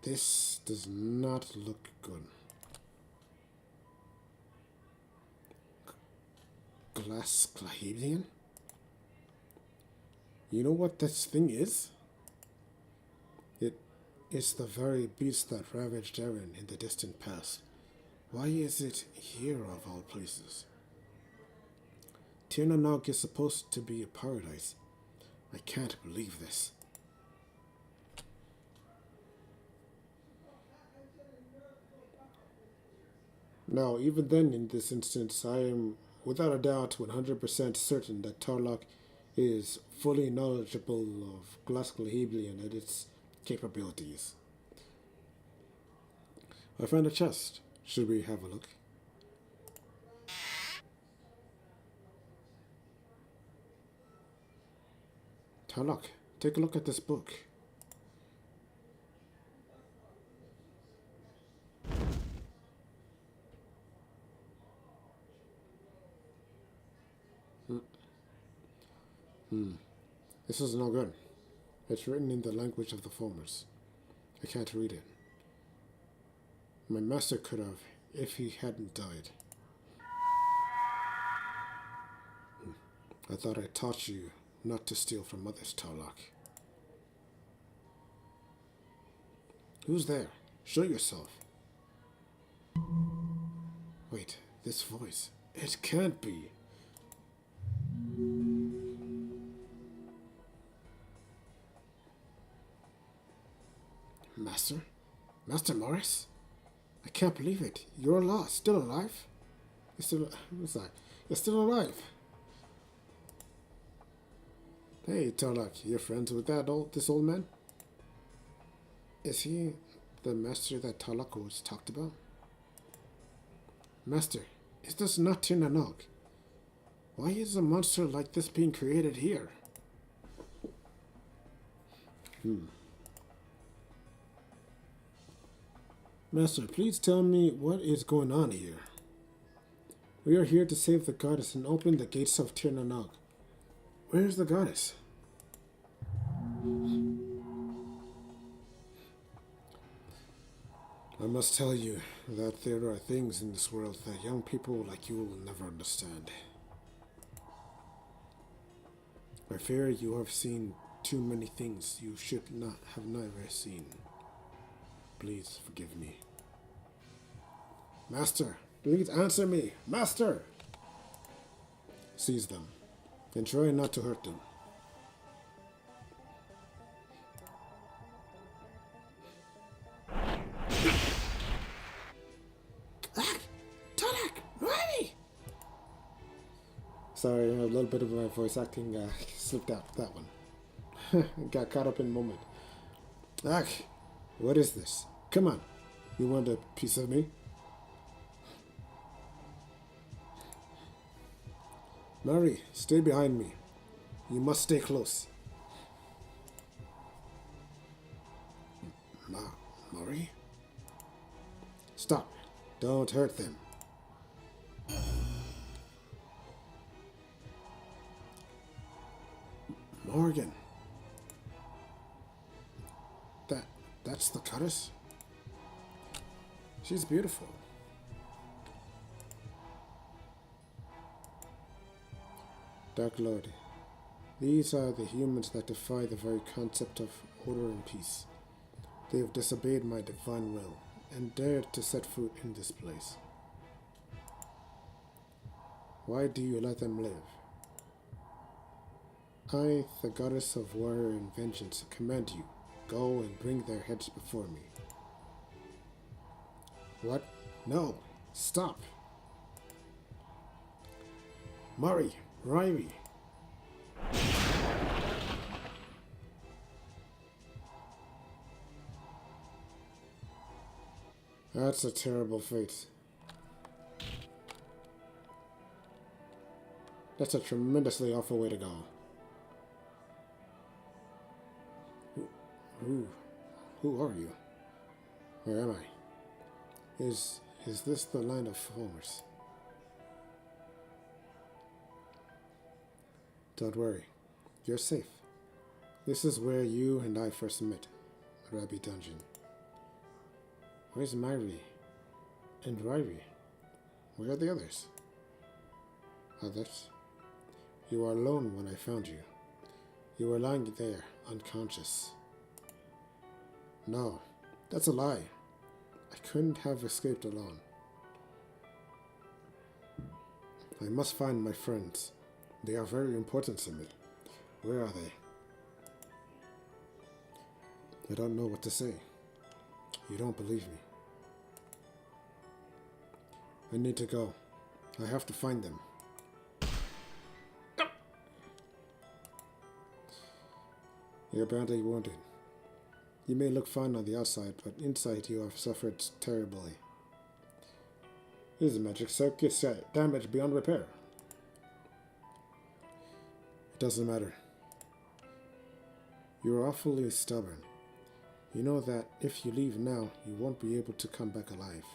This does not look good. Glass Clahabian? You know what this thing is? It's the very beast that ravaged Erinn in the distant past. Why is it here of all places? Tir na Nog is supposed to be a paradise. I can't believe this. Now, even then, in this instance, I am without a doubt 100% certain that Tarlok is fully knowledgeable of Glass Clahabian and its capabilities. I found a chest. Should we have a look? Tarlok, take a look at this book. This is no good. It's written in the language of the Foamers. I can't read it. My master could have, if he hadn't died. I thought I taught you not to steal from others, Tarlok. Who's there? Show yourself. Wait, this voice. It can't be. Master? Master Morris? I can't believe it. You're lost. Still alive? You're still alive. Hey, Tarlok, you're friends with this old man? Is he the master that Tarlok always talked about? Master, is this not Tir na Nog? Why is a monster like this being created here? Master, please tell me what is going on here. We are here to save the goddess and open the gates of Tir na Nog. Where is the goddess? I must tell you that there are things in this world that young people like you will never understand. I fear you have seen too many things you should not have never seen. Please forgive me. Master, please answer me. Master! Seize them, and try not to hurt them. Sorry, a little bit of my voice acting slipped out, that one. Got caught up in the moment. What is this? Come on, you want a piece of me? Mary, stay behind me. You must stay close. Murray? Stop. Don't hurt them. Morgan. That's the goddess? She's beautiful. Dark Lord, these are the humans that defy the very concept of order and peace. They have disobeyed my divine will and dared to set foot in this place. Why do you let them live? I, the goddess of war and vengeance, command you, go and bring their heads before me. What? No! Stop! Murray! Riley! That's a terrible fate. That's a tremendously awful way to go. Who are you? Where am I? Is this the land of Homers? Don't worry, you're safe. This is where you and I first met, Rabbi Dungeon. Where's Myri? And Ryri? Where are the others? Others? You were alone when I found you. You were lying there, unconscious. No, that's a lie. I couldn't have escaped alone. I must find my friends. They are very important to me. Where are they? I don't know what to say. You don't believe me. I need to go. I have to find them. You're badly wounded. You may look fine on the outside, but inside you have suffered terribly. This magic circuit's damaged beyond repair. It doesn't matter. You're awfully stubborn. You know that if you leave now, you won't be able to come back alive.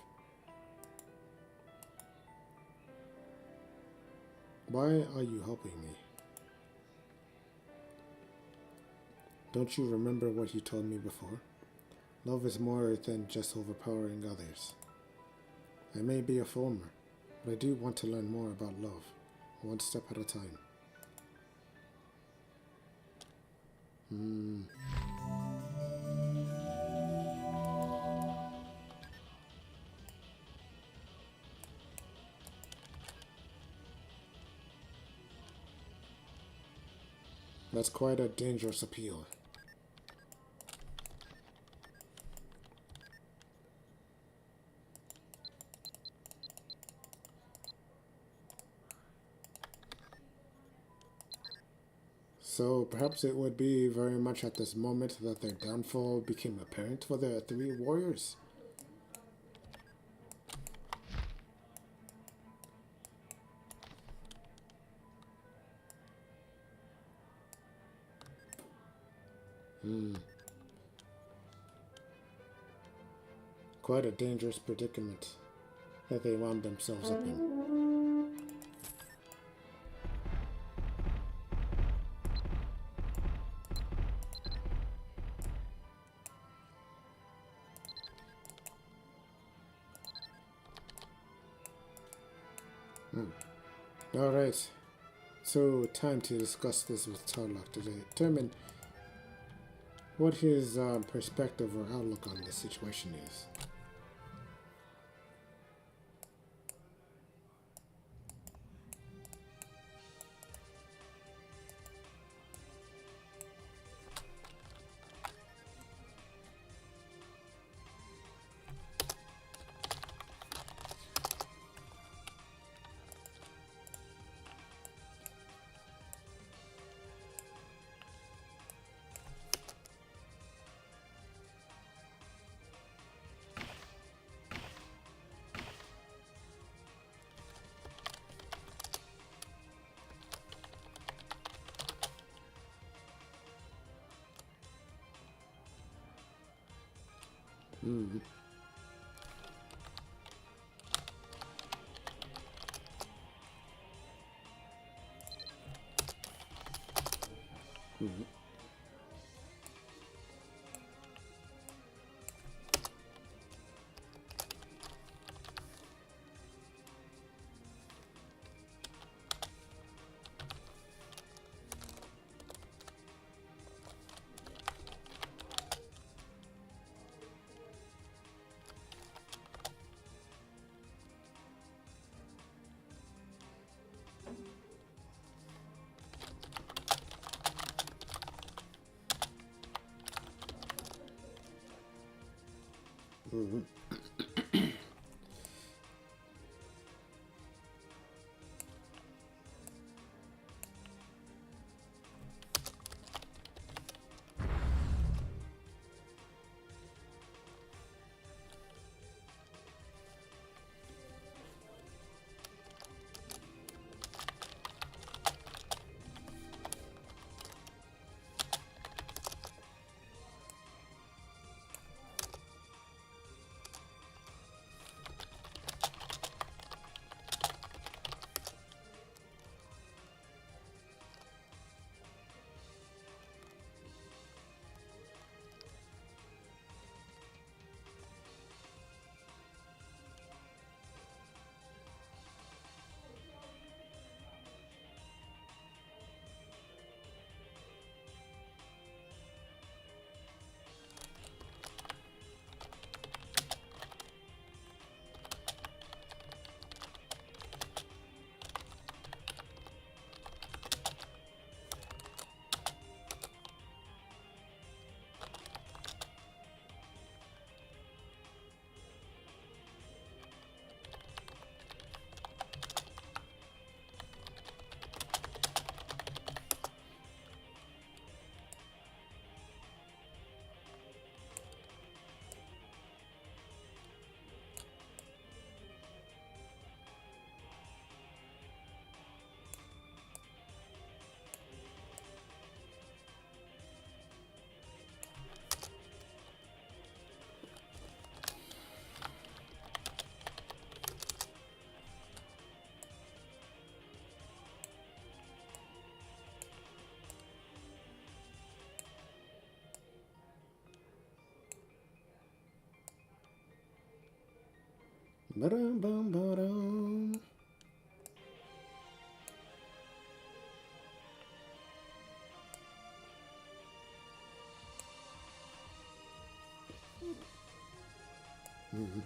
Why are you helping me? Don't you remember what you told me before? Love is more than just overpowering others. I may be a foreigner, but I do want to learn more about love, one step at a time. That's quite a dangerous appeal. So perhaps it would be very much at this moment that their downfall became apparent for the three warriors. Quite a dangerous predicament that they wound themselves up in. Alright, so time to discuss this with Tarlock today. Determine what his perspective or outlook on this situation is. Mm. Mm. Mm. Ba-dum, bum, ba-dum. Mm.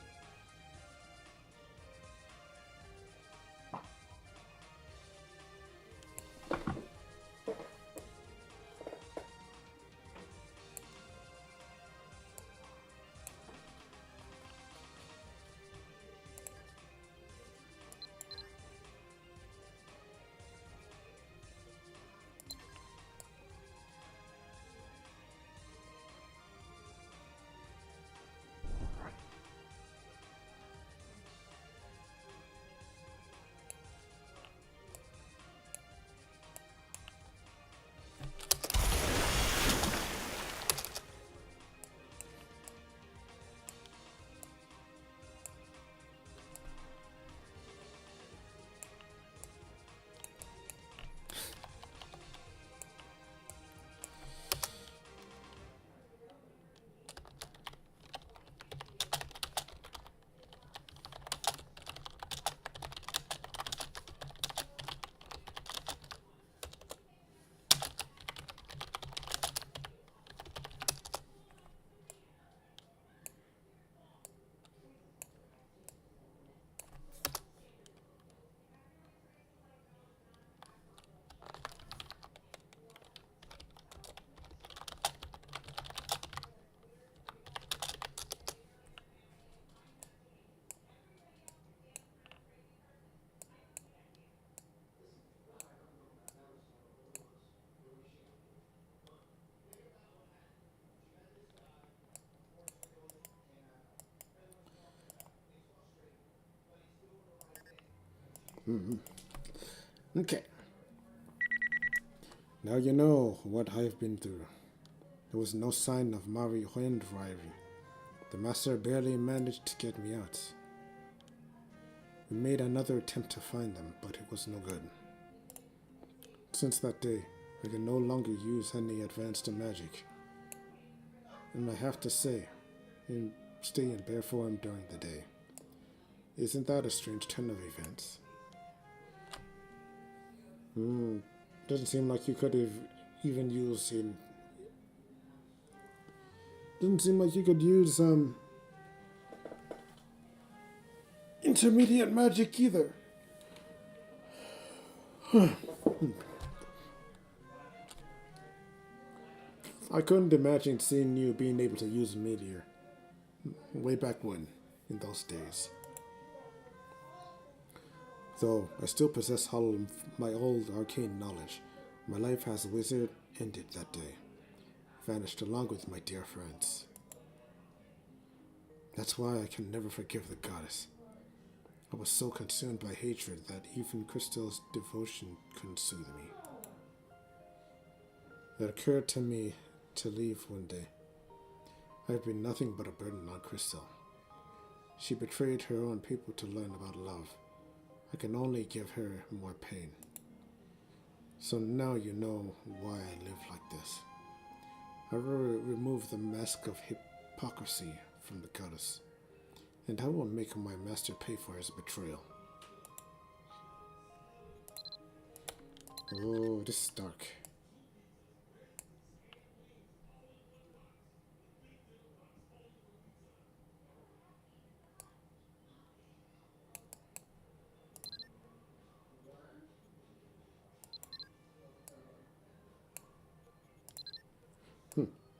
Okay. Now you know what I've been through. There was no sign of Mari and Ryrie. The master barely managed to get me out. We made another attempt to find them, but it was no good. Since that day, I can no longer use any advanced magic. And I have to say, I stay in bare form during the day. Isn't that a strange turn of events? Doesn't seem like you could have even used in. Doesn't seem like you could use intermediate magic either. I couldn't imagine seeing you being able to use meteor way back when, in those days. Though I still possess all my old arcane knowledge, my life as a wizard ended that day, vanished along with my dear friends. That's why I can never forgive the goddess. I was so consumed by hatred that even Crystal's devotion couldn't soothe me. It occurred to me to leave one day. I've been nothing but a burden on Crystal. She betrayed her own people to learn about love. I can only give her more pain. So now you know why I live like this. I will remove the mask of hypocrisy from the goddess, and I will make my master pay for his betrayal. Oh, this is dark.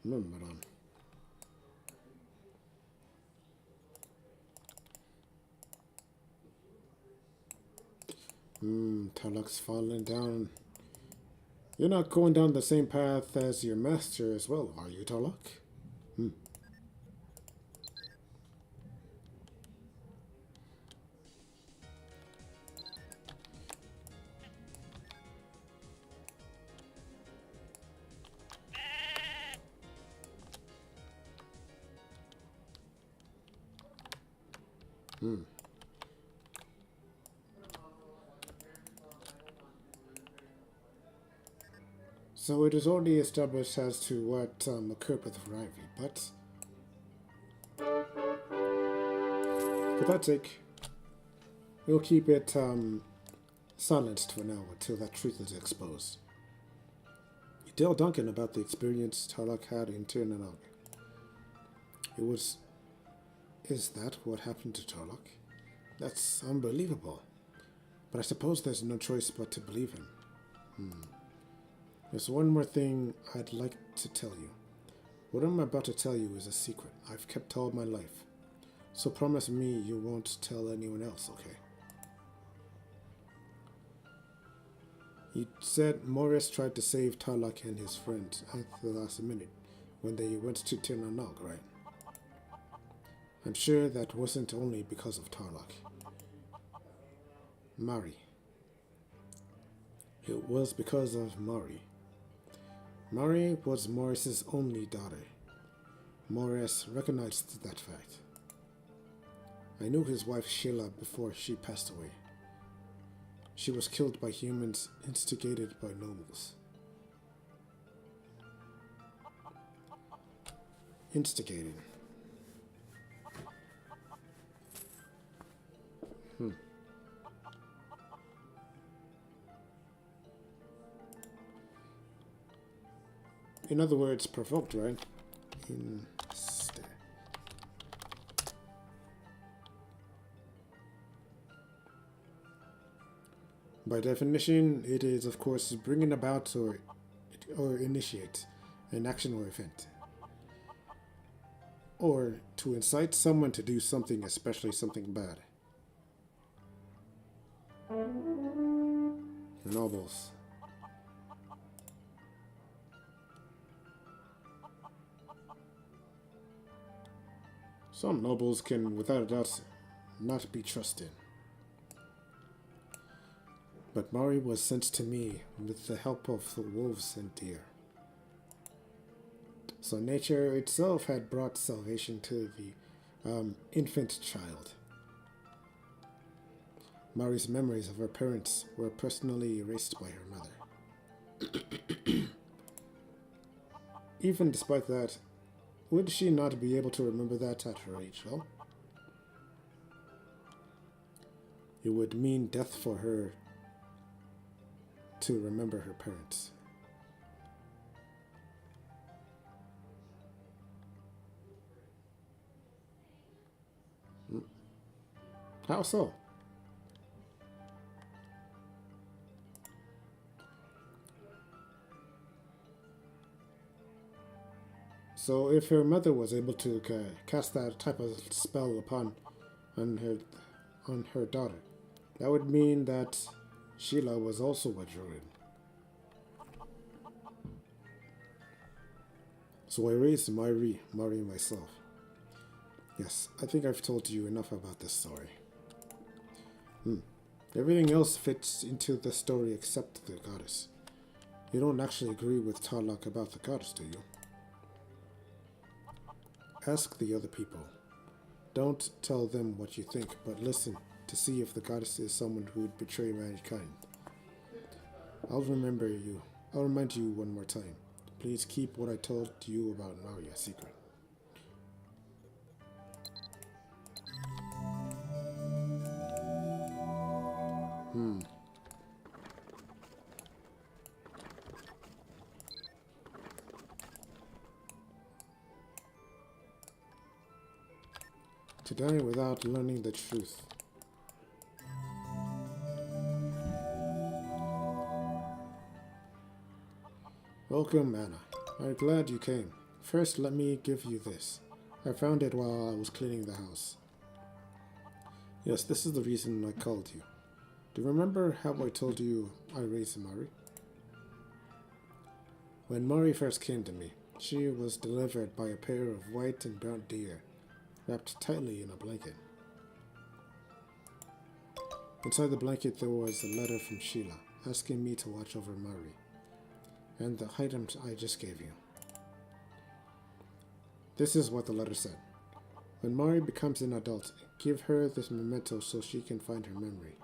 Madame. Tarlok's falling down. You're not going down the same path as your master as well, are you, Tarlok? So it is already established as to what occurred with Ryrie, but for that sake, we'll keep it silenced for now until that truth is exposed. You tell Duncan about the experience Tarlok had in Tirnanog. Is that what happened to Tarlok? That's unbelievable. But I suppose there's no choice but to believe him. There's one more thing I'd like to tell you. What I'm about to tell you is a secret I've kept all my life. So promise me you won't tell anyone else, okay? You said Morris tried to save Tarlok and his friends at the last minute when they went to Tirnanog, right? I'm sure that wasn't only because of Tarlok. Mari. It was because of Mari. Mari was Morris's only daughter. Morris recognized that fact. I knew his wife Sheila before she passed away. She was killed by humans instigated by nobles. Instigated. In other words, provoked, right? By definition, it is, of course, bringing about or initiate an action or event. Or to incite someone to do something, especially something bad. Nobles. Some nobles can, without a doubt, not be trusted. But Mari was sent to me with the help of the wolves and deer. So nature itself had brought salvation to the infant child. Mari's memories of her parents were personally erased by her mother. Even despite that, would she not be able to remember that at her age, though? It would mean death for her to remember her parents. How so? So if her mother was able to cast that type of spell on her daughter, that would mean that Sheila was also a druid. So I raised Mari myself. Yes, I think I've told you enough about this story. Everything else fits into the story except the goddess. You don't actually agree with Tarlok about the goddess, do you? Ask the other people. Don't tell them what you think, but listen to see if the goddess is someone who would betray mankind. I'll remind you one more time. Please keep what I told you about Mari a secret. To die without learning the truth. Welcome, Anna. I'm glad you came. First, let me give you this. I found it while I was cleaning the house. Yes, this is the reason I called you. Do you remember how I told you I raised Mari? When Mari first came to me, she was delivered by a pair of white and brown deer, wrapped tightly in a blanket. Inside the blanket there was a letter from Sheila, asking me to watch over Mari, and the items I just gave you. This is what the letter said. When Mari becomes an adult, give her this memento so she can find her memory,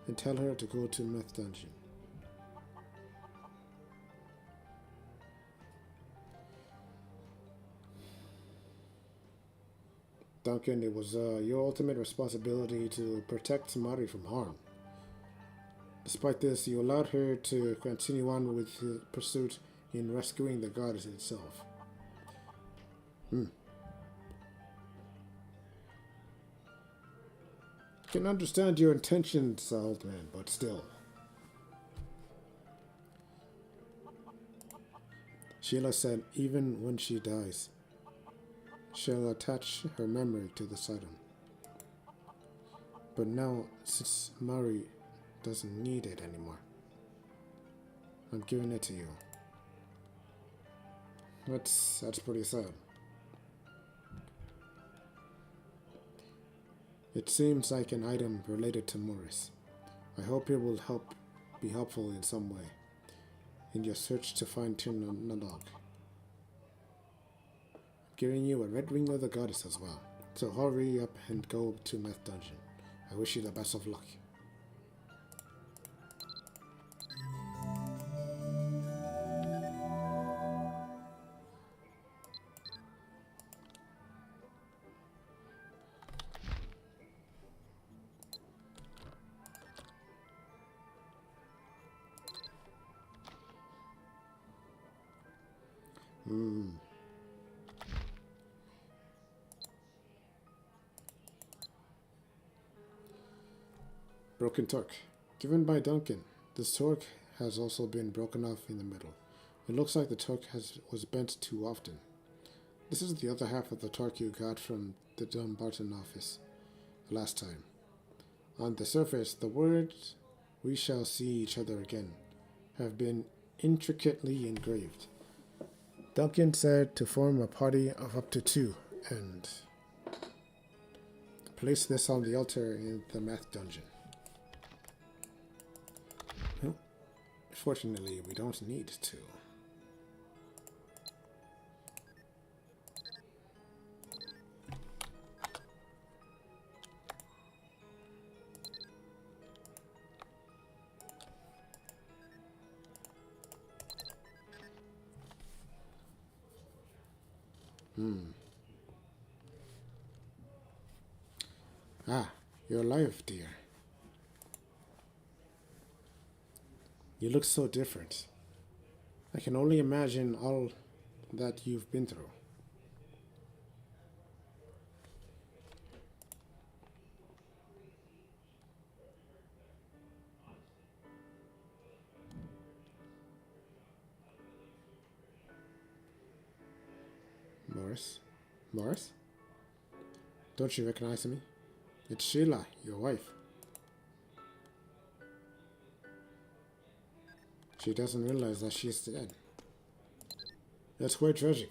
and tell her to go to Meth Dungeon. Duncan, it was your ultimate responsibility to protect Mari from harm. Despite this, you allowed her to continue on with the pursuit in rescuing the goddess itself. I can understand your intentions, old man, but still. Sheila said even when she dies, she'll attach her memory to this item. But now, since Mari doesn't need it anymore, I'm giving it to you. That's pretty sad. It seems like an item related to Morris. I hope it will be helpful in some way in your search to fine-tune Nalog. Giving you a red ring of the goddess as well. So hurry up and go to Meth Dungeon. I wish you the best of luck. Broken torque. Given by Duncan. This torque has also been broken off in the middle. It looks like the torque was bent too often. This is the other half of the torque you got from the Dumbarton office last time. On the surface, the words, "We shall see each other again," have been intricately engraved. Duncan said to form a party of up to 2 and place this on the altar in the Meth Dungeon. Fortunately, we don't need to. Ah, you're alive, dear. You look so different. I can only imagine all that you've been through. Morris? Morris? Don't you recognize me? It's Sheila, your wife. She doesn't realize that she's dead. That's quite tragic.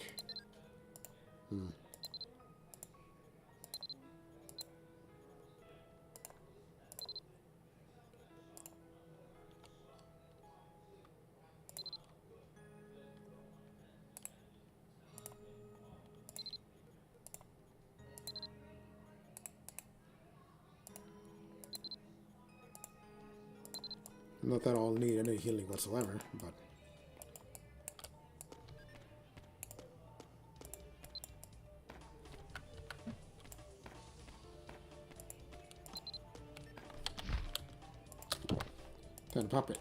Not that I'll need any healing whatsoever, but... Then pop it.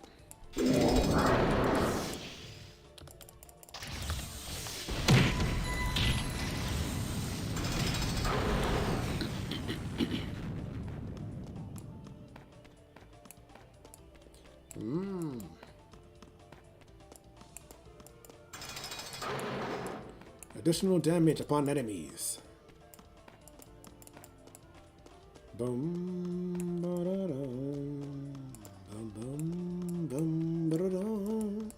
Additional damage upon enemies. Boom, ba-da-dum, bum, bum, bum, ba-da-dum.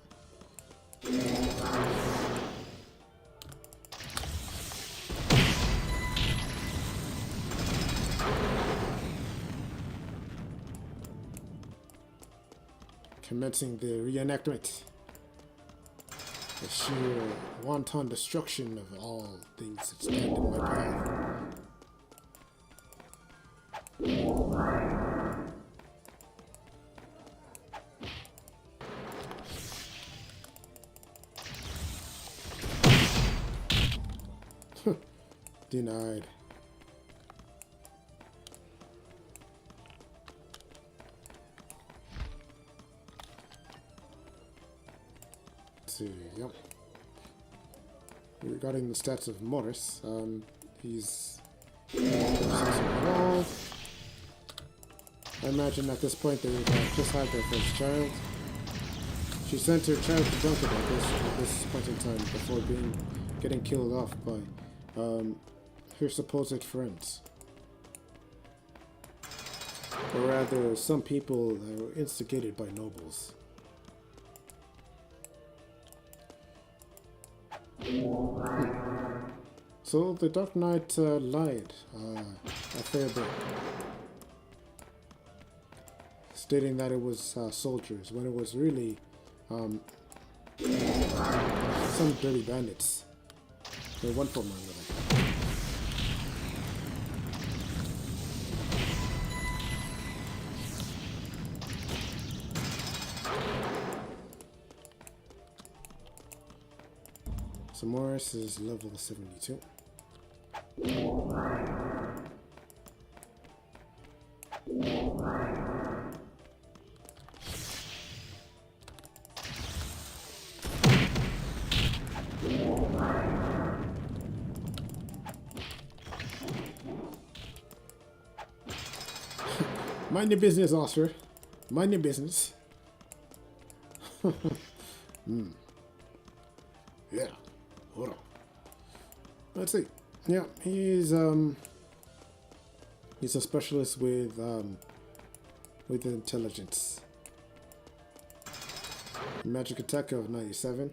Commencing the reenactment. The sheer wanton destruction of all things that stand in my path. Denied. See, yep. Regarding the stats of Morris, he's I imagine at this point they just had their first child. She sent her child to Duncan at this point in time before getting killed off by her supposed friends. Or rather, some people that were instigated by nobles. So the Dark Knight lied a fair bit, stating that it was soldiers when it was really some dirty bandits. They went for money. So Morris is level 72. Mind your business, Oscar. Mind your business. Yeah. Hold on. Let's see. Yeah, he's a specialist with intelligence. Magic attack of 97.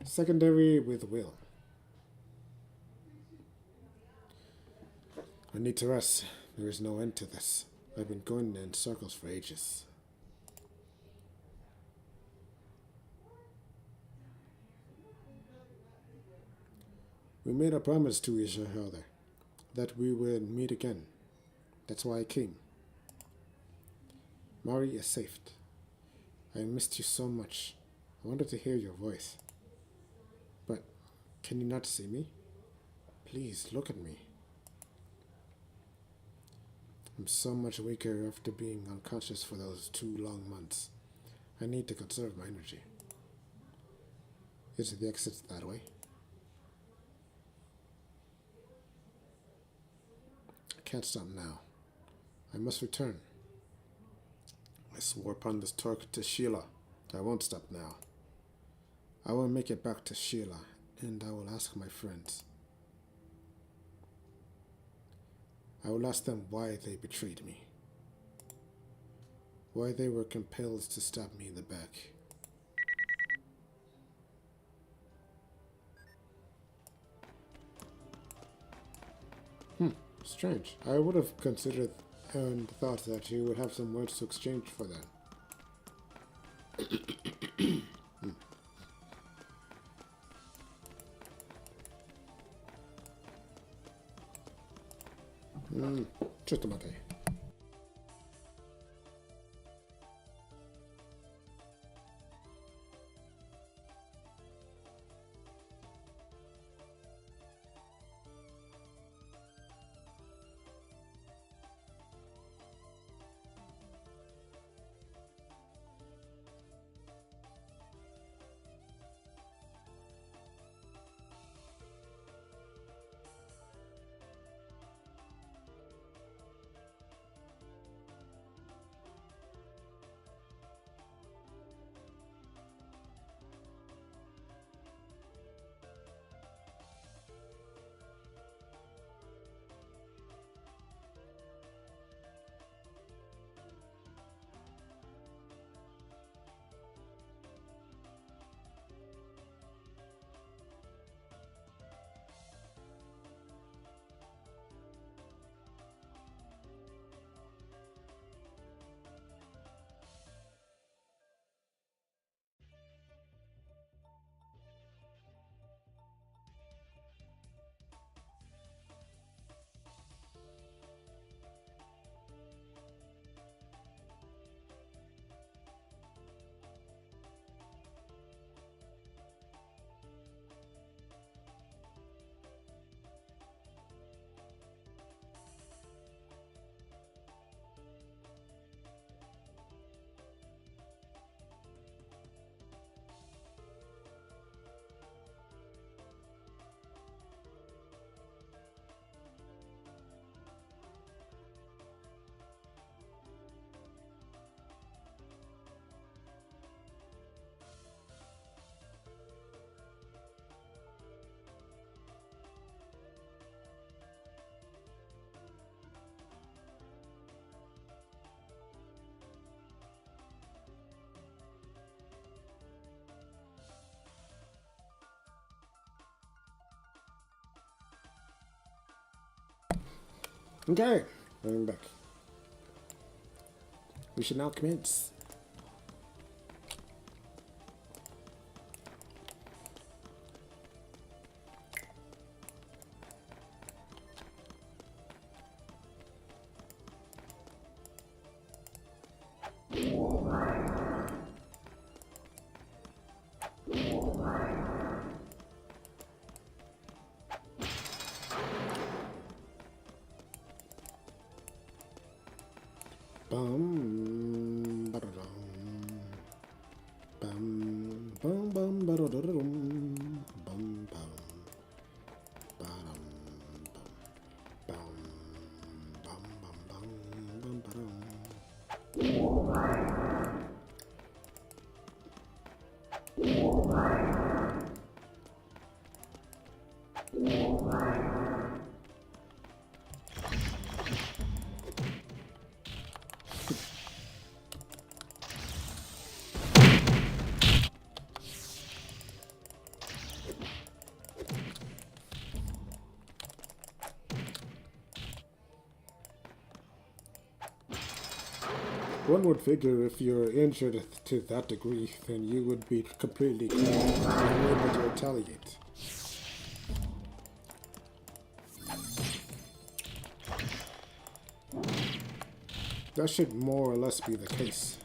Secondary with will. I need to rest. There is no end to this. I've been going in circles for ages. We made a promise to each other that we would meet again. That's why I came. Mari is safe. I missed you so much. I wanted to hear your voice. But can you not see me? Please look at me. I'm so much weaker after being unconscious for those 2 long months. I need to conserve my energy. Is the exit that way? I can't stop now. I must return. I swore upon this torque to Sheila. I won't stop now. I will make it back to Sheila, and I will ask my friends. I will ask them why they betrayed me. Why they were compelled to stab me in the back. Strange. I would have considered and thought that you would have some words to exchange for that. Just a minute. Okay, I'm back. We should now commence. Bum, ba-da-dum. Bum, bum, bum, ba-da-da-da-dum. Bum, bum, ba-dum, bum, bum, bum, bum, bum, bum, ba-dum. One would figure if you're injured to that degree, then you would be completely clean and able to retaliate. That should more or less be the case.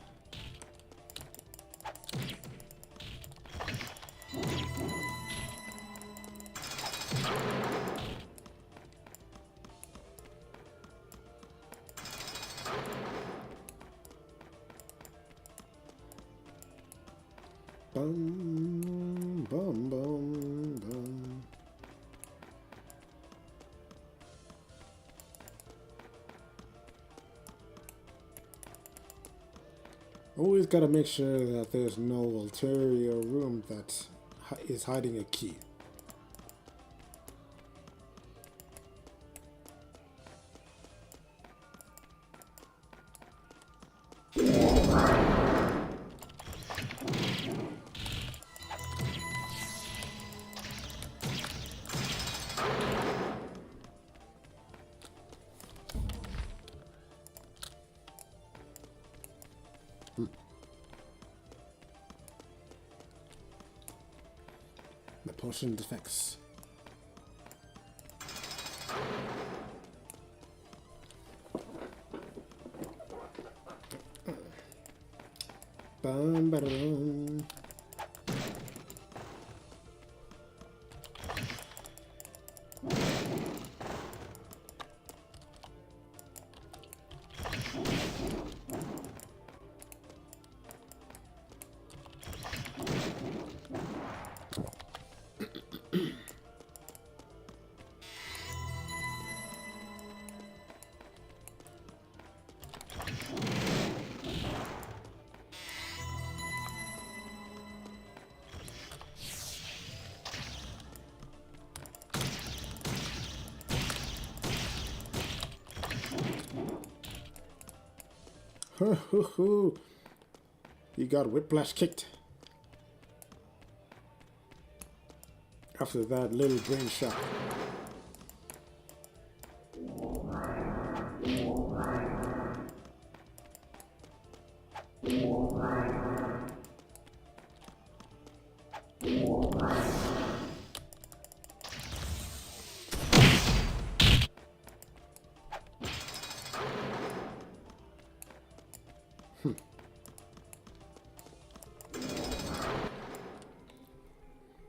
Bum, bum, bum, bum. Always gotta make sure that there's no ulterior room that is hiding a key. The potion defects. Bum, ba-dum. You got whiplash kicked. After that little brain shock.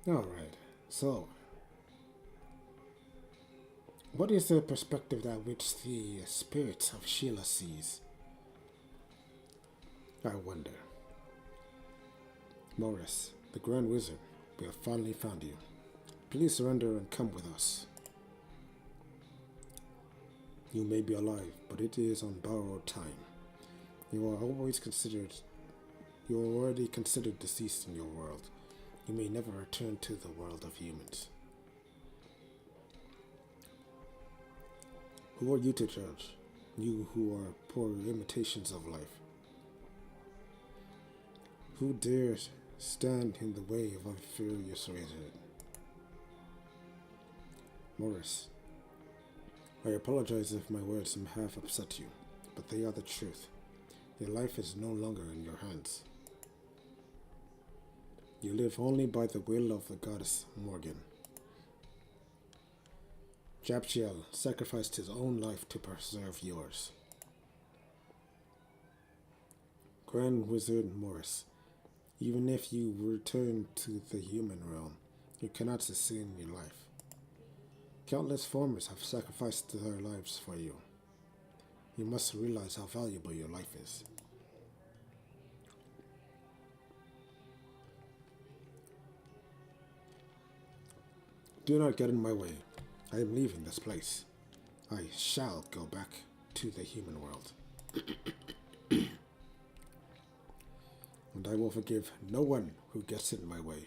Alright, so what is the perspective that which the spirit of Sheila sees? I wonder. Morris, the Grand Wizard, we have finally found you. Please surrender and come with us. You may be alive, but it is on borrowed time. You are already considered deceased in your world. You may never return to the world of humans. Who are you to judge? You who are poor imitations of life. Who dares stand in the way of inferior's razor? Morris, I apologize if my words have upset you, but they are the truth. Your life is no longer in your hands. You live only by the will of the goddess Morgan. Japchiel sacrificed his own life to preserve yours. Grand Wizard Morris, even if you return to the human realm, you cannot sustain your life. Countless farmers have sacrificed their lives for you. You must realize how valuable your life is. Do not get in my way. I am leaving this place. I shall go back to the human world. And I will forgive no one who gets in my way.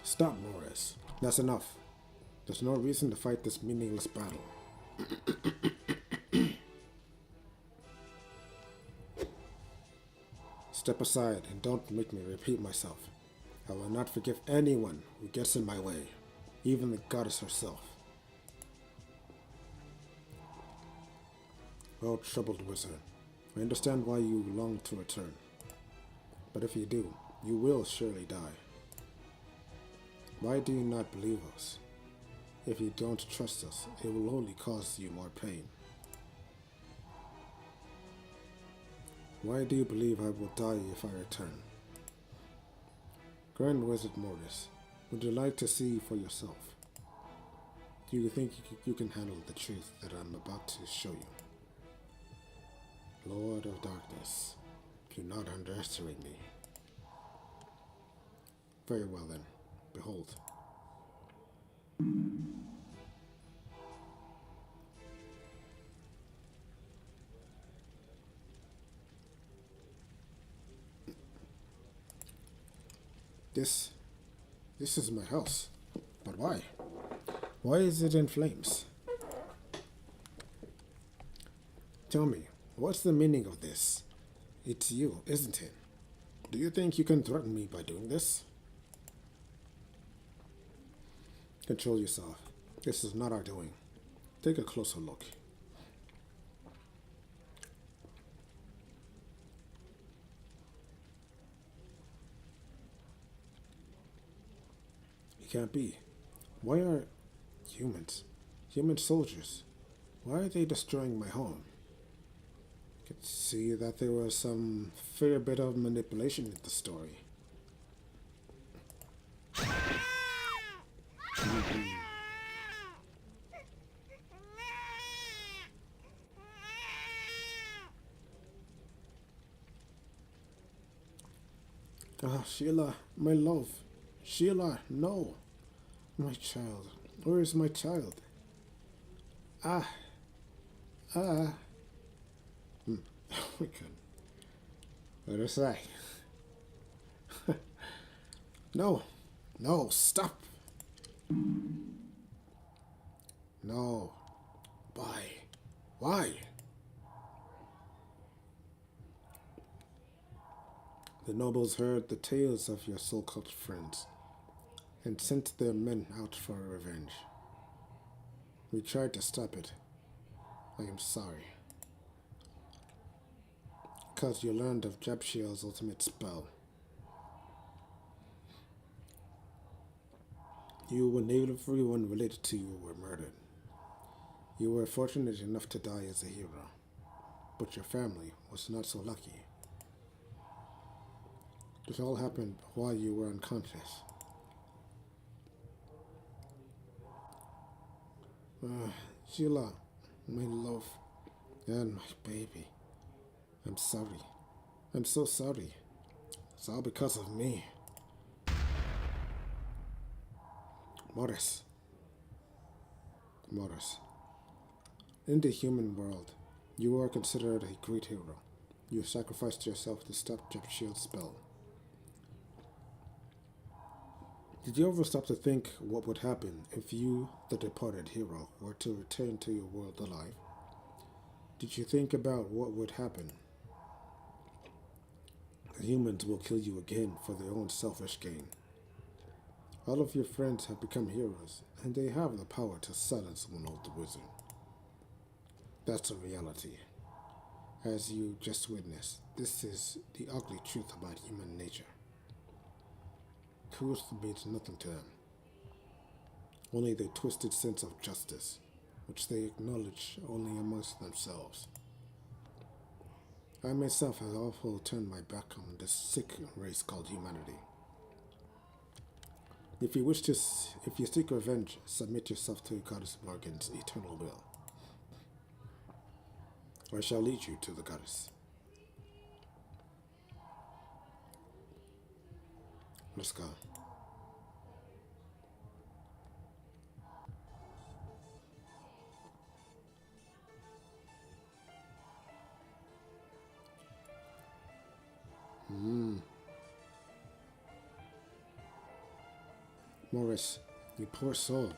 Stop, Morris. That's enough. There's no reason to fight this meaningless battle. Step aside and don't make me repeat myself. I will not forgive anyone who gets in my way, even the goddess herself. Oh, troubled wizard, I understand why you long to return. But if you do, you will surely die. Why do you not believe us? If you don't trust us, it will only cause you more pain. Why do you believe I will die if I return? Grand Wizard Mortis, would you like to see for yourself? Do you think you can handle the truth that I'm about to show you? Lord of Darkness, do not underestimate me. Very well then, behold. This is my house. But why? Why is it in flames? Tell me, what's the meaning of this? It's you, isn't it? Do you think you can threaten me by doing this? Control yourself. This is not our doing. Take a closer look. It can't be. Why are human soldiers, why are they destroying my home? I could see that there was some fair bit of manipulation in the story. Ah, Sheila, my love. Sheila, no. My child. Where is my child? Ah. Ah. Oh my god. What did I say? No. No, stop. No. Why? Why? The nobles heard the tales of your so-called friends and sent their men out for revenge. We tried to stop it. I am sorry. Because you learned of Jabshiel's ultimate spell. You and everyone related to you were murdered. You were fortunate enough to die as a hero, but your family was not so lucky. This all happened while you were unconscious. Sheila, my love, and my baby. I'm sorry. I'm so sorry. It's all because of me. Morris. Morris. In the human world, you are considered a great hero. You sacrificed yourself to stop Jabshield's spell. Did you ever stop to think what would happen if you, the departed hero, were to return to your world alive? Did you think about what would happen? The humans will kill you again for their own selfish gain. All of your friends have become heroes, and they have the power to silence one old wizard. That's a reality. As you just witnessed, this is the ugly truth about human nature. Truth means nothing to them. Only their twisted sense of justice, which they acknowledge only amongst themselves. I myself have also turned my back on this sick race called humanity. If you seek revenge, submit yourself to Goddess Morgan's eternal will. I shall lead you to the goddess. Let's go. Morris, you poor soul.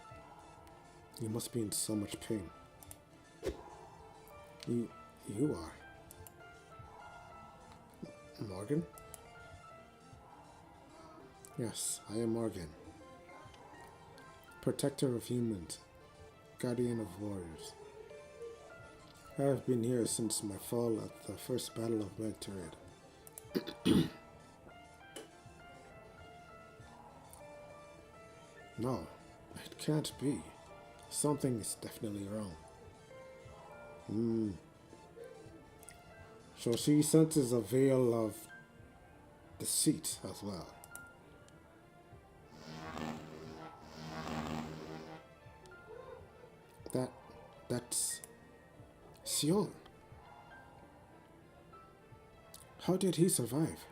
You must be in so much pain. You are. Morgan? Yes, I am Morgan. Protector of humans. Guardian of warriors. I have been here since my fall at the first battle of Magturiad. No, it can't be. Something is definitely wrong. So she senses a veil of deceit as well. That's Sion. How did he survive?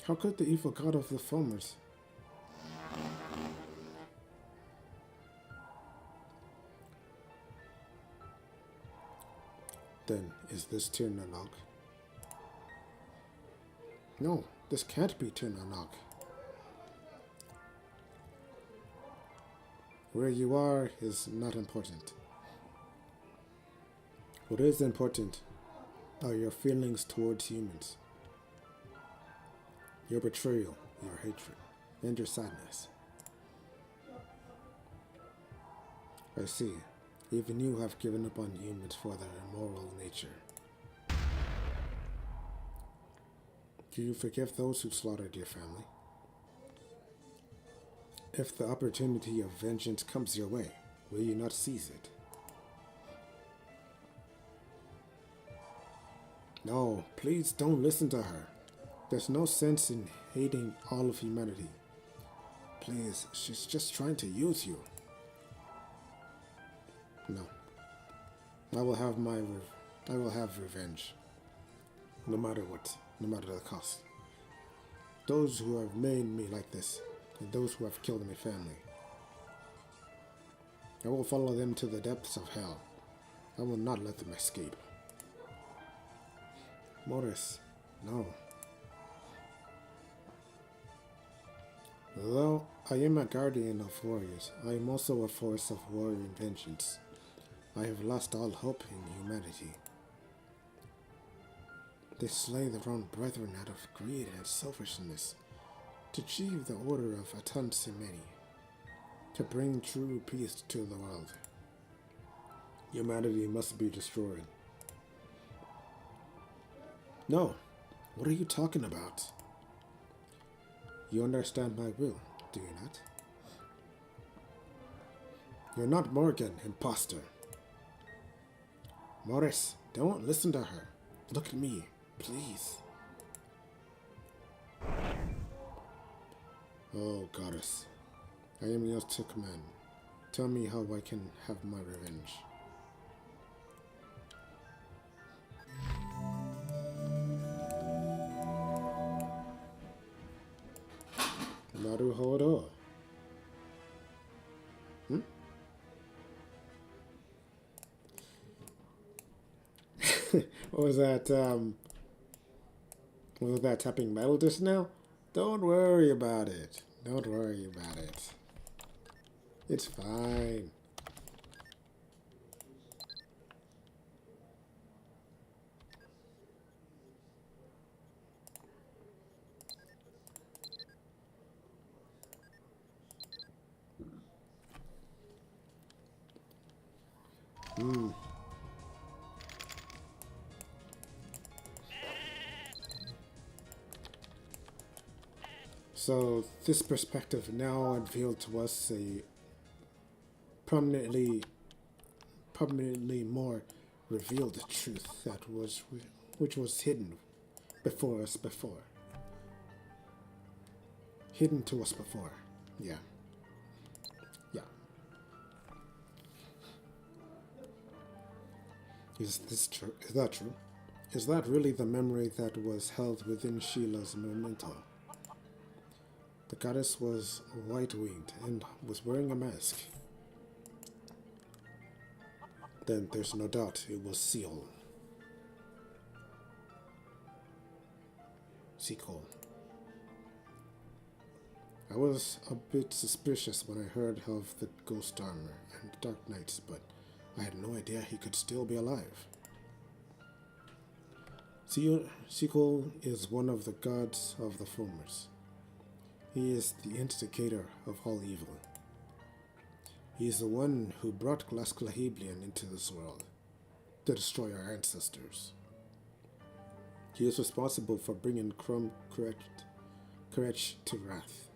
How could the evil god of the foamers? Then, is this Tirnanog? No, this can't be Tirnanog. Where you are is not important. What is important are your feelings towards humans. Your betrayal, your hatred, and your sadness. I see. Even you have given up on humans for their immoral nature. Do you forgive those who slaughtered your family? If the opportunity of vengeance comes your way, will you not seize it? No, please don't listen to her. There's no sense in hating all of humanity. Please, she's just trying to use you. No. I will have revenge. No matter what, no matter the cost. Those who have made me like this, and those who have killed my family. I will follow them to the depths of hell. I will not let them escape. Morris, no. Though I am a guardian of warriors, I am also a force of warrior and vengeance. I have lost all hope in humanity. They slay their own brethren out of greed and selfishness, to achieve the order of Atan Semeni, to bring true peace to the world. Humanity must be destroyed. No, what are you talking about? You understand my will, do you not? You're not Morgan, imposter. Morris, don't listen to her. Look at me, please. Oh, goddess. I am yours to command. Tell me how I can have my revenge. Naruhodo. What was that, was that tapping metal just now? Don't worry about it. Don't worry about it. It's fine. So this perspective now unveiled to us a prominently more revealed truth that was which was hidden before us before. Hidden to us before. Yeah. Yeah. Is this true? Is that true? Is that really the memory that was held within Sheila's memento? The goddess was white-winged and was wearing a mask. Then there's no doubt it was Seol. Sequel. I was a bit suspicious when I heard of the Ghost Armor and Dark Knights, but I had no idea he could still be alive. Sequel is one of the gods of the foamers. He is the instigator of all evil. He is the one who brought Glasklahiblian into this world. to destroy our ancestors. He is responsible for bringing courage to wrath.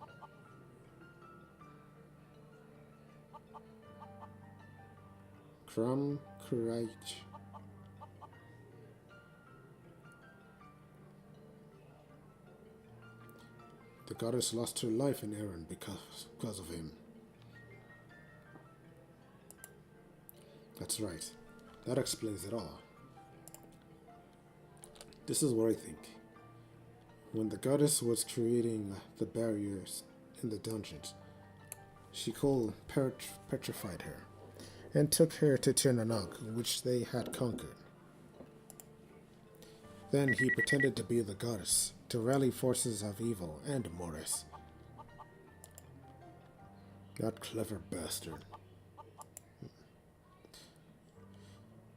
Courage. The goddess lost her life in Erinn because of him. That's right. That explains it all. This is what I think. When the goddess was creating the barriers in the dungeons, Shikol petrified her and took her to Tirnanog, which they had conquered. Then he pretended to be the goddess to rally forces of evil and Morris. That clever bastard.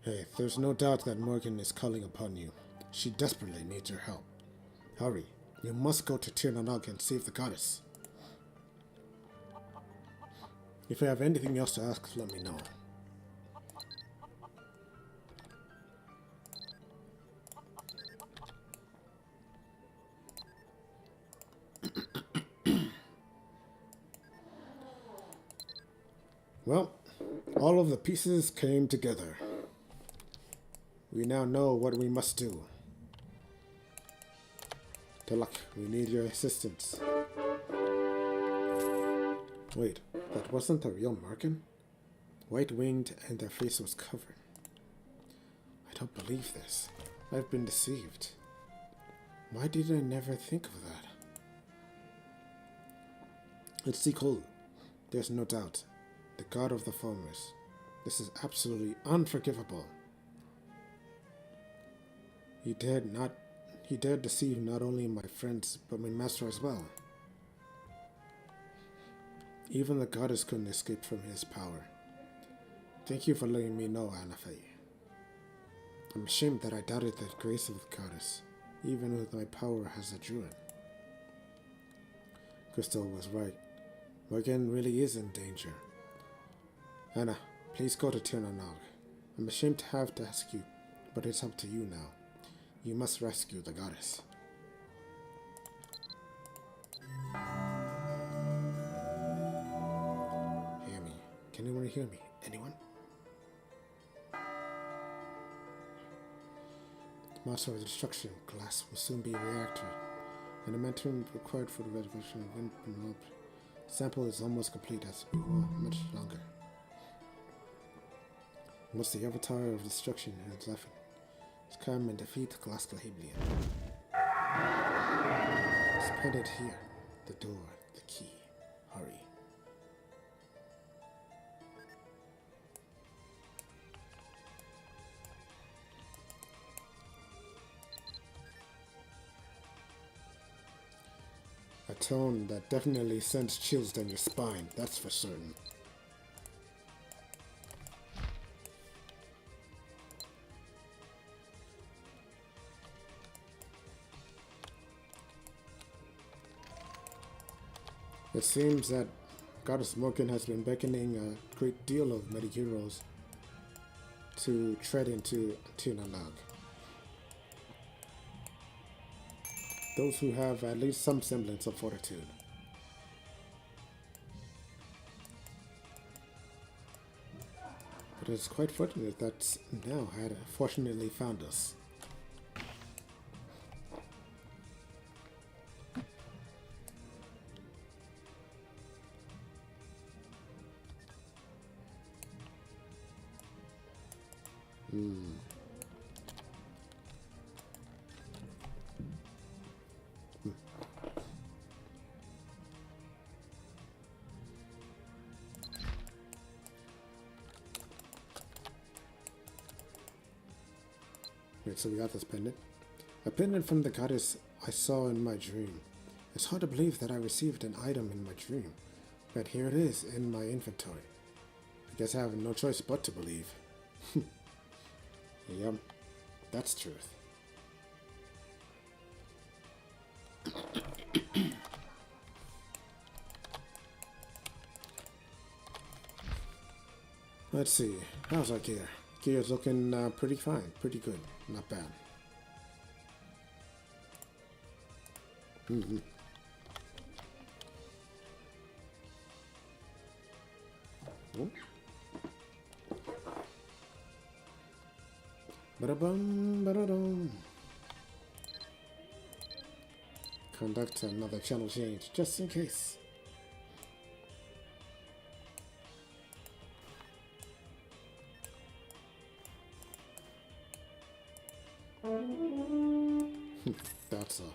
Hey, there's no doubt that Morgan is calling upon you. She desperately needs your help. Hurry, you must go to Tirnanog and save the goddess. If you have anything else to ask, let me know. Well, all of the pieces came together. We now know what we must do. Tulak, we need your assistance. Wait, that wasn't the real Markin? White-winged and their face was covered. I don't believe this. I've been deceived. Why did I never think of that? It's Sikol. There's no doubt. The god of the farmers. This is absolutely unforgivable. He dared deceive not only my friends, but my master as well. Even the goddess couldn't escape from his power. Thank you for letting me know, Anafe. I'm ashamed that I doubted the grace of the goddess, even with my power as a druid. Crystal was right. Morgan really is in danger. Anna, please go to Tirnanog. I'm ashamed to have to ask you, but it's up to you now. You must rescue the goddess. Hear me. Can anyone hear me? Anyone? Master of Destruction glass will soon be reactivated, and the momentum required for the reservation of wind sample is almost complete as we will much longer. Once the avatar of destruction has left, come and defeat Glass Glahiblian. Spread it here. The door, the key. Hurry. A tone that definitely sends chills down your spine, that's for certain. It seems that Goddess Morgan has been beckoning a great deal of meta-heroes to tread into Tirnanog. Those who have at least some semblance of fortitude. But it's quite fortunate that now had fortunately found us. Wait, so we got this pendant. A pendant from the goddess I saw in my dream. It's hard to believe that I received an item in my dream, but here it is in my inventory. I guess I have no choice but to believe. Yep, that's truth. Let's see, how's our gear? Gear's looking pretty fine, pretty good, not bad. Mm-hmm. Ba-da-bum, ba-da-dum. Conduct another channel change, just in case. That's all.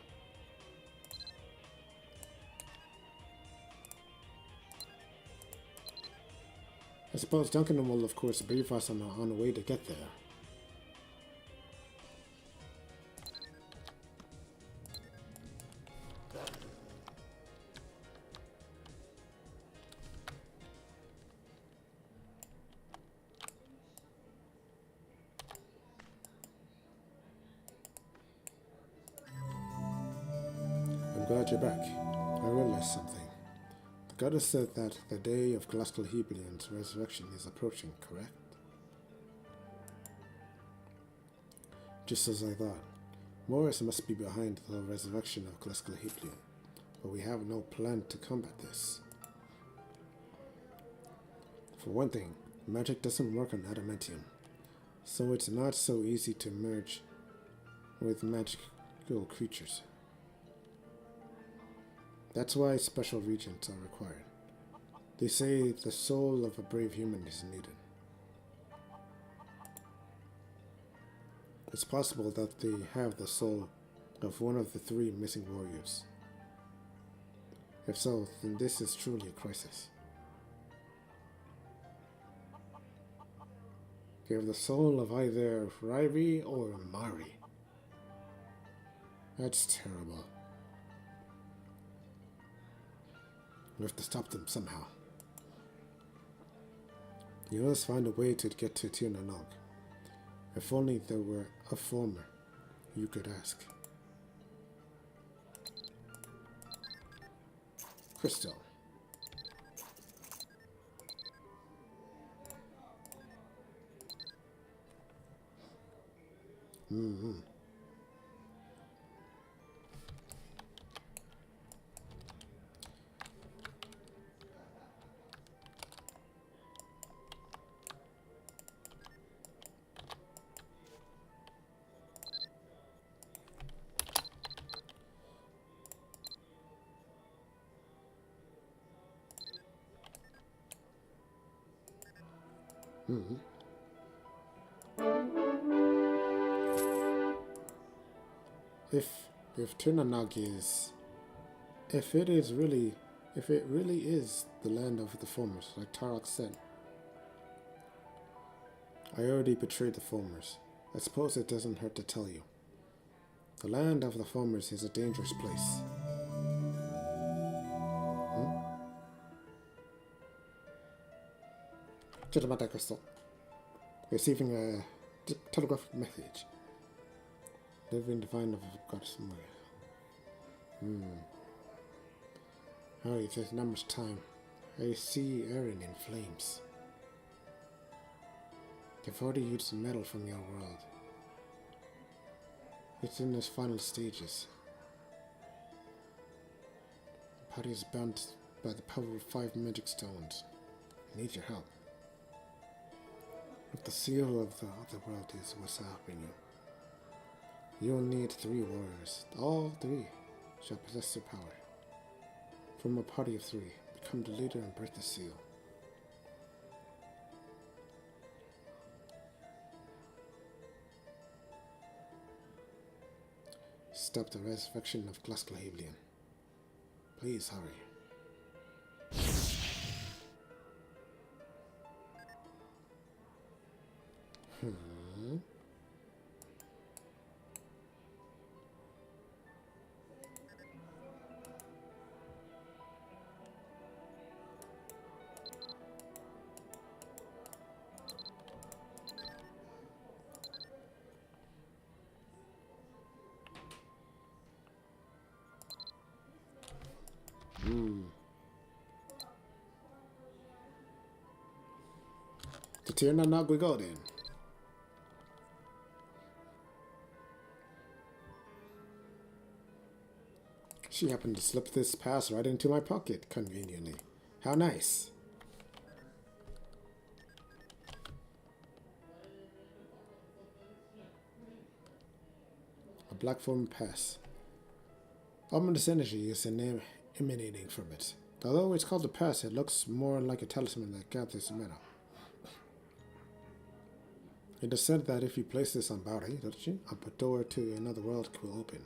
I suppose Duncan will, of course, brief us on the way to get there. I'm glad you're back. I realized something. The goddess said that the day of Classical Hebrean's resurrection is approaching, correct? Just as I thought. Morris must be behind the resurrection of Classical Hebrean, but we have no plan to combat this. For one thing, magic doesn't work on adamantium, so it's not so easy to merge with magical creatures. That's why special regents are required. They say the soul of a brave human is needed. It's possible that they have the soul of one of the 3 missing warriors. If so, then this is truly a crisis. They have the soul of either Ryrie or Mari. That's terrible. We have to stop them somehow. You must find a way to get to Tirnanog. If only there were a former you could ask. Crystal. Mm-hmm. Mm-hmm. If Tirnanog is, if it really is the land of the Formers, like Tarok said, I already betrayed the Formers. I suppose it doesn't hurt to tell you. The land of the Formers is a dangerous place. Gentleman Crystal. Receiving a telegraphic message. Living divine of goddess Maria. Oh, it says not much time. I see Erinn in flames. They've already used the metal from your world. It's in its final stages. The party is bound by the power of 5 magic stones. I need your help. If the seal of the other world is what's helping you, you'll need 3 warriors. All 3 shall possess their power. From a party of 3, become the leader and break the seal. Stop the resurrection of Glasgow-Hablian. Please hurry. To Tirnanog we go then. She happened to slip this pass right into my pocket, conveniently. How nice. A black foam pass. Ominous energy is emanating from it. Although it's called a pass, it looks more like a talisman that gathers mana. It is said that if you place this on Bounty, a door to another world will open.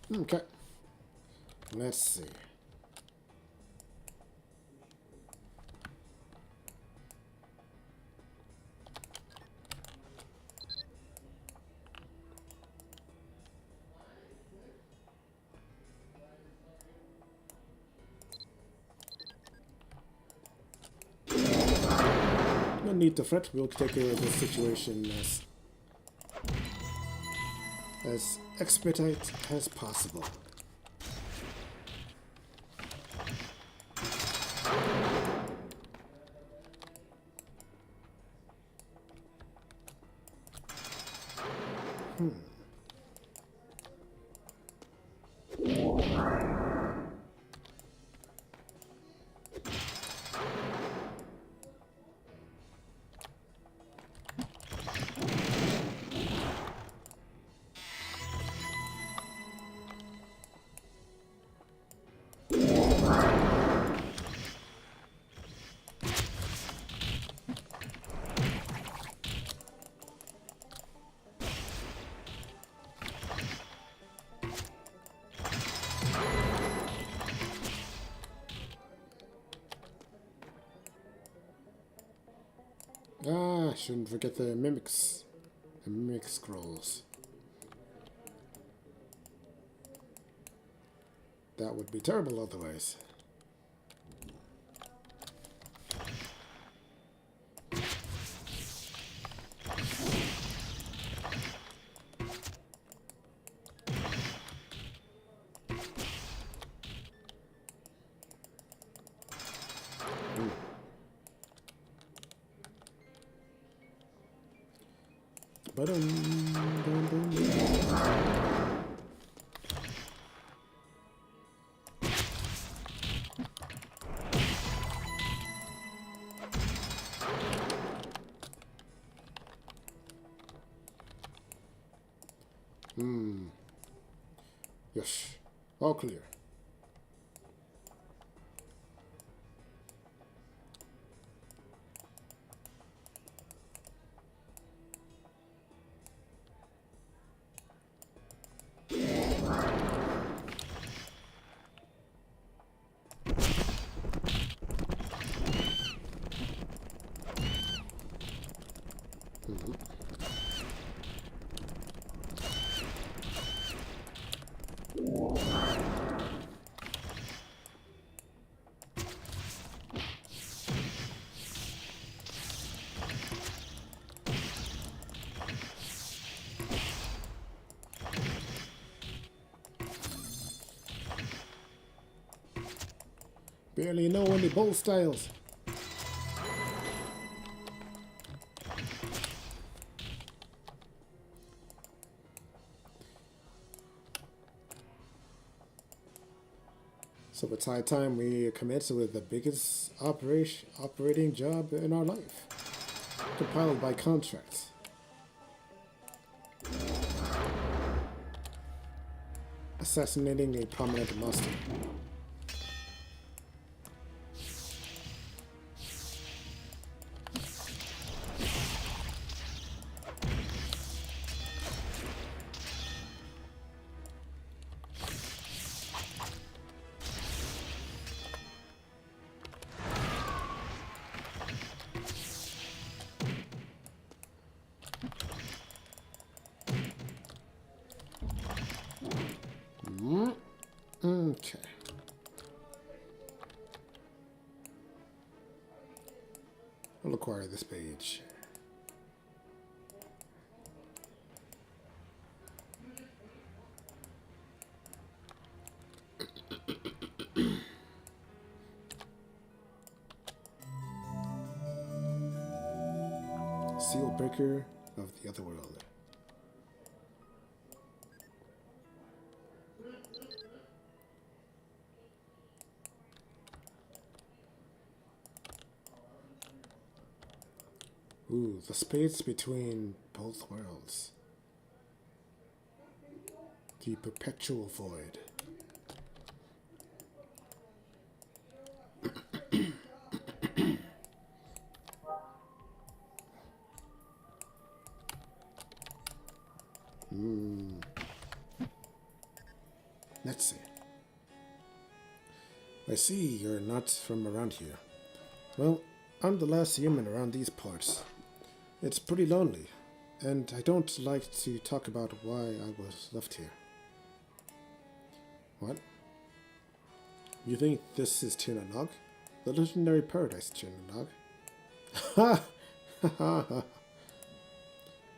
Okay. Let's see. No need to fret. We'll take care of this situation as expedite as possible. Shouldn't forget the mimics. The mimic scrolls. That would be terrible otherwise. Yes, all clear. Barely know any bowl styles. So it's high time we commence with the biggest operating job in our life, compiled by contracts. Assassinating a prominent master. Okay. We'll acquire this page. Seal breaker of the other world. Ooh, the space between both worlds. The perpetual void. Let's see. I see you're not from around here. Well, I'm the last human around these parts. It's pretty lonely, and I don't like to talk about why I was left here. What? You think this is Tirnanog? The legendary paradise Tirnanog? Ha! Ha ha ha!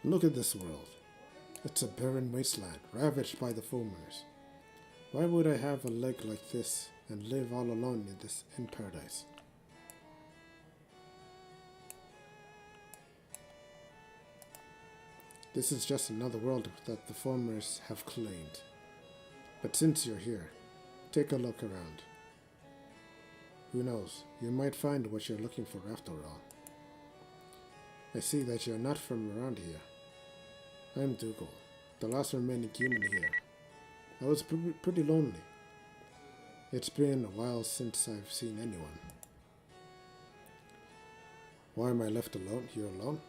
Look at this world. It's a barren wasteland, ravaged by the foamers. Why would I have a leg like this and live all alone in paradise? This is just another world that the foamers have claimed. But since you're here, take a look around. Who knows, you might find what you're looking for after all. I see that you're not from around here. I'm Dougal, the last remaining human here. I was pretty lonely. It's been a while since I've seen anyone. Why am I left alone here alone?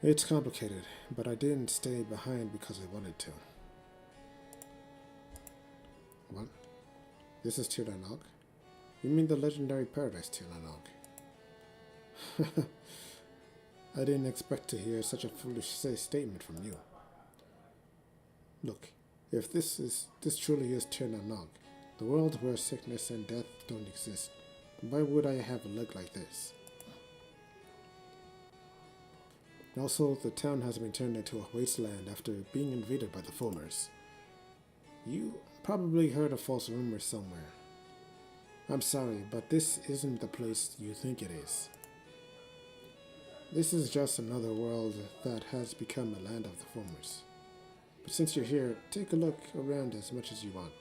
It's complicated, but I didn't stay behind because I wanted to. What? This is Tirnanog? You mean the legendary paradise Tirnanog? I didn't expect to hear such a foolish statement from you. Look, if this truly is Tirnanog, the world where sickness and death don't exist, why would I have a leg like this? Also, the town has been turned into a wasteland after being invaded by the foamers. You probably heard a false rumor somewhere. I'm sorry, but this isn't the place you think it is. This is just another world that has become a land of the foamers. But since you're here, take a look around as much as you want.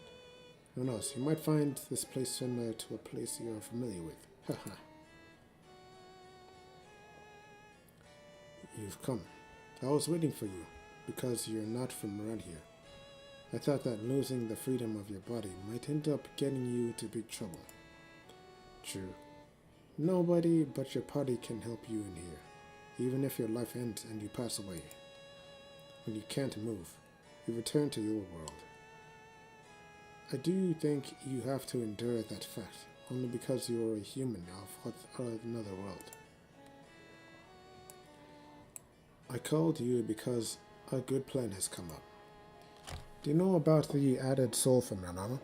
Who knows, you might find this place similar to a place you're familiar with. Haha. You've come. I was waiting for you, because you're not from around here. I thought that losing the freedom of your body might end up getting you to big trouble. True. Nobody but your party can help you in here, even if your life ends and you pass away. When you can't move, you return to your world. I do think you have to endure that fact, only because you are a human of another world. I called you because a good plan has come up. Do you know about the added soul phenomenon?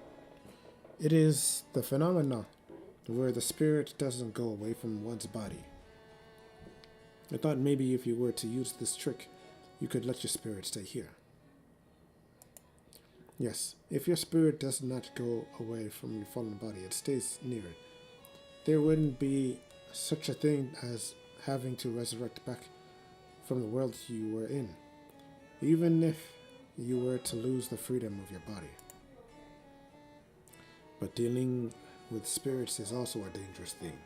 It is the phenomenon where the spirit doesn't go away from one's body. I thought maybe if you were to use this trick, you could let your spirit stay here. Yes, if your spirit does not go away from your fallen body, it stays near it. There wouldn't be such a thing as having to resurrect back from the world you were in, even if you were to lose the freedom of your body. But dealing with spirits is also a dangerous thing.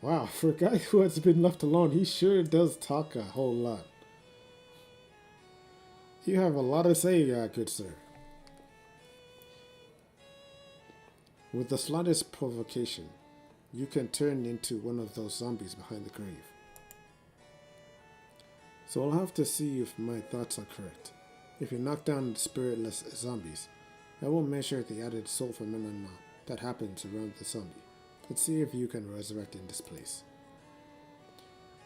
Wow, for a guy who has been left alone, he sure does talk a whole lot. You have a lot to say, good sir. With the slightest provocation, you can turn into one of those zombies behind the grave. So I'll have to see if my thoughts are correct. If you knock down spiritless zombies, I will measure the added soul phenomenon that happens around the zombie. Let's see if you can resurrect in this place.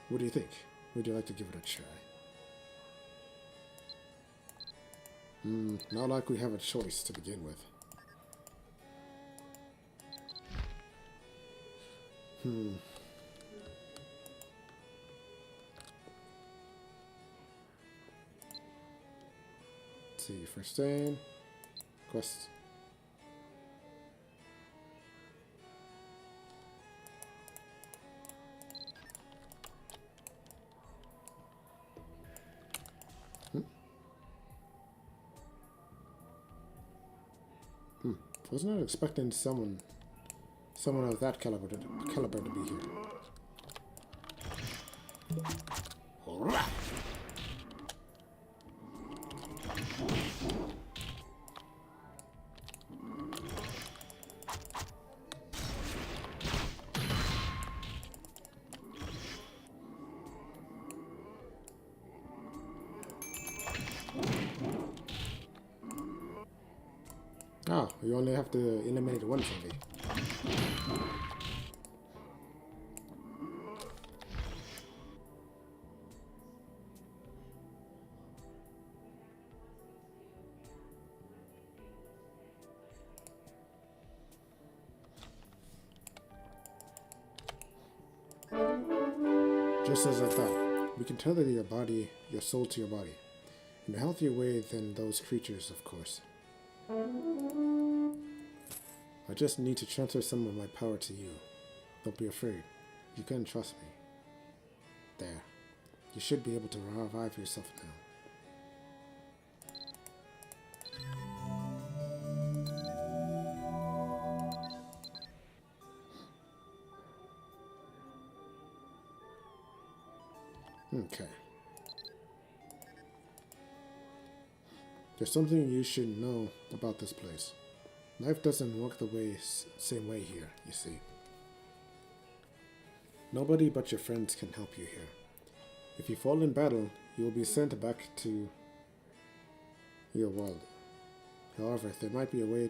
What do you think? Would you like to give it a try? Not like we have a choice to begin with. Let's see, first aid, quest. Was not expecting someone of that caliber to be here. Alright. Ah, you only have to eliminate one zombie. Just as I thought, we can tether your soul to your body, in a healthier way than those creatures, of course. I just need to transfer some of my power to you. Don't be afraid. You can trust me. There. You should be able to revive yourself now. Okay. There's something you should know about this place. Life doesn't work the same way here, you see. Nobody but your friends can help you here. If you fall in battle, you will be sent back to your world. However, there might be a way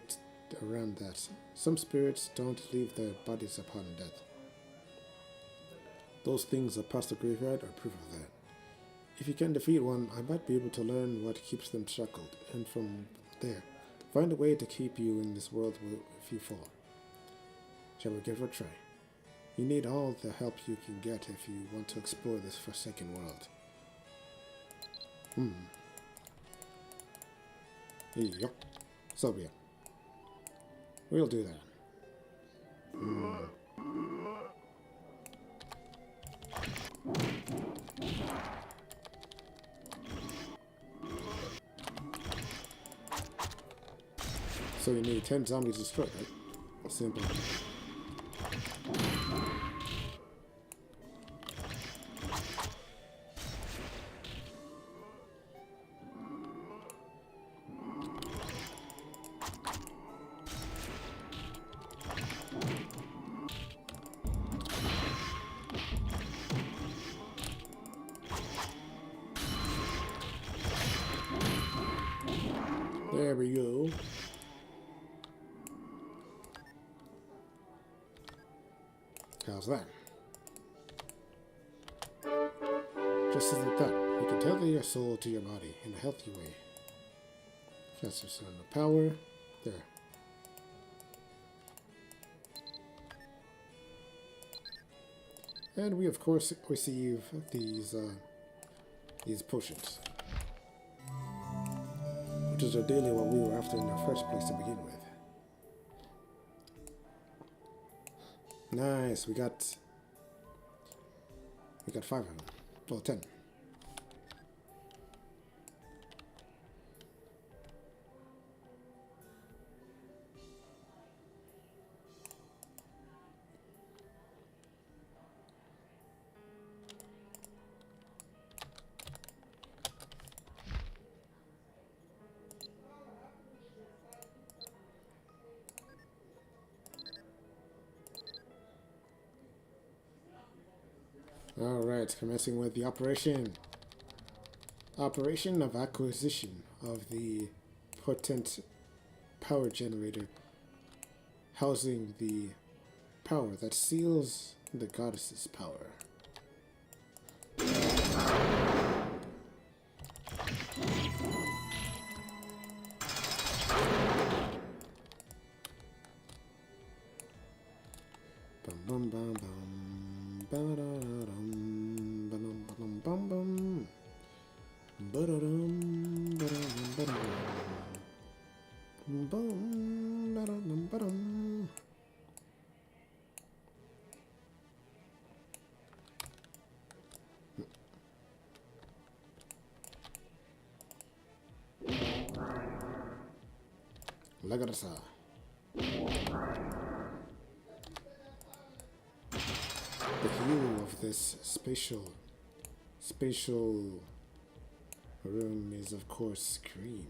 around that. Some spirits don't leave their bodies upon death. Those things across the graveyard are proof of that. If you can defeat one, I might be able to learn what keeps them shackled, and from there, find a way to keep you in this world if you fall. Shall we give it a try? You need all the help you can get if you want to explore this forsaken world. Yep. So be it. We'll do that. So you need 10 zombies destroyed, right? Simple. There we go. How's that? Just as I thought, you can tether your soul to your body in a healthy way. Transfer some of the power. There. And we of course receive these potions, which is ideally what we were after in the first place to begin with. Nice, we got 5 of them. Well, 10. Alright, commencing with the operation of acquisition of the potent power generator housing the power that seals the goddess's power. Bum bum bum bum. Ba-da-da-dum, ba-dum, ba-dum, bum, bum. Ba-da-dum, ba-da-dum, ba-dum. Bum, ba-da-dum, ba-dum. Lagarasa. this spatial room is of course green.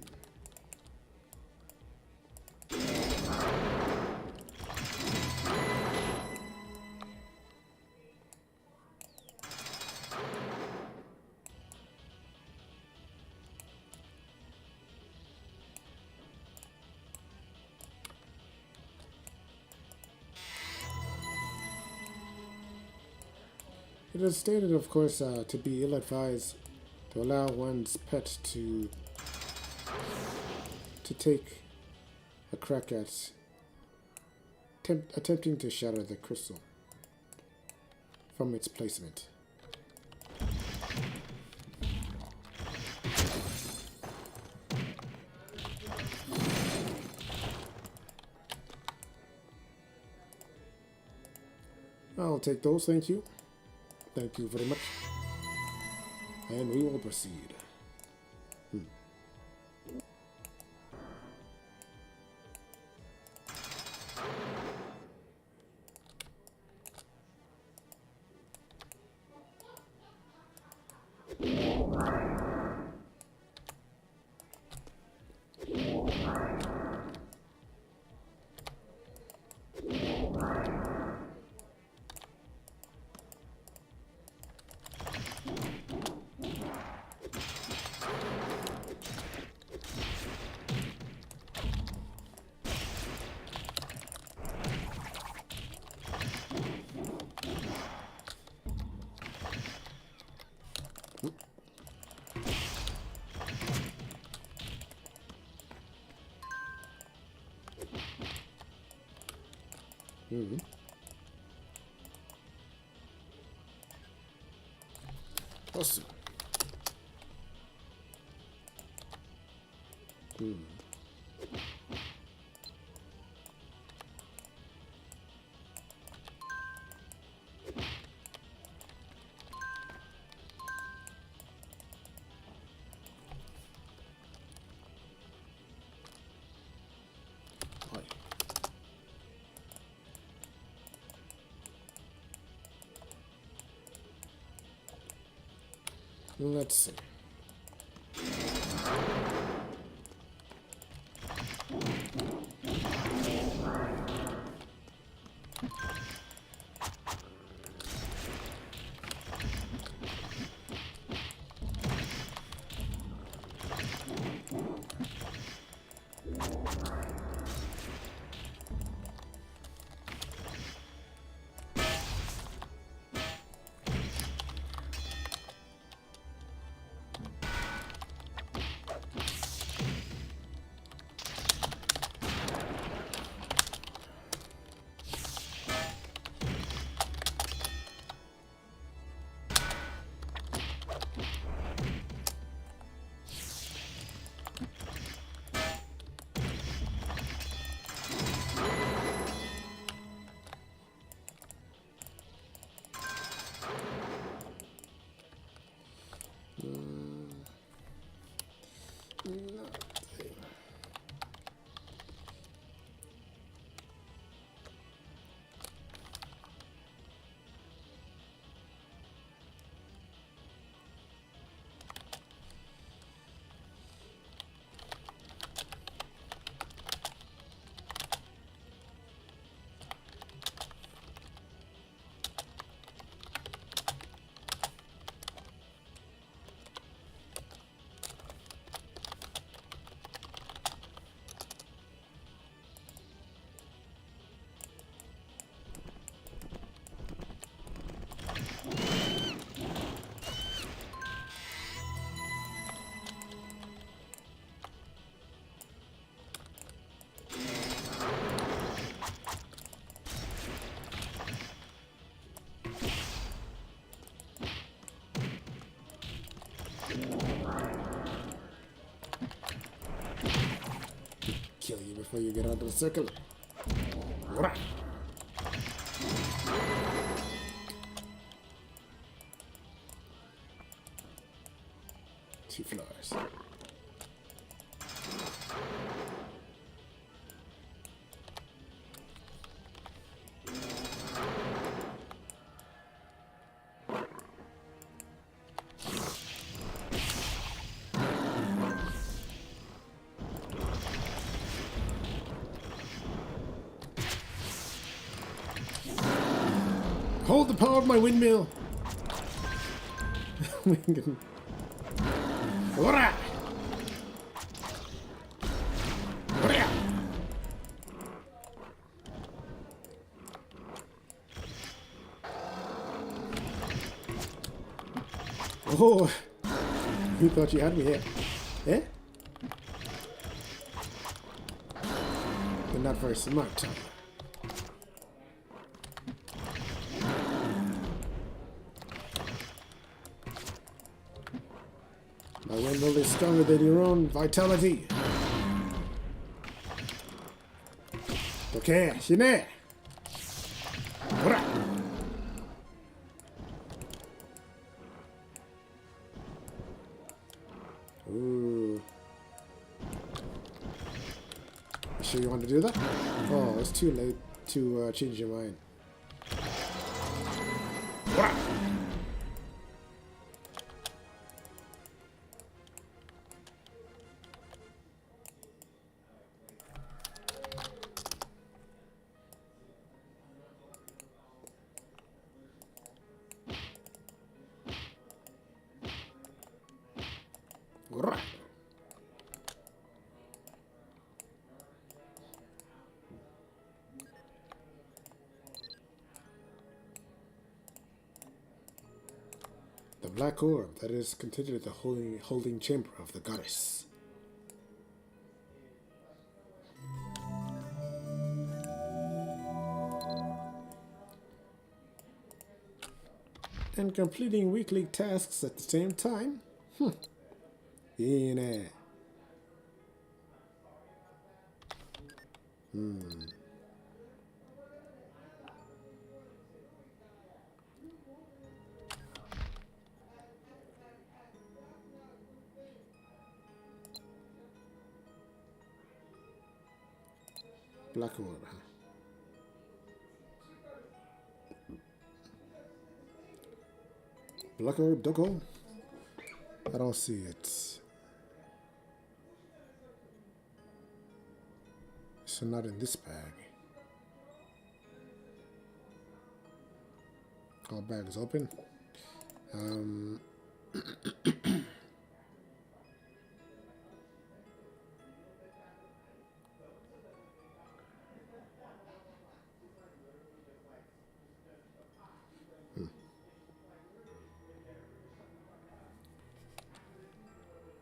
It is stated, of course, to be ill-advised to allow one's pet to take a crack at attempting to shatter the crystal from its placement. I'll take those, thank you. Thank you very much. And we will proceed. Awesome. Let's see. Kill you before you get out of the circle. Rah! Two flowers. Hold the power of my windmill. Ora! Ora! Oh, you thought you had me here. Eh? You're not very smart. My windmill is stronger than your own vitality. Okay, shine. Ora! Ooh. You sure you want to do that? Oh, it's too late to change your mind. Ora! Ora! The black orb that is considered the holding chamber of the goddess. And completing weekly tasks at the same time? Yeah. Black orb, huh? Black orb, doggo? I don't see it. So not in this bag. All bag is open.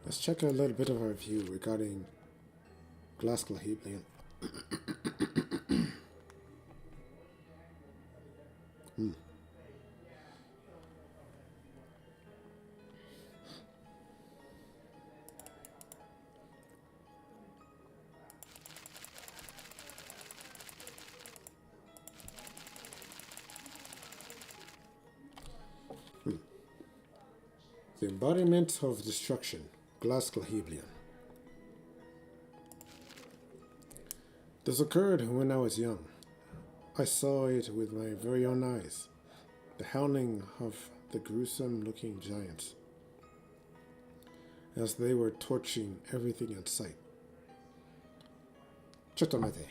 Let's check a little bit of a review regarding glass Claheblian. The embodiment of destruction, glass Claheblian. This occurred when I was young. I saw it with my very own eyes. The howling of the gruesome-looking giants as they were torching everything in sight. Chotomate.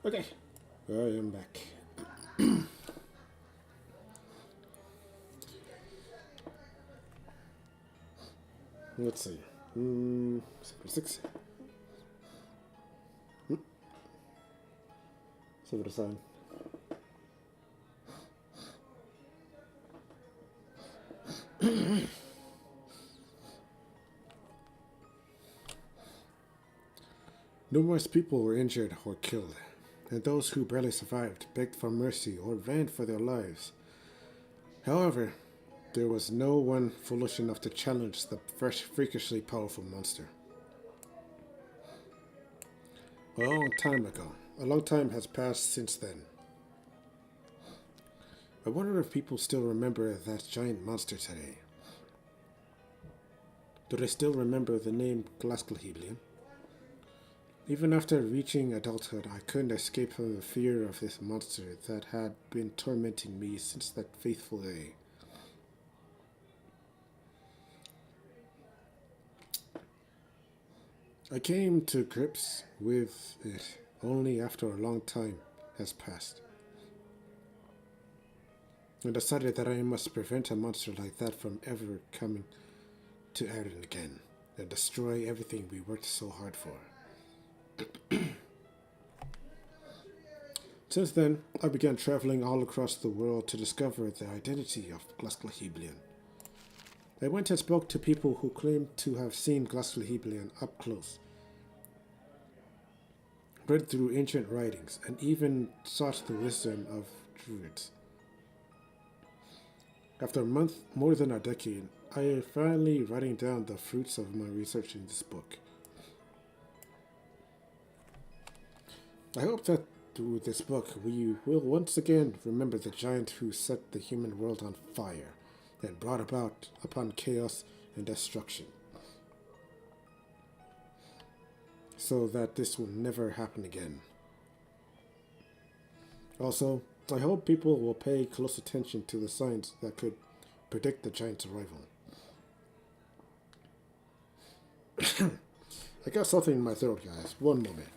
Okay, I am back. Let's see. 6. Set it aside. Numerous people were injured or killed, and those who barely survived begged for mercy or ran for their lives. However, there was no one foolish enough to challenge the freakishly powerful monster. A long time ago. A long time has passed since then. I wonder if people still remember that giant monster today. Do they still remember the name Glasgow? Even after reaching adulthood, I couldn't escape from the fear of this monster that had been tormenting me since that fateful day. I came to grips with it only after a long time has passed, and decided that I must prevent a monster like that from ever coming to Erinn again, and destroy everything we worked so hard for. Since then, I began traveling all across the world to discover the identity of Glasgow. I went and spoke to people who claimed to have seen Glasgow up close, read through ancient writings, and even sought the wisdom of druids. After a month, more than a decade, I am finally writing down the fruits of my research in this book. I hope that through this book we will once again remember the giant who set the human world on fire and brought about upon chaos and destruction, so that this will never happen again. Also, I hope people will pay close attention to the signs that could predict the giant's arrival. I got something in my throat, guys. One moment.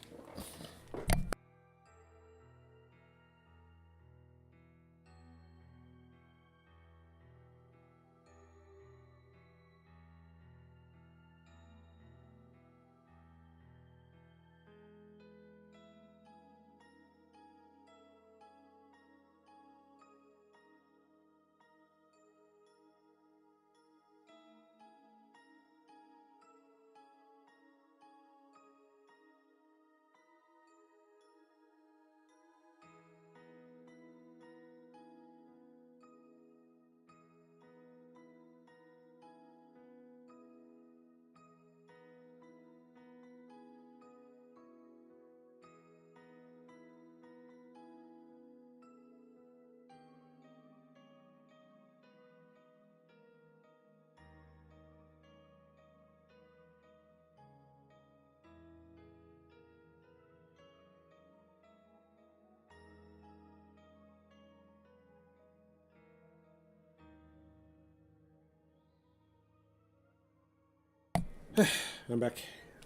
I'm back.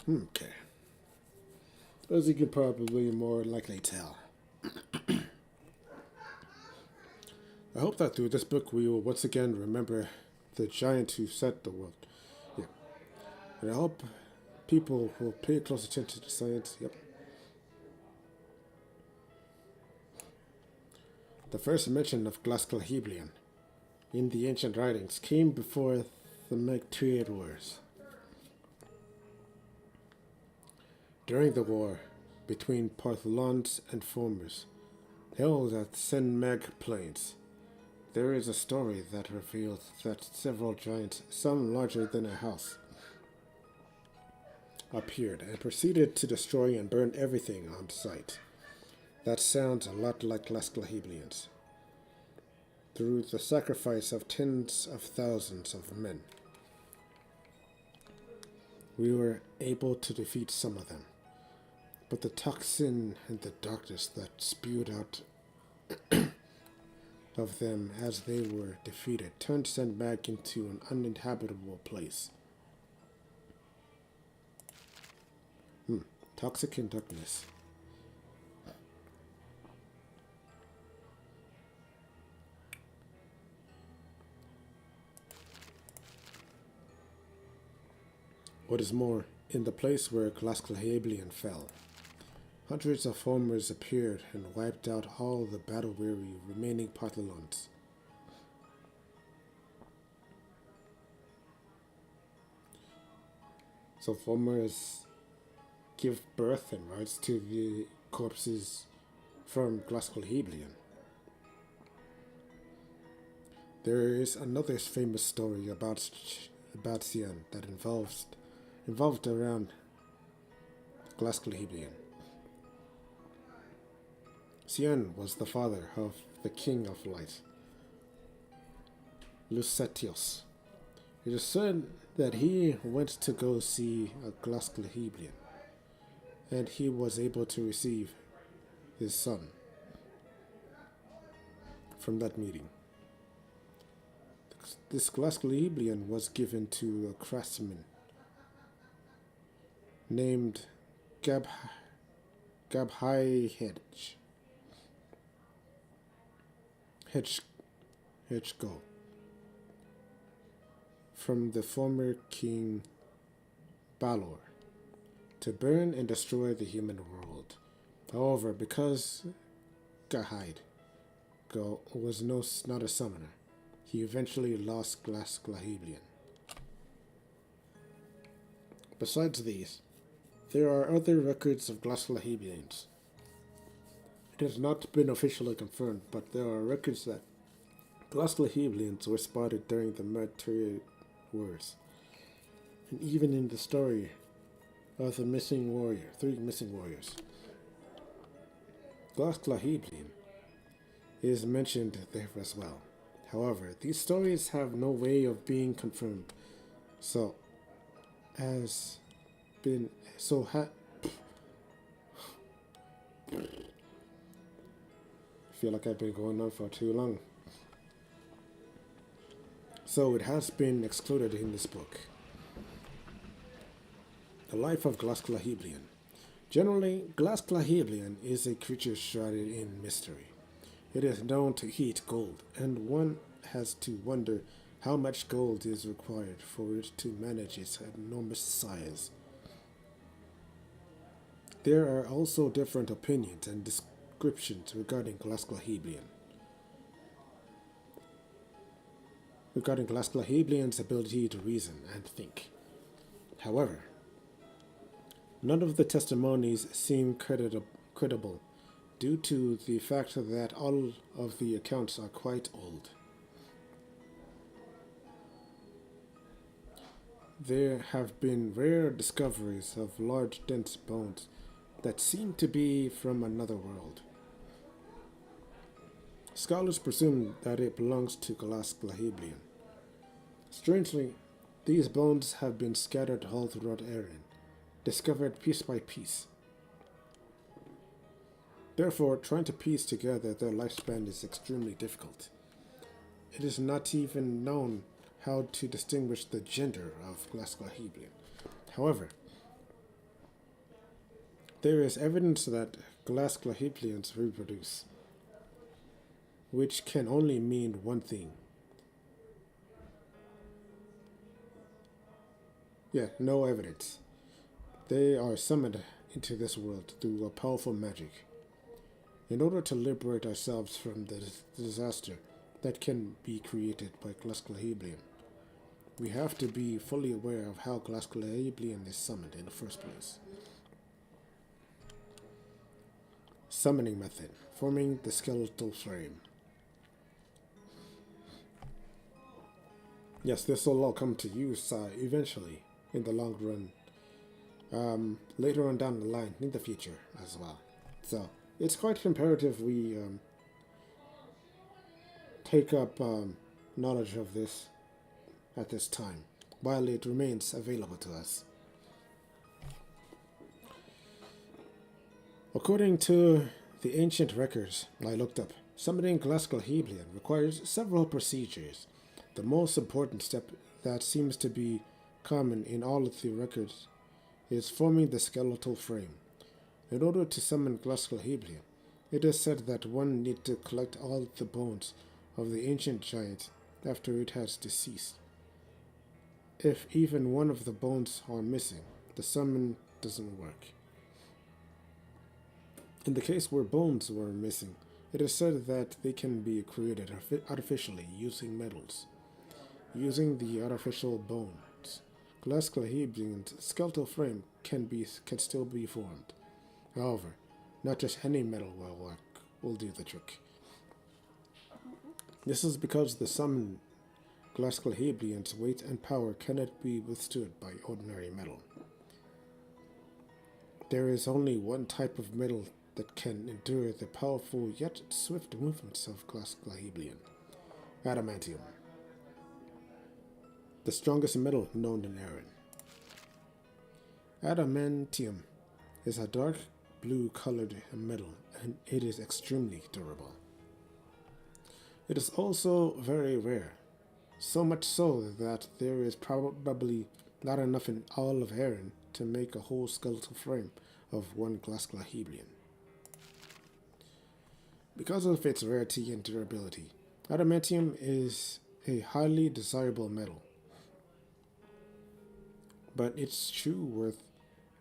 Okay. As you can probably more likely tell, I hope that through this book we will once again remember the giant who set the world. Yeah. And I hope people will pay close attention to science. Yep. The first mention of Glasgow in the ancient writings came before the Trade Wars. During the war between Partholons and Formers, held at Senmeg Plains, there is a story that reveals that several giants, some larger than a house, appeared and proceeded to destroy and burn everything on sight. That sounds a lot like Glasgowians. Through the sacrifice of tens of thousands of men, we were able to defeat some of them. But the toxin and the darkness that spewed out of them as they were defeated turned Sandbag into an uninhabitable place. Toxic and darkness. What is more, in the place where Glasclahablian fell, hundreds of farmers appeared and wiped out all the battle-weary remaining Partholons. So farmers give birth and rights to the corpses from Glasclahablian. There is another famous story about Cian that involved around Glasclahablian. Cian was the father of the King of Light, Lucetius. It is said that he went to go see a Glasclahablian, and he was able to receive his son from that meeting. This Glasclahablian was given to a craftsman named Gabhai Hedgego from the former King Balor to burn and destroy the human world. However, because Gahide was not a summoner, he eventually lost Glasclahablian. Besides these, there are other records of Glasclahablians. It has not been officially confirmed, but there are records that Glasclahablians were spotted during the Martyriad Wars, and even in the story of the three missing warriors. Glasclahablian is mentioned there as well. However, these stories have no way of being confirmed, I feel like I've been going on for too long. So it has been excluded in this book. The life of Glasclahablian. Generally, Glasclahablian is a creature shrouded in mystery. It is known to eat gold, and one has to wonder how much gold is required for it to manage its enormous size. There are also different opinions and descriptions regarding Glasclahablian's ability to reason and think. However, none of the testimonies seem credible due to the fact that all of the accounts are quite old. There have been rare discoveries of large dense bones that seem to be from another world. Scholars presume that it belongs to Glasclahablian. Strangely, these bones have been scattered all throughout Erinn, discovered piece by piece. Therefore, trying to piece together their lifespan is extremely difficult. It is not even known how to distinguish the gender of Glasclahablian. However, there is evidence that Glasclahablians reproduce, which can only mean one thing. No evidence. They are summoned into this world through a powerful magic. In order to liberate ourselves from the disaster that can be created by Glasclahablian, we have to be fully aware of how Glasclahablian is summoned in the first place. Summoning method: forming the skeletal frame. Yes, this will all come to use eventually in the long run, later on down the line in the future as well. So it's quite imperative we take up knowledge of this at this time while it remains available to us. According to the ancient records I looked up, summoning Glasclahablian requires several procedures. The most important step that seems to be common in all of the records is forming the skeletal frame. In order to summon Glasclahablian, it is said that one needs to collect all the bones of the ancient giant after it has deceased. if even one of the bones are missing, the summon doesn't work. In the case where bones were missing, it is said that they can be created artificially using metals. Using the artificial bones, glass Clahebian's skeletal frame can still be formed. However, not just any metal will do the trick. This is because the summoned glass Clahebian's weight and power cannot be withstood by ordinary metal. There is only one type of metal that can endure the powerful yet swift movements of glass Clahebian: adamantium, the strongest metal known in Erinn. Adamantium is a dark blue colored metal and it is extremely durable. It is also very rare, so much so that there is probably not enough in all of Erinn to make a whole skeletal frame of one glass Clahebian. Because of its rarity and durability, adamantium is a highly desirable metal. But its true worth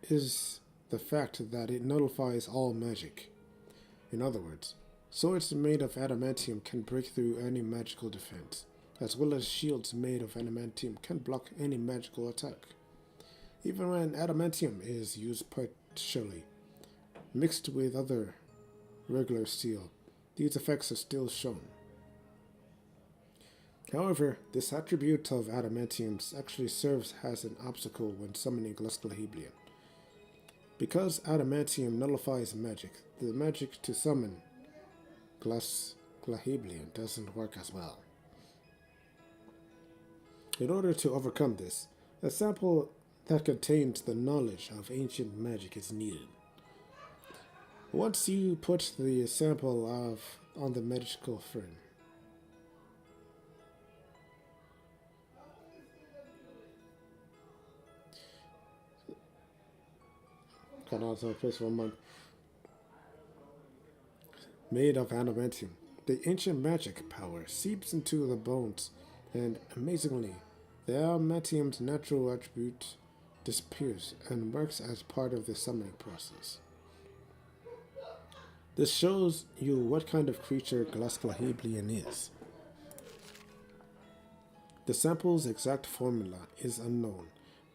is the fact that it nullifies all magic. In other words, swords made of adamantium can break through any magical defense, as well as shields made of adamantium can block any magical attack. Even when adamantium is used partially, mixed with other regular steel, these effects are still shown. However, this attribute of adamantium actually serves as an obstacle when summoning glass Clahebian. Because adamantium nullifies magic, the magic to summon glass Clahebian doesn't work as well. In order to overcome this, a sample that contains the knowledge of ancient magic is needed. Once you put the sample on the magical frame, made of adamantium, the ancient magic power seeps into the bones, and amazingly, the adamantium's natural attribute disappears and works as part of the summoning process. This shows you what kind of creature glass Clahebian is. The sample's exact formula is unknown,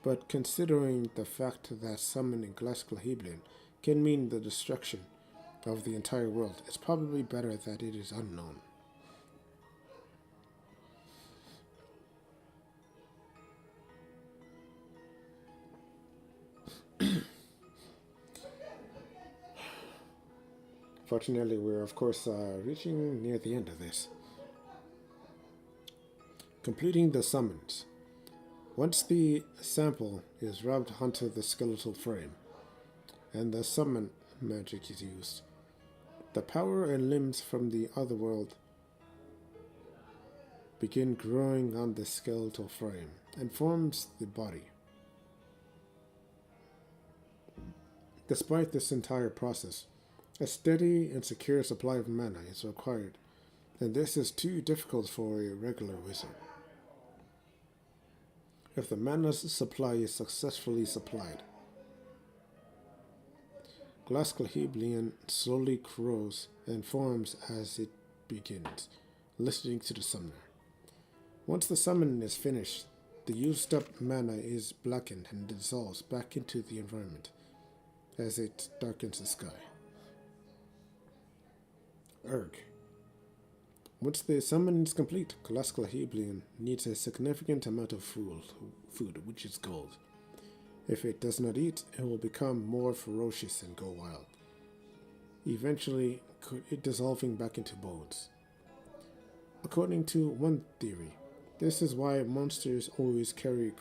but considering the fact that summoning glass Clahebian can mean the destruction of the entire world, it's probably better that it is unknown. Fortunately, we're of course reaching near the end of this. Completing the summons. Once the sample is rubbed onto the skeletal frame and the summon magic is used, the power and limbs from the other world begin growing on the skeletal frame and forms the body. Despite this entire process, a steady and secure supply of mana is required, and this is too difficult for a regular wizard. If the mana supply is successfully supplied, glass Clahebian slowly grows and forms as it begins, listening to the summoner. Once the summon is finished, the used up mana is blackened and dissolves back into the environment as it darkens the sky. Erg. Once the summon is complete, glass Clahebian needs a significant amount of food, which is gold. If it does not eat, it will become more ferocious and go wild, eventually dissolving back into bones. According to one theory, this is why monsters always carry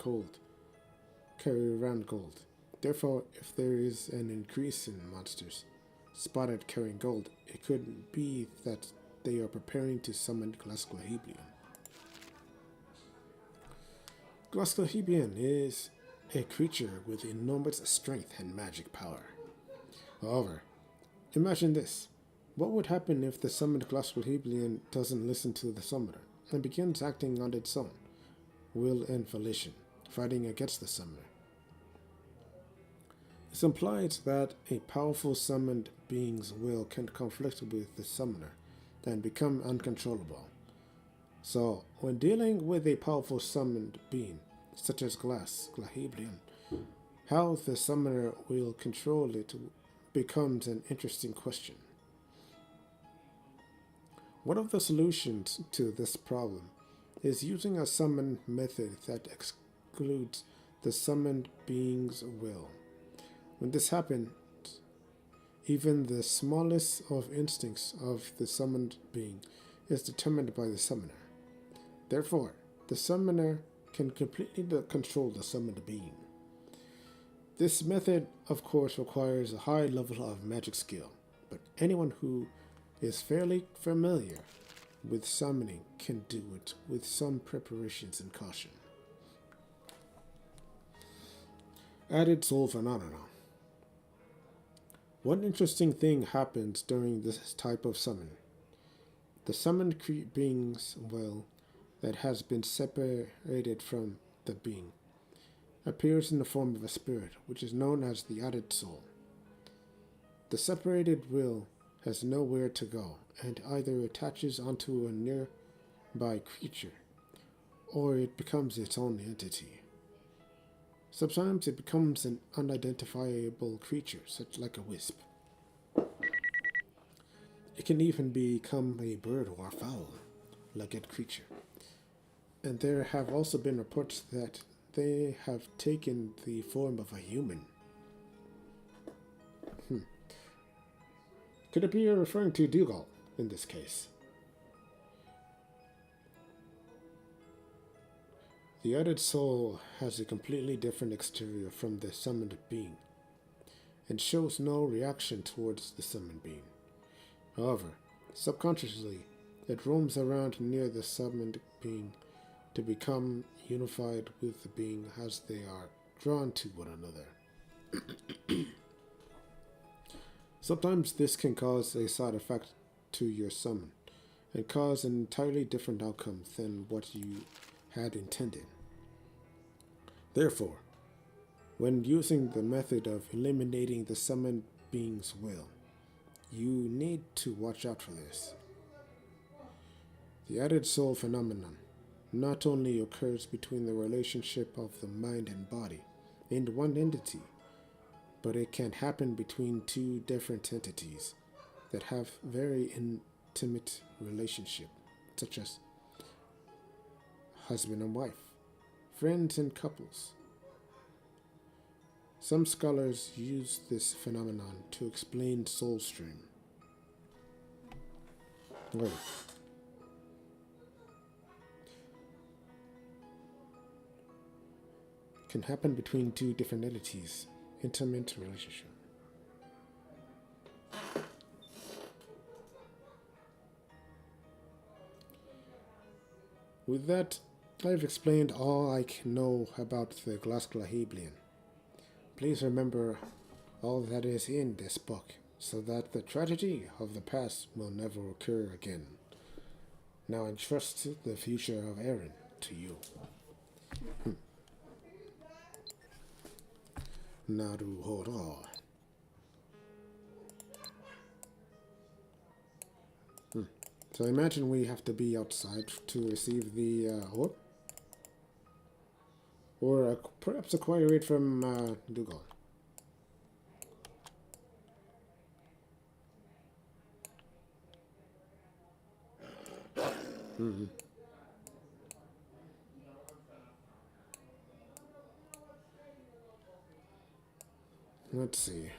around gold. Therefore, if there is an increase in monsters spotted carrying gold, it could be that they are preparing to summon glass Clahebian. Glass Clahebian is a creature with enormous strength and magic power. However, imagine this. What would happen if the summoned glass Clahebian doesn't listen to the summoner and begins acting on its own will and volition? fighting against the summoner. It's implied that a powerful summoned being's will can conflict with the summoner and become uncontrollable. So, when dealing with a powerful summoned being, such as Glaheblion, how the summoner will control it becomes an interesting question. One of the solutions to this problem is using a summon method that excludes the summoned being's will. When this happens, even the smallest of instincts of the summoned being is determined by the summoner. Therefore, the summoner can completely control the summoned being. This method, of course, requires a high level of magic skill, but anyone who is fairly familiar with summoning can do it with some preparations and caution. Added soul phenomena. One interesting thing happens during this type of summon. The summoned being's will that has been separated from the being appears in the form of a spirit, which is known as the added soul. The separated will has nowhere to go and either attaches onto a nearby creature or it becomes its own entity. Sometimes it becomes an unidentifiable creature, such like a wisp. It can even become a bird or a fowl-legged creature. And there have also been reports that they have taken the form of a human. Could it be referring to Dougal in this case? The added soul has a completely different exterior from the summoned being, and shows no reaction towards the summoned being. However, subconsciously, it roams around near the summoned being to become unified with the being as they are drawn to one another. Sometimes this can cause a side effect to your summon, and cause an entirely different outcome than what you had intended. Therefore, when using the method of eliminating the summoned being's will, you need to watch out for this. The added soul phenomenon not only occurs between the relationship of the mind and body in one entity, but it can happen between two different entities that have very intimate relationship, such as husband and wife, friends and couples. Some scholars use this phenomenon to explain soul stream. Wait. Can happen between two different entities, intimate relationship. With that, I've explained all I can know about the Glaheblion. Please remember all that is in this book, so that the tragedy of the past will never occur again. Now I entrust the future of Erinn to you. Naruhodo. So I imagine we have to be outside to receive the orb. Or perhaps acquire it from Dougal. Let's see.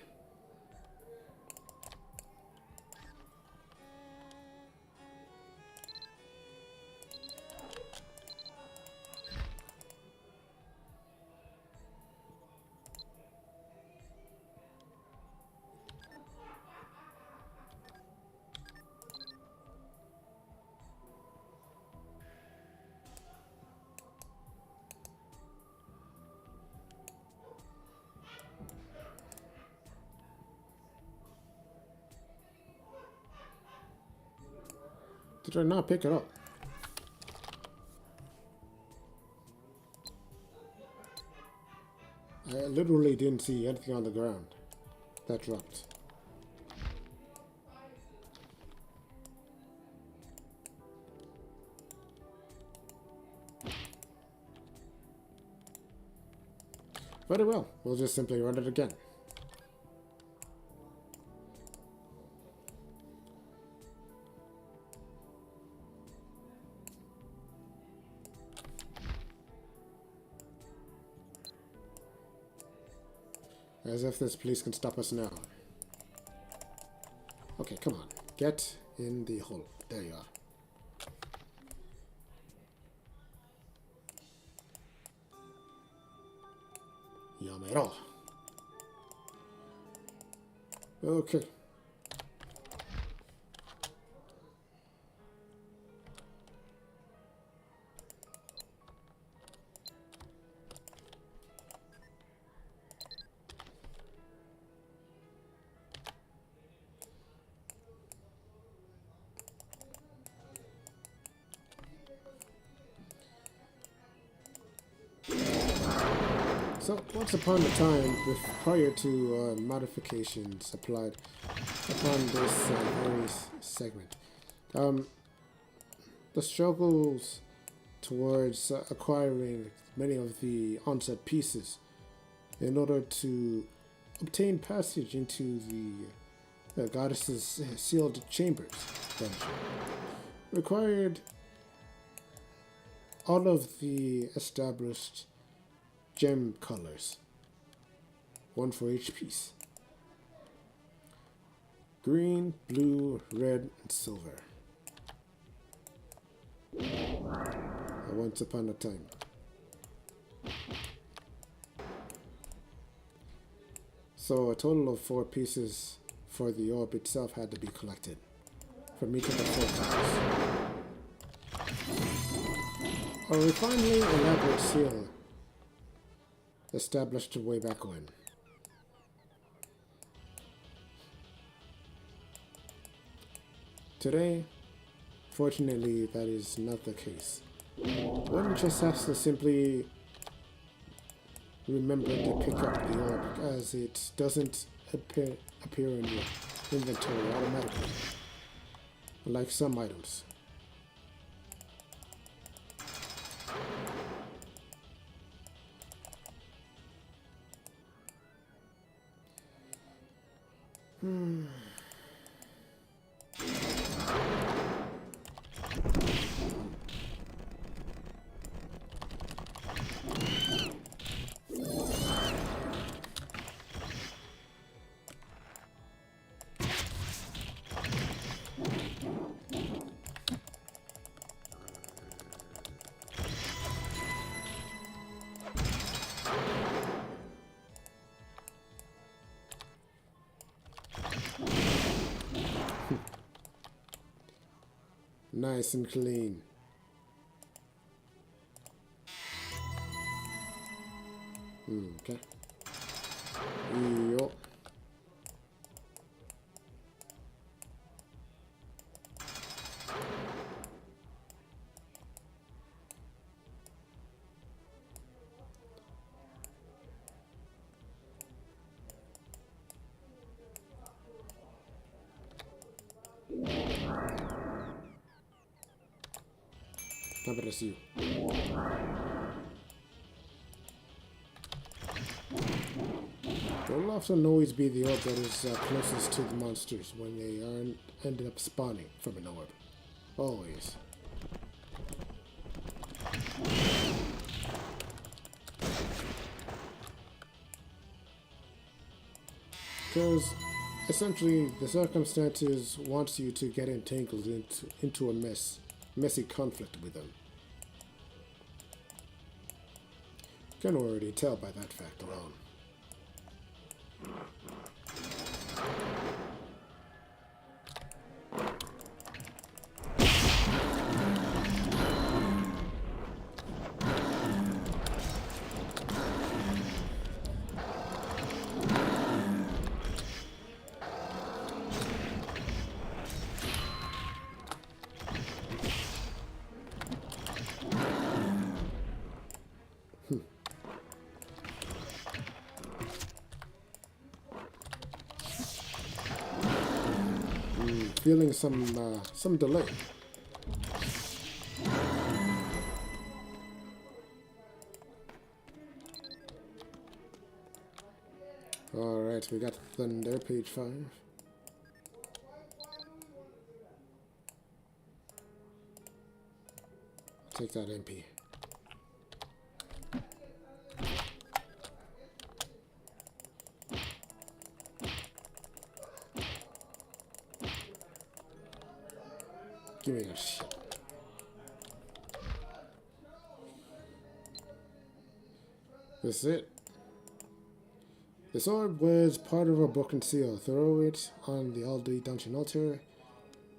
Did I not pick it up? I literally didn't see anything on the ground that dropped. Very well, we'll just simply run it again. As if this police can stop us now. Okay, come on. Get in the hole. There you are. Yamero. Okay. So, once upon a time, prior to modifications applied upon this very segment, the struggles towards acquiring many of the onset pieces in order to obtain passage into the goddess's sealed chambers dungeon required all of the established gem colors, one for each piece. Green, blue, red, and silver. Once upon a time. So a total of 4 pieces for the orb itself had to be collected from each of the 4 colors. A refinedly elaborate seal established way back when. Today, fortunately, that is not the case. One just has to simply remember to pick up the orb as it doesn't appear in your inventory automatically, like some items. Nice and clean. Okay. Yo. How about I see you? There will often always be the orb that is closest to the monsters when they ended up spawning from an orb. Always. Because essentially the circumstances wants you to get entangled into a messy conflict with them. Can already tell by that fact alone. feeling some delay. Alright, we got Thunder, page 5. Take that MP. Give me a shit. This is it. This orb was part of a broken seal. Throw it on the LD dungeon altar.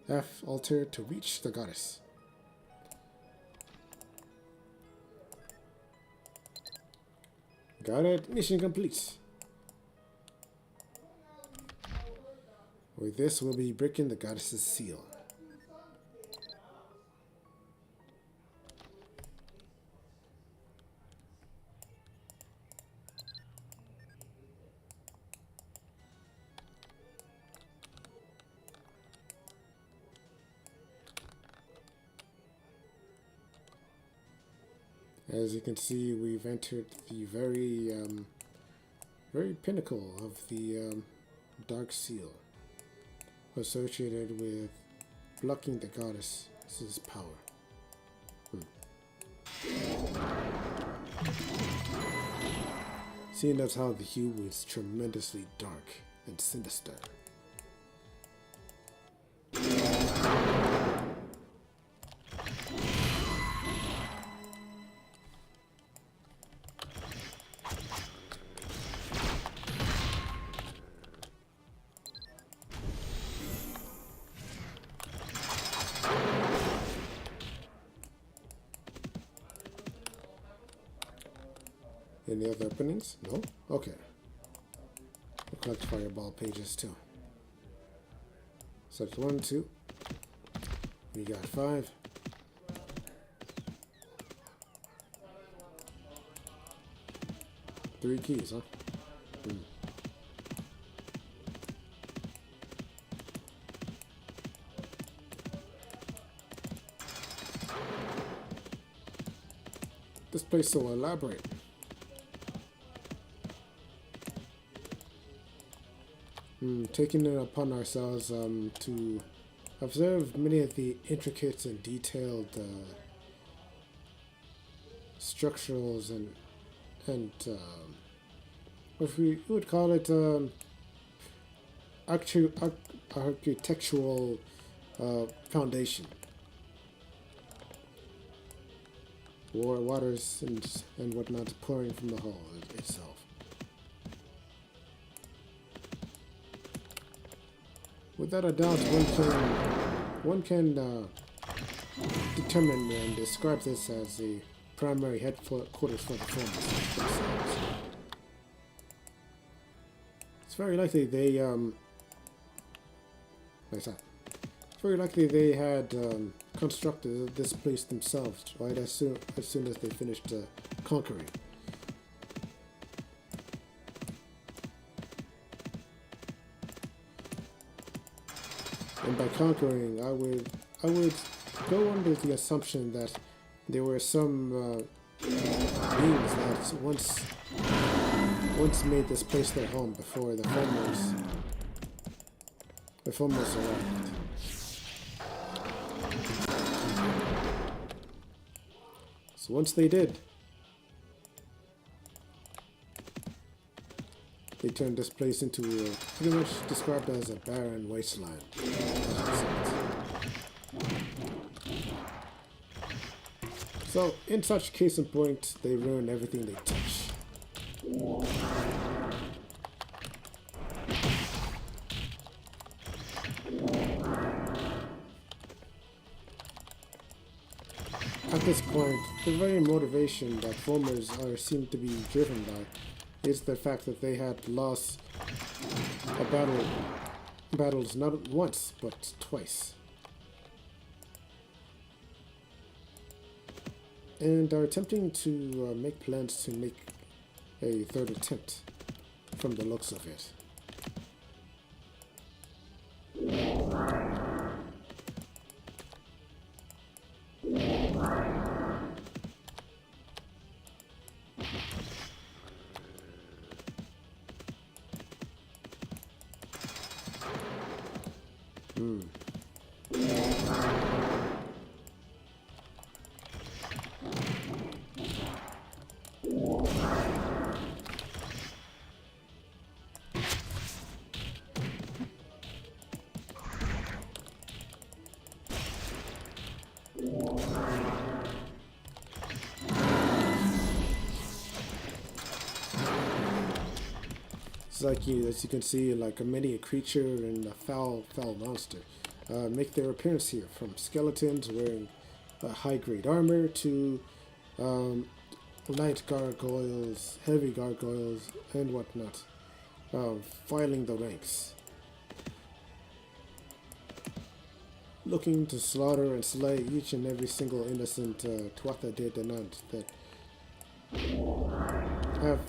F altar to reach the goddess. Got it. Mission complete. With this, we'll be breaking the goddess's seal. As you can see, we've entered the very pinnacle of the dark seal, associated with blocking the goddess's power. Seeing as how the hue is tremendously dark and sinister. Any other openings? No? Okay. We'll collect fireball pages too. So that's 1, 2. We got 5. Three keys, huh? This place is so elaborate. Taking it upon ourselves to observe many of the intricate and detailed structurals and what we would call it architectural foundation. Waters and whatnot pouring from the hull itself. Without a doubt, one can determine and describe this as a primary headquarters for the Formers themselves. It's very likely they had constructed this place themselves right as soon as they finished conquering. And by conquering, I would go under the assumption that there were some beings that once made this place their home before the Formers arrived. So once they did, they turned this place into pretty much described as a barren wasteland. So, in such case in point, they ruin everything they touch. At this point, the very motivation that Formers seem to be driven by is the fact that they had lost battles not once, but twice. And are attempting to make plans to make a third attempt from the looks of it. It's like you, as you can see, like a many a creature and a foul monster make their appearance here, from skeletons wearing high-grade armor to um, light gargoyles, heavy gargoyles, and whatnot, filing the ranks, looking to slaughter and slay each and every single innocent Tuatha De Danann that have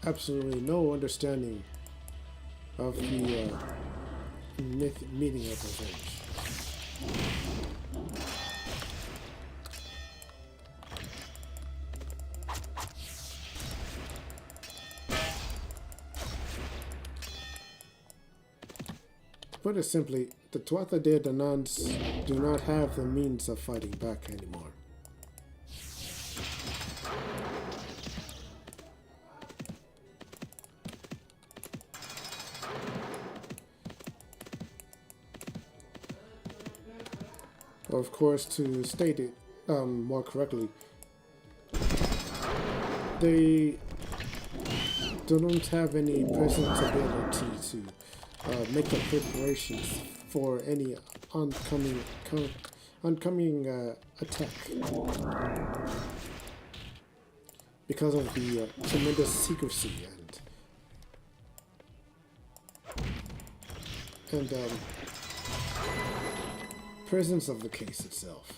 absolutely no understanding of the meaning of revenge. To put it simply, the Tuatha De Dananns do not have the means of fighting back anymore. Of course, to state it more correctly, they don't have any present ability to make the preparations for any oncoming attack because of the tremendous secrecy and presence of the case itself.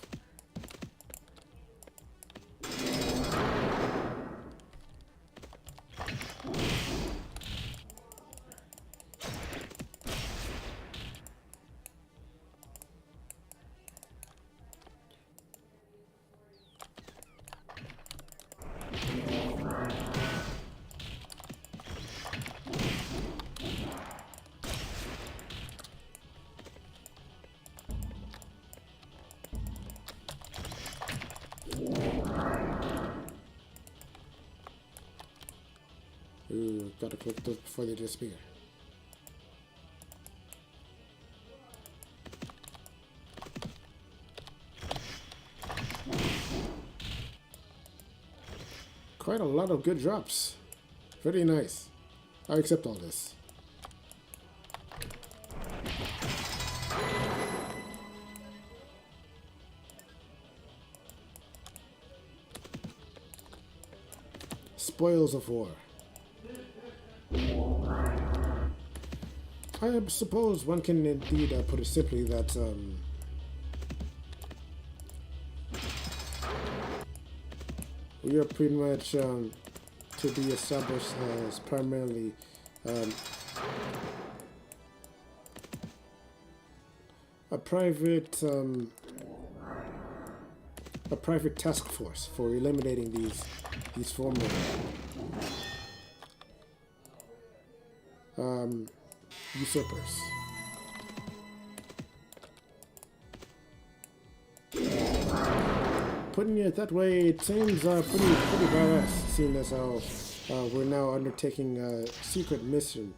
Ooh, gotta click those before they disappear. Quite a lot of good drops. Very nice. I accept all this. Spoils of war. I suppose one can indeed put it simply that we are pretty much to be established as primarily a private task force for eliminating these former usurpers. Putting it that way, it seems pretty badass, seeing as how we're now undertaking a secret mission.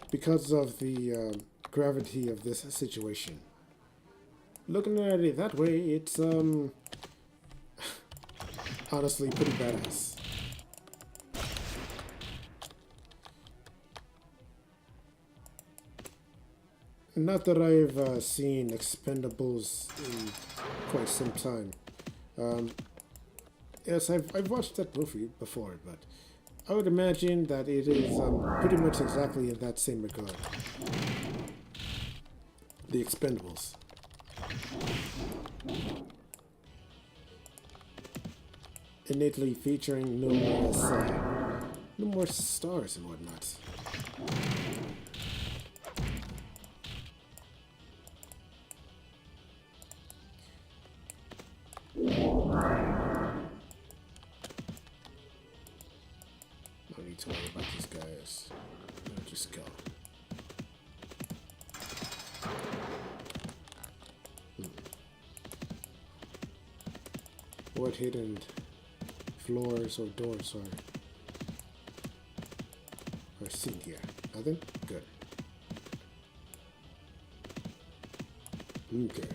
Because of the gravity of this situation. Looking at it that way, it's honestly pretty badass. Not that I've seen Expendables in quite some time. Yes, I've watched that movie before, but I would imagine that it is pretty much exactly in that same regard. The Expendables. Innately featuring numerous stars and whatnot. to worry about these guys. I'll just go. What hidden floors or doors are seen here? Nothing? Good. Okay.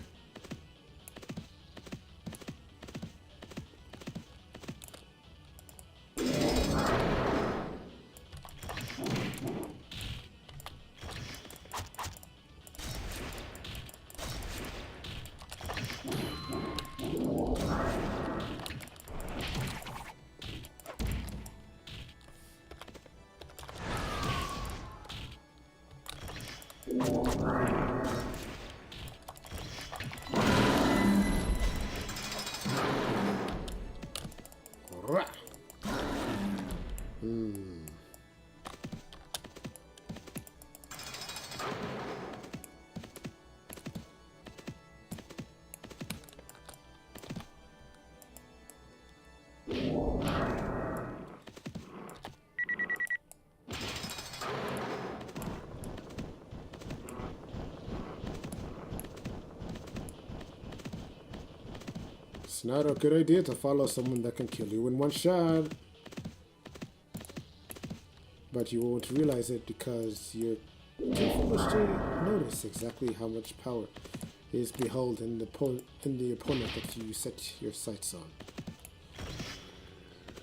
It's not a good idea to follow someone that can kill you in one shot. But you won't realize it because you're too foolish to notice exactly how much power is beholden in the opponent that you set your sights on.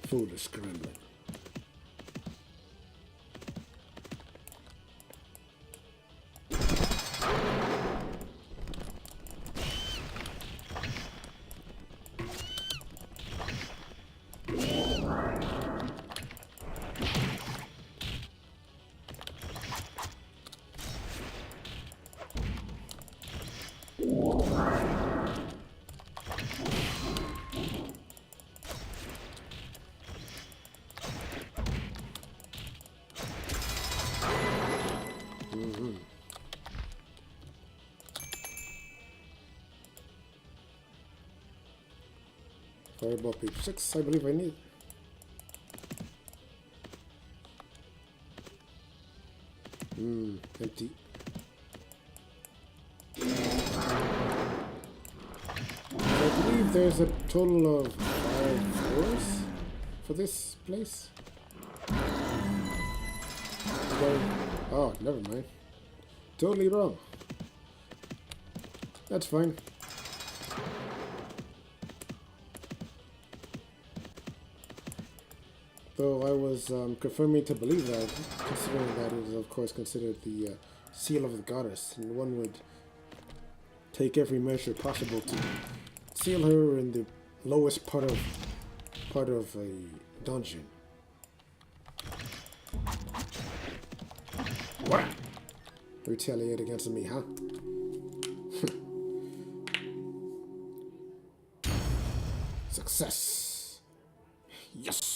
Foolish gremlin. Fireball page 6, I believe I need. Empty. I believe there's a total of 5 floors for this place. Oh, never mind. Totally wrong. That's fine. Though I was confirming to believe that, considering that it is of course considered the seal of the goddess, and one would take every measure possible to seal her in the lowest part of a dungeon. What? Retaliate against me, huh? Success. Yes.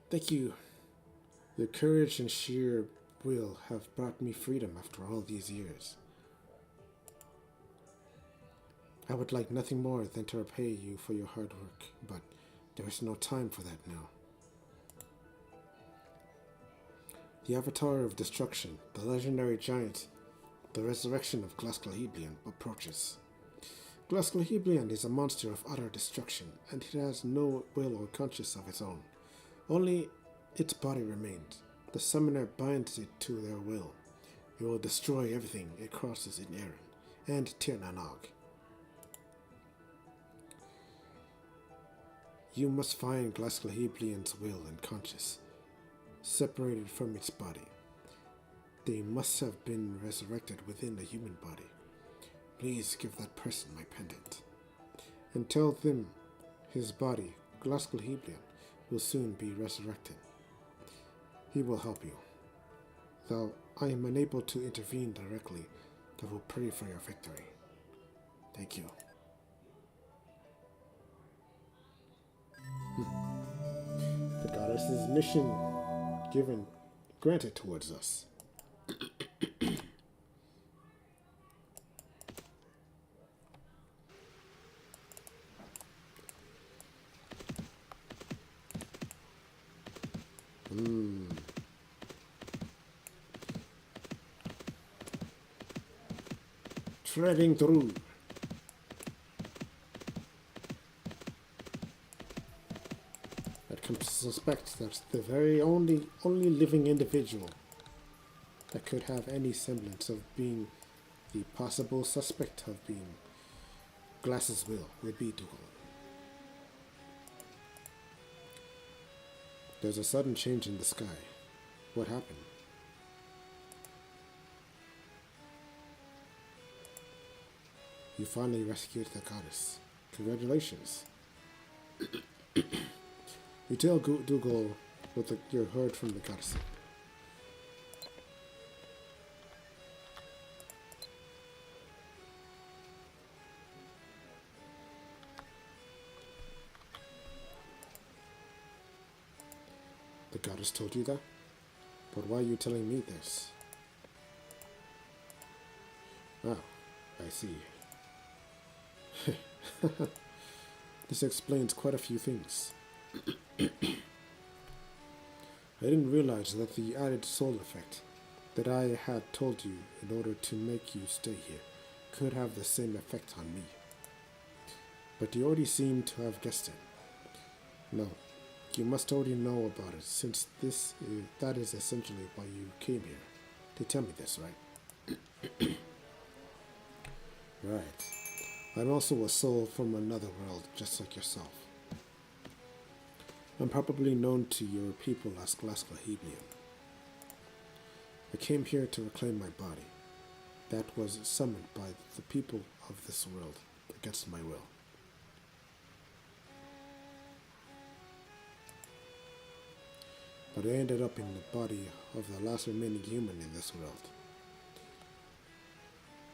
Thank you. Your courage and sheer will have brought me freedom after all these years. I would like nothing more than to repay you for your hard work, but there is no time for that now. The Avatar of Destruction, the legendary giant, the resurrection of Glascalheblian approaches. Glascalheblian is a monster of utter destruction, and it has no will or conscience of its own. Only its body remains. The summoner binds it to their will. It will destroy everything it crosses in Erinn and Tir na Nog. You must find Glascalheblian's will and conscience, separated from its body. They must have been resurrected within a human body. Please give that person my pendant. And tell them his body, Glascalheblian, will soon be resurrected. He will help you. Though I am unable to intervene directly, I will pray for your victory. Thank you. The goddess's mission granted towards us. Hmm. Treading through. I'd come to suspect that the very only living individual that could have any semblance of being the possible suspect of being Glass's will would be Dougal. There's a sudden change in the sky. What happened? You finally rescued the goddess. Congratulations. You tell Dougal what you heard from the goddess. The goddess told you that? But why are you telling me this? Oh, I see. This explains quite a few things. I didn't realize that the added soul effect that I had told you in order to make you stay here could have the same effect on me. But you already seem to have guessed it. No, you must already know about it, since that is essentially why you came here. To tell me this, right? Right. I'm also a soul from another world, just like yourself. I'm probably known to your people as Glasgow-Hebian. I came here to reclaim my body. That was summoned by the people of this world against my will. But I ended up in the body of the last remaining human in this world.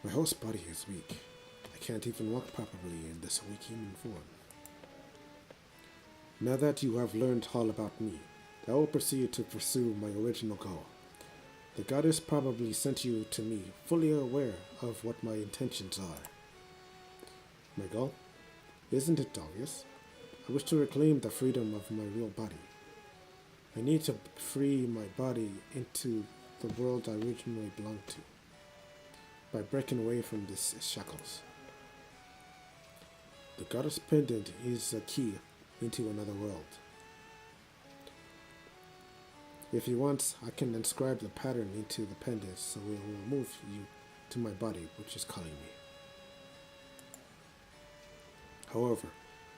My host body is weak. I can't even walk properly in this weak human form. Now that you have learned all about me, I will proceed to pursue my original goal. The goddess probably sent you to me, fully aware of what my intentions are. My goal? Isn't it obvious? I wish to reclaim the freedom of my real body. I need to free my body into the world I originally belonged to, by breaking away from these shackles. The goddess pendant is a key into another world. If you want, I can inscribe the pattern into the pendant so it will move you to my body, which is calling me. However,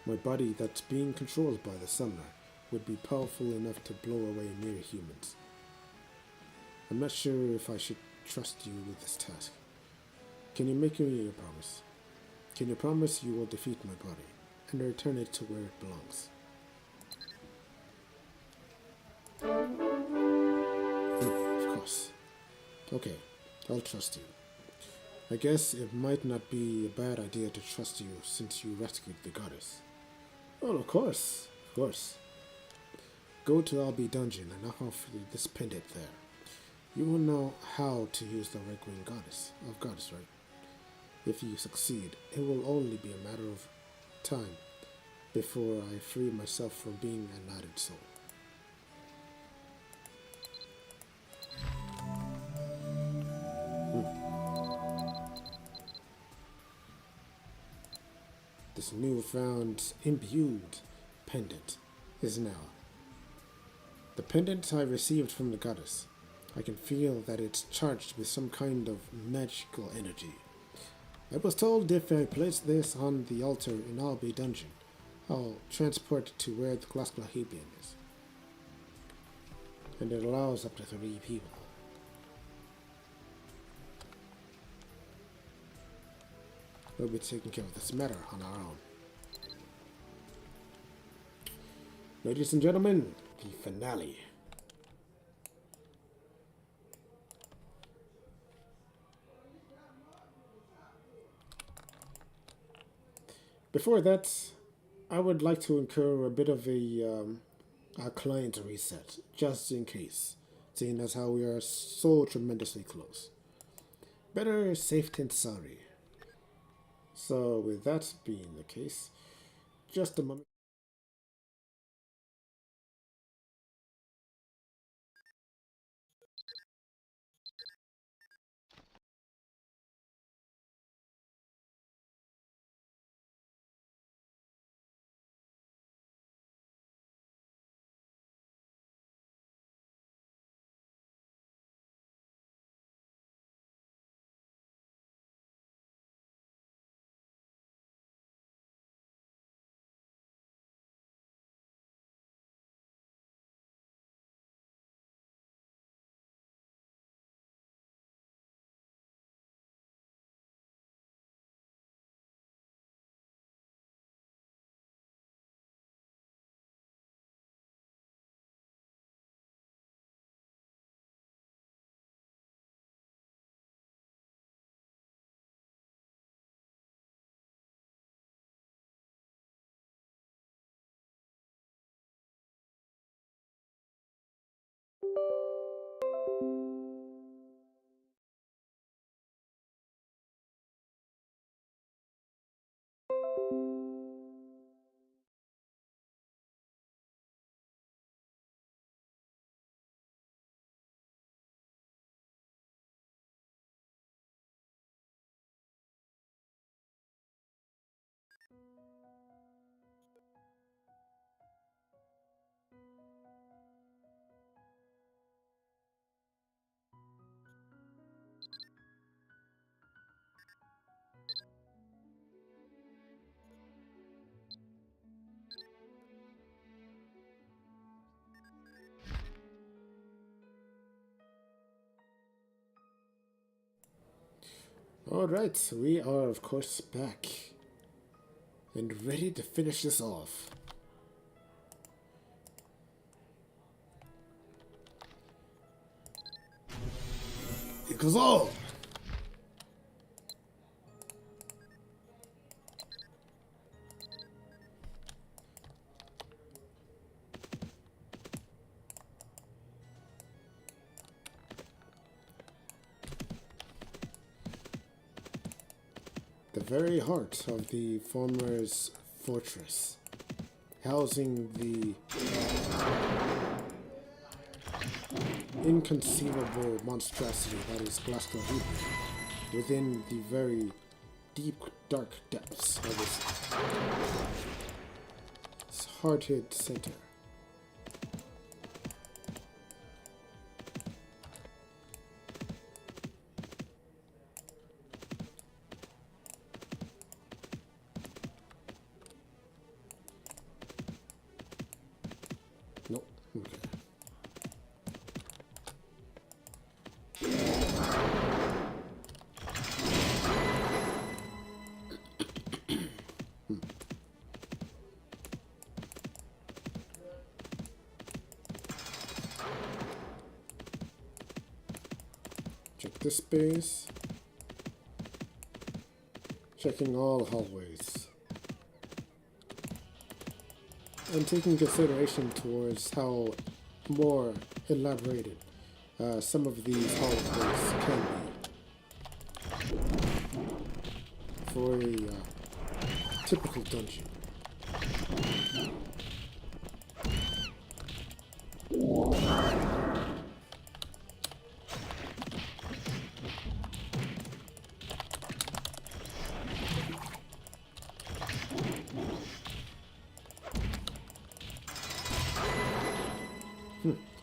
my body that's being controlled by the summoner would be powerful enough to blow away mere humans. I'm not sure if I should trust you with this task. Can you make me a promise? Can you promise you will defeat my body and return it to where it belongs? Of course. Okay, I'll trust you. I guess it might not be a bad idea to trust you since you rescued the goddess. Oh, of course. Of course. Go to Albi Dungeon and I'll offer you this pendant there. You will know how to use the Red Wing Goddess, right? If you succeed, it will only be a matter of time before I free myself from being an added soul. This newfound imbued pendant is now. The pendant I received from the goddess. I can feel that it's charged with some kind of magical energy. I was told if I place this on the altar in Albi Dungeon, I'll transport it to where the Glasgow-Hebian is. And it allows up to 3 people. We'll be taking care of this matter on our own. Ladies and gentlemen, the finale. Before that, I would like to incur a bit of a client reset, just in case, seeing as how we are so tremendously close. Better safe than sorry. So, with that being the case, just a moment. Alright, we are of course back and ready to finish this off. It goes all! The very heart of the former's fortress, housing the inconceivable monstrosity that is Glasgow within the very deep, dark depths of its hearted center. Nope. Okay. Check this space. Checking all hallways. And taking consideration towards how more elaborated some of these hallways can be for a typical dungeon.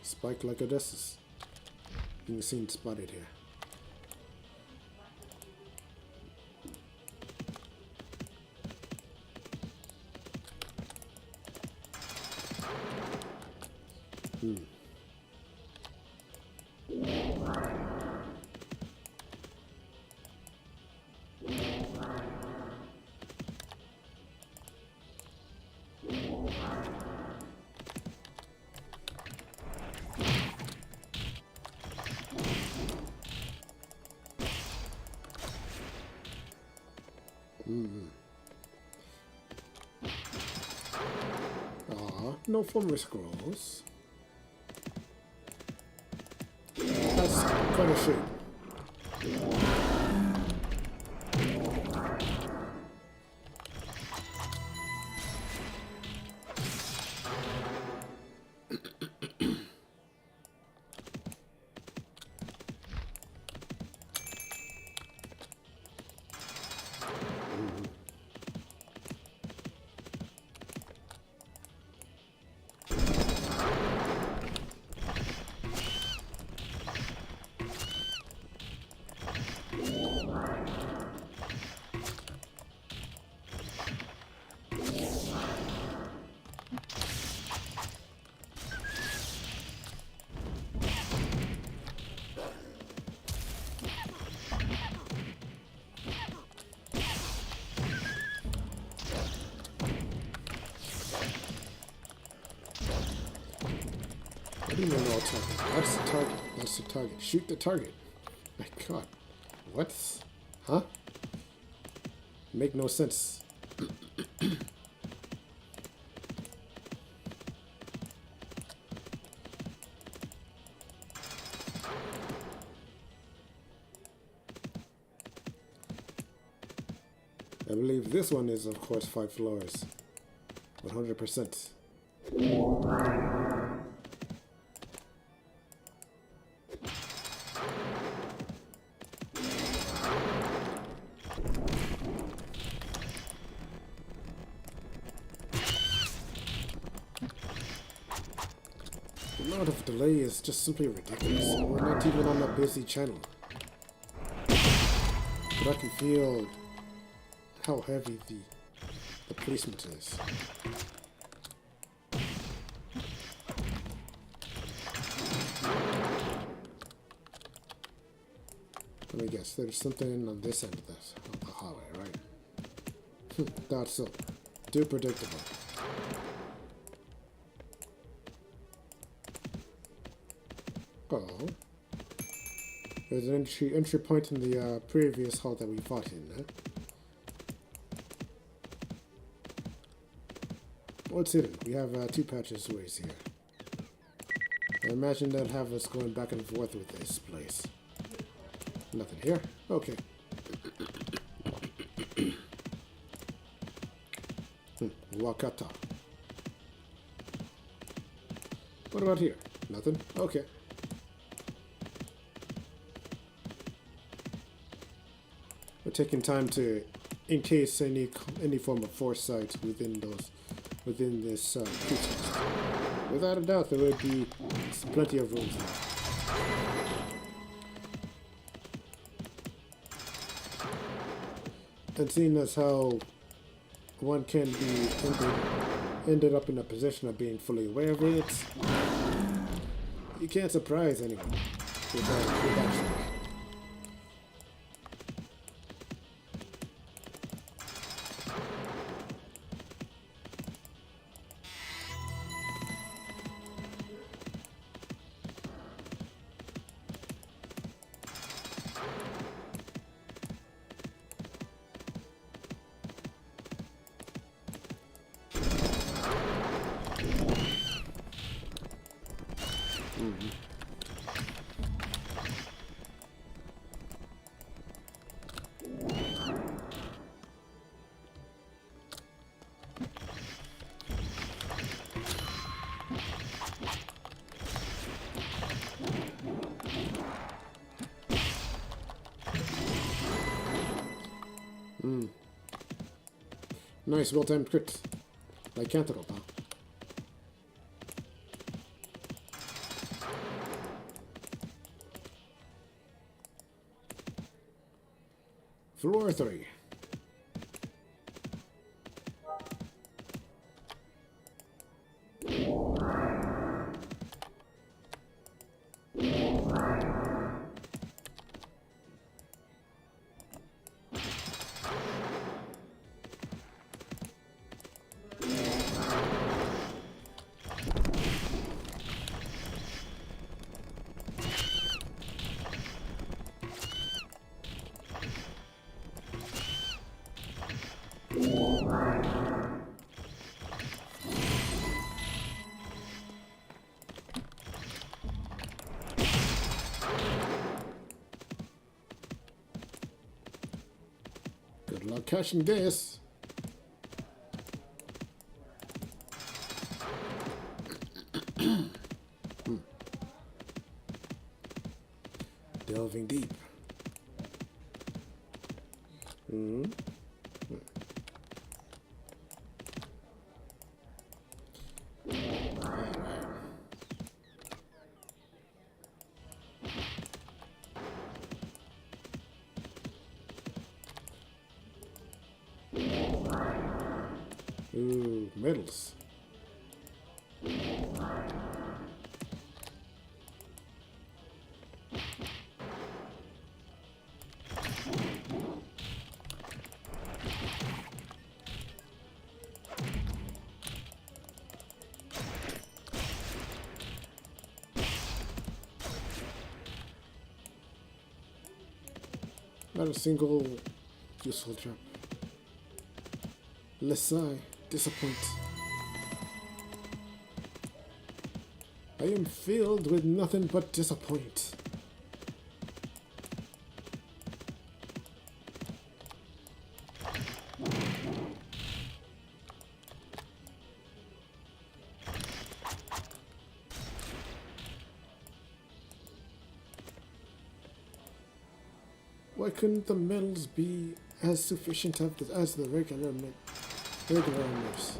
Spike like Odysseus being seen spotted here. No former scrolls. That's quite a shame. What do you mean all target? That's the target. That's the target. Shoot the target. My god. What? Huh? Make no sense. I believe this one is, of course, 5 floors. 100%. The amount of delay is just simply ridiculous. We're not even on a busy channel. But I can feel how heavy the placement is. Let me guess, there's something on this end of this of the hallway, right? That's so too predictable. Oh. There's an entry point in the previous hall that we fought in, eh? What's hidden? We have 2 passageways here. I imagine they'll have us going back and forth with this place. Nothing here? Okay. Wakata. What about here? Nothing? Okay. We're taking time to, in case any form of foresight within this pretext. Without a doubt, there would be plenty of rooms there. And seeing as how one can be ended up in a position of being fully aware of it, you can't surprise anyone with action. Nice, well-timed crit. Like Cantaloupe, huh? Floor 3. Good luck catching this. Delving deep. Ooh, medals. Not a single useful trap. Lest I disappoint. I am filled with nothing but disappoint. Why couldn't the medals be as sufficient as the regular medals?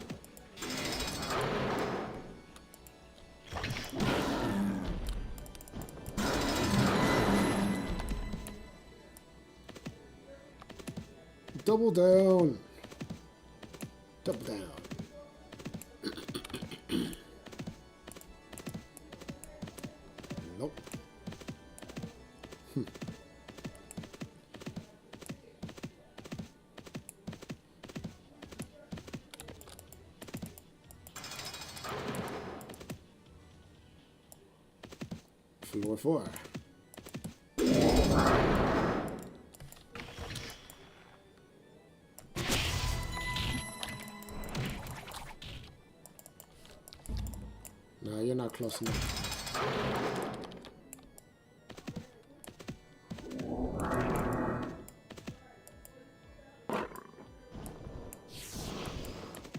Double down. Double down. Nope. Floor 4. No, you're not close enough.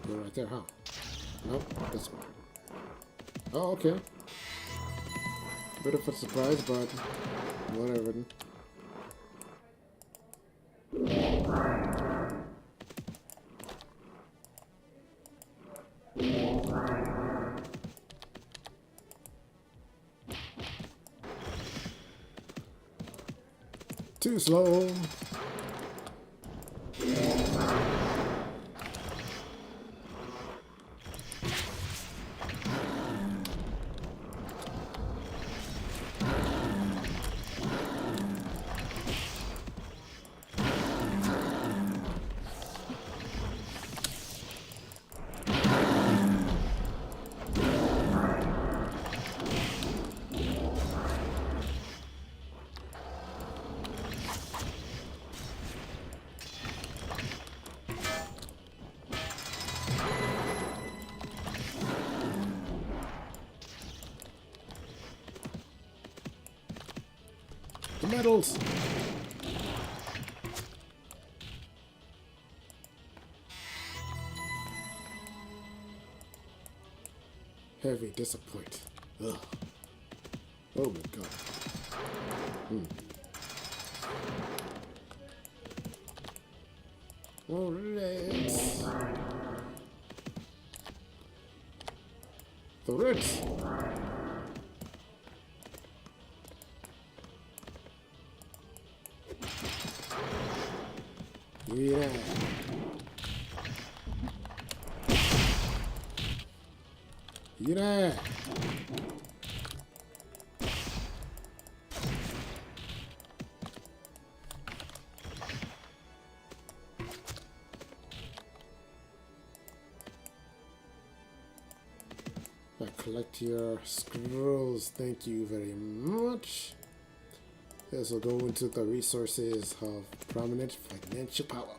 You're right there, huh? Nope, this one. Oh, okay. Bit of a surprise, but whatever. Too slow. The medals! Heavy disappoint. Ugh. Oh my god. Alright. The Reds! Yeah. Yeah. Collect your scrolls. Thank you very much. This will go into the resources of prominent financial power.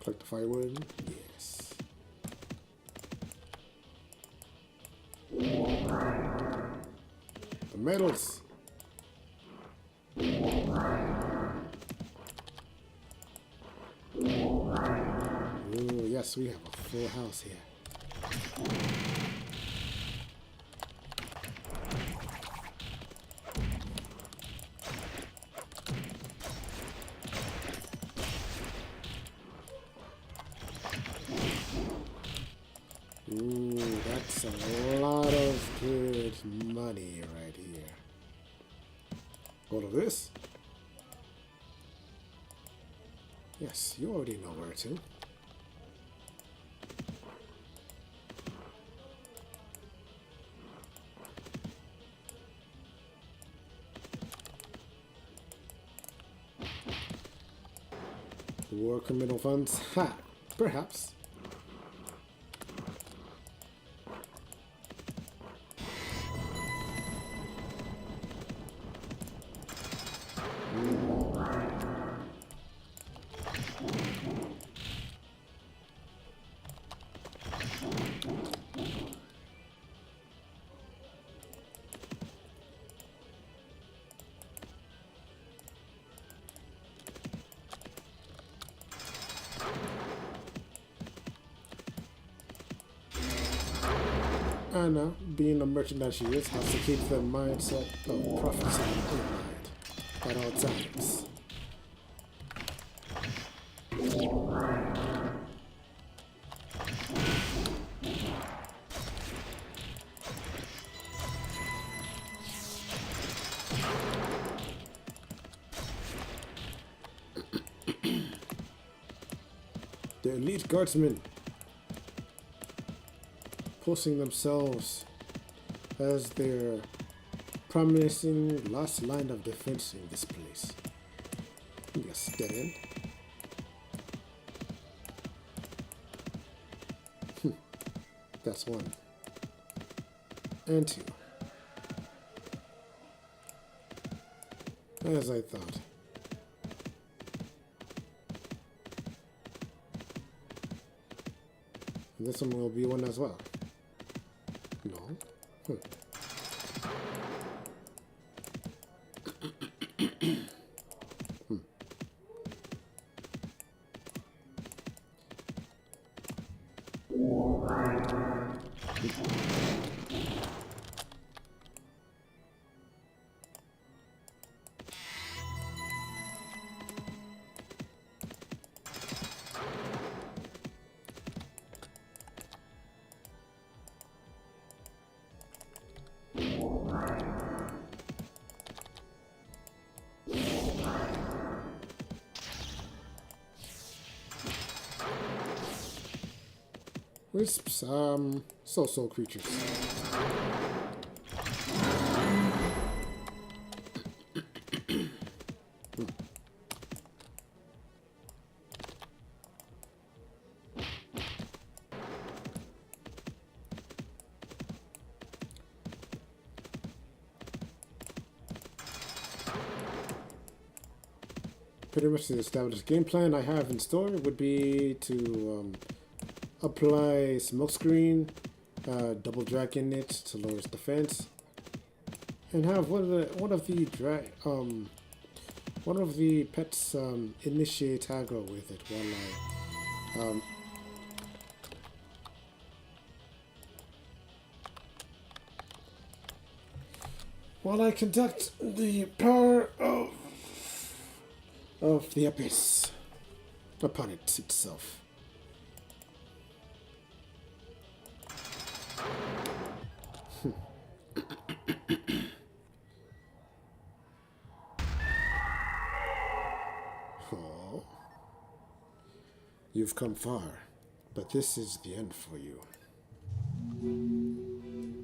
Collect the firewood. Yes. The medals. Ooh, yes, we have a full house here. Ooh, that's a lot of good money right here. All of this? Yes, you already know where to. War criminal funds? Ha! Perhaps. Anna, being a merchant that she is, has to keep the mindset of prophecy in mind at all times. The elite guardsmen posting themselves as their promising last line of defense in this place. Yes, dead end. That's one. And two. As I thought. And this one will be one as well. No. Wisps, so-so creatures. Pretty much the established game plan I have in store would be to apply smokescreen, double drag in it to lower its defense, and have one of the pets initiate aggro with it while I conduct the power of the abyss upon it itself. Oh. You've come far, but this is the end for you.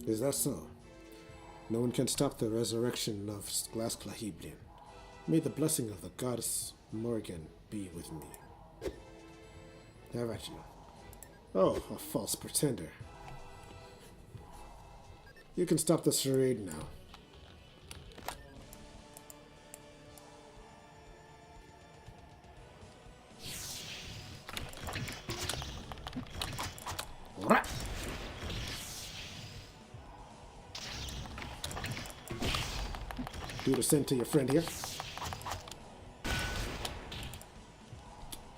Is that so? No one can stop the resurrection of Glass Clahiblian. May the blessing of the goddess Morgan be with me. How about you? Oh, a false pretender. You can stop the charade now. Do the same to your friend here.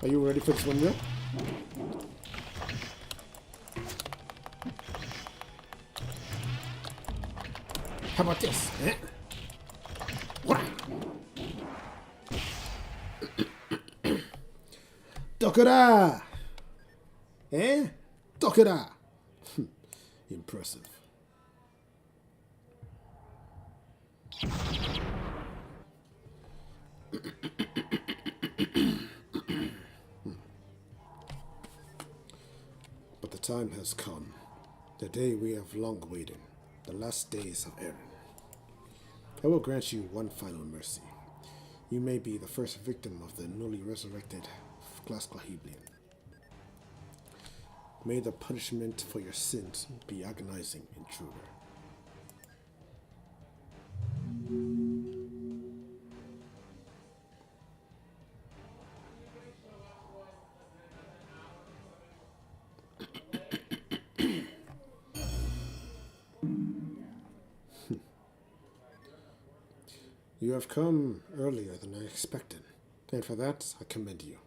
Are you ready for this one, Will? How about this? Eh? Dokura! Eh? Dokura! Impressive. But the time has come. The day we have long waited. The last days of Erinn. I will grant you one final mercy. You may be the first victim of the newly resurrected Glass Clahiblian. May the punishment for your sins be agonizing intruder. You have come earlier than I expected, and for that I commend you.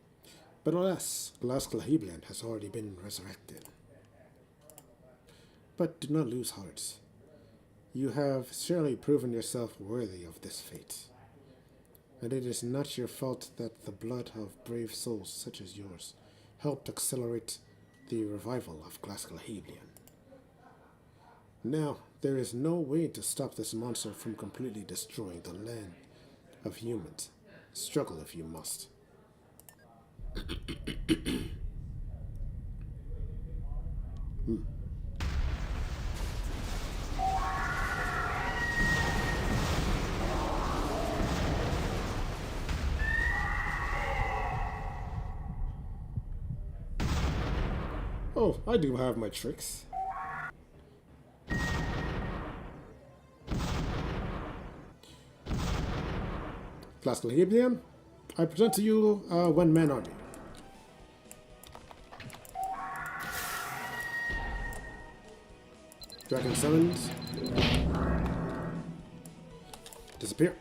But alas, Glass Clahiblian has already been resurrected. But do not lose heart. You have surely proven yourself worthy of this fate. And it is not your fault that the blood of brave souls such as yours helped accelerate the revival of Glass Clahiblian. Now, there is no way to stop this monster from completely destroying the land of humans. Struggle if you must. Oh, I do have my tricks. Classical Hebrew, I present to you one man army. Dragon summons. Disappear.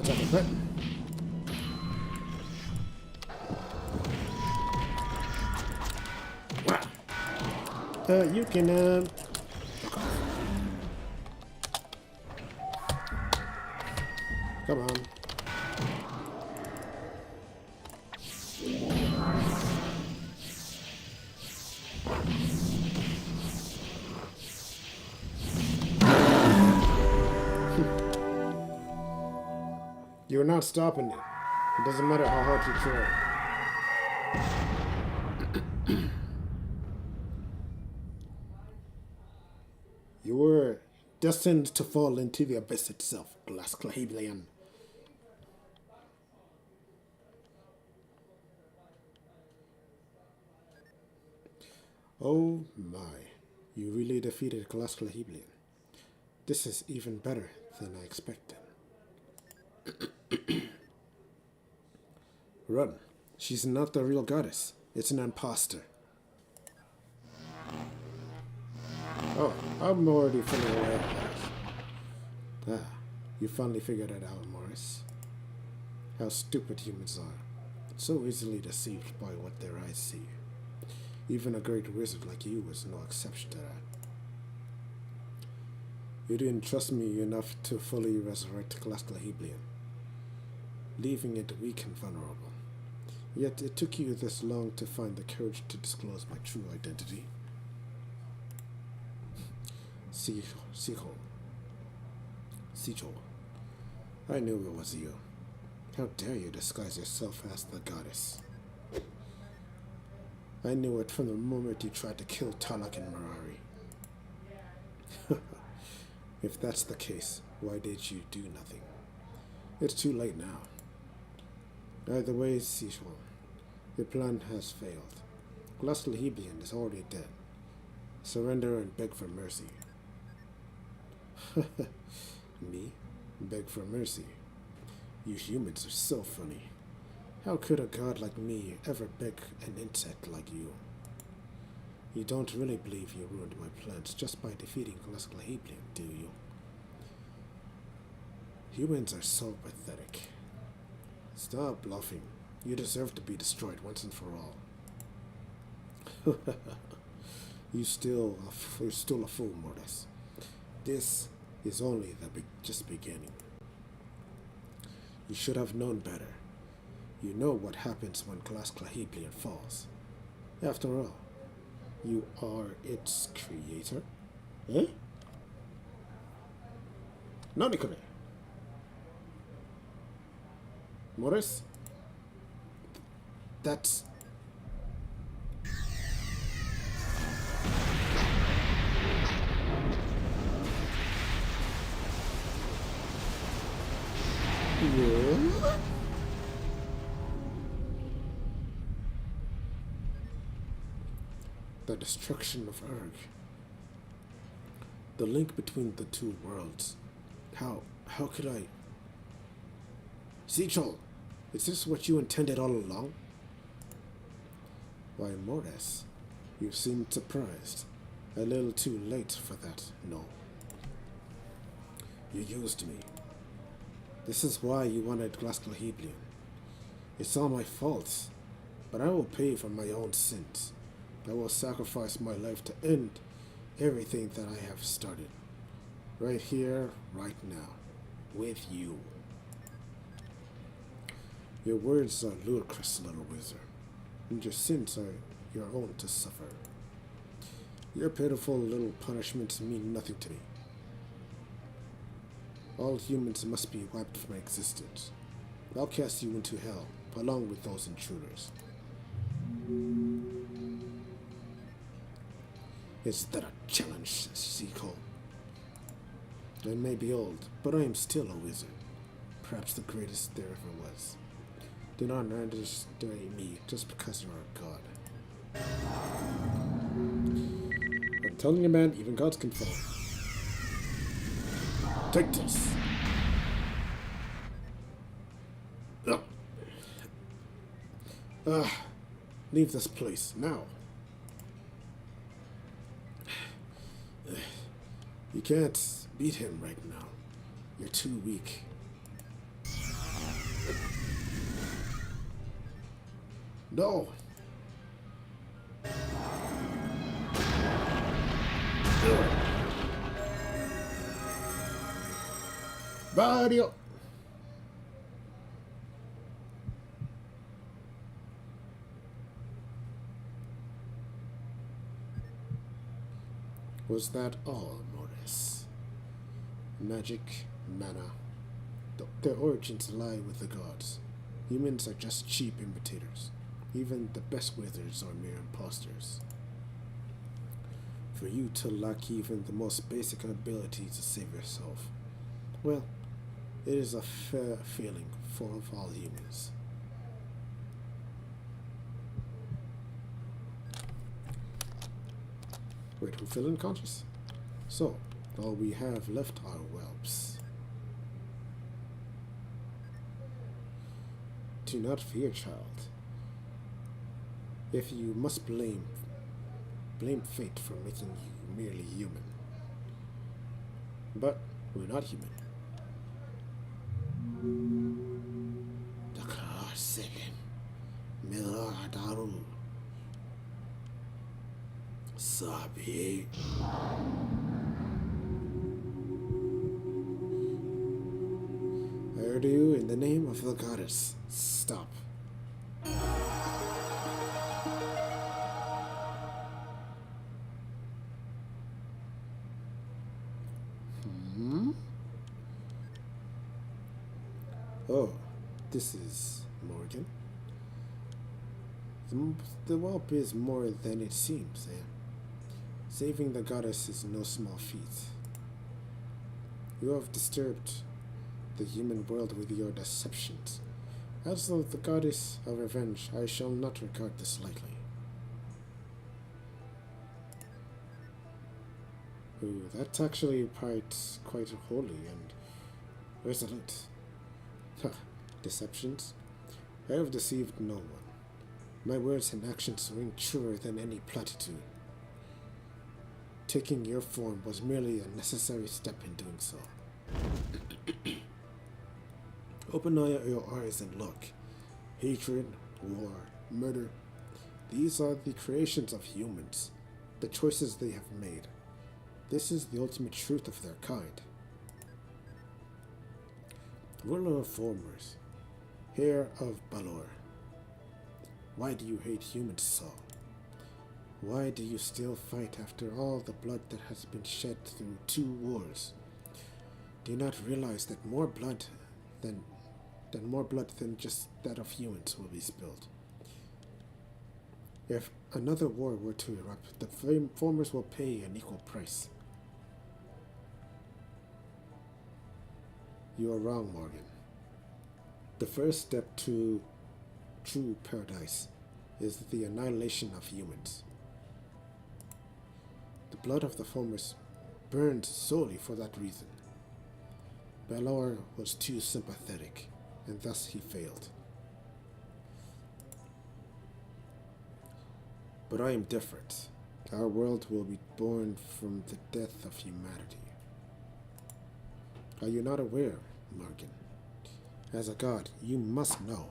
Attack and threat. You can come on. You're not stopping it. It doesn't matter how hard you try. You were destined to fall into the abyss itself, Glass Clahiblian. Oh my, you really defeated Glass Clahiblian. This is even better than I expected. Run. She's not the real goddess. It's an imposter. Oh, I'm already fully aware of that. Ah, you finally figured it out, Morris. How stupid humans are. So easily deceived by what their eyes see. Even a great wizard like you was no exception to that. You didn't trust me enough to fully resurrect Glass Clahiblian, leaving it weak and vulnerable. Yet it took you this long to find the courage to disclose my true identity. Sicho. I knew it was you. How dare you disguise yourself as the goddess? I knew it from the moment you tried to kill Talak and Mirari. If that's the case, why did you do nothing? It's too late now. Either way, Sicho, your plan has failed. Glass Clahiblian is already dead. Surrender and beg for mercy. Me? Beg for mercy? You humans are so funny. How could a god like me ever beg an insect like you? You don't really believe you ruined my plans just by defeating Glass Clahiblian, do you? Humans are so pathetic. Stop bluffing. You deserve to be destroyed once and for all. You're still a fool, Mortis. This is only just beginning. You should have known better. You know what happens when Glass Clahiblian falls. After all, you are its creator. Eh? Nanikone. Morris? That's... Yeah? The destruction of Urg. The link between the two worlds. How could I... Sichel, is this what you intended all along? Why, Mortis, you seemed surprised. A little too late for that, no. You used me. This is why you wanted Glass Clahiblian. It's all my fault, but I will pay for my own sins. I will sacrifice my life to end everything that I have started. Right here, right now, with you. Your words are ludicrous, little wizard, and your sins are your own to suffer. Your pitiful little punishments mean nothing to me. All humans must be wiped from existence. I'll cast you into hell, along with those intruders. Is that a challenge, Seiko? I may be old, but I am still a wizard. perhaps the greatest there ever was. Do not underestimate me just because you are a god. I'm telling you, man, even gods can fall. Take this. Leave this place now. You can't beat him right now. You're too weak. No. Barrio. Was that all, Morris? Magic, mana. Their origins lie with the gods. Humans are just cheap imitators. Even the best wizards are mere imposters. For you to lack even the most basic ability to save yourself, well, it is a fair feeling for all humans. Wait, who fell unconscious? So, all we have left are whelps. Do not fear, child. If you must blame fate for making you merely human. But we're not human. Dakar Selim Miladaru Sabi. I order you in the name of the goddess. Stop. Oh, this is Morgan. The whelp is more than it seems, eh? Saving the goddess is no small feat. You have disturbed the human world with your deceptions. As of the goddess of revenge, I shall not regard this lightly. Ooh, that's actually quite holy and resolute. Ha, deceptions? I have deceived no one. My words and actions ring truer than any platitude. Taking your form was merely a necessary step in doing so. Open your eyes and look. Hatred, war, murder. These are the creations of humans, the choices they have made. This is the ultimate truth of their kind. Ruler of Formers, heir of Balor. Why do you hate humans so? Why do you still fight after all the blood that has been shed through 2 wars? Do you not realize that more blood than just that of humans will be spilled? If another war were to erupt, the Formers will pay an equal price. You are wrong, Morgan. The first step to true paradise is the annihilation of humans. The blood of the Formers burned solely for that reason. Balor was too sympathetic, and thus he failed. But I am different. Our world will be born from the death of humanity. Are you not aware, Morgan? As a god, you must know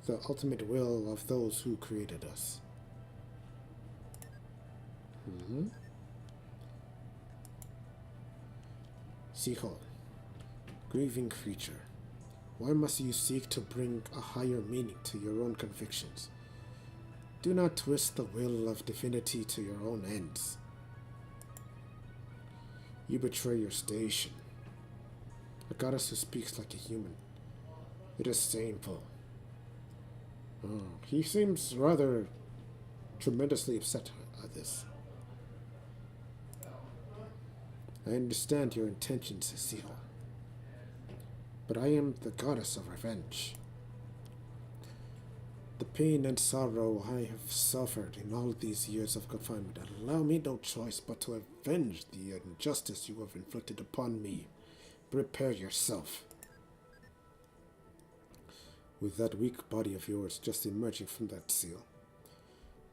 the ultimate will of those who created us. Seagull, grieving creature, why must you seek to bring a higher meaning to your own convictions? Do not twist the will of divinity to your own ends. You betray your station. A goddess who speaks like a human. It is shameful. Oh, he seems rather tremendously upset at this. I understand your intentions, Seal. but I am the goddess of revenge. The pain and sorrow I have suffered in all these years of confinement allow me no choice but to avenge the injustice you have inflicted upon me. Prepare yourself. With that weak body of yours just emerging from that seal.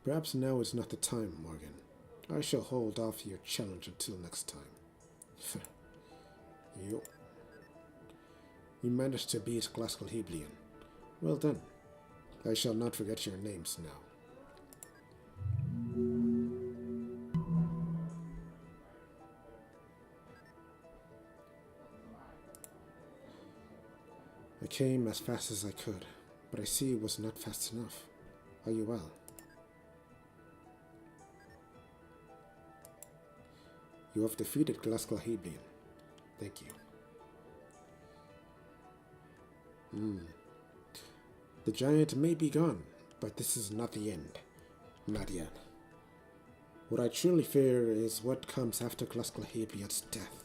Perhaps now is not the time, Morgan. I shall hold off your challenge until next time. you, you managed to beat Classical Heblian. Well done. I shall not forget your names now. I came as fast as I could, but I see it was not fast enough. Are you well? You have defeated Classical Heblian. Thank you. The giant may be gone, but this is not the end. Not yet. What I truly fear is what comes after Classical Heblian's death.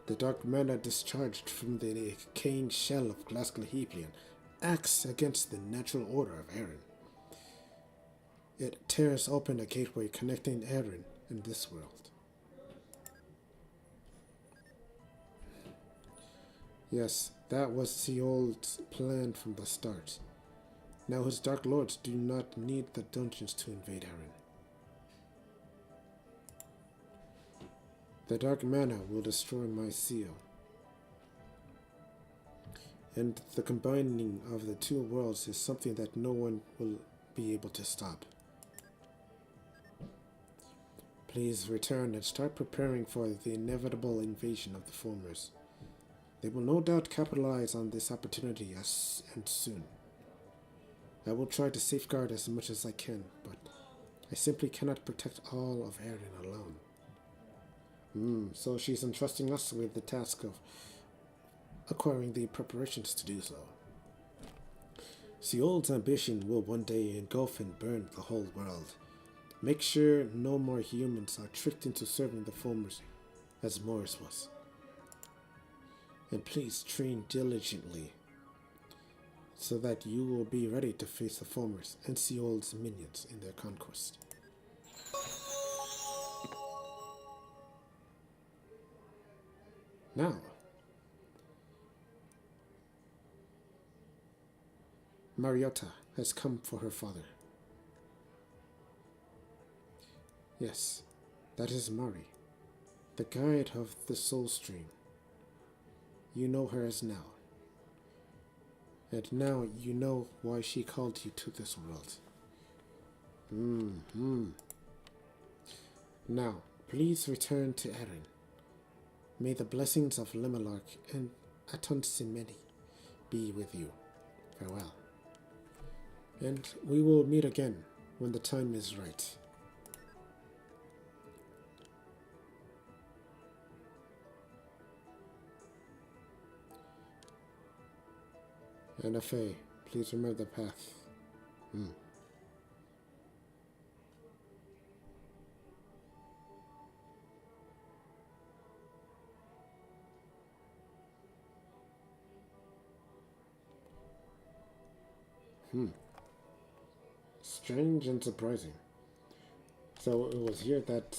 The dark mana discharged from the decaying shell of Classical Heblian acts against the natural order of Erinn. It tears open a gateway connecting Erinn and this world. Yes, that was the old plan from the start. Now his Dark Lords do not need the dungeons to invade Erinn. The dark mana will destroy my seal. And the combining of the two worlds is something that no one will be able to stop. Please return and start preparing for the inevitable invasion of the Formers. They will no doubt capitalize on this opportunity and soon. I will try to safeguard as much as I can, but I simply cannot protect all of Erinn alone. So she's entrusting us with the task of acquiring the preparations to do so. Seold's ambition will one day engulf and burn the whole world. Make sure no more humans are tricked into serving the Formers as Morris was. And please train diligently so that you will be ready to face the Formers and Seold's minions in their conquest. Now, Mariota has come for her father. Yes, that is Mari, the guide of the Soul Stream. You know her as now. And now you know why she called you to this world. Now, please return to Erinn. May the blessings of Limelark and Aton Simeni be with you. Farewell. And we will meet again when the time is right. And Afe, please remember the path. Strange and surprising. So it was here that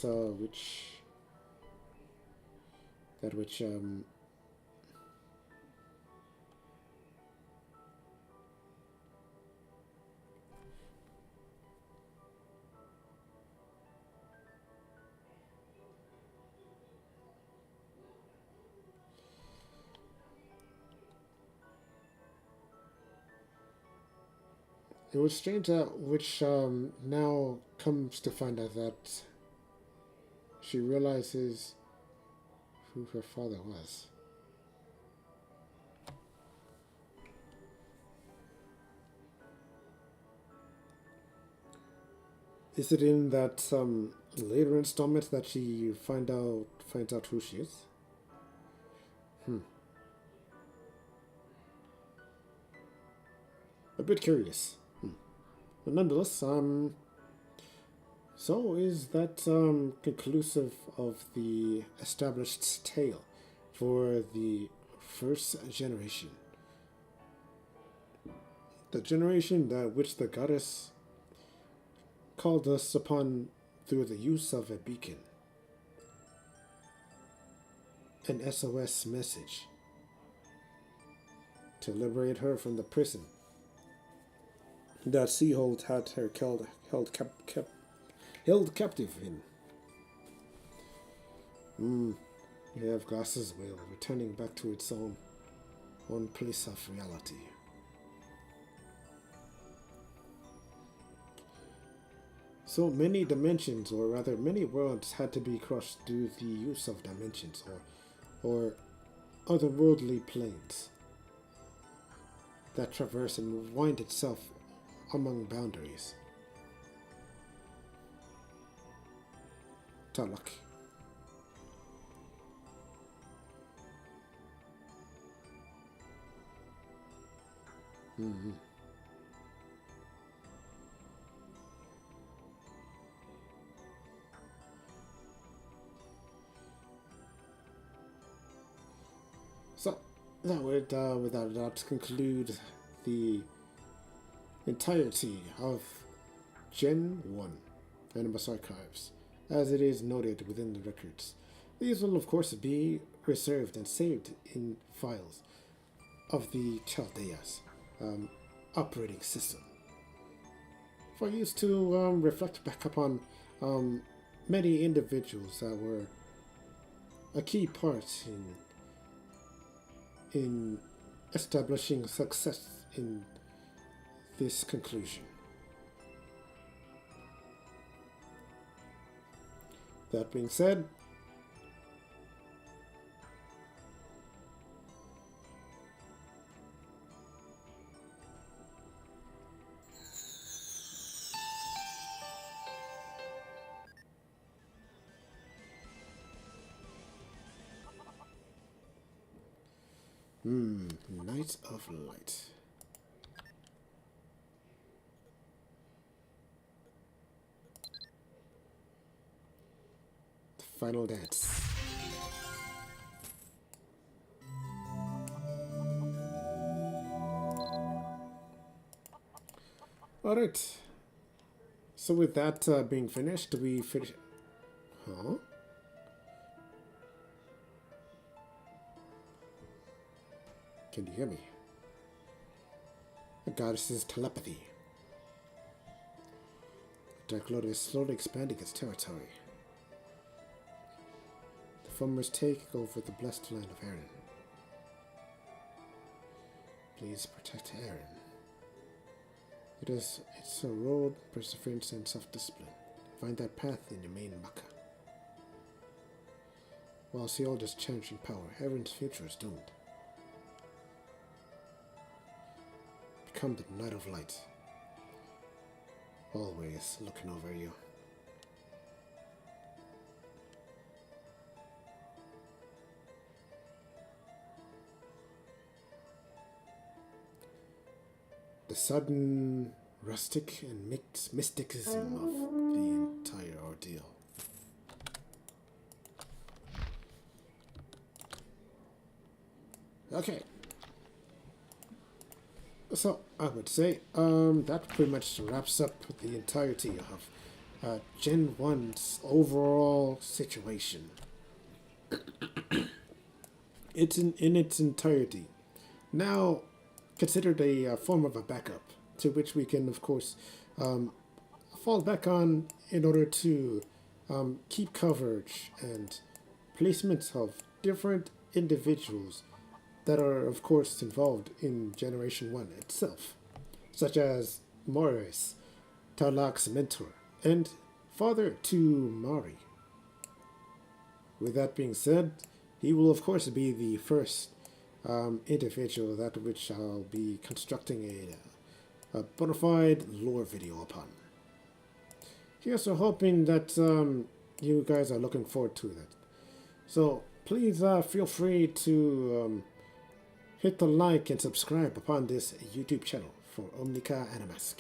it was strange that which now comes to find out that she realizes who her father was. Is it in that later installment that she finds out who she is? A bit curious. But nonetheless, so is that conclusive of the established tale for the first generation. The generation that which the goddess called us upon through the use of a beacon, an SOS message, to liberate her from the prison that Seahold had her held captive in. You have Glass's will returning back to its own place of reality. So many dimensions, or rather many worlds, had to be crossed through the use of dimensions or otherworldly planes that traverse and wind itself among boundaries. Talak. So that would, without a doubt, conclude the entirety of Gen 1 Animus Archives, as it is noted within the records. These will, of course, be reserved and saved in files of the Chaldea's operating system for use to reflect back upon many individuals that were a key part in establishing success in this conclusion. That being said, Night of Light. The final dance. Alright. So with that being finished, we finish. Huh? Can you hear me? The goddess's telepathy. The Dark Lord is slowly expanding its territory. The Formers take over the blessed land of Erinn. Please protect Erinn. It's a road, perseverance, and self-discipline. Find that path in your main Makkah. While Seold is challenging power, Erinn's future is doomed. Become the Knight of Light, always looking over you. The sudden rustic and mixed mysticism of the entire ordeal. Okay. So, I would say, that pretty much wraps up the entirety of Gen 1's overall situation. It's in its entirety. Now, considered a form of a backup, to which we can, of course, fall back on in order to keep coverage and placements of different individuals that are, of course, involved in Generation 1 itself, such as Morris, Tarlak's mentor, and father to Mari. With that being said, he will, of course, be the first individual that which I'll be constructing a bona fide lore video upon. Here's so hoping that you guys are looking forward to that. So please feel free to hit the like and subscribe upon this YouTube channel for Omnica Animus.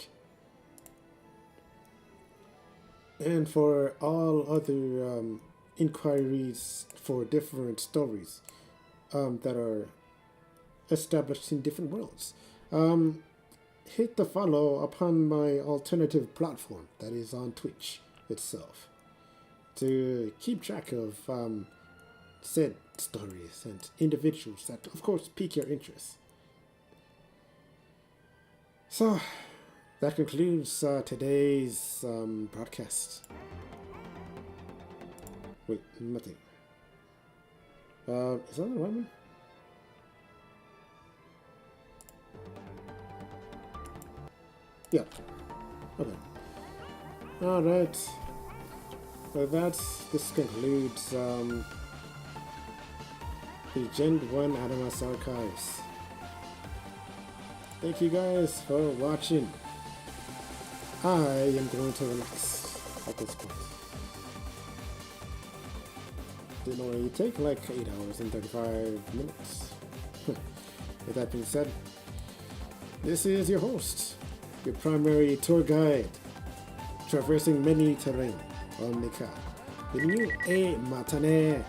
And for all other inquiries for different stories that are established in different worlds. Hit the follow upon my alternative platform that is on Twitch itself to keep track of said stories and individuals that, of course, pique your interest. So, that concludes today's broadcast. Wait, nothing. Is that the right one? Yeah. Okay. Alright. So this concludes the Gen 1 Animus Archives. Thank you guys for watching. I am going to relax at this point. Didn't only take like 8 hours and 35 minutes. With that being said, this is your host, your primary tour guide, traversing many terrain on Nika, bidding you a matane.